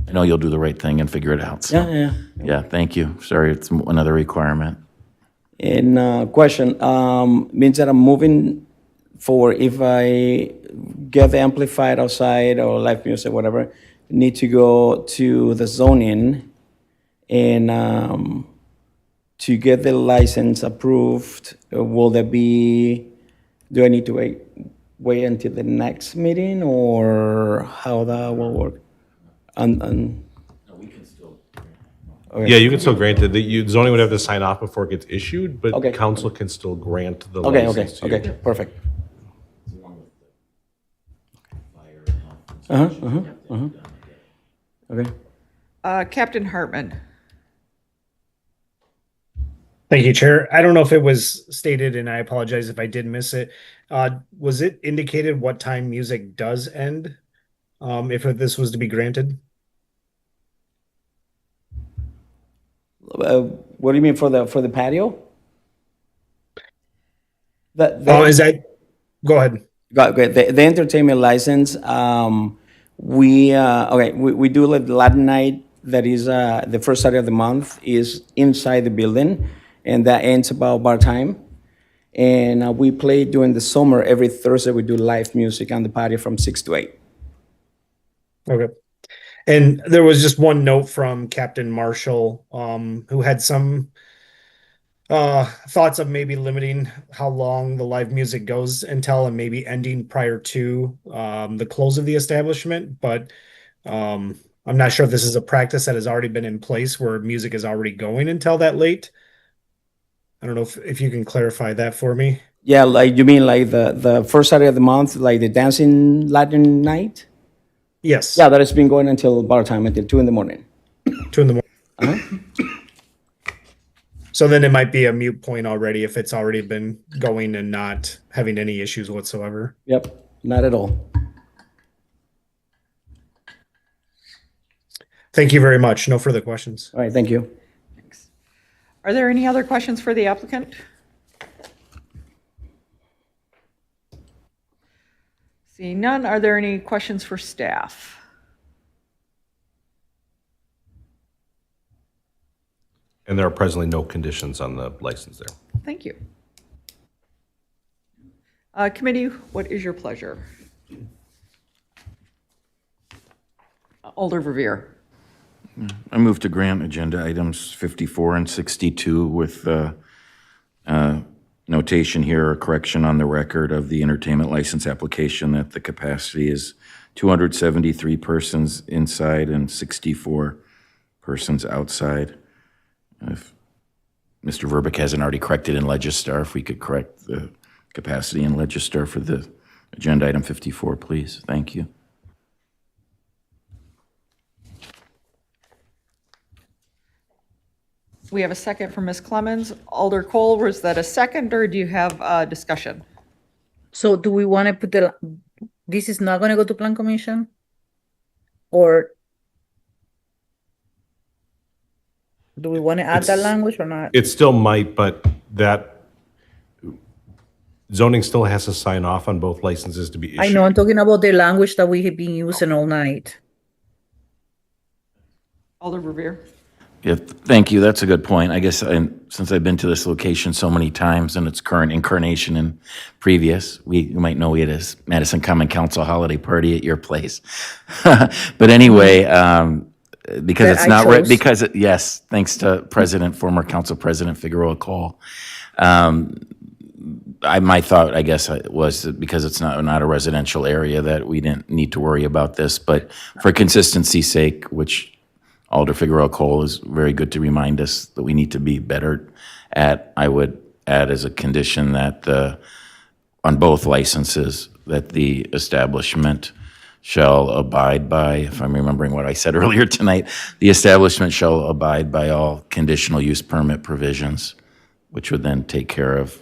I know you'll do the right thing and figure it out. So. Yeah. Yeah, thank you. Sorry, it's another requirement. And question, means that I'm moving forward, if I get the amplified outside or live music, whatever, need to go to the zoning and to get the license approved, will there be, do I need to wait until the next meeting, or how that will work? Okay. Yeah, you can still grant it. Zoning would have to sign off before it gets issued, but Okay. council can still grant the Okay, license to you. okay, perfect. Okay. Captain Hartman. Thank you, Chair. I don't know if it was stated, and I apologize if I did miss it. Was it indicated what time music does end? If this was to be granted? What do you mean for the patio? Is that? Go ahead. The entertainment license. We do like Latin night. That is the first Saturday of the month is inside the building, and that ends about bar time. And we play during the summer every Thursday. We do live music on the patio from 6 to 8. Okay. And there was just one note from Captain Marshall, who had some thoughts of maybe limiting how long the live music goes until, and maybe ending prior to the close of the establishment. But I'm not sure if this is a practice that has already been in place where music is already going until that late. I don't know if you can clarify that for me. Yeah, like you mean like the first Saturday of the month, like the dancing Latin night? Yes. Yeah, that has been going until bar time, until 2 in the morning. 2 in the morning. So then it might be a mute point already if it's already been going and not having any issues whatsoever. Yep, not at all. Thank you very much. No further questions. All right, thank you. Are there any other questions for the applicant? Seeing none, are there any questions for staff? And there are presently no conditions on the license there. Thank you. Committee, what is your pleasure? Alder Verveer. I move to grant agenda items 54 and 62 with notation here, or correction on the record of the entertainment license application that the capacity is 273 persons inside and 64 persons outside. If Mr. Verbeck hasn't already corrected in Legistar, if we could correct the capacity in Legistar for the agenda item 54, please. Thank you. We have a second from Ms. Clemens. Alder Cole, was that a second, or do you have discussion? So do we want to put this is not going to go to Plan Commission? Or do we want to add that language or not? It still might, but that zoning still has to sign off on both licenses to be issued. I know, I'm talking about the language that we have been using all night. Alder Verveer. Yeah, thank you. That's a good point. I guess since I've been to this location so many times and its current incarnation and previous, you might know it as Madison Common Council holiday party at your place. But anyway, because it's not right, yes, thanks to former Council President Figueroa Cole. My thought, I guess, was that because it's not a residential area that we didn't need to worry about this, but for consistency's sake, which Alder Figueroa Cole is very good to remind us that we need to be better at, I would add as a condition that on both licenses, that the establishment shall abide by, if I'm remembering what I said earlier tonight, the establishment shall abide by all conditional use permit provisions, which would then take care of,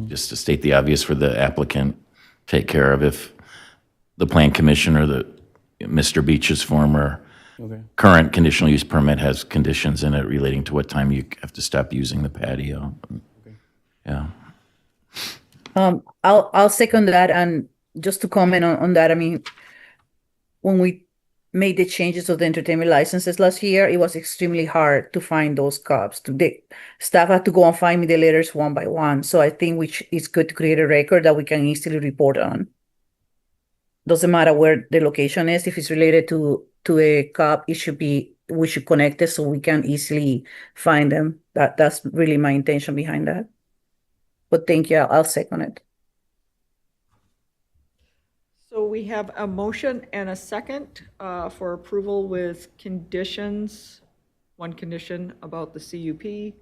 just to state the obvious for the applicant, take care of if the Plan Commission or Mr. Beach's former current conditional use permit has conditions in it relating to what time you have to stop using the patio. Yeah. I'll second that, and just to comment on that, I mean, when we made the changes of the entertainment licenses last year, it was extremely hard to find those cops. The staff had to go and find me the letters one by one. So I think it's good to create a record that we can easily report on. Doesn't matter where the location is. If it's related to a cop, we should connect it so we can easily find them. That's really my intention behind that. But thank you. I'll second it. So we have a motion and a second for approval with conditions. One condition about the CUP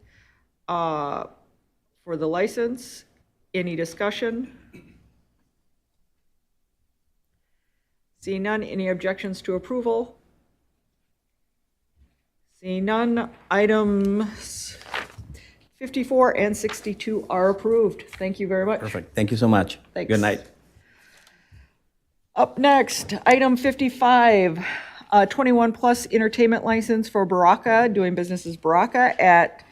for the license. Any discussion? Seeing none, any objections to approval? Seeing none, items 54 and 62 are approved. Thank you very much. Perfect. Thank you so much. Thanks. Good night. Up next, item 55, 21-plus entertainment license for Baraka, doing business as Baraka at,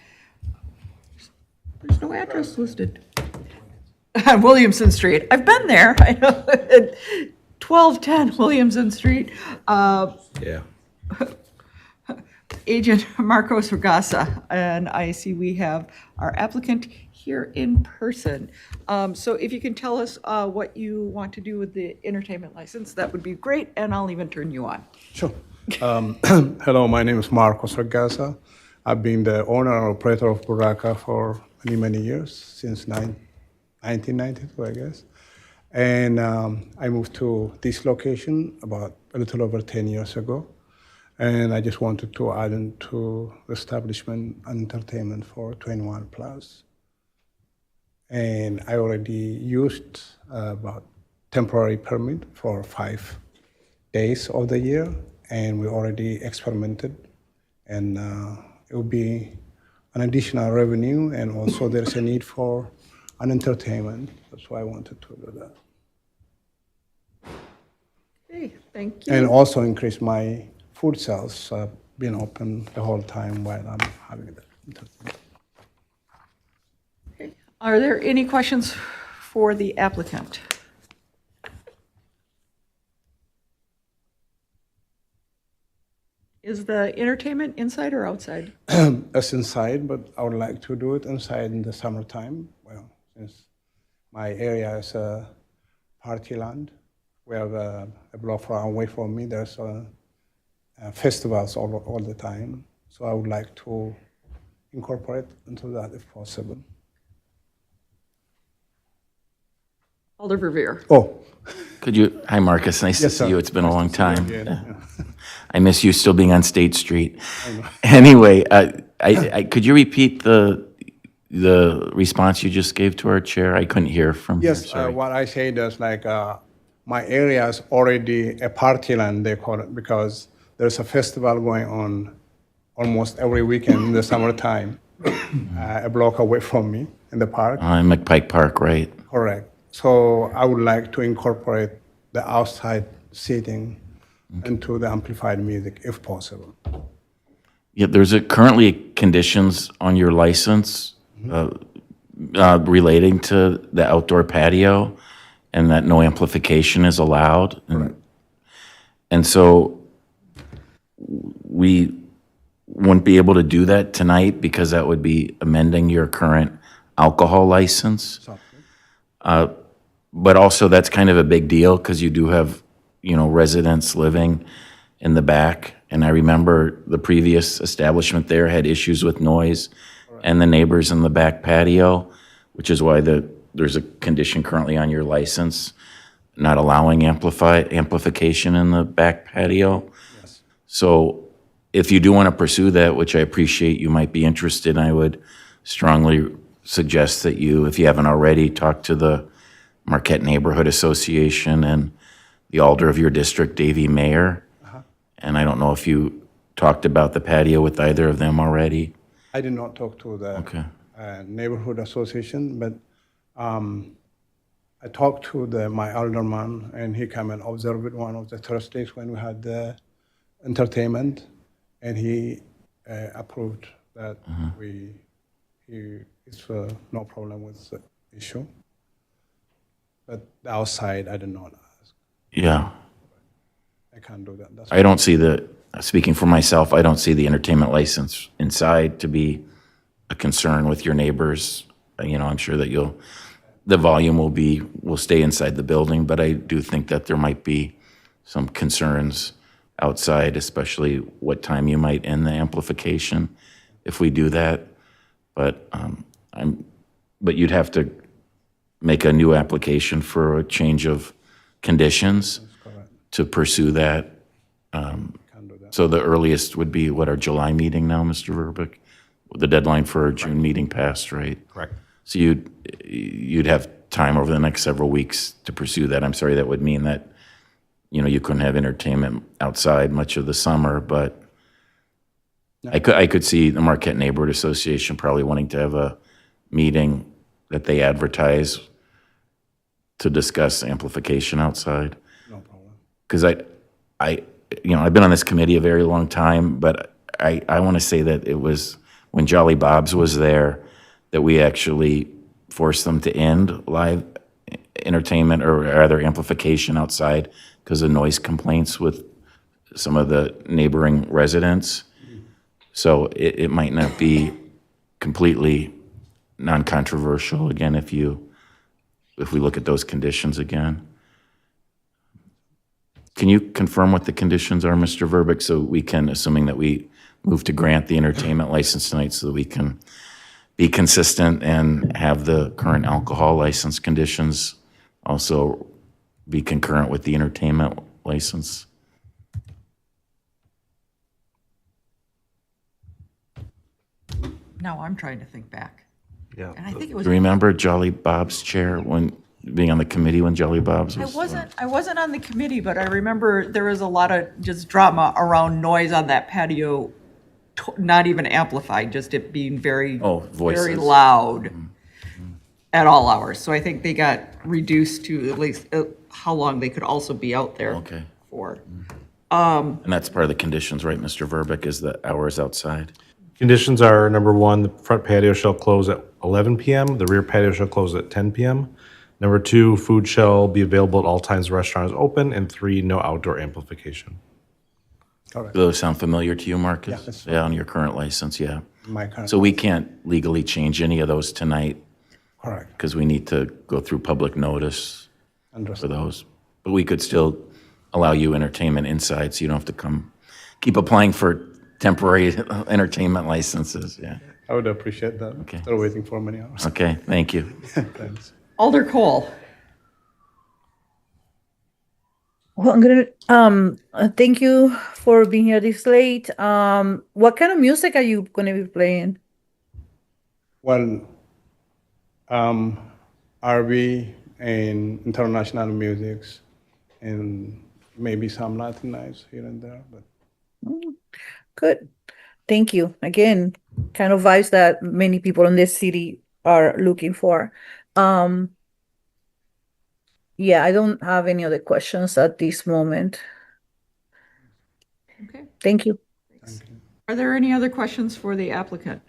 there's no address listed. On Williamson Street. I've been there. I know. 1210 Williamson Street. Yeah. Agent Marcos Regasa, and I see we have our applicant here in person. So if you can tell us what you want to do with the entertainment license, that would be great, and I'll even turn you on. Sure. Hello, my name is Marcos Regasa. I've been the owner and operator of Baraka for many, many years, since 1992, I guess. And I moved to this location about a little over 10 years ago. And I just wanted to add into the establishment and entertainment for 21 plus. And I already used about temporary permit for 5 days of the year, and we already experimented. And it will be an additional revenue, and also there's a need for an entertainment. That's why I wanted to do that. Okay, thank you. And also increase my food sales, being open the whole time while I'm having that entertainment. Okay. Are there any questions for the applicant? Is the entertainment inside or outside? It's inside, but I would like to do it inside in the summertime. Well, since my area is a party land, we have a block away from me. There's festivals all the time. So I would like to incorporate into that if possible. Alder Verveer. Oh. Could you, hi Marcus, nice to Yes, see sir. you. It's been a long time. Yeah. I miss you still being on State Street. Anyway, could you repeat the response you just gave to our chair? I couldn't hear from here, Yes, sorry. what I say is like my area is already a party land, they call it, because there's a festival going on almost every weekend in the summertime, a block away from me in the park. In McPike Park, right? Correct. So I would like to incorporate the outside seating into the amplified music if possible. Yeah, there's currently conditions on your license relating to the outdoor patio and that no amplification is allowed. And so we wouldn't be able to do that tonight because that would be amending your current alcohol license. But also that's kind of a big deal because you do have, residents living in the back. And I remember the previous establishment there had issues with noise and the neighbors in the back patio, which is why there's a condition currently on your license not allowing amplification in the back patio. Yes. So if you do want to pursue that, which I appreciate you might be interested, I would strongly suggest that you, if you haven't already, talk to the Marquette Neighborhood Association and the alder of your district, Davey Mayer. And I don't know if you talked about the patio with either of them already. I did not talk to the neighborhood association, but I talked to my alderman, and he came and observed it one of the Thursdays when we had the entertainment, and he approved that it's no problem with the issue. But the outside, I did not ask. Yeah. I can't do that. That's I don't see speaking for myself, I don't see the entertainment license inside to be a concern with your neighbors. I'm sure that the volume will stay inside the building, but I do think that there might be some concerns outside, especially what time you might end the amplification if we do that. But you'd have to make a new application for a change of conditions to pursue that. So the earliest would be our July meeting now, Mr. Verbeek? The deadline for our June meeting passed, right? Correct. So you'd have time over the next several weeks to pursue that. I'm sorry, that would mean that, you couldn't have entertainment outside much of the summer, but I could see the Marquette Neighborhood Association probably wanting to have a meeting that they advertise to discuss amplification outside. No problem. Because I've been on this committee a very long time, but I want to say that it was when Jolly Bob's was there that we actually forced them to end live entertainment or rather amplification outside because of noise complaints with some of the neighboring residents. So it might not be completely non-controversial again if we look at those conditions again. Can you confirm what the conditions are, Mr. Verbeek, so we can, assuming that we move to grant the entertainment license tonight, so that we can be consistent and have the current alcohol license conditions also be concurrent with the entertainment license? Now I'm trying to think back. Yeah. And I think it Do was. you remember Jolly Bob's chair when being on the committee when Jolly Bob's was? I wasn't on the committee, but I remember there was a lot of just drama around noise on that patio, not even amplified, just it being very, voices. very loud at all hours. So I think they got reduced to at least how long they could also be out there for. And that's part of the conditions, right, Mr. Verbeek, is the hours outside? Conditions are, number one, the front patio shall close at 11 p.m., the rear patio shall close at 10 p.m. Number two, food shall be available at all times the restaurant is open. And three, no outdoor amplification. Correct. Do those sound familiar to you, Marcus? that's Yeah, on your current license, yeah. My current So we can't legally change any of those tonight? Correct. Because we need to go through public notice for Understood. those. But we could still allow you entertainment inside, so you don't have to keep applying for temporary entertainment licenses, yeah. I would appreciate that. Okay. They're waiting for many hours. Okay, thank you. Thanks. Alder Cole. Well, I'm gonna thank you for being here this late. What kind of music are you gonna be playing? Well, R&B and international musics, and maybe some Latin nights here and there. But Good. Thank you. Again, kind of vibes that many people in this city are looking for. Yeah, I don't have any other questions at this moment. Okay. Thank you. Are there any other questions for the applicant?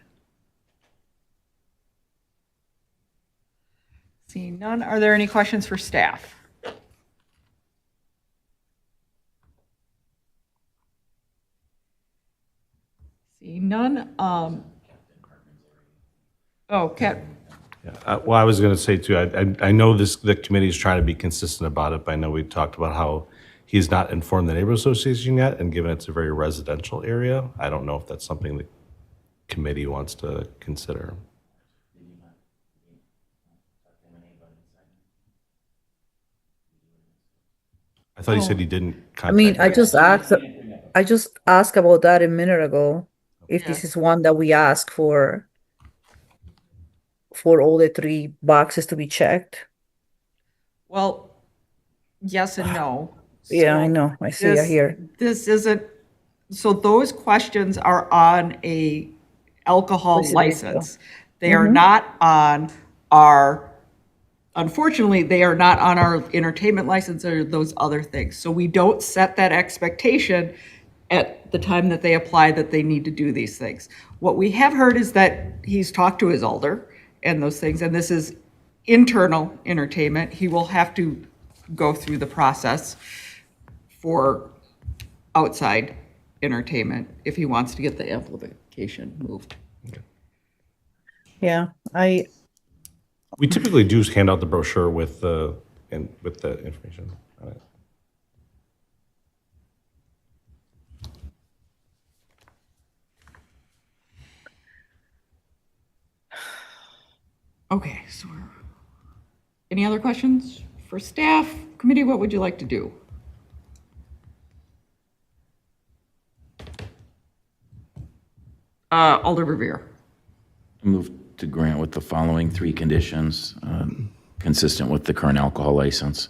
Seeing none, are there any questions for staff? Seeing none, Kat, Well, I was going to say too, I know the committee is trying to be consistent about it, but I know we talked about how he's not informed the neighborhood association yet, and given it's a very residential area, I don't know if that's something the committee wants to consider. I thought he said he didn't I mean, contact. I just asked about that a minute ago. If this is one that we ask for all the three boxes to be checked. well, yes and no. Yeah, So I know. I see it this- here. This isn't, so those questions are on a alcohol Residential. license. They are not on our, unfortunately, they are not on our entertainment license or those other things. So we don't set that expectation at the time that they apply that they need to do these things. What we have heard is that he's talked to his elder and those things, and this is internal entertainment. He will have to go through the process for outside entertainment if he wants to get the amplification moved. Yeah, We typically do hand out the brochure with the information on it. Okay, so any other questions for staff? Committee, what would you like to do? Alder Revere. Move to grant with the following three conditions, consistent with the current alcohol license.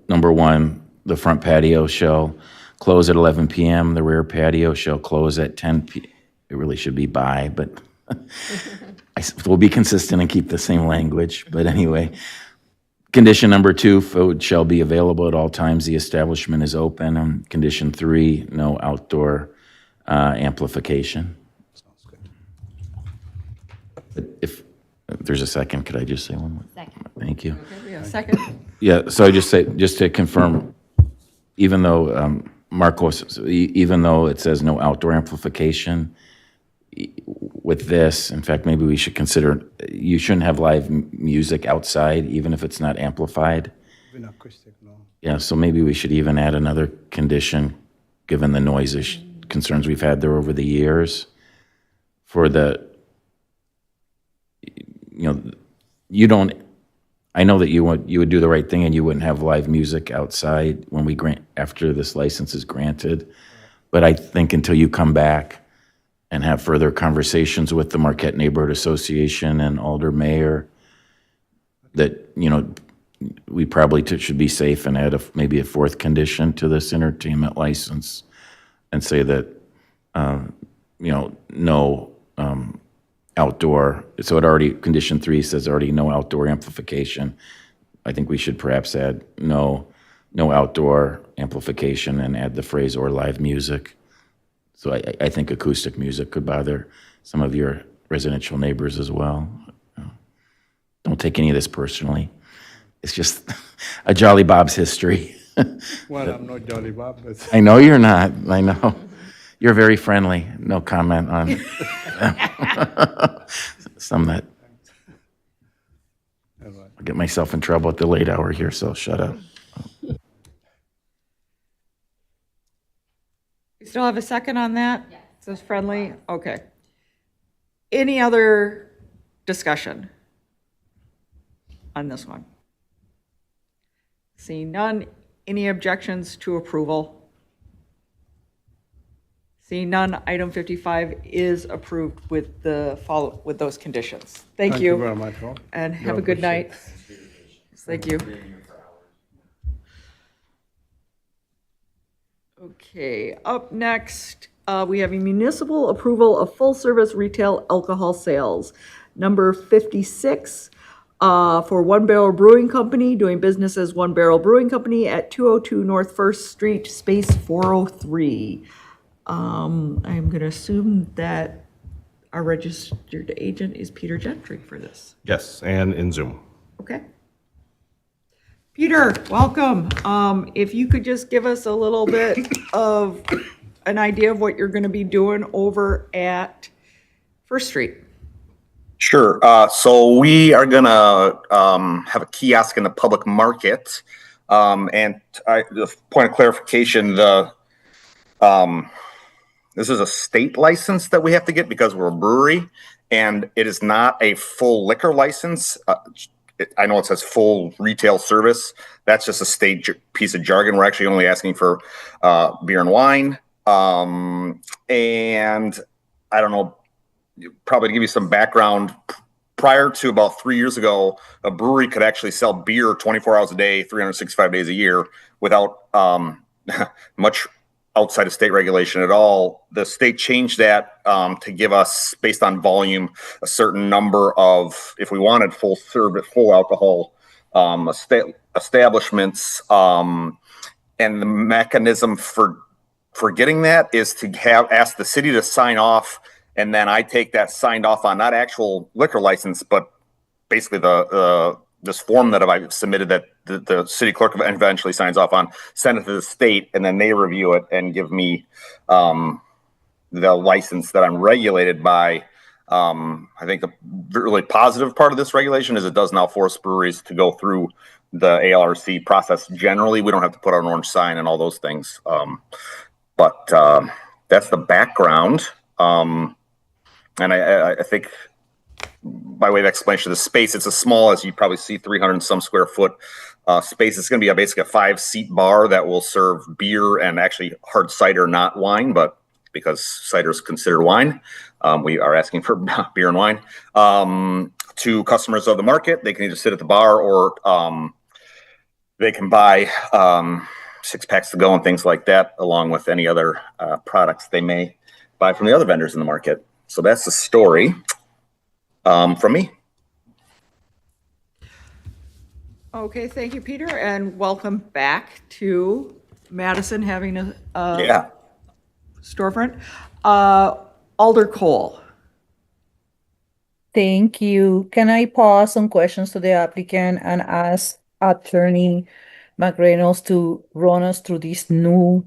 Number one, the front patio shall close at 11 p.m. The rear patio shall close at 10 p.m. It really should be by, but we'll be consistent and keep the same language. But anyway, condition number 2, food shall be available at all times the establishment is open. And condition 3, no outdoor amplification. But if there's a second, could I just say one more? Second. Thank you. Second. Yeah, so I just to confirm, even though Marcos, even though it says no outdoor amplification, with this, in fact, maybe we should consider, you shouldn't have live music outside, even if it's not amplified. Even acoustic, no. Yeah, so maybe we should even add another condition, given the noise concerns we've had there over the years, for the, you don't, I know that you would do the right thing and you wouldn't have live music outside when after this license is granted. But I think until you come back and have further conversations with the Marquette Neighborhood Association and Alder Mayor, that, we probably should be safe and add maybe a 4th condition to this entertainment license and say that, no outdoor, so it already, condition 3 says already no outdoor amplification. I think we should perhaps add no outdoor amplification and add the phrase or live music. So I think acoustic music could bother some of your residential neighbors as well. Don't take any of this personally. It's just a Jolly Bob's history. Well, I'm not Jolly Bob, but I know you're not. I know. You're very friendly. No comment on some that. I'll get myself in trouble at the late hour here, so shut up. You still have a second on that? Yes. Is this friendly? Okay. Any other discussion on this one? Seeing none, any objections to approval? Seeing none, item 55 is approved with with those conditions. Thank you. Thank you very much, Rob. And have a good night. Thank you. Okay, up next, we have a municipal approval of full-service retail alcohol sales. Number 56, for One Barrel Brewing Company, doing business as One Barrel Brewing Company at 202 North First Street, space 403. I'm going to assume that our registered agent is Peter Gentry for this. Yes, and in Zoom. Okay. Peter, welcome. If you could just give us a little bit of an idea of what you're going to be doing over at First Street. Sure. So we are going to have a kiosk in the public market. And the point of clarification, this is a state license that we have to get because we're a brewery, and it is not a full liquor license. I know it says full retail service. That's just a state piece of jargon. We're actually only asking for beer and wine. And I don't know, probably to give you some background, prior to about 3 years ago, a brewery could actually sell beer 24 hours a day, 365 days a year without much outside of state regulation at all. The state changed that to give us, based on volume, a certain number of, if we wanted full service, full alcohol establishments. And the mechanism for getting that is to ask the city to sign off, and then I take that signed off on, not actual liquor license, but basically this form that I've submitted that the city clerk eventually signs off on, send it to the state, and then they review it and give me the license that I'm regulated by. I think the really positive part of this regulation is it does now force breweries to go through the ALRC process. Generally, we don't have to put out an orange sign and all those things. But that's the background. And I think, by way of explanation, the space, it's as small as you probably see, 300 and some square foot space. It's going to be basically a 5-seat bar that will serve beer and actually hard cider, not wine, but because cider is considered wine, we are asking for beer and wine to customers of the market. They can either sit at the bar or they can buy six packs to go and things like that, along with any other products they may buy from the other vendors in the market. So that's the story from me. Okay, thank you, Peter, and welcome back to Madison having a storefront. Alder Cole. Thank you. Can I pause some questions to the applicant and ask Attorney McReynolds to run us through this new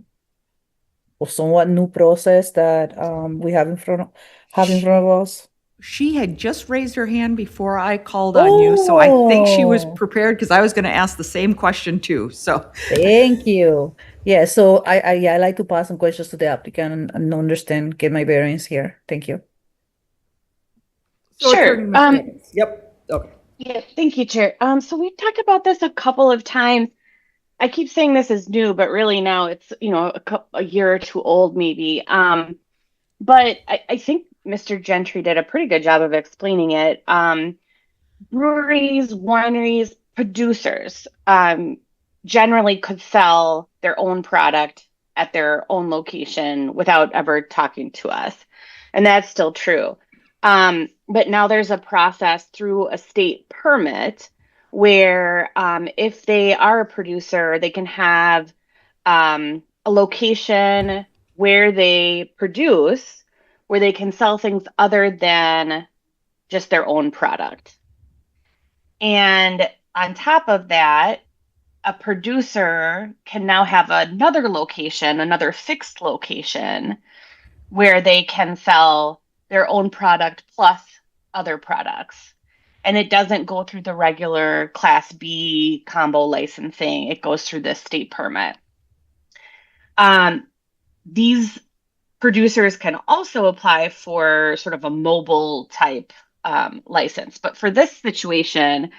or somewhat new process that we have in front of us? She had just raised her hand before I called on you, so I think she was Oh. prepared because I was going to ask the same question too. So Thank you. Yeah, so I like to pass some questions to the applicant and understand, get my bearings here. Thank you. Sure. Yep. Okay. Yeah, thank you, Chair. So we've talked about this a couple of times. I keep saying this is new, but really now it's, a year or two old maybe. But I think Mr. Gentry did a pretty good job of explaining it. Breweries, wineries, producers generally could sell their own product at their own location without ever talking to us. And that's still true. But now there's a process through a state permit where if they are a producer, they can have a location where they produce, where they can sell things other than just their own product. And on top of that, a producer can now have another location, another fixed location, where they can sell their own product plus other products. And it doesn't go through the regular Class B combo licensing. It goes through the state permit. These producers can also apply for sort of a mobile type license. But for this situation,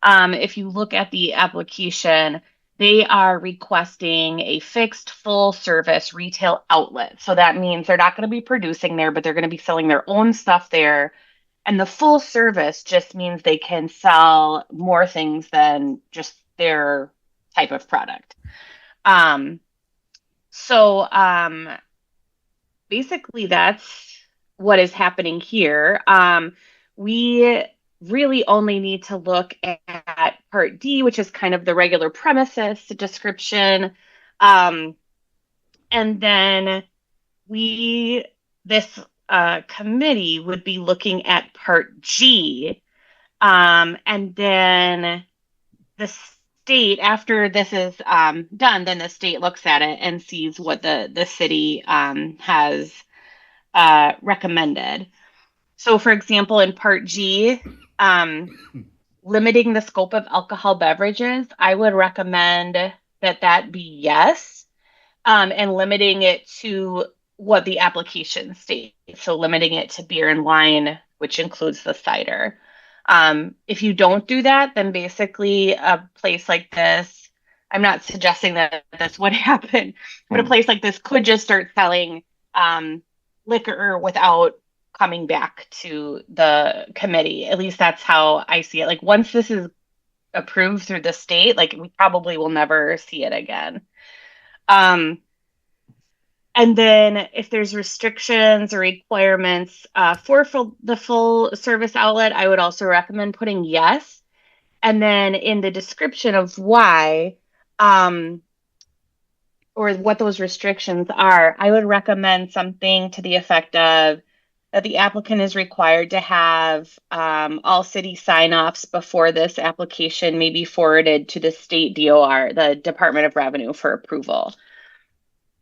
if you look at the application, they are requesting a fixed full service retail outlet. So that means they're not going to be producing there, but they're going to be selling their own stuff there. And the full service just means they can sell more things than just their type of product. Basically, that's what is happening here. We really only need to look at Part D, which is kind of the regular premises description. And then this committee would be looking at Part G. And then the state, after this is done, then the state looks at it and sees what the city has recommended. So, for example, in Part G, limiting the scope of alcohol beverages, I would recommend that be yes, and limiting it to what the application states. So limiting it to beer and wine, which includes the cider. If you don't do that, then basically a place like this, I'm not suggesting that this would happen, but a place like this could just start selling liquor without coming back to the committee. At least that's how I see it. Like once this is approved through the state, like we probably will never see it again. And then if there's restrictions or requirements for the full service outlet, I would also recommend putting yes. And then in the description of why, or what those restrictions are, I would recommend something to the effect of that the applicant is required to have all city sign-offs before this application may be forwarded to the state DOR, the Department of Revenue, for approval.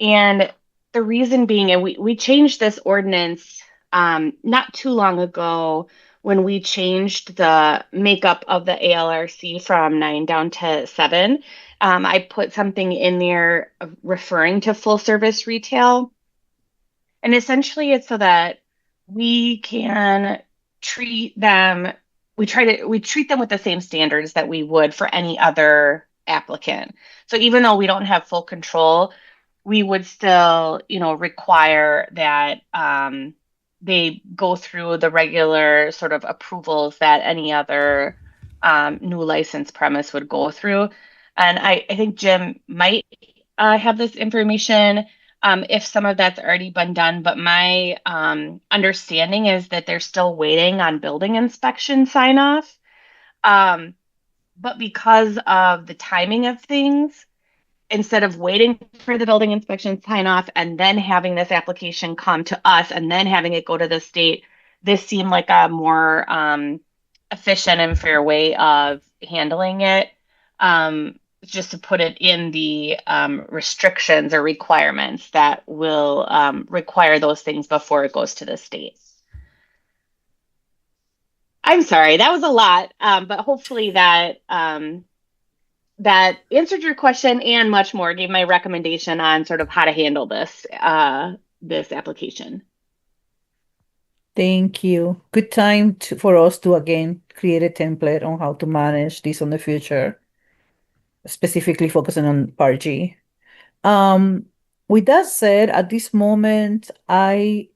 And the reason being, and we changed this ordinance not too long ago when we changed the makeup of the ALRC from 9 down to 7. I put something in there referring to full service retail. And essentially it's so that we can treat them, we treat them with the same standards that we would for any other applicant. So even though we don't have full control, we would still, require that they go through the regular sort of approvals that any other new license premise would go through. And I think Jim might I have this information, if some of that's already been done, but my understanding is that they're still waiting on building inspection sign off. But because of the timing of things, instead of waiting for the building inspection sign off and then having this application come to us and then having it go to the state, this seemed like a more efficient and fair way of handling it. Just to put it in the restrictions or requirements that will require those things before it goes to the state. I'm sorry, that was a lot, but hopefully that that answered your question and much more. Gave my recommendation on sort of how to handle this this application. Thank you. Good time for us to again create a template on how to manage this on the future, specifically focusing on Part G. With that said, at this moment, Alder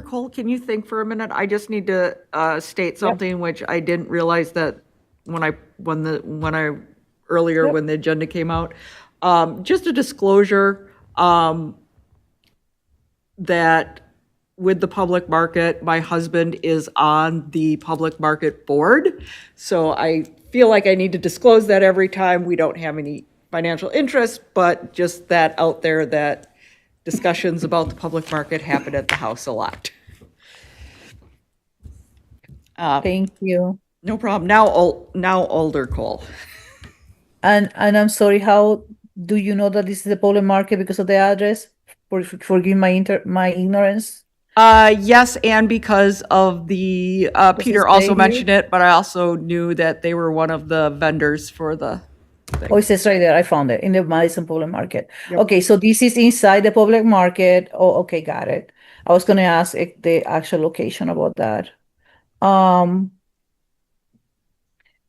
Cole, can you think for a minute? I just need to state something which I didn't realize that when the agenda came out. Just a disclosure that with the public market, my husband is on the public market board. So I feel like I need to disclose that every time. We don't have any financial interest, but just that out there that discussions about the public market happen at the house a lot. Thank you. No problem. Now Alder Cole. And I'm sorry, how do you know that this is the public market because of the address? Forgive my ignorance. Yes, and because of the Peter also mentioned it, but I also knew that they were one of the vendors for the thing. Oh, it says right there. I found it in the Madison Public Market. Yep. Okay, so this is inside the public market. Oh, okay, got it. I was going to ask the actual location about that.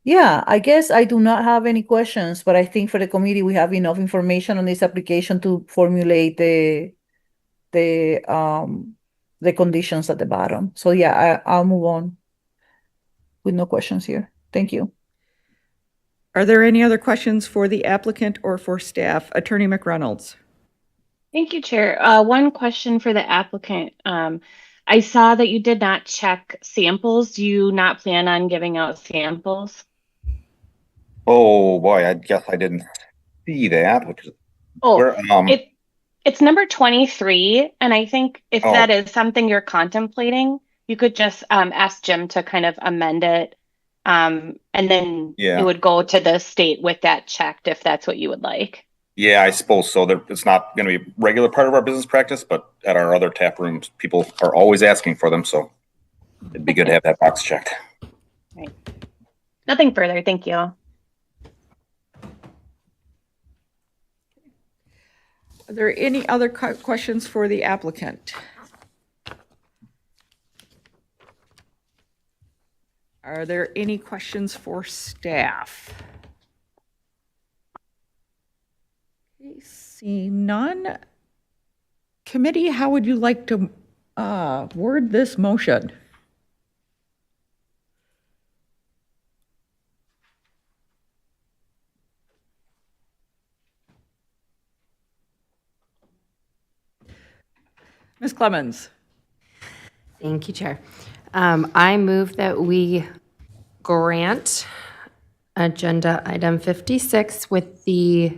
Yeah, I guess I do not have any questions, but I think for the committee we have enough information on this application to formulate the conditions at the bottom. So yeah, I'll move on with no questions here. Thank you. Are there any other questions for the applicant or for staff? Attorney McReynolds. Thank you, Chair. One question for the applicant. I saw that you did not check samples. Do you not plan on giving out samples? Oh boy, I guess I didn't see that. It's number 23, and I think if that is something you're contemplating, you could just ask Jim to kind of amend it, and then it would go to the state with that checked if that's what you would like. Yeah, I suppose so. It's not going to be a regular part of our business practice, but at our other tap rooms, people are always asking for them, so it'd be good to have that box checked. Right. Nothing further. Thank you. Are there any other questions for the applicant? Are there any questions for staff? Okay, see none. Committee, how would you like to word this motion? Ms. Clemens. Thank you, Chair. I move that we grant agenda item 56 with the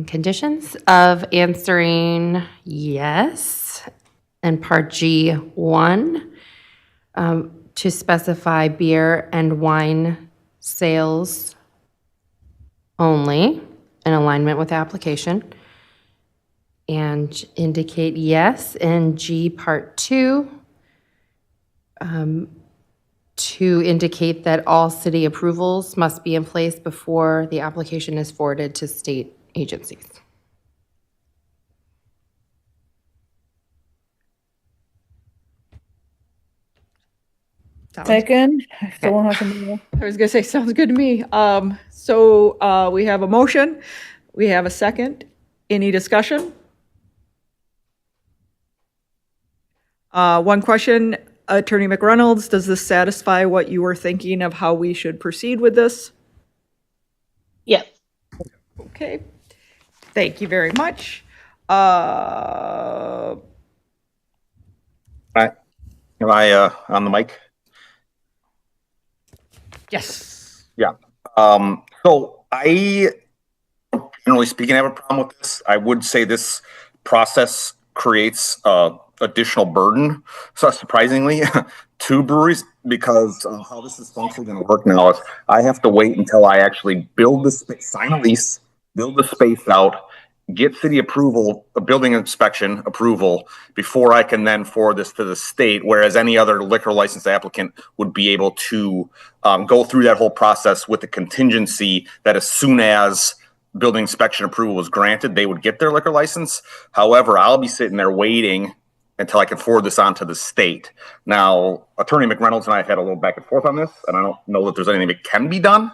conditions of answering yes and Part G1 to specify beer and wine sales only in alignment with the application, and indicate yes in G Part 2 to indicate that all city approvals must be in place before the application is forwarded to state agencies. Second, if someone has something else. I was going to say, sounds good to me. So we have a motion. We have a second. Any discussion? One question. Attorney McReynolds, does this satisfy what you were thinking of how we should proceed with this? Yes. Okay. Thank you very much. Am I on the mic? Yes. Yeah. So I, generally speaking, have a problem with this. I would say this process creates additional burden, so surprisingly, to breweries, because how this is functionally going to work now is I have to wait until I actually build the space, sign a lease, build the space out, get city approval, a building inspection approval, before I can then forward this to the state, whereas any other liquor license applicant would be able to go through that whole process with the contingency that as soon as building inspection approval was granted, they would get their liquor license. However, I'll be sitting there waiting until I can forward this on to the state. Now, Attorney McReynolds and I have had a little back and forth on this, and I don't know that there's anything that can be done,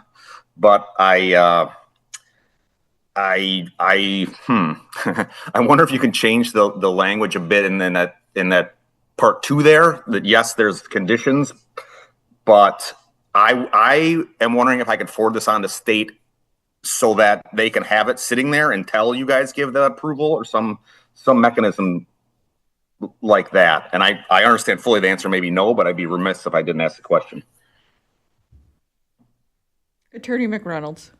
but I wonder if you can change the language a bit in that part 2 there, that yes, there's conditions, but I am wondering if I could forward this on to state so that they can have it sitting there until you guys give the approval, or some mechanism like that. And I understand fully the answer may be no, but I'd be remiss if I didn't ask the question. Attorney McReynolds.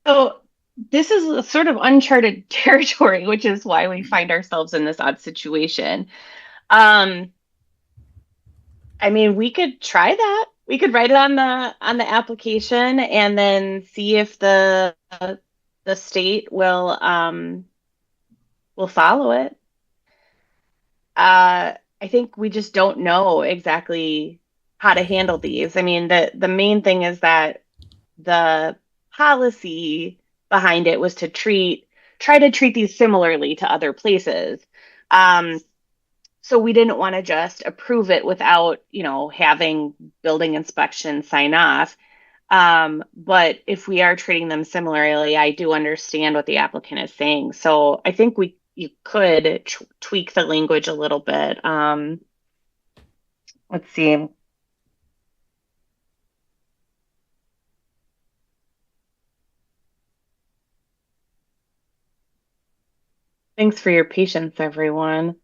So this is a sort of uncharted territory, which is why we find ourselves in this odd situation. I mean, we could try that. We could write it on the application and then see if the state will follow it. I think we just don't know exactly how to handle these. I mean, the main thing is that the policy behind it was to try to treat these similarly to other places. So we didn't want to just approve it without, having building inspection sign off. But if we are treating them similarly, I do understand what the applicant is saying. So I think you could tweak the language a little bit. Let's see. Thanks for your patience, everyone.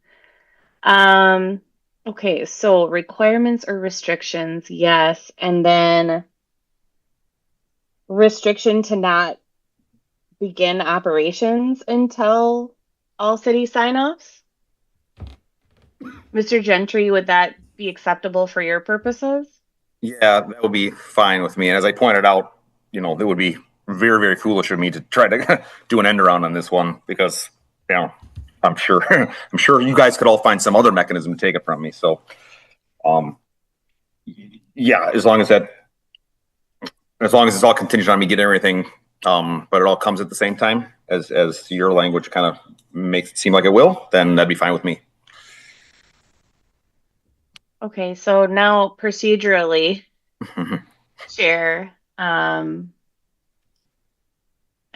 Okay, so requirements or restrictions, yes. And then restriction to not begin operations until all city sign-offs. Mr. Gentry, would that be acceptable for your purposes? Yeah, that would be fine with me. And as I pointed out, it would be very, very foolish of me to try to do an end around on this one, because, I'm sure you guys could all find some other mechanism to take it from me. So, yeah, as long as it's all contingent on me getting everything, but it all comes at the same time as your language kind of makes it seem like it will, then that'd be fine with me. Okay, so now procedurally, Chair, I'm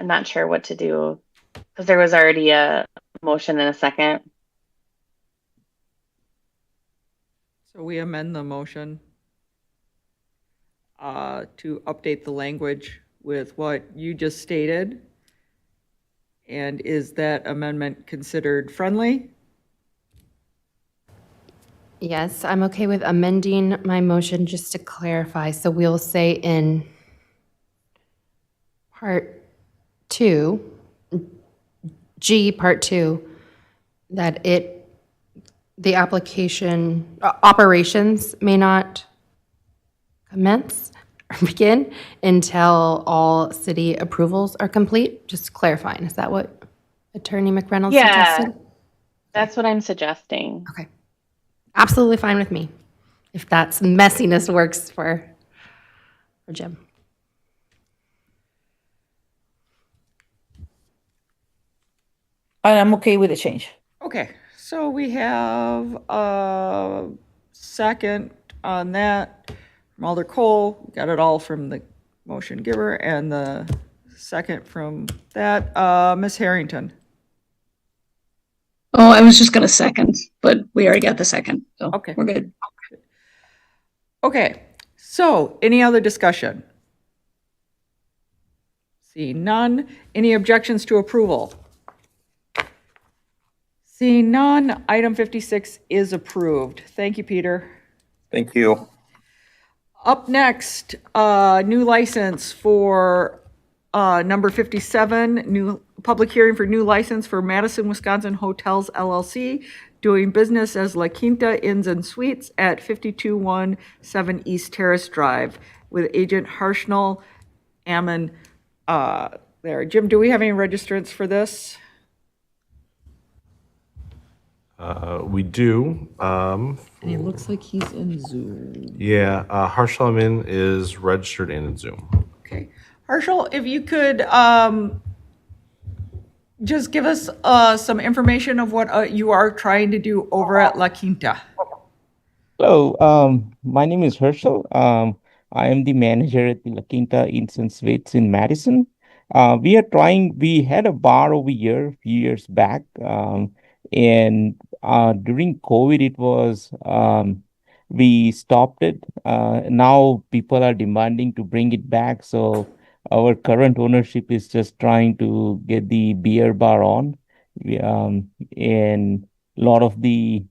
not sure what to do because there was already a motion and a second. So we amend the motion to update the language with what you just stated. And is that amendment considered friendly? Yes, I'm okay with amending my motion just to clarify. So we'll say in part 2, G, part 2, that the application, operations may not commence or begin until all city approvals are complete. Just clarifying, is that what Attorney McReynolds suggested? That's what I'm suggesting. Okay. Absolutely fine with me, if that's messiness works for Jim. And I'm okay with the change. Okay, so we have a second on that from Alder Cole. Got it all from the motion giver and the second from that. Ms. Harrington. Oh, I was just going to second, but we already got the second. So Okay. we're good. Okay, so any other discussion? Seeing none. Any objections to approval? Seeing none, item 56 is approved. Thank you, Peter. Thank you. Up next, new license for number 57, new public hearing for new license for Madison, Wisconsin Hotels LLC, doing business as La Quinta Inns and Suites at 5217 East Terrace Drive with Agent Harshnell Ammon there. Jim, do we have any registrants for this? We do. And he looks like he's in Zoom. Yeah, Harshal Amin is registered in Zoom. Okay. Harshal, if you could just give us some information of what you are trying to do over at La Quinta. Hello, my name is Herschel. I am the manager at the La Quinta Inns and Suites in Madison. We had a bar over here a few years back, and during COVID, we stopped it. Now people are demanding to bring it back, so our current ownership is just trying to get the beer bar on. And a lot of the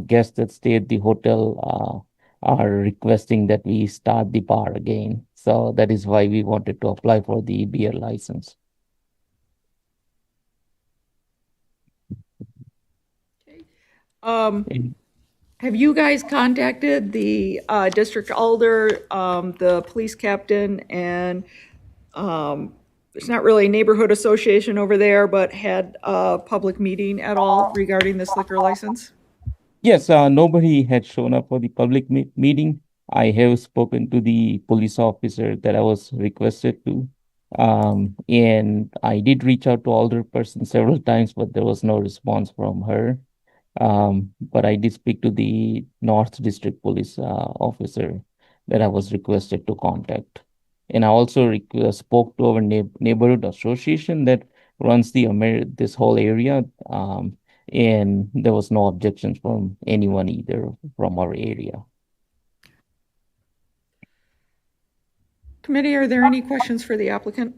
guests that stay at the hotel are requesting that we start the bar again. So that is why we wanted to apply for the beer license. Have you guys contacted the district alder, the police captain, and it's not really a neighborhood association over there, but had a public meeting at all regarding this liquor license? Yes, nobody had shown up for the public meeting. I have spoken to the police officer that I was requested to. And I did reach out to alderperson several times, but there was no response from her. But I did speak to the North District Police officer that I was requested to contact. And I also spoke to our neighborhood association that runs this whole area. And there was no objections from anyone either from our area. Committee, are there any questions for the applicant?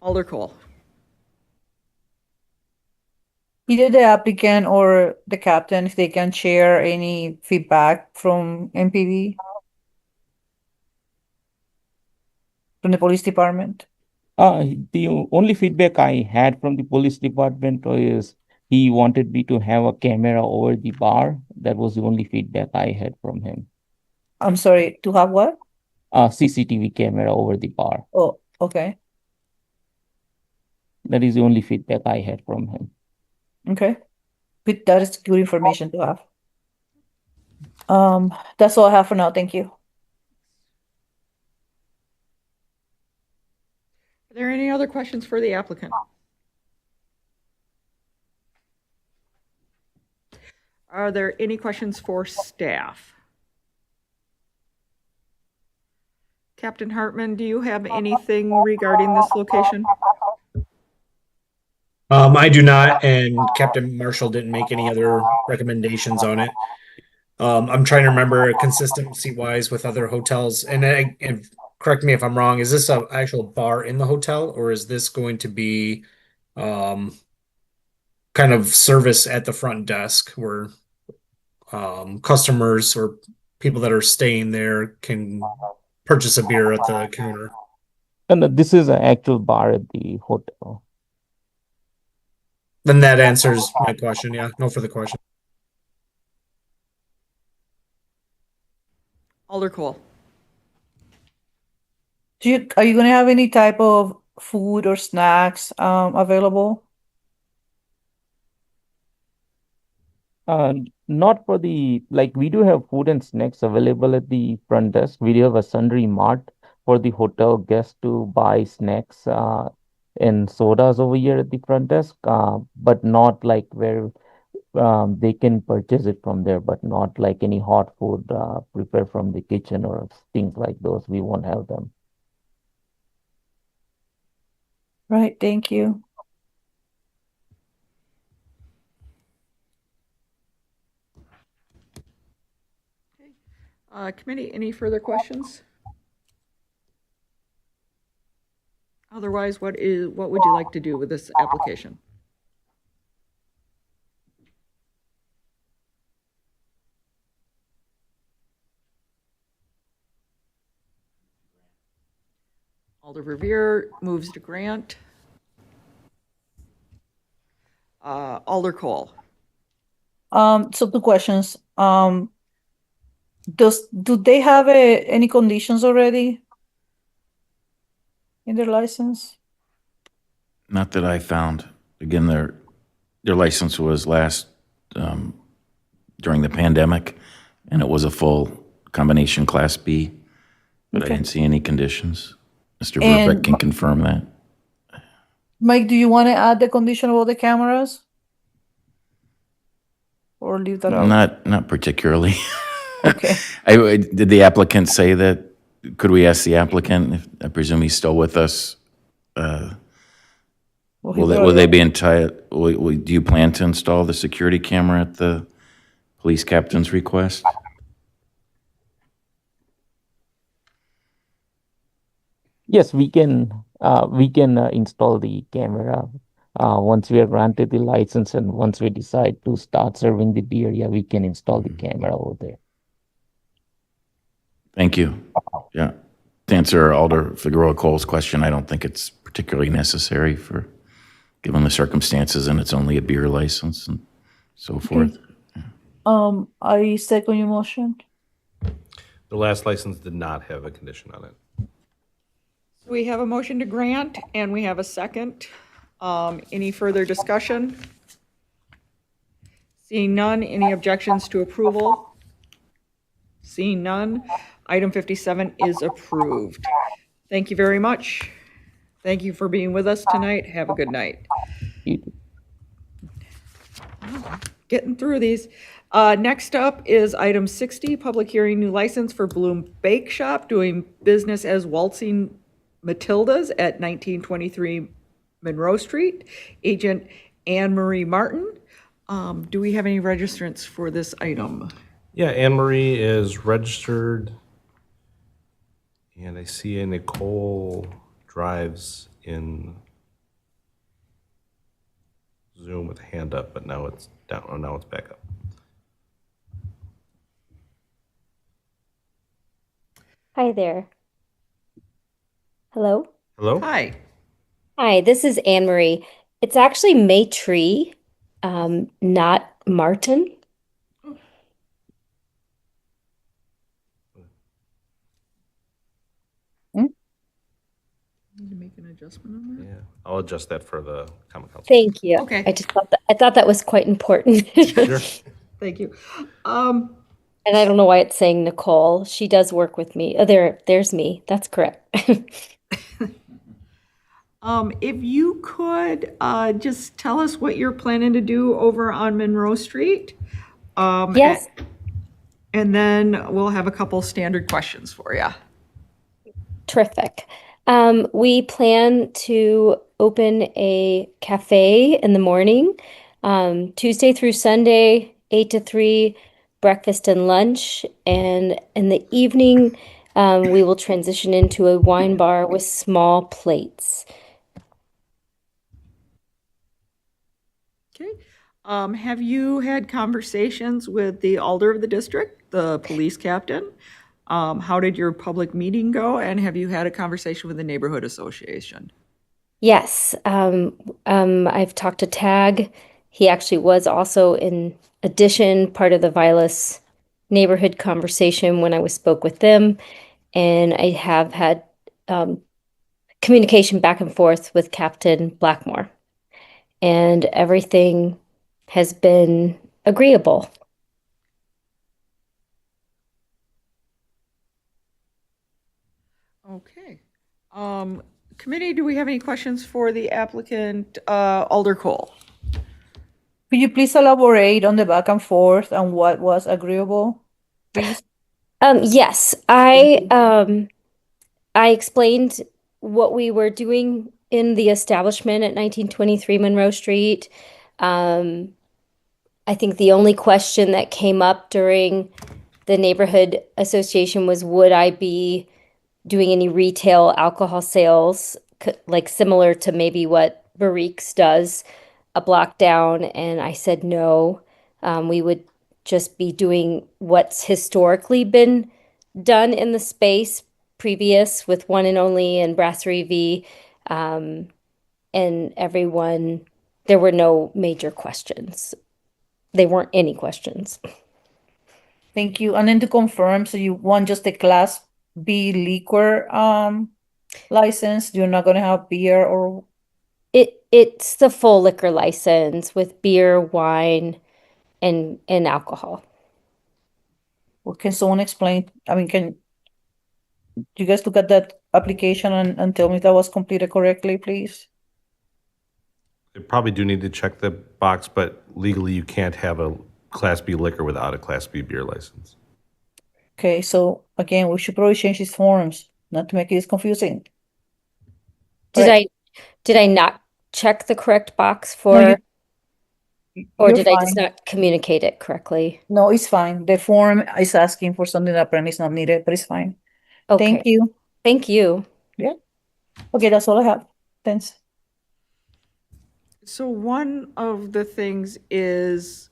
Alder Cole. Either the applicant or the captain, if they can share any feedback from MPD, from the police department. The only feedback I had from the police department is he wanted me to have a camera over the bar. That was the only feedback I had from him. I'm sorry, to have what? A CCTV camera over the bar. Oh, okay. That is the only feedback I had from him. Okay. Good, that is good information to have. That's all I have for now. Thank you. Are there any other questions for the applicant? Are there any questions for staff? Captain Hartman, do you have anything regarding this location? I do not, and Captain Marshall didn't make any other recommendations on it. I'm trying to remember consistency-wise with other hotels, and correct me if I'm wrong, is this an actual bar in the hotel, or is this going to be kind of service at the front desk where customers or people that are staying there can purchase a beer at the counter? And this is an actual bar at the hotel. Then that answers my question. Yeah, no further question. Alder Cole. Are you gonna have any type of food or snacks available? Not for we do have food and snacks available at the front desk. We do have a sundry mart for the hotel guests to buy snacks and sodas over here at the front desk, but not like where they can purchase it from there, but not like any hot food prepared from the kitchen or things like those. We won't have them. Right, thank you. Committee, any further questions? Otherwise, what would you like to do with this application? Alder Verveer moves to grant. Alder Cole. So 2 questions. Do they have any conditions already in their license? Not that I found. Again, their license was last during the pandemic, and it was a full combination Class B, but I Okay. didn't see any conditions. Mr. And- Verbeck can confirm that. Mike, do you want to add the condition about the cameras? Or leave that out? Not particularly. Okay. Did the applicant say that? Could we ask the applicant? I presume he's still with us. Will they be entitled? Do you plan to install the security camera at the police captain's request? Yes, we can install the camera once we are granted the license, and once we decide to start serving the beer, yeah, we can install the camera over there. Thank you. Yeah. To answer Alder Figueroa Cole's question, I don't think it's particularly necessary given the circumstances, and it's only a beer license and so forth. I second your motion. The last license did not have a condition on it. We have a motion to grant and we have a second. Any further discussion? Seeing none, any objections to approval? Seeing none, item 57 is approved. Thank you very much. Thank you for being with us tonight. Have a good night. Getting through these. Next up is item 60, public hearing, new license for Bloom Bake Shop doing business as Waltzing Matildas at 1923 Monroe Street. Agent Anne Marie Martin. Do we have any registrants for this item? Yeah, Anne Marie is registered. And I see a Nicole Drives in Zoom with a hand up, but now it's down. Oh, now it's back up. Hi there. Hello? Hello? Hi. Hi, this is Anne Marie. It's actually Maytree, not Martin. Need to make an adjustment on that? Yeah, I'll adjust that for the Common Council. Thank you. Okay. I thought that was quite important. Sure. Thank you. And I don't know why it's saying Nicole. She does work with me. Oh, there's me. That's correct. If you could just tell us what you're planning to do over on Monroe Street. Yes. And then we'll have a couple standard questions for you. Terrific. We plan to open a cafe in the morning, Tuesday through Sunday, 8 to 3, breakfast and lunch. And in the evening, we will transition into a wine bar with small plates. Okay. Have you had conversations with the alder of the district, the police captain? How did your public meeting go? And have you had a conversation with the neighborhood association? Yes, I've talked to Tag. He actually was also, in addition, part of the Vilas neighborhood conversation when I spoke with them. And I have had communication back and forth with Captain Blackmore. And everything has been agreeable. Okay. Committee, do we have any questions for the applicant, Alder Cole? Could you please elaborate on the back and forth and what was agreeable, please? Yes, I explained what we were doing in the establishment at 1923 Monroe Street. I think the only question that came up during the neighborhood association was, would I be doing any retail alcohol sales, like similar to maybe what Barrique's does a block down? And I said no. We would just be doing what's historically been done in the space previous with One and Only and Brasserie V. And everyone, there were no major questions. There weren't any questions. Thank you. And then to confirm, so you want just a Class B liquor license? You're not gonna have beer or? It's the full liquor license with beer, wine, and alcohol. Well, can someone explain? I mean, can you guys look at that application and tell me if that was completed correctly, please? You probably do need to check the box, but legally you can't have a Class B liquor without a Class B beer license. Okay, so again, we should probably change these forms, not to make it confusing. Did I not check the correct box for, No, or you're did I just fine. not communicate it correctly? No, it's fine. The form is asking for something that apparently is not needed, but it's fine. Thank Okay. you. Thank you. Yeah. Okay, that's all I have. Thanks. So one of the things is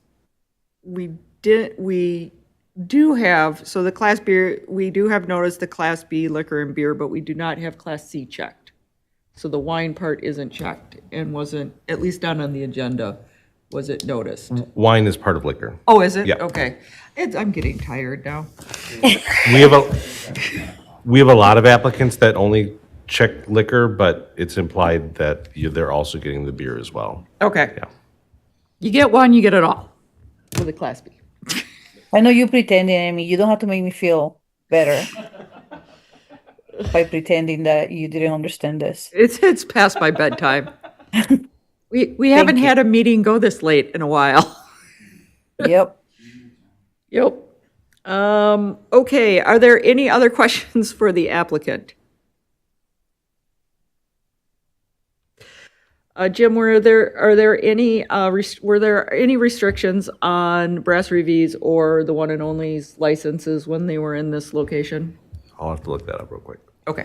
we do have, so the Class B, we do have noticed the Class B liquor and beer, but we do not have Class C checked. So the wine part isn't checked and wasn't, at least not on the agenda, was it noticed? Wine is part of liquor. Oh, is it? Yeah. Okay. I'm getting tired now. We have a lot of applicants that only check liquor, but it's implied that they're also getting the beer as well. Okay. Yeah. You get one, you get it all for the Class B. I know you pretending, Amy. You don't have to make me feel better by pretending that you didn't understand this. It's past my bedtime. We haven't had a meeting go this late in a while. Yep. Yep. Okay, are there any other questions for the applicant? Jim, were there any restrictions on Brasserie V's or the One and Only's licenses when they were in this location? I'll have to look that up real quick. Okay.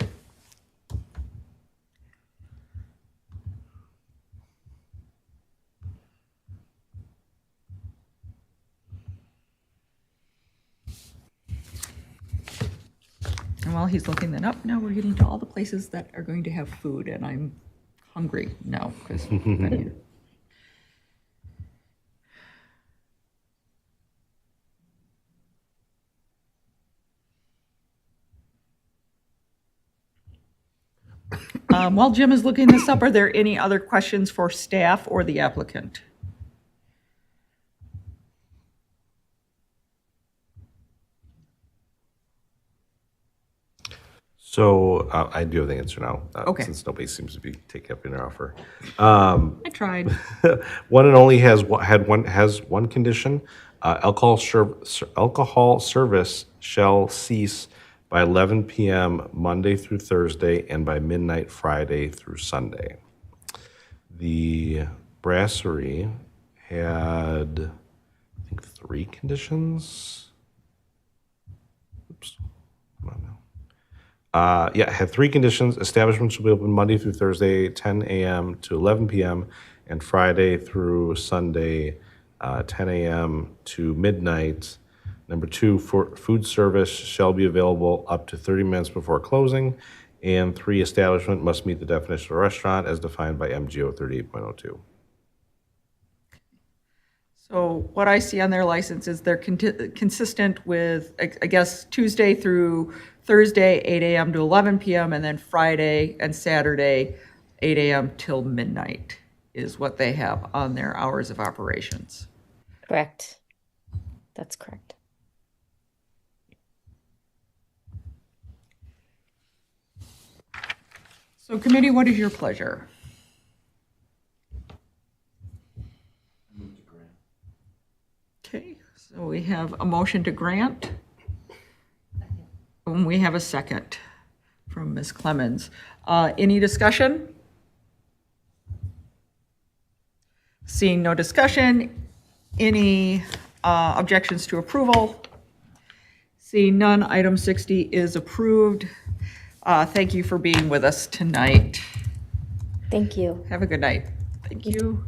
And while he's looking that up, now we're getting to all the places that are going to have food, and I'm hungry now because we've been here. While Jim is looking this up, are there any other questions for staff or the applicant? So I do have the answer now, Okay. since nobody seems to be taking up your offer. I tried. One and Only has one condition: alcohol service shall cease by 11 p.m. Monday through Thursday and by midnight Friday through Sunday. The brasserie had, I think, 3 conditions. Oops, come on now. Yeah, had 3 conditions. Establishments will be open Monday through Thursday, 10 a.m. to 11 p.m., and Friday through Sunday, 10 a.m. to midnight. Number 2, for food service shall be available up to 30 minutes before closing. And 3, establishment must meet the definition of restaurant as defined by MGO 38.02. So what I see on their license is they're consistent with, I guess, Tuesday through Thursday, 8 a.m. to 11 p.m., and then Friday and Saturday, 8 a.m. till midnight is what they have on their hours of operations. Correct. That's correct. So committee, what is your pleasure? Okay, so we have a motion to grant. And we have a second from Ms. Clemens. Any discussion? Seeing no discussion, any objections to approval? Seeing none, item 60 is approved. Thank you for being with us tonight. Thank you. Have a good night. Thank you.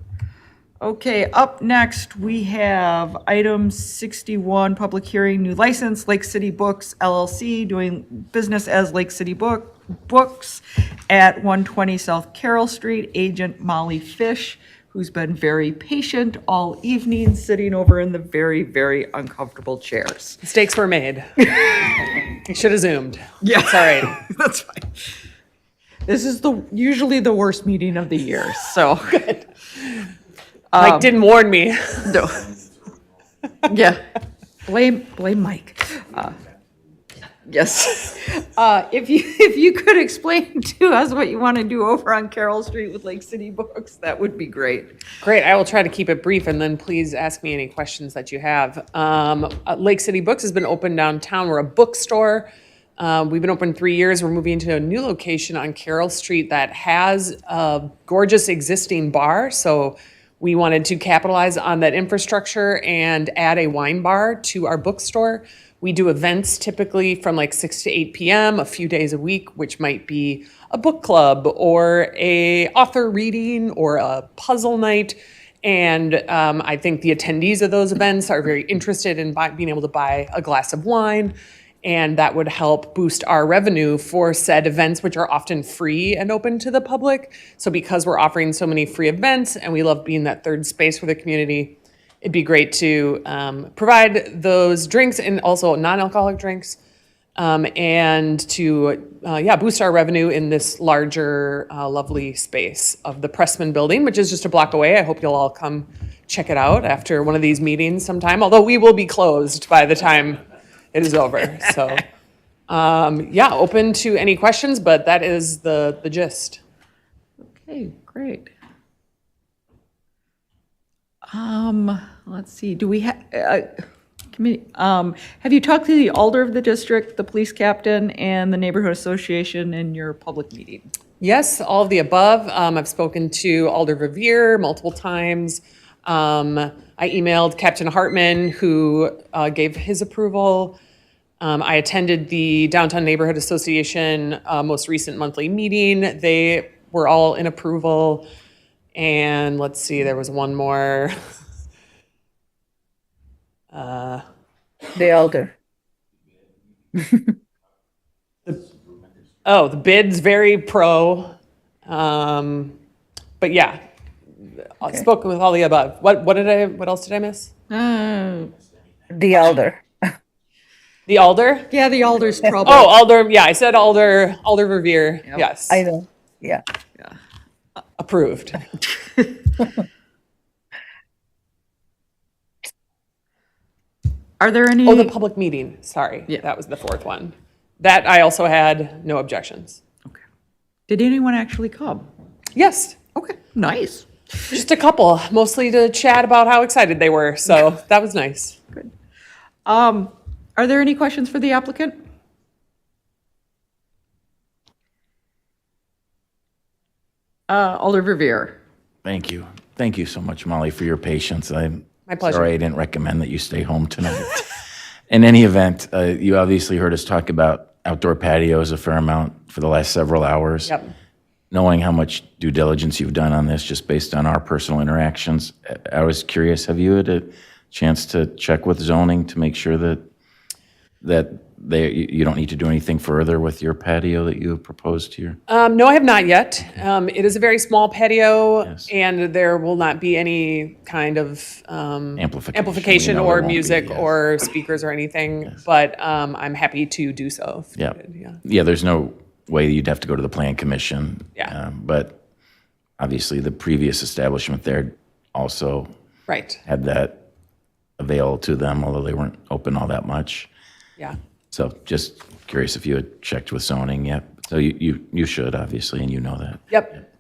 Okay, up next, we have item 61, public hearing, new license, Lake City Books LLC, doing business as Lake City Books at 120 South Carroll Street, agent Molly Fish, who's been very patient all evening, sitting over in the very, very uncomfortable chairs. Mistakes were made. You should have zoomed. Yeah. It's all right. That's fine. This is usually the worst meeting of the year, so. Good. Mike didn't warn me. No. Yeah. Blame Mike. Yes. If you could explain to us what you want to do over on Carroll Street with Lake City Books, that would be great. Great. I will try to keep it brief, and then please ask me any questions that you have. Lake City Books has been open downtown. We're a bookstore. We've been open 3 years. We're moving to a new location on Carroll Street that has a gorgeous existing bar. So we wanted to capitalize on that infrastructure and add a wine bar to our bookstore. We do events typically from like 6 to 8 p.m. a few days a week, which might be a book club or a author reading or a puzzle night. And I think the attendees of those events are very interested in being able to buy a glass of wine. And that would help boost our revenue for said events, which are often free and open to the public. So because we're offering so many free events and we love being that third space for the community, it'd be great to provide those drinks and also non-alcoholic drinks and to boost our revenue in this larger, lovely space of the Pressman Building, which is just a block away. I hope you'll all come check it out after one of these meetings sometime, although we will be closed by the time it is over. So, open to any questions, but that is the gist. Okay, great. Let's see, do we have, have you talked to the alder of the district, the police captain, and the neighborhood association in your public meeting? Yes, all of the above. I've spoken to Alder Verveer multiple times. I emailed Captain Hartman, who gave his approval. I attended the Downtown Neighborhood Association most recent monthly meeting. They were all in approval. And let's see, there was one more. The alder. The bid's very pro. But yeah, I spoke with all the above. What else did I miss? The alder. The alder? Yeah, the alder's trouble. Oh, alder. Yeah, I said alder Verveer. Yep. Yes. I know. Yeah. Approved. Are there any? Oh, the public meeting. Sorry. Yeah. That was the fourth one. That I also had no objections. Okay. Did anyone actually come? Yes. Okay, nice. Just a couple, mostly to chat about how excited they were. So that was nice. Good. Are there any questions for the applicant? Alder Verveer. Thank you. Thank you so much, Molly, for your patience. I'm My pleasure. sorry I didn't recommend that you stay home tonight. In any event, you obviously heard us talk about outdoor patios a fair amount for the last several hours. Yep. Knowing how much due diligence you've done on this just based on our personal interactions, I was curious, have you had a chance to check with zoning to make sure that you don't need to do anything further with your patio that you have proposed here? No, I have not yet. It is a very small patio, and there will not be any kind of amplification We know or there won't be, music yes. or speakers or anything. But I'm happy to do so. if Yeah. needed, Yeah, there's no way you'd have to go to the plan commission. Yeah. But obviously, the previous establishment there also Right. had that available to them, although they weren't open all that much. Yeah. So just curious if you had checked with zoning yet. So you should, obviously, and you know that. Yep.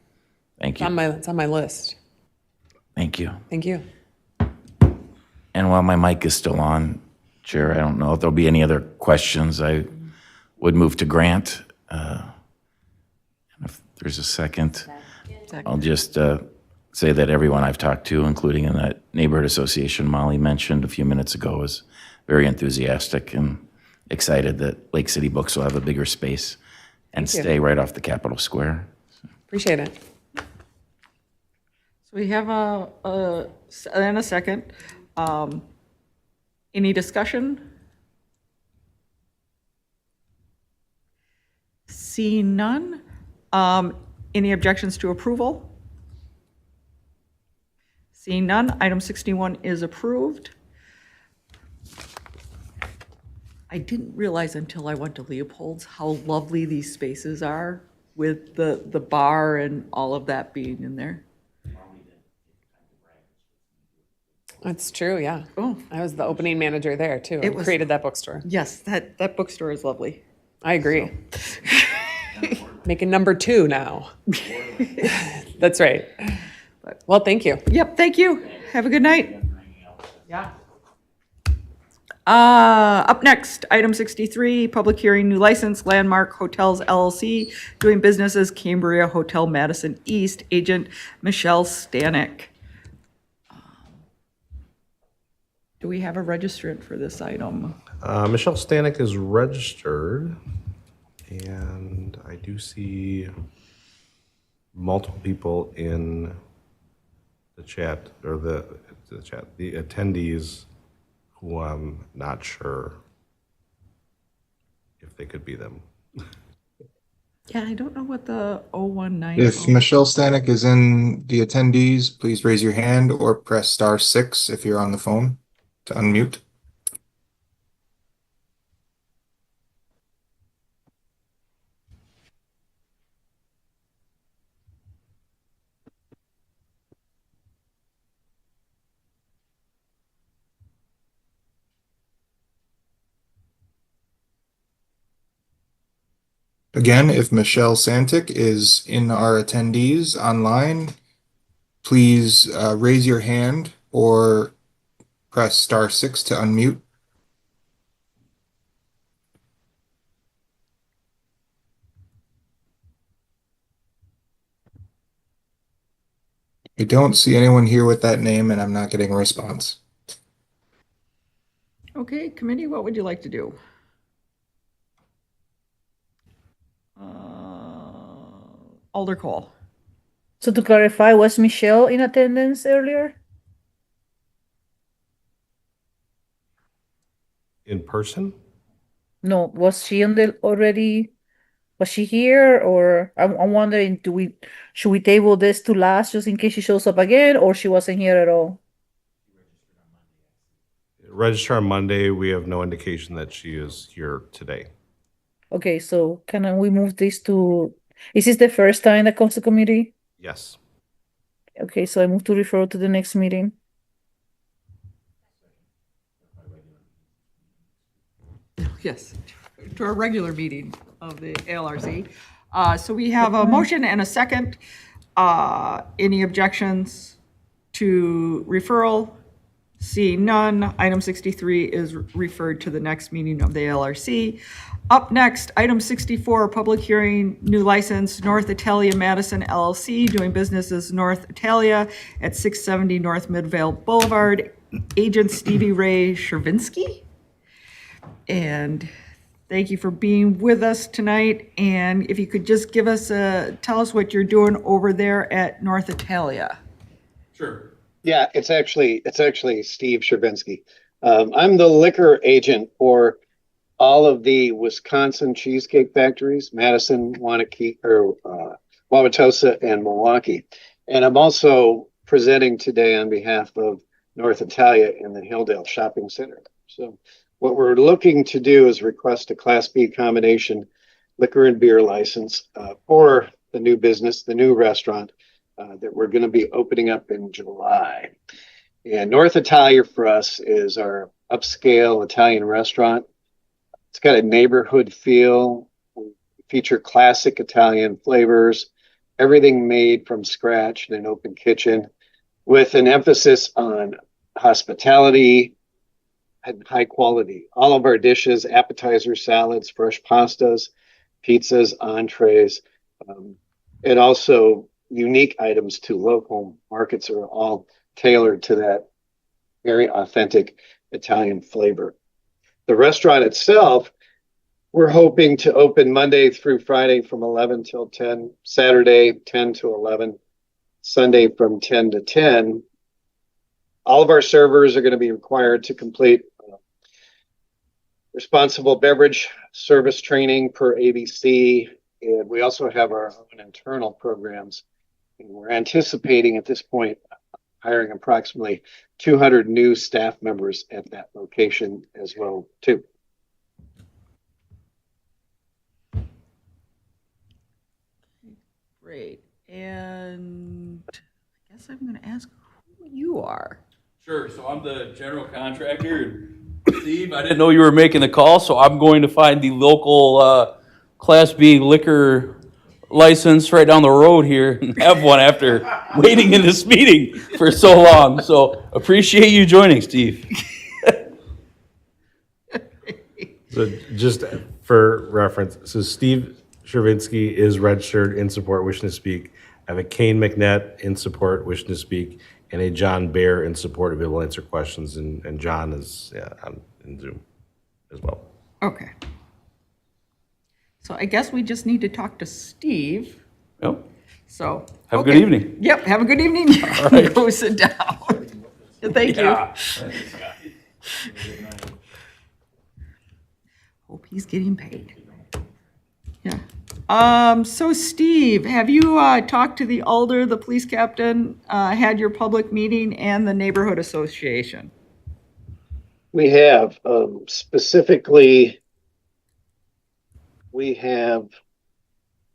Thank It's you. on my list. Thank you. Thank you. And while my mic is still on, Chair, I don't know if there'll be any other questions. I would move to grant. If there's a second, I'll just say that everyone I've talked to, including in that neighborhood association Molly mentioned a few minutes ago, is very enthusiastic and excited that Lake City Books will have a bigger space and Thank you. stay right off the Capitol Square. Appreciate it. So we have a second. Any discussion? Seeing none. Any objections to approval? Seeing none, item 61 is approved. I didn't realize until I went to Leopold's how lovely these spaces are with the bar and all of that being in there. That's true, yeah. Oh. I was the opening manager there, too. It I was- created that bookstore. Yes, that bookstore is lovely. I agree. Making number 2 now. That's right. Well, thank you. Yep, thank you. Have a good night. Yeah. Up next, item 63, public hearing, new license, Landmark Hotels LLC, doing business as Cambria Hotel Madison East, agent Michelle Stanek. Do we have a registrant for this item? Michelle Stanek is registered, and I do see multiple people in the chat, or the attendees who I'm not sure if they could be them. Yeah, I don't know what the 019. If Michelle Stanek is in the attendees, please raise your hand or press *6 if you're on the phone to unmute. Again, if Michelle Santic is in our attendees online, please raise your hand or press *6 to unmute. I don't see anyone here with that name, and I'm not getting a response. Okay, committee, what would you like to do? Alder Cole. So to clarify, was Michelle in attendance earlier? In person? No, was she on the already? Was she here, or I'm wondering, should we table this to last just in case she shows up again, or she wasn't here at all? Register on Monday. We have no indication that she is here today. Okay, so can we move this to? Is this the first time that comes to committee? Yes. Okay, so I move to refer to the next meeting. Yes, to our regular meeting of the ALRC. So we have a motion and a second. Any objections to referral? Seeing none, item 63 is referred to the next meeting of the ALRC. Up next, item 64, public hearing, new license, North Italia Madison LLC, doing business as North Italia at 670 North Midvale Boulevard. Agent Stevie Ray Shervinsky. And thank you for being with us tonight. And if you could just give us tell us what you're doing over there at North Italia. Sure. Yeah, it's actually Steve Shervinsky. I'm the liquor agent for all of the Wisconsin cheesecake factories, Madison, Wauwatosa, and Milwaukee. And I'm also presenting today on behalf of North Italia in the Hilldale Shopping Center. So what we're looking to do is request a Class B combination liquor and beer license for the new business, the new restaurant that we're going to be opening up in July. And North Italia for us is our upscale Italian restaurant. It's got a neighborhood feel. We feature classic Italian flavors, everything made from scratch in an open kitchen with an emphasis on hospitality, and high quality. All of our dishes, appetizers, salads, fresh pastas, pizzas, entrees, and also unique items to local markets are all tailored to that very authentic Italian flavor. The restaurant itself, we're hoping to open Monday through Friday from 11 till 10, Saturday 10 to 11, Sunday from 10 to 10. All of our servers are going to be required to complete responsible beverage service training per ABC. And we also have our own internal programs. And we're anticipating at this point hiring approximately 200 new staff members at that location as well, too. Great. And I guess I'm going to ask who you are. Sure. So I'm the general contractor. Steve, I didn't know you were making the call, so I'm going to find the local Class B liquor license right down the road here and have one after waiting in this meeting for so long. So appreciate you joining, Steve. So just for reference, so Steve Chervinsky is registered in support, wishing to speak. I have a Kane McNett in support, wishing to speak, and a John Bear in support, available to answer questions. And John is in Zoom as well. Okay. So I guess we just need to talk to Steve. Yep. So. Have a good evening. Yep, have a good evening. All right. Go sit down. Thank you. Hope he's getting paid. Yeah. So Steve, have you talked to the alder, the police captain, had your public meeting, and the neighborhood association? We have specifically, we have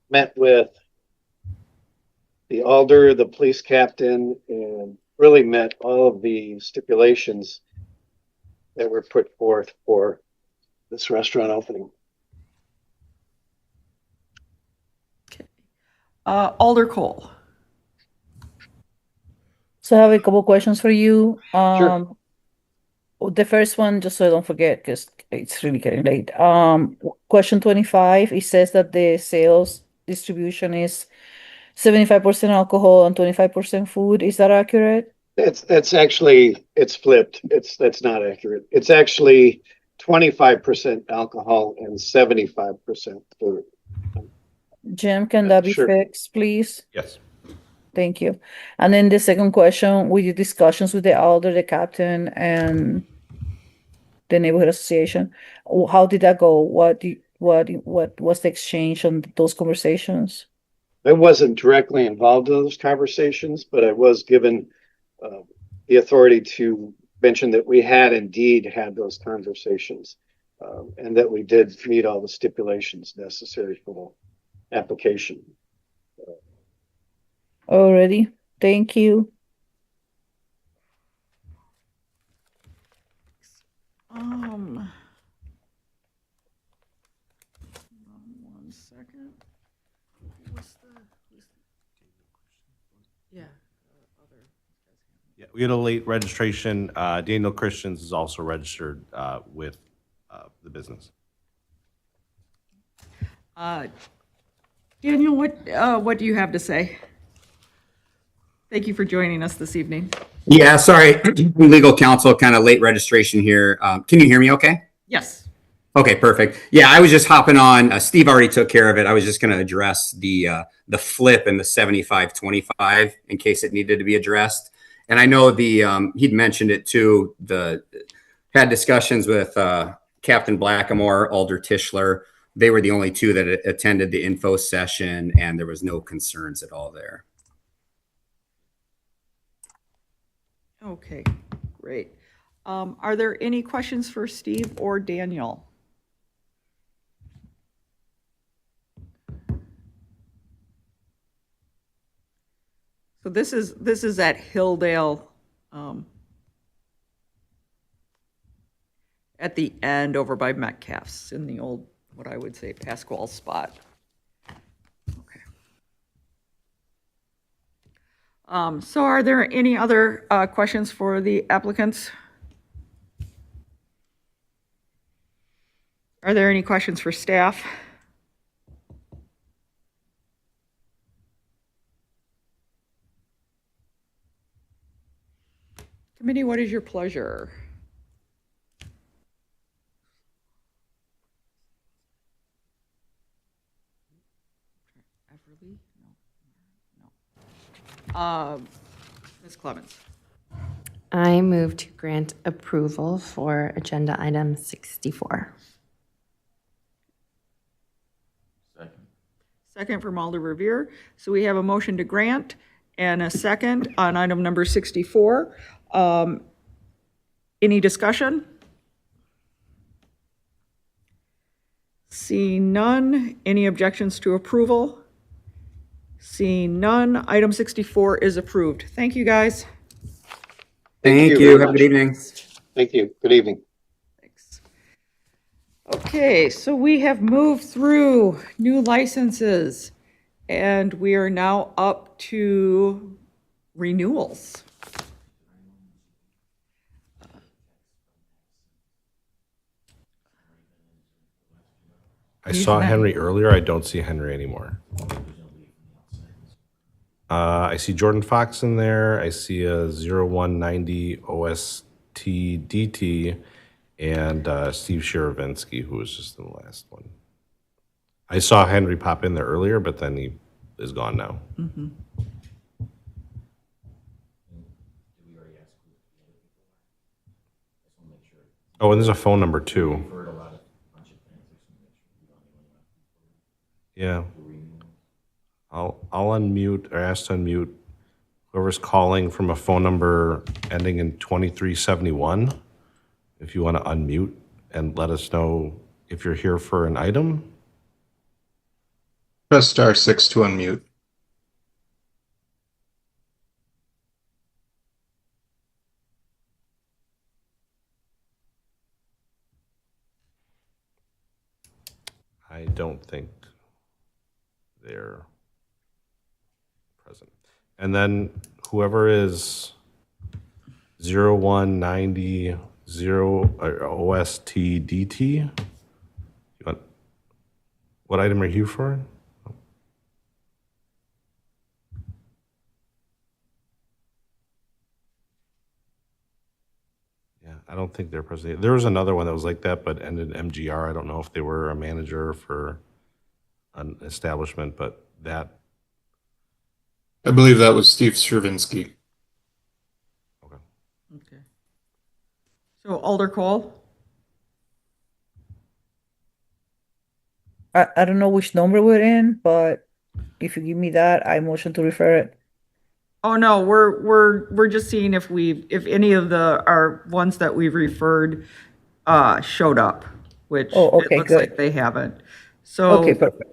met with the alder, the police captain, and really met all of the stipulations that were put forth for this restaurant opening. Alder Cole. So I have a couple questions for you. Sure. The first one, just so I don't forget, because it's really getting late. Question 25, it says that the sales distribution is 75% alcohol and 25% food. Is that accurate? That's actually, it's flipped. That's not accurate. It's actually 25% alcohol and 75% food. Jim, can that be Sure. fixed, please? Yes. Thank you. And then the second question, with your discussions with the alder, the captain, and the neighborhood association, how did that go? What was the exchange on those conversations? I wasn't directly involved in those conversations, but I was given the authority to mention that we had indeed had those conversations, and that we did meet all the stipulations necessary for the application. Already, thank you. One second. Yeah. Yeah, we had a late registration. Daniel Christians is also registered with the business. Daniel, what do you have to say? Thank you for joining us this evening. Yeah, sorry, legal counsel, kind of late registration here. Can you hear me okay? Yes. Okay, perfect. Yeah, I was just hopping on. Steve already took care of it. I was just going to address the flip and the 75-25 in case it needed to be addressed. And I know he'd mentioned it too. Had discussions with Captain Blackamore, Alder Tischler. They were the only two that attended the info session, and there was no concerns at all there. Okay, great. Are there any questions for Steve or Daniel? So this is at Hilldale, at the end over by Metcalf's in the old, what I would say, Pasquale spot. Okay. So are there any other questions for the applicants? Are there any questions for staff? Committee, what is your pleasure? Everly? No. Ms. Clemens. I move to grant approval for agenda item 64. Second from Alder Revere. So we have a motion to grant and a second on item number 64. Any discussion? Seeing none. Any objections to approval? Seeing none. Item 64 is approved. Thank you, guys. Thank you. very Have a much. good evening. Thank you. Good evening. Okay, so we have moved through new licenses and we are now up to renewals. I saw Henry earlier. I don't see Henry anymore. I see Jordan Fox in there. I see a 0190 OST-DT and Steve Shiravinsky, who was just in the last one. I saw Henry pop in there earlier, but then he is gone now. Oh, and there's a phone number too. Yeah. I'll unmute or ask to unmute whoever's calling from a phone number ending in 2371. If you want to unmute and let us know if you're here for an item. Press star 6 to unmute. I don't think they're present. And then whoever is 0190 OST-DT, you want, what item are you for? Yeah, I don't think they're present. There was another one that was like that, but ended in MGR. I don't know if they were a manager for an establishment, but that. I believe that was Steve Stravinsky. Okay. So Alder Cole? I don't know which number we're in, but if you give me that, I motion to refer it. Oh, no, we're just seeing if any of our ones that we've referred showed up, which Oh, it okay, looks good. like they haven't. So Okay, perfect.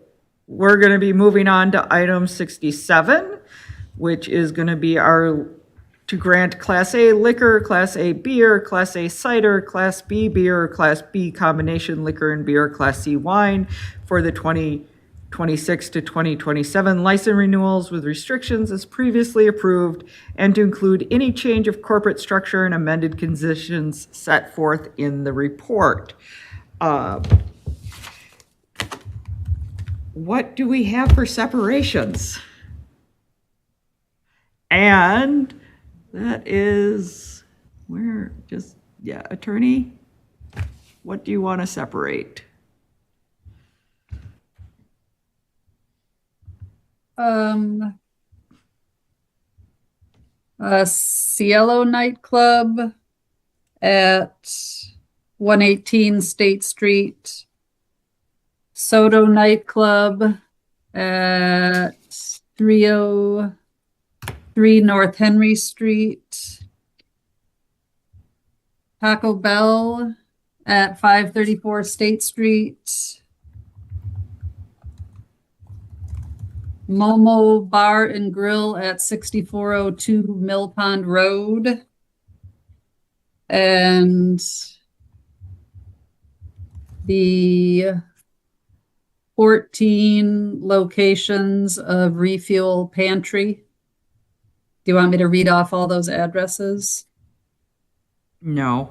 we're going to be moving on to item 67, which is going to be to grant Class A liquor, Class A beer, Class A cider, Class B beer, Class B combination liquor and beer, Class C wine for the 2026 to 2027 license renewals with restrictions as previously approved, and to include any change of corporate structure and amended conditions set forth in the report. What do we have for separations? And that is attorney, what do you want to separate? Cielo nightclub at 118 State Street. Soto nightclub at 303 North Henry Street. Taco Bell at 534 State Street. Momo Bar and Grill at 6402 Mill Pond Road. And the 14 locations of Refuel Pantry, Do you want me to read off all those addresses? No.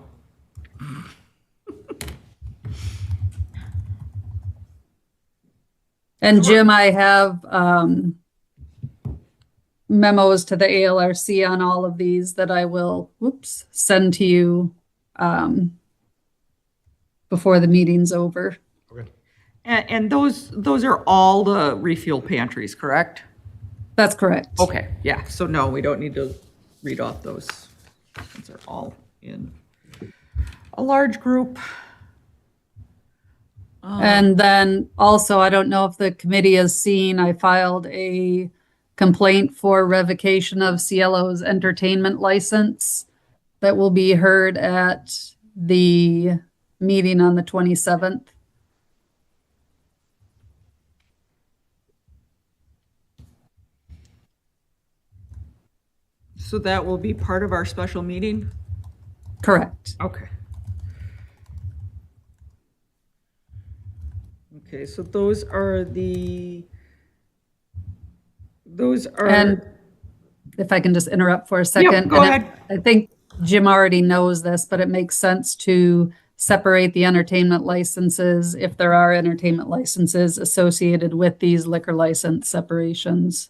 And Jim, I have memos to the ALRC on all of these that I will, send to you before the meeting's over. And those are all the refuel pantries, correct? That's correct. Okay, yeah, so no, we don't need to read off those. Those are all in a large group. And then also, I don't know if the committee has seen, I filed a complaint for revocation of Cielo's entertainment license that will be heard at the meeting on the 27th. So that will be part of our special meeting? Correct. Okay. Okay, so those are. And if I can just interrupt for a second. go ahead. I think Jim already knows this, but it makes sense to separate the entertainment licenses if there are entertainment licenses associated with these liquor license separations.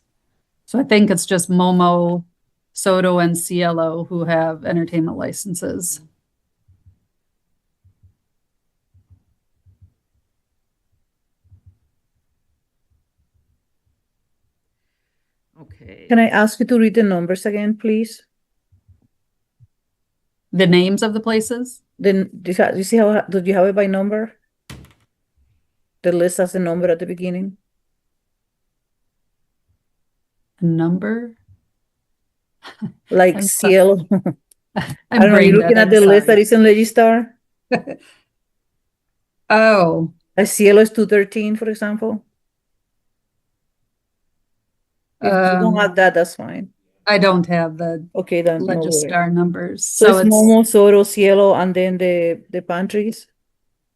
So I think it's just Momo, Soto, and Cielo who have entertainment licenses. Okay. Can I ask you to read the numbers again, please? The names of the places? Then you see how, do you have it by number? The list has a number at the beginning. A number? Like I'm Cielo. I don't know, brain you're looking dead, at the I'm list that sorry. is in Legistar? Oh, Like Cielo is 213, for example. If you don't have that, that's fine. I don't have the Okay, then no worry. Legistar numbers. So it's Momo, Soto, Cielo, and then the pantries.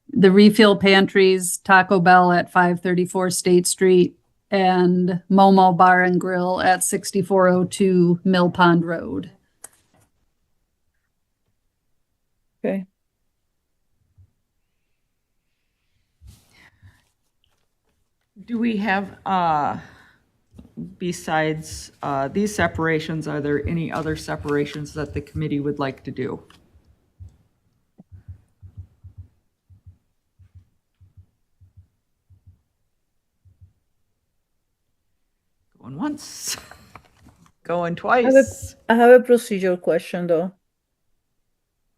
The refill pantries, Taco Bell at 534 State Street, and Momo Bar and Grill at 6402 Mill Pond Road. Okay. Do we have, besides these separations, are there any other separations that the committee would like to do? Going once, going twice. I have a procedural question though.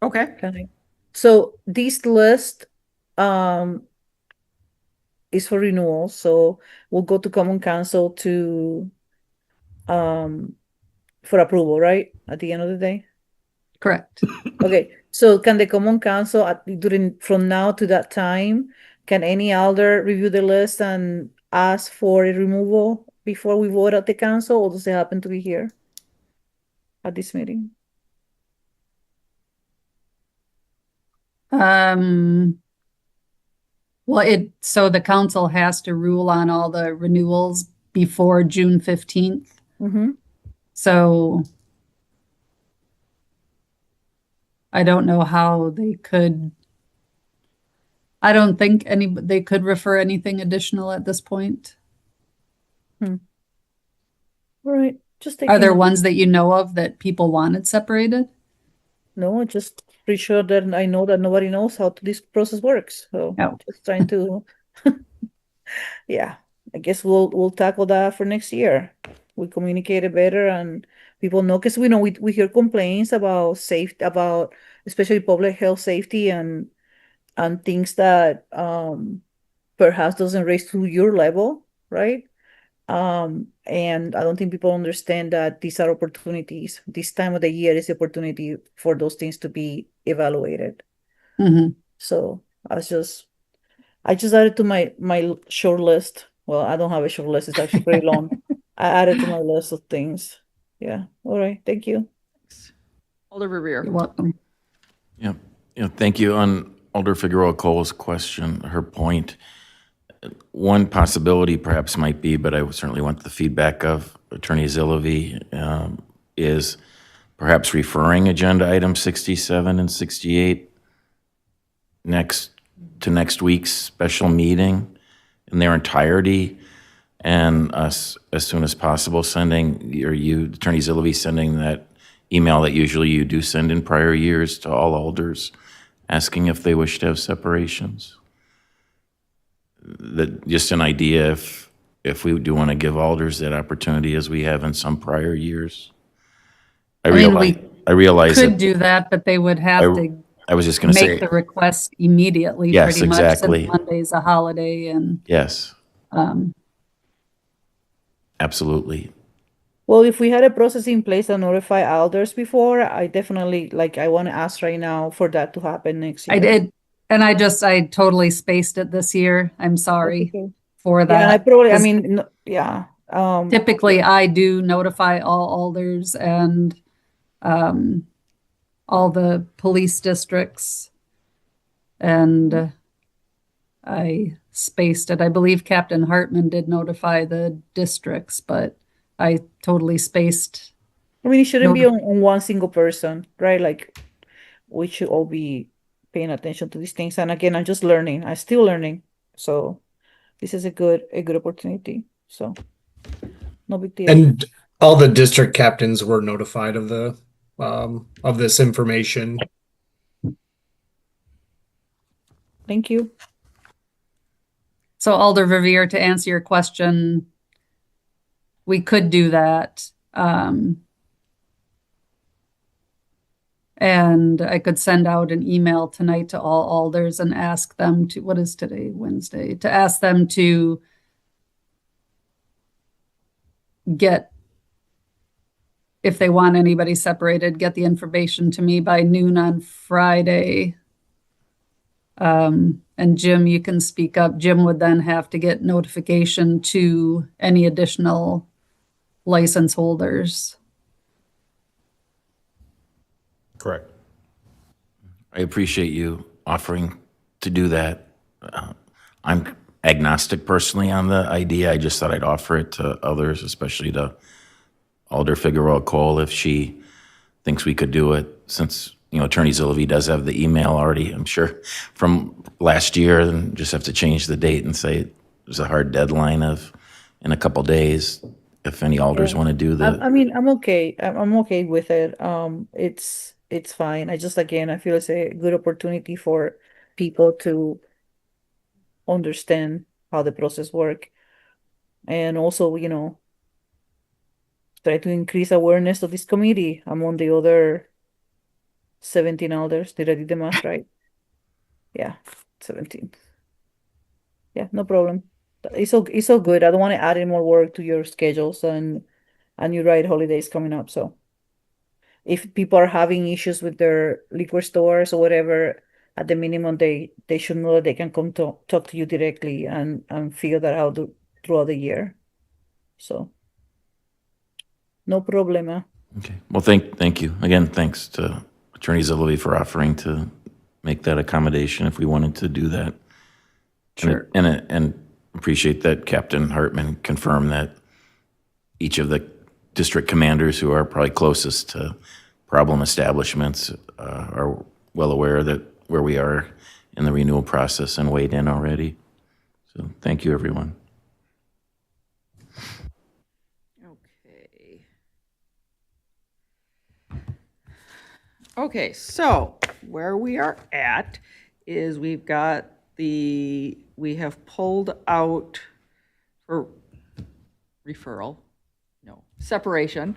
Okay. Can I? So this list is for renewal, so we'll go to Common Council to for approval, right? At the end of the day? Correct. Okay, so can the Common Council from now to that time, can any elder review the list and ask for a removal before we vote at the council, or does it happen to be here at this meeting? Well, so the council has to rule on all the renewals before June 15th. Mm-hmm. So I don't know how they could. I don't think they could refer anything additional at this point. All right, just Are there taking- ones that you know of that people wanted separated? No, just pretty sure that I know that nobody knows how this process works. So just trying to, yeah, I guess we'll tackle that for next year. We communicate it better and people know, because we know we hear complaints about safety, about especially public health safety and things that perhaps doesn't raise to your level, right? And I don't think people understand that these are opportunities. This time of the year is the opportunity for those things to be evaluated. Mm-hmm. So I just added to my short list. Well, I don't have a short list, it's actually pretty long. I added to my list of things. Yeah. All right. Thank you. Alder Revere. You're welcome. Yeah, thank you. On Alder Figueroa Cole's question, her point, one possibility perhaps might be, but I certainly want the feedback of Attorney Zilovey, is perhaps referring agenda items 67 and 68 to next week's special meeting in their entirety, and us, as soon as possible, sending, or you, Attorney Zilloway, sending that email that usually you do send in prior years to all alders, asking if they wish to have separations. That, just an idea if we do want to give alders that opportunity as we have in some prior years. I realize Could that do that, but they would have to I was just going to say, make the request immediately, Yes, pretty much, exactly. since Monday's a holiday and, yes, um, absolutely. Well, if we had a process in place to notify alders before, I definitely, like, I want to ask right now for that to happen next year. I did, and I totally spaced it this year. I'm sorry okay. for Yeah, that. and I probably, I 'cause mean, yeah. typically I do notify all alders and, all the police districts. And I spaced it. I believe Captain Hartman did notify the districts, but I totally spaced. I mean, it shouldn't be on one single person, right? Like, we should all be paying attention to these things. And again, I'm just learning. I'm still learning. So this is a good opportunity. So no big deal. And all the district captains were notified of this information. Thank you. So Alder Verveer, to answer your question, we could do that. And I could send out an email tonight to all alders and ask them to, what is today, Wednesday, to ask them to get, if they want anybody separated, get the information to me by noon on Friday. And Jim, you can speak up. Jim would then have to get notification to any additional license holders. Correct. I appreciate you offering to do that. I'm agnostic personally on the idea. I just thought I'd offer it to others, especially to Alder Figueroa Cole, if she thinks we could do it, since, you know, Attorney Zilloway does have the email already, I'm sure, from last year, and just have to change the date and say there's a hard deadline of in a couple days, if any alders want to do that. I mean, I'm okay. I'm okay with it. It's fine. I just, again, I feel it's a good opportunity for people to understand how the process work, and also, you know, try to increase awareness of this committee among the other 17 alders. Did I do the math right? Yeah, 17. Yeah, no problem. It's all good. I don't want to add any more work to your schedules, and you're right, holidays coming up. So if people are having issues with their liquor stores or whatever, at the minimum, they should know that they can come to talk to you directly and figure that out throughout the year. So no problema. Okay. Well, thank you. Again, thanks to Attorney Zilloway for offering to make that accommodation if we wanted to do that. Sure. And appreciate that Captain Hartman confirmed that each of the district commanders who are probably closest to problem establishments are well aware that where we are in the renewal process and weighed in already. So thank you, everyone. Okay, so where we are at is we have pulled out for separation.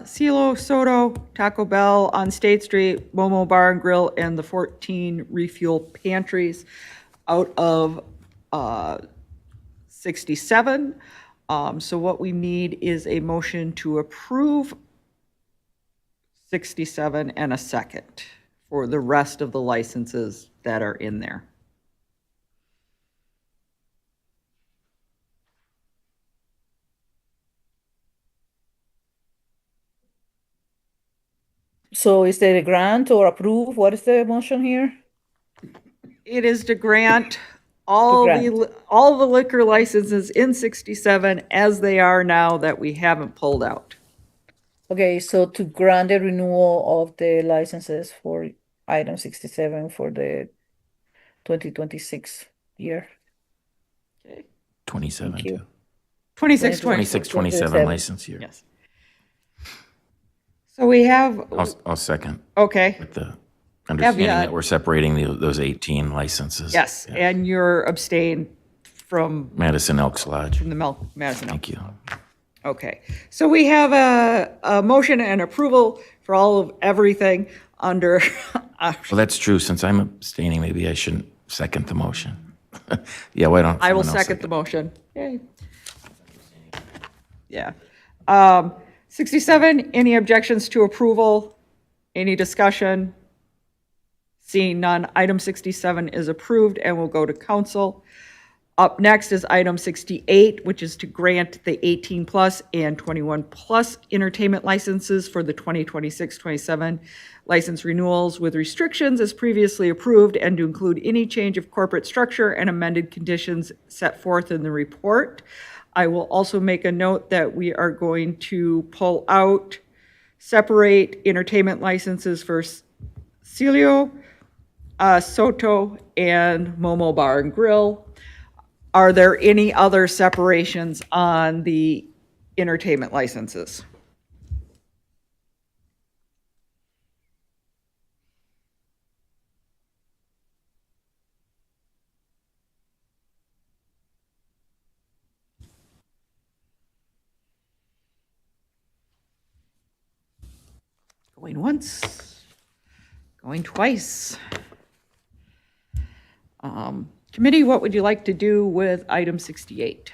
Cielo, Soto, Taco Bell on State Street, Momo Bar and Grill, and the 14 refuel pantries out of 67. So what we need is a motion to approve 67 and a second for the rest of the licenses that are in there. So is there a grant or approve? What is the motion here? It is to grant all the liquor licenses in 67 as they are now that we haven't pulled out. Okay, so to grant the renewal of the licenses for item 67 for the 2026 year. 27 Thank you. too. 26, 26, 27 license year. Yes. So we have, I'll second. okay, With the understanding Caveat. that we're separating those 18 licenses. yes, and you're abstained from Madison Elks Lodge. from the Madison. Thank you. Okay, so we have a motion and approval for all of everything under, Well, that's true. Since I'm abstaining, maybe I shouldn't second the motion. Yeah, why don't? I will someone else second the motion. Yay. Yeah. 67, any objections to approval? Any discussion? Seeing none, item 67 is approved and will go to council. Up next is item 68, which is to grant the 18+ and 21+ entertainment licenses for the 2026-27 license renewals with restrictions as previously approved and to include any change of corporate structure and amended conditions set forth in the report. I will also make a note that we are going to pull out, separate entertainment licenses for Celio, Soto, and Momo Bar and Grill. Are there any other separations on the entertainment licenses? Going once, going twice. Committee, what would you like to do with item 68?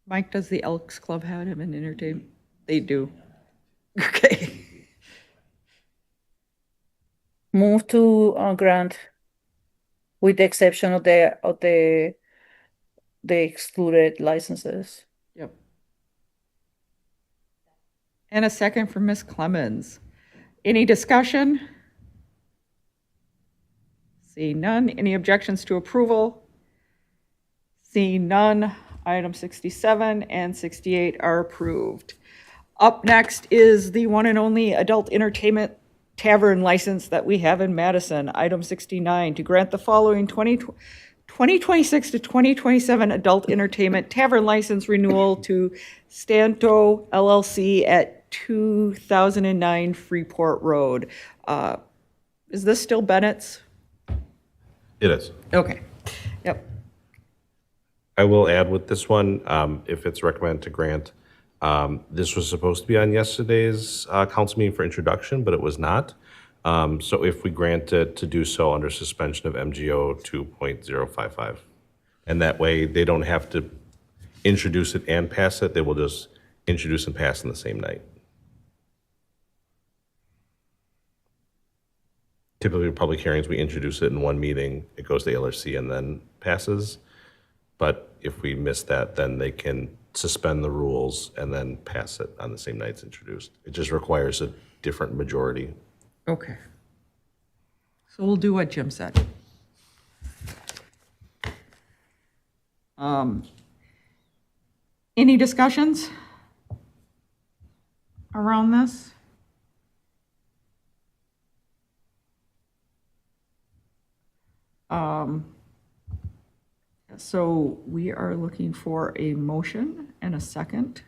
Mike, does the Elks Club have him in entertainment? They do. Okay. Move to grant with the exception of the excluded licenses. Yep. And a second from Ms. Clemens. Any discussion? Seeing none. Any objections to approval? Seeing none, item 67 and 68 are approved. Up next is the one and only adult entertainment tavern license that we have in Madison, item 69, to grant the following 2026 to 2027 adult entertainment tavern license renewal to Stanto LLC at 2009 Freeport Road. Is this still Bennett's? It is. Okay. Yep. I will add with this one, if it's recommended to grant, this was supposed to be on yesterday's council meeting for introduction, but it was not. So if we grant it, to do so under suspension of MGO 2.055. And that way, they don't have to introduce it and pass it. They will just introduce and pass in the same night. Typically, public hearings, we introduce it in one meeting, it goes to LRC and then passes. But if we miss that, then they can suspend the rules and then pass it on the same night it's introduced. It just requires a different majority. Okay. So we'll do what Jim said. Any discussions around this? So we are looking for a motion and a second.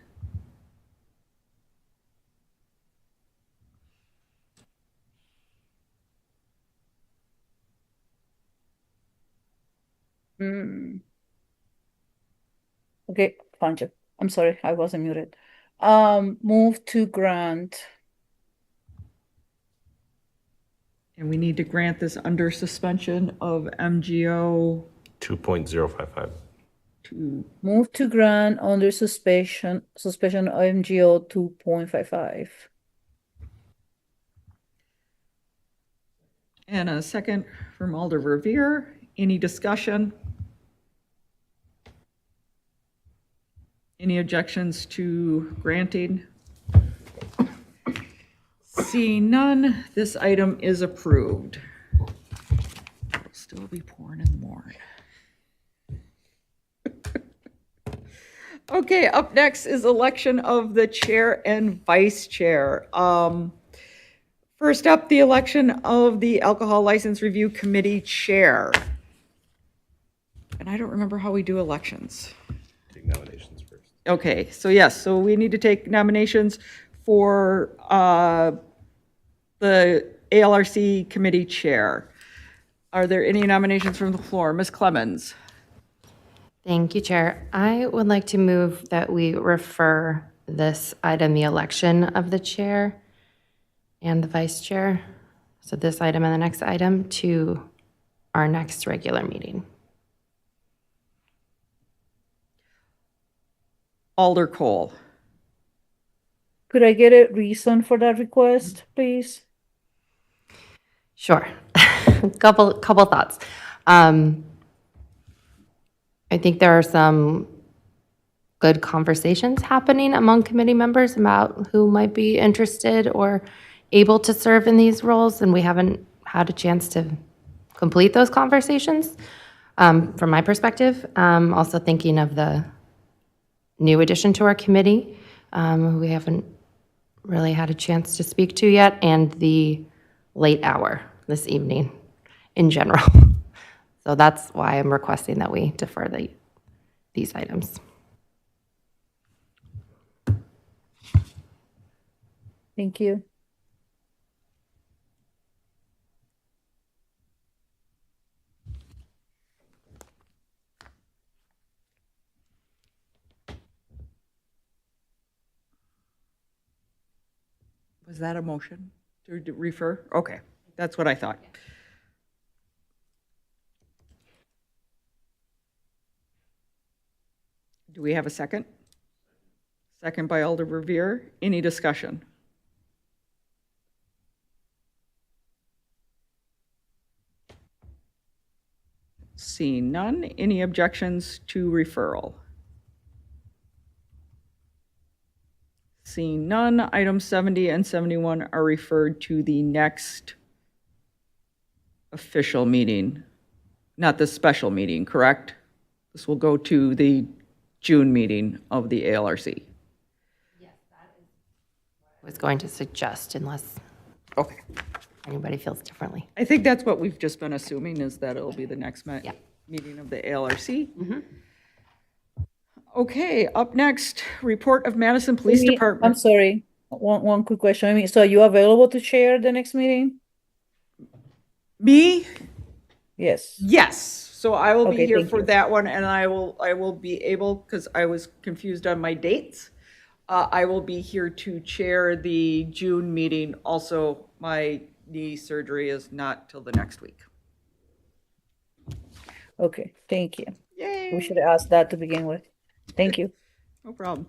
Okay, Pancho. I'm sorry, I wasn't muted. Move to grant. And we need to grant this under suspension of MGO 2.055. Move to grant under suspension of MGO 2.55. And a second from Alder Verveer. Any discussion? Any objections to granting? Seeing none, this item is approved. It'll still be pouring in the morning. Okay, up next is election of the chair and vice chair. First up, the election of the Alcohol License Review Committee Chair. And I don't remember how we do elections. Take nominations first. Okay, so yes, so we need to take nominations for the ALRC Committee Chair. Are there any nominations from the floor? Ms. Clemens? Thank you, Chair. I would like to move that we refer this item, the election of the chair and the vice chair, so this item and the next item, to our next regular meeting. Alder Cole. Could I get a reason for that request, please? Sure. couple thoughts. I think there are some good conversations happening among committee members about who might be interested or able to serve in these roles, and we haven't had a chance to complete those conversations, from my perspective. Also thinking of the new addition to our committee, who we haven't really had a chance to speak to yet, and the late hour this evening in general. So that's why I'm requesting that we defer these items. Thank you. Was that a motion to refer? Okay, that's what I thought. Do we have a second? Second by Alder Revere. Any discussion? Seeing none, any objections to referral? Seeing none, items 70 and 71 are referred to the next official meeting, not the special meeting, correct? This will go to the June meeting of the ALRC. I was going to suggest, unless anybody feels differently. I think that's what we've just been assuming, is that it'll be the next meeting of the ALRC. Okay, up next, report of Madison Police I'm Department. sorry, one quick question. I mean, so are you available to chair the next meeting? Me? Yes. Yes. So I will be Okay, here thank for you. that one, and I will be able, because I was confused on my dates. I will be here to chair the June meeting. Also, my knee surgery is not till the next week. Okay, thank you. Yay. We should have asked that to begin with. Thank you. No problem.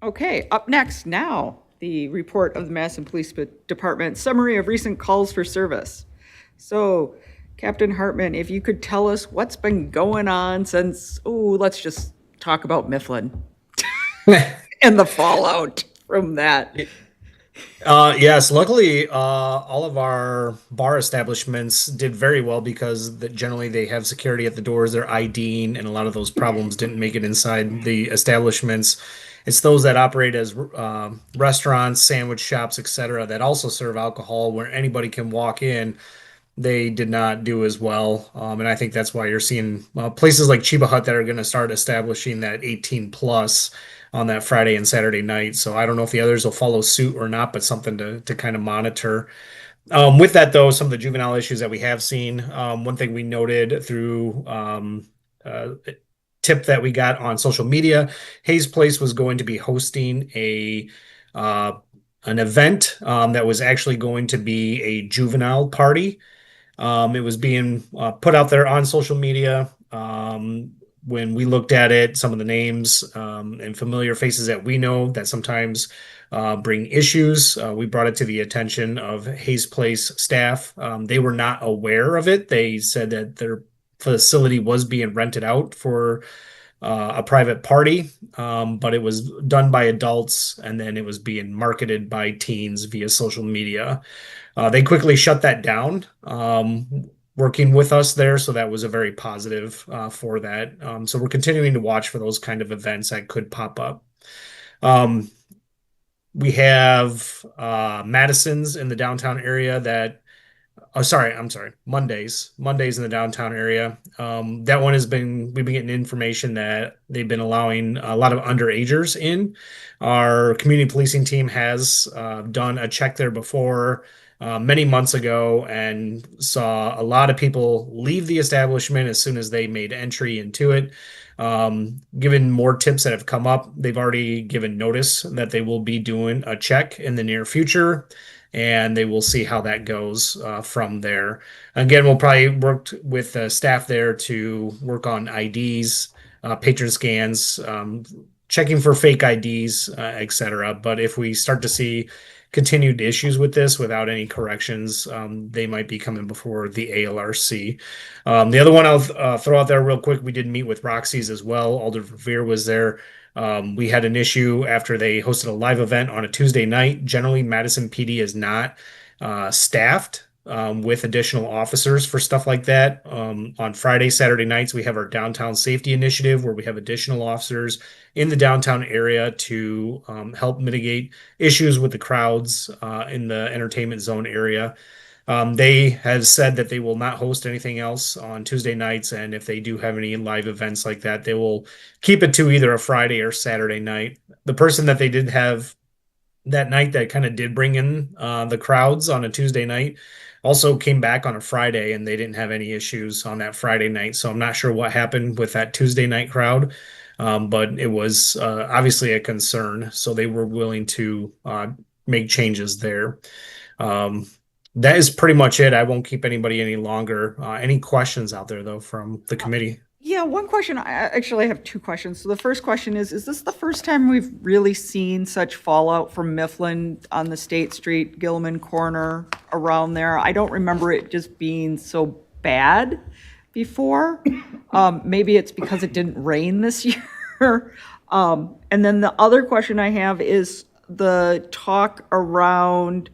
Okay, up next now, the report of the Madison Police Department, summary of recent calls for service. So, Captain Hartman, if you could tell us what's been going on since, let's just talk about Mifflin and the fallout from that. Yes, luckily, all of our bar establishments did very well because generally they have security at the doors, they're IDing, and a lot of those problems didn't make it inside the establishments. It's those that operate as restaurants, sandwich shops, etc., that also serve alcohol where anybody can walk in. They did not do as well. And I think that's why you're seeing places like Chiba Hut that are going to start establishing that 18 plus on that Friday and Saturday night. So I don't know if the others will follow suit or not, but something to kind of monitor. With that, though, some of the juvenile issues that we have seen, one thing we noted through a tip that we got on social media, Hayes Place was going to be hosting an event that was actually going to be a juvenile party. It was being put out there on social media. When we looked at it, some of the names and familiar faces that we know that sometimes bring issues, we brought it to the attention of Hayes Place staff. They were not aware of it. They said that their facility was being rented out for a private party, but it was done by adults and then it was being marketed by teens via social media. They quickly shut that down, working with us there. So that was a very positive for that. So we're continuing to watch for those kind of events that could pop up. We have Madison's in the downtown area that, I'm sorry, Mondays in the downtown area. That one we've been getting information that they've been allowing a lot of underagers in. Our community policing team has done a check there before many months ago and saw a lot of people leave the establishment as soon as they made entry into it. Given more tips that have come up, they've already given notice that they will be doing a check in the near future, and they will see how that goes from there. Again, we'll probably work with staff there to work on IDs, patron scans, checking for fake IDs, etc. But if we start to see continued issues with this without any corrections, they might be coming before the ALRC. The other one I'll throw out there real quick, we did meet with Roxy's as well. Alder Verveer was there. We had an issue after they hosted a live event on a Tuesday night. Generally, Madison PD is not staffed with additional officers for stuff like that. On Friday, Saturday nights, we have our downtown safety initiative where we have additional officers in the downtown area to help mitigate issues with the crowds in the entertainment zone area. They have said that they will not host anything else on Tuesday nights, and if they do have any live events like that, they will keep it to either a Friday or Saturday night. The person that they did have that night that kind of did bring in the crowds on a Tuesday night also came back on a Friday, and they didn't have any issues on that Friday night. So I'm not sure what happened with that Tuesday night crowd, but it was obviously a concern. So they were willing to make changes there. That is pretty much it. I won't keep anybody any longer. Any questions out there, though, from the committee? Yeah, one question. I actually have two questions. So the first question is this the first time we've really seen such fallout from Mifflin on the State Street, Gilman Corner, around there? I don't remember it just being so bad before. Maybe it's because it didn't rain this year. And then the other question I have is the talk around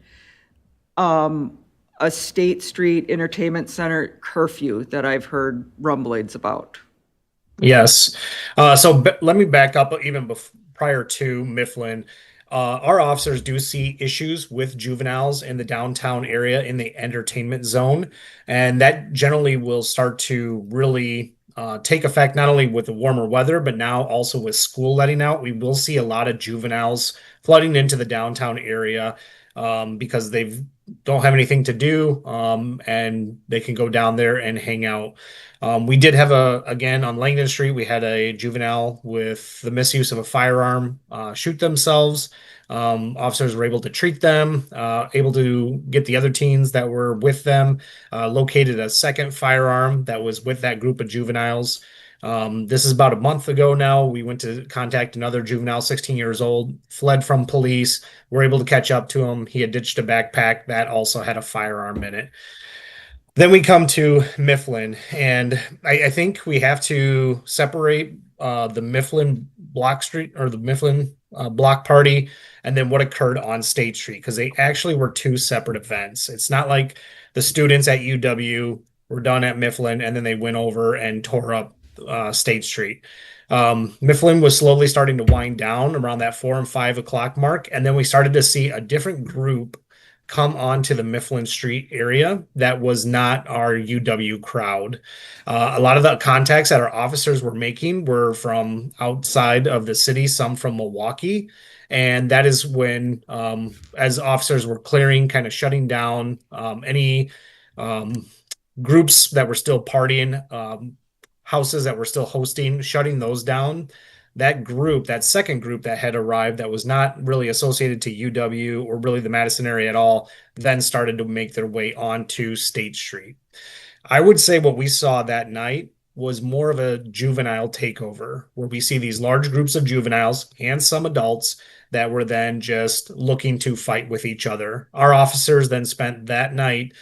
a State Street Entertainment Center curfew that I've heard rumblings about. Yes. So let me back up even prior to Mifflin. Our officers do see issues with juveniles in the downtown area in the entertainment zone, and that generally will start to really take effect not only with the warmer weather, but now also with school letting out. We will see a lot of juveniles flooding into the downtown area because they don't have anything to do, and they can go down there and hang out. We did have again, on Langdon Street, we had a juvenile with the misuse of a firearm shoot themselves. Officers were able to treat them, able to get the other teens that were with them, located a second firearm that was with that group of juveniles. This is about a month ago now. We went to contact another juvenile, 16 years old, fled from police. We're able to catch up to him. He had ditched a backpack that also had a firearm in it. Then we come to Mifflin, and I think we have to separate the Mifflin Block Street or the Mifflin Block Party and then what occurred on State Street, because they actually were two separate events. It's not like the students at UW were done at Mifflin and then they went over and tore up State Street. Mifflin was slowly starting to wind down around that 4 and 5 o'clock mark, and then we started to see a different group come onto the Mifflin Street area that was not our UW crowd. A lot of the contacts that our officers were making were from outside of the city, some from Milwaukee. And that is when, as officers were clearing, kind of shutting down any groups that were still partying, houses that were still hosting, shutting those down. That group, that second group that had arrived that was not really associated to UW or really the Madison area at all, then started to make their way onto State Street. I would say what we saw that night was more of a juvenile takeover, where we see these large groups of juveniles and some adults that were then just looking to fight with each other. Our officers then spent that night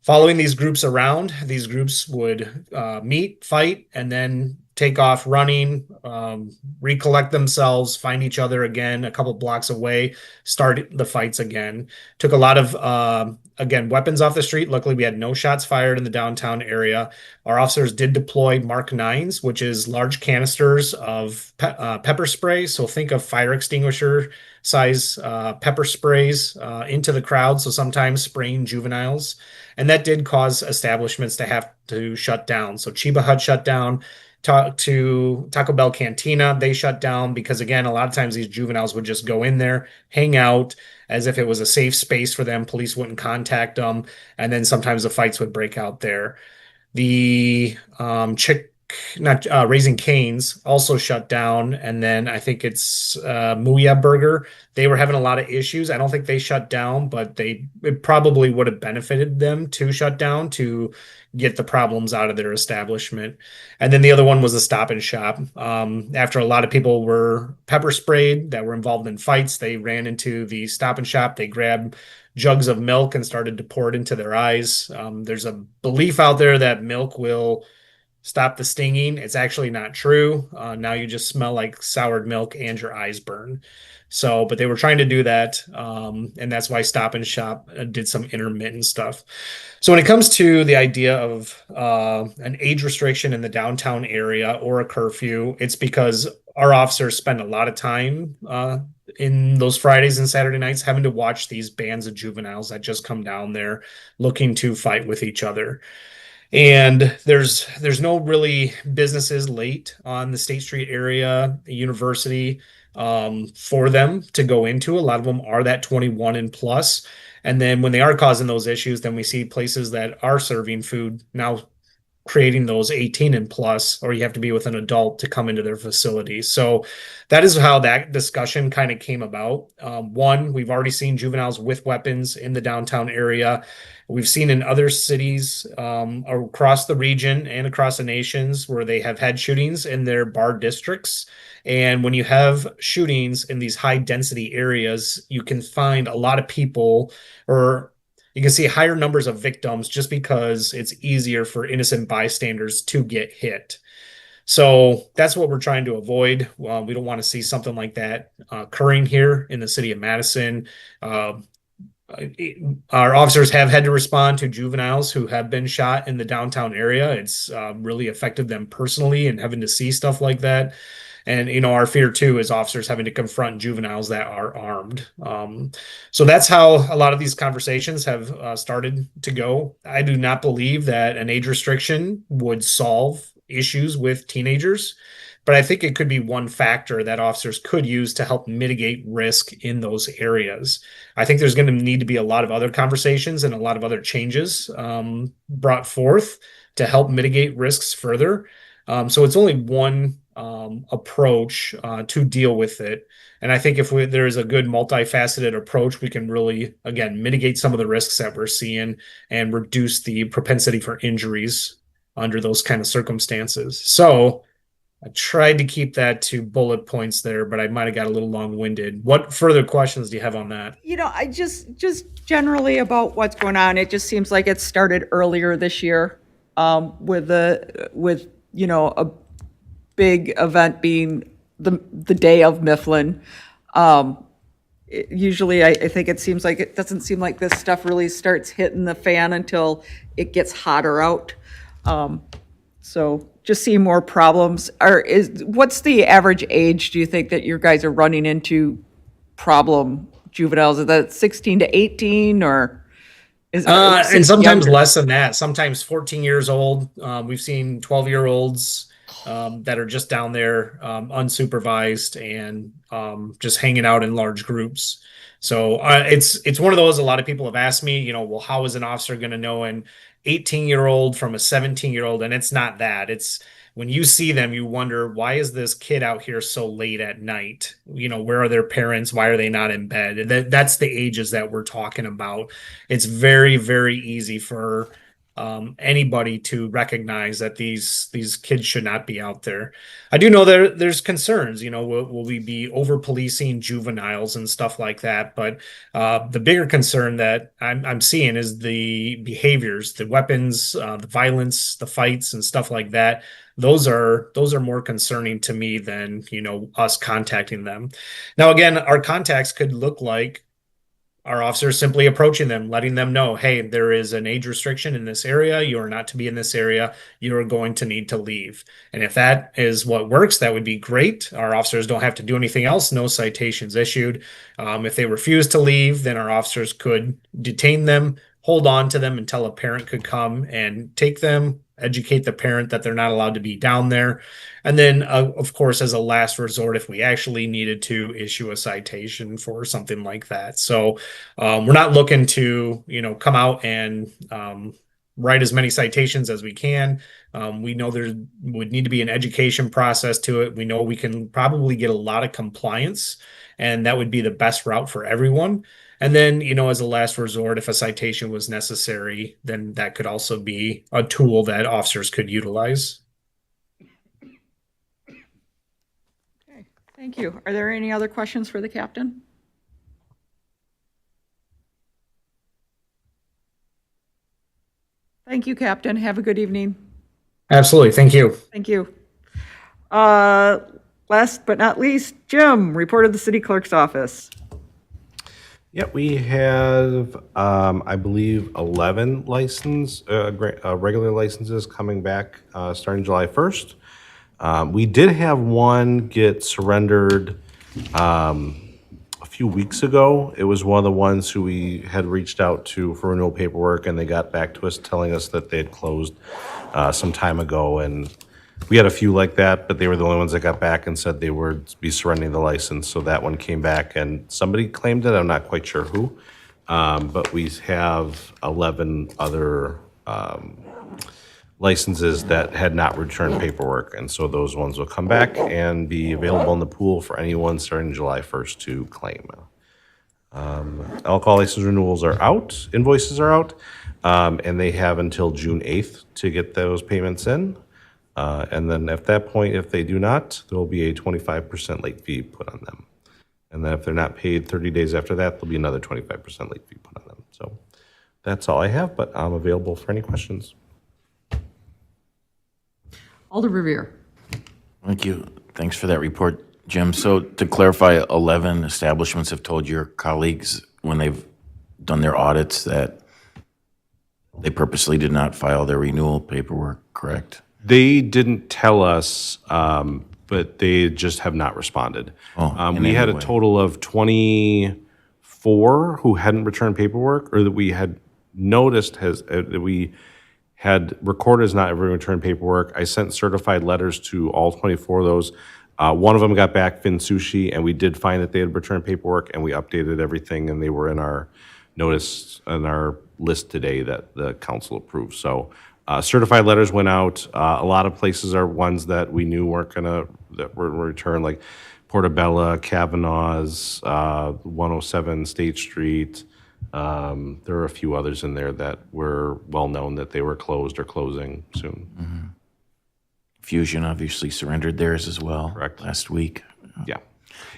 following these groups around. These groups would meet, fight, and then take off running, recollect themselves, find each other again a couple blocks away, start the fights again. Took a lot of, again, weapons off the street. Luckily, we had no shots fired in the downtown area. Our officers did deploy Mark 9s, which is large canisters of pepper spray. So think of fire extinguisher size pepper sprays into the crowd. So sometimes spraying juveniles. And that did cause establishments to have to shut down. So Chiba Hut shut down. To Taco Bell Cantina, they shut down because, again, a lot of times these juveniles would just go in there, hang out as if it was a safe space for them. Police wouldn't contact them. And then sometimes the fights would break out there. The Raising Cane's also shut down. And then I think it's Muya Burger. They were having a lot of issues. I don't think they shut down, but it probably would have benefited them to shut down to get the problems out of their establishment. And then the other one was the Stop and Shop. After a lot of people were pepper sprayed that were involved in fights, they ran into the Stop and Shop. They grabbed jugs of milk and started to pour it into their eyes. There's a belief out there that milk will stop the stinging. It's actually not true. Now you just smell like soured milk and your eyes burn. So, but they were trying to do that. And that's why Stop and Shop did some intermittent stuff. So when it comes to the idea of an age restriction in the downtown area or a curfew, it's because our officers spend a lot of time in those Fridays and Saturday nights having to watch these bands of juveniles that just come down there looking to fight with each other. And there's no really businesses late on the State Street area, university, for them to go into. A lot of them are that 21 and plus. And then when they are causing those issues, then we see places that are serving food now creating those 18 and plus, or you have to be with an adult to come into their facility. So that is how that discussion kind of came about. One, we've already seen juveniles with weapons in the downtown area. We've seen in other cities across the region and across the nations where they have had shootings in their bar districts. And when you have shootings in these high density areas, you can find a lot of people, or you can see higher numbers of victims just because it's easier for innocent bystanders to get hit. So that's what we're trying to avoid. We don't want to see something like that occurring here in the city of Madison. Our officers have had to respond to juveniles who have been shot in the downtown area. It's really affected them personally, and having to see stuff like that. And, our fear, too, is officers having to confront juveniles that are armed. So that's how a lot of these conversations have started to go. I do not believe that an age restriction would solve issues with teenagers, but I think it could be one factor that officers could use to help mitigate risk in those areas. I think there's going to need to be a lot of other conversations and a lot of other changes brought forth to help mitigate risks further. So it's only one approach to deal with it. And I think if there is a good multifaceted approach, we can really, again, mitigate some of the risks that we're seeing and reduce the propensity for injuries under those kind of circumstances. So I tried to keep that to bullet points there, but I might have got a little long-winded. What further questions do you have on that? I just generally about what's going on. It just seems like it started earlier this year with a big event being the day of Mifflin. Usually I think it doesn't seem like this stuff really starts hitting the fan until it gets hotter out. So just see more problems. What's the average age, do you think, that your guys are running into problem juveniles? Is that 16 to 18 or? And sometimes less than that, sometimes 14 years old. We've seen 12-year-olds that are just down there unsupervised and just hanging out in large groups. So it's one of those, a lot of people have asked me, well, how is an officer going to know an 18-year-old from a 17-year-old? And it's not that. It's when you see them, you wonder, why is this kid out here so late at night? Where are their parents? Why are they not in bed? That's the ages that we're talking about. It's very, very easy for anybody to recognize that these kids should not be out there. I do know there's concerns, will we be over policing juveniles and stuff like that? But the bigger concern that I'm seeing is the behaviors, the weapons, the violence, the fights and stuff like that. Those are more concerning to me than, us contacting them. Now, again, our contacts could look like our officers simply approaching them, letting them know, hey, there is an age restriction in this area. You are not to be in this area. You are going to need to leave. And if that is what works, that would be great. Our officers don't have to do anything else. No citations issued. If they refuse to leave, then our officers could detain them, hold on to them until a parent could come and take them, educate the parent that they're not allowed to be down there. And then, of course, as a last resort, if we actually needed to issue a citation for something like that. So we're not looking to, come out and write as many citations as we can. We know there would need to be an education process to it. We know we can probably get a lot of compliance, and that would be the best route for everyone. And then, as a last resort, if a citation was necessary, then that could also be a tool that officers could utilize. Okay, thank you. Are there any other questions for the captain? Thank you, Captain. Have a good evening. Absolutely. Thank you. Thank you. Last but not least, Jim, report of the city clerk's office. Yeah, we have, I believe, 11 regular licenses coming back starting July 1st. We did have one get surrendered a few weeks ago. It was one of the ones who we had reached out to for renewal paperwork, and they got back to us telling us that they had closed some time ago. And we had a few like that, but they were the only ones that got back and said they would be surrendering the license. So that one came back, and somebody claimed it. I'm not quite sure who. But we have 11 other licenses that had not returned paperwork. And so those ones will come back and be available in the pool for anyone starting July 1st to claim. Alcohol license renewals are out, invoices are out, and they have until June 8th to get those payments in. And then at that point, if they do not, there will be a 25% late fee put on them. And then if they're not paid 30 days after that, there'll be another 25% late fee put on them. So that's all I have, but I'm available for any questions. Alder Revere. Thank you. Thanks for that report, Jim. So to clarify, 11 establishments have told your colleagues when they've done their audits that they purposely did not file their renewal paperwork, correct? They didn't tell us, but they just have not responded. We had a total of 24 who hadn't returned paperwork, or that we had noticed that we had recorded as not having returned paperwork. I sent certified letters to all 24 of those. One of them got back, Fin Sushi, and we did find that they had returned paperwork, and we updated everything, and they were in our notice, in our list today that the council approved. So certified letters went out. A lot of places are ones that we knew weren't that were returned, like Portobello, Kavanaugh's, 107 State Street. There were a few others in there that were well known that they were closed or closing soon. Mm-hmm. Fusion obviously surrendered theirs as well. Correct. Last week. Yeah.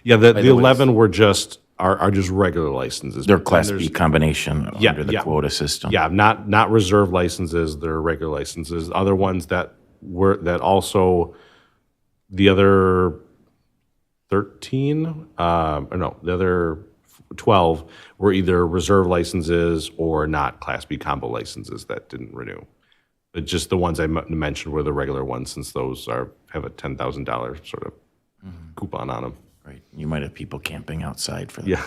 The 11 were just are just regular licenses. They're Class B combination under the quota system. Yeah, not reserve licenses. They're regular licenses. Other ones that also the other 13, the other 12 were either reserve licenses or not Class B combo licenses that didn't renew. But just the ones I mentioned were the regular ones, since those have a $10,000 sort of coupon on them. Right. You might have people camping outside for that. Yeah.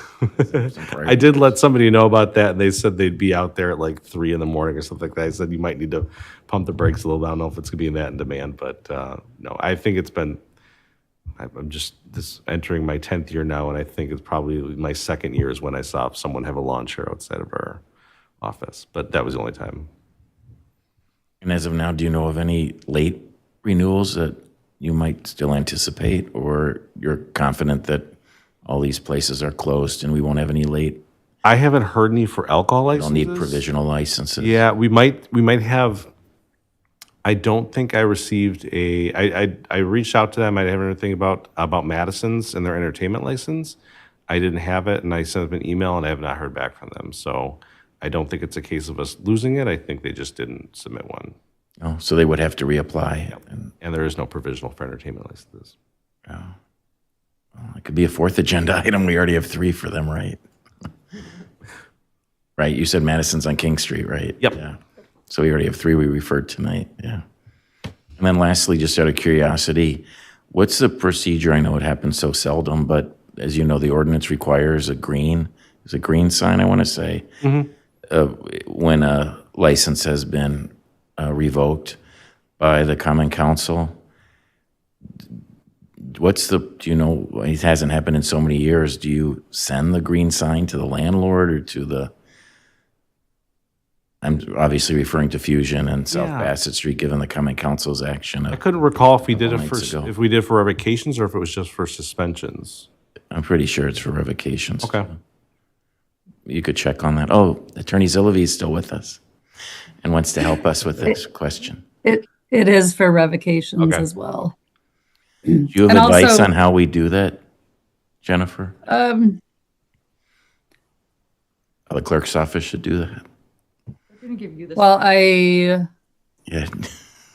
I did let somebody know about that, and they said they'd be out there at like 3 a.m. or something like that. I said you might need to pump the brakes a little bit. I don't know if it's going to be in that in demand, but no, I think I'm just entering my 10th year now, and I think it's probably my second year is when I saw someone have a lawn chair outside of our office, but that was the only time. And as of now, do you know of any late renewals that you might still anticipate, or you're confident that all these places are closed and we won't have any late I haven't heard any for alcohol They'll licenses. need provisional licenses. Yeah, we might have. I don't think I received I reached out to them. I didn't have anything about Madison's and their entertainment license. I didn't have it, and I sent them an email, and I have not heard back from them. So I don't think it's a case of us losing it. I think they just didn't submit one. Oh, so they would have to reapply. And there is no provisional for entertainment licenses. Oh. Well, it could be a fourth agenda item. We already have 3 for them, right? Right, you said Madison's on King Street, right? Yep. Yeah. So we already have 3 we referred tonight, yeah. And then lastly, just out of curiosity, what's the procedure? I know it happens so seldom, but as you know, the ordinance requires a green sign, I want to say, when a license has been revoked by the Common Council. Do you know, it hasn't happened in so many years, do you send the green sign to the landlord or to the, I'm obviously referring to Fusion and South Yeah. Bassett Street, given the Common Council's action. I couldn't recall if we did it couple for nights ago. if we did for revocations or if it was just for suspensions. I'm pretty sure it's for revocations. Okay. You could check on that. Oh, Attorney Zillavi is still with us and wants to help us with this question. It is for revocations Okay. as well. Do you have And advice also- on how we do that, Jennifer? How the clerk's office should do that? Well, I Yeah.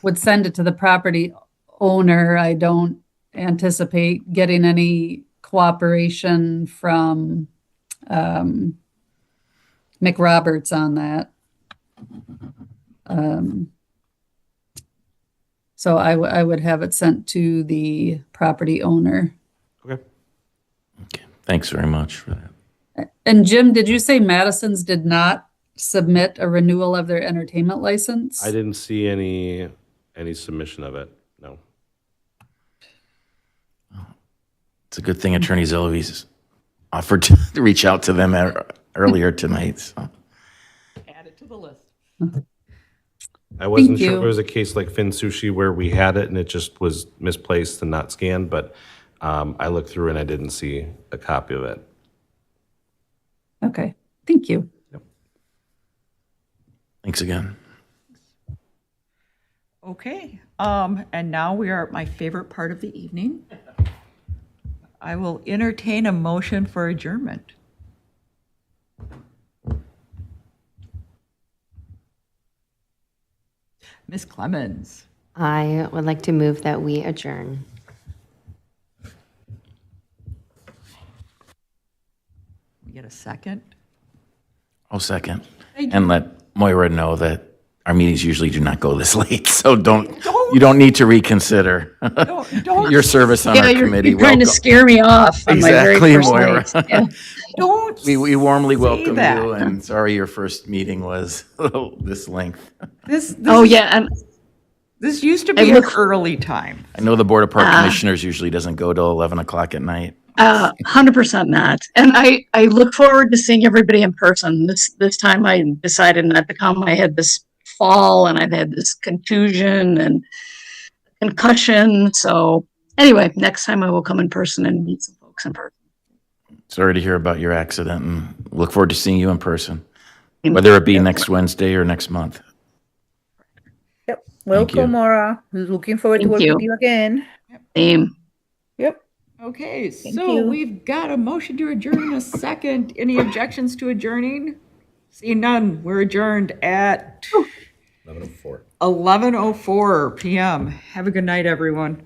would send it to the property owner. I don't anticipate getting any cooperation from McRoberts on that. So I would have it sent to the property owner. Thanks very much for that. And Jim, did you say Madison's did not submit a renewal of their entertainment license? I didn't see any submission of it. No. It's a good thing Attorney Zillavi's offered to reach out to them earlier tonight. So. Add it to the list. I wasn't Thank sure if you. it was a case like Fin Sushi where we had it and it just was misplaced and not scanned, but I looked through and I didn't see a copy of it. Okay, thank you. Thanks again. Okay, and now we are at my favorite part of the evening. I will entertain a motion for adjournment. Ms. Clemens. I would like to move that we adjourn. We get a second? I'll second. Thank And you. let Moira know that our meetings usually do not go this late, so you don't need to reconsider don't your service on Yeah, our you're committee. trying to Welcome. scare me off on my very Exactly, first Moira. night. Yeah. Don't We warmly welcome that. you, and sorry your first meeting was this length. This Oh, yeah, and This used to I be an look- early time. I know the Board of Park Ah. Commissioners usually doesn't go till 11 o'clock at night. 100% not. And I look forward to seeing everybody in person. This time I decided not to come. I had this fall and I've had this contusion and concussion. So anyway, next time I will come in person and meet some folks in person. Sorry to hear about your accident, and look forward to seeing you in person, whether it be next Wednesday or next month. Yep. you. Welcome, Maura. Looking forward to Thank working you. with you again. Same. Yep. Okay, Thank so you. we've got a motion to adjourn in a second. Any objections to adjourning? Seeing none, we're adjourned at 11:04. 11:04 p.m. Have a good night, everyone.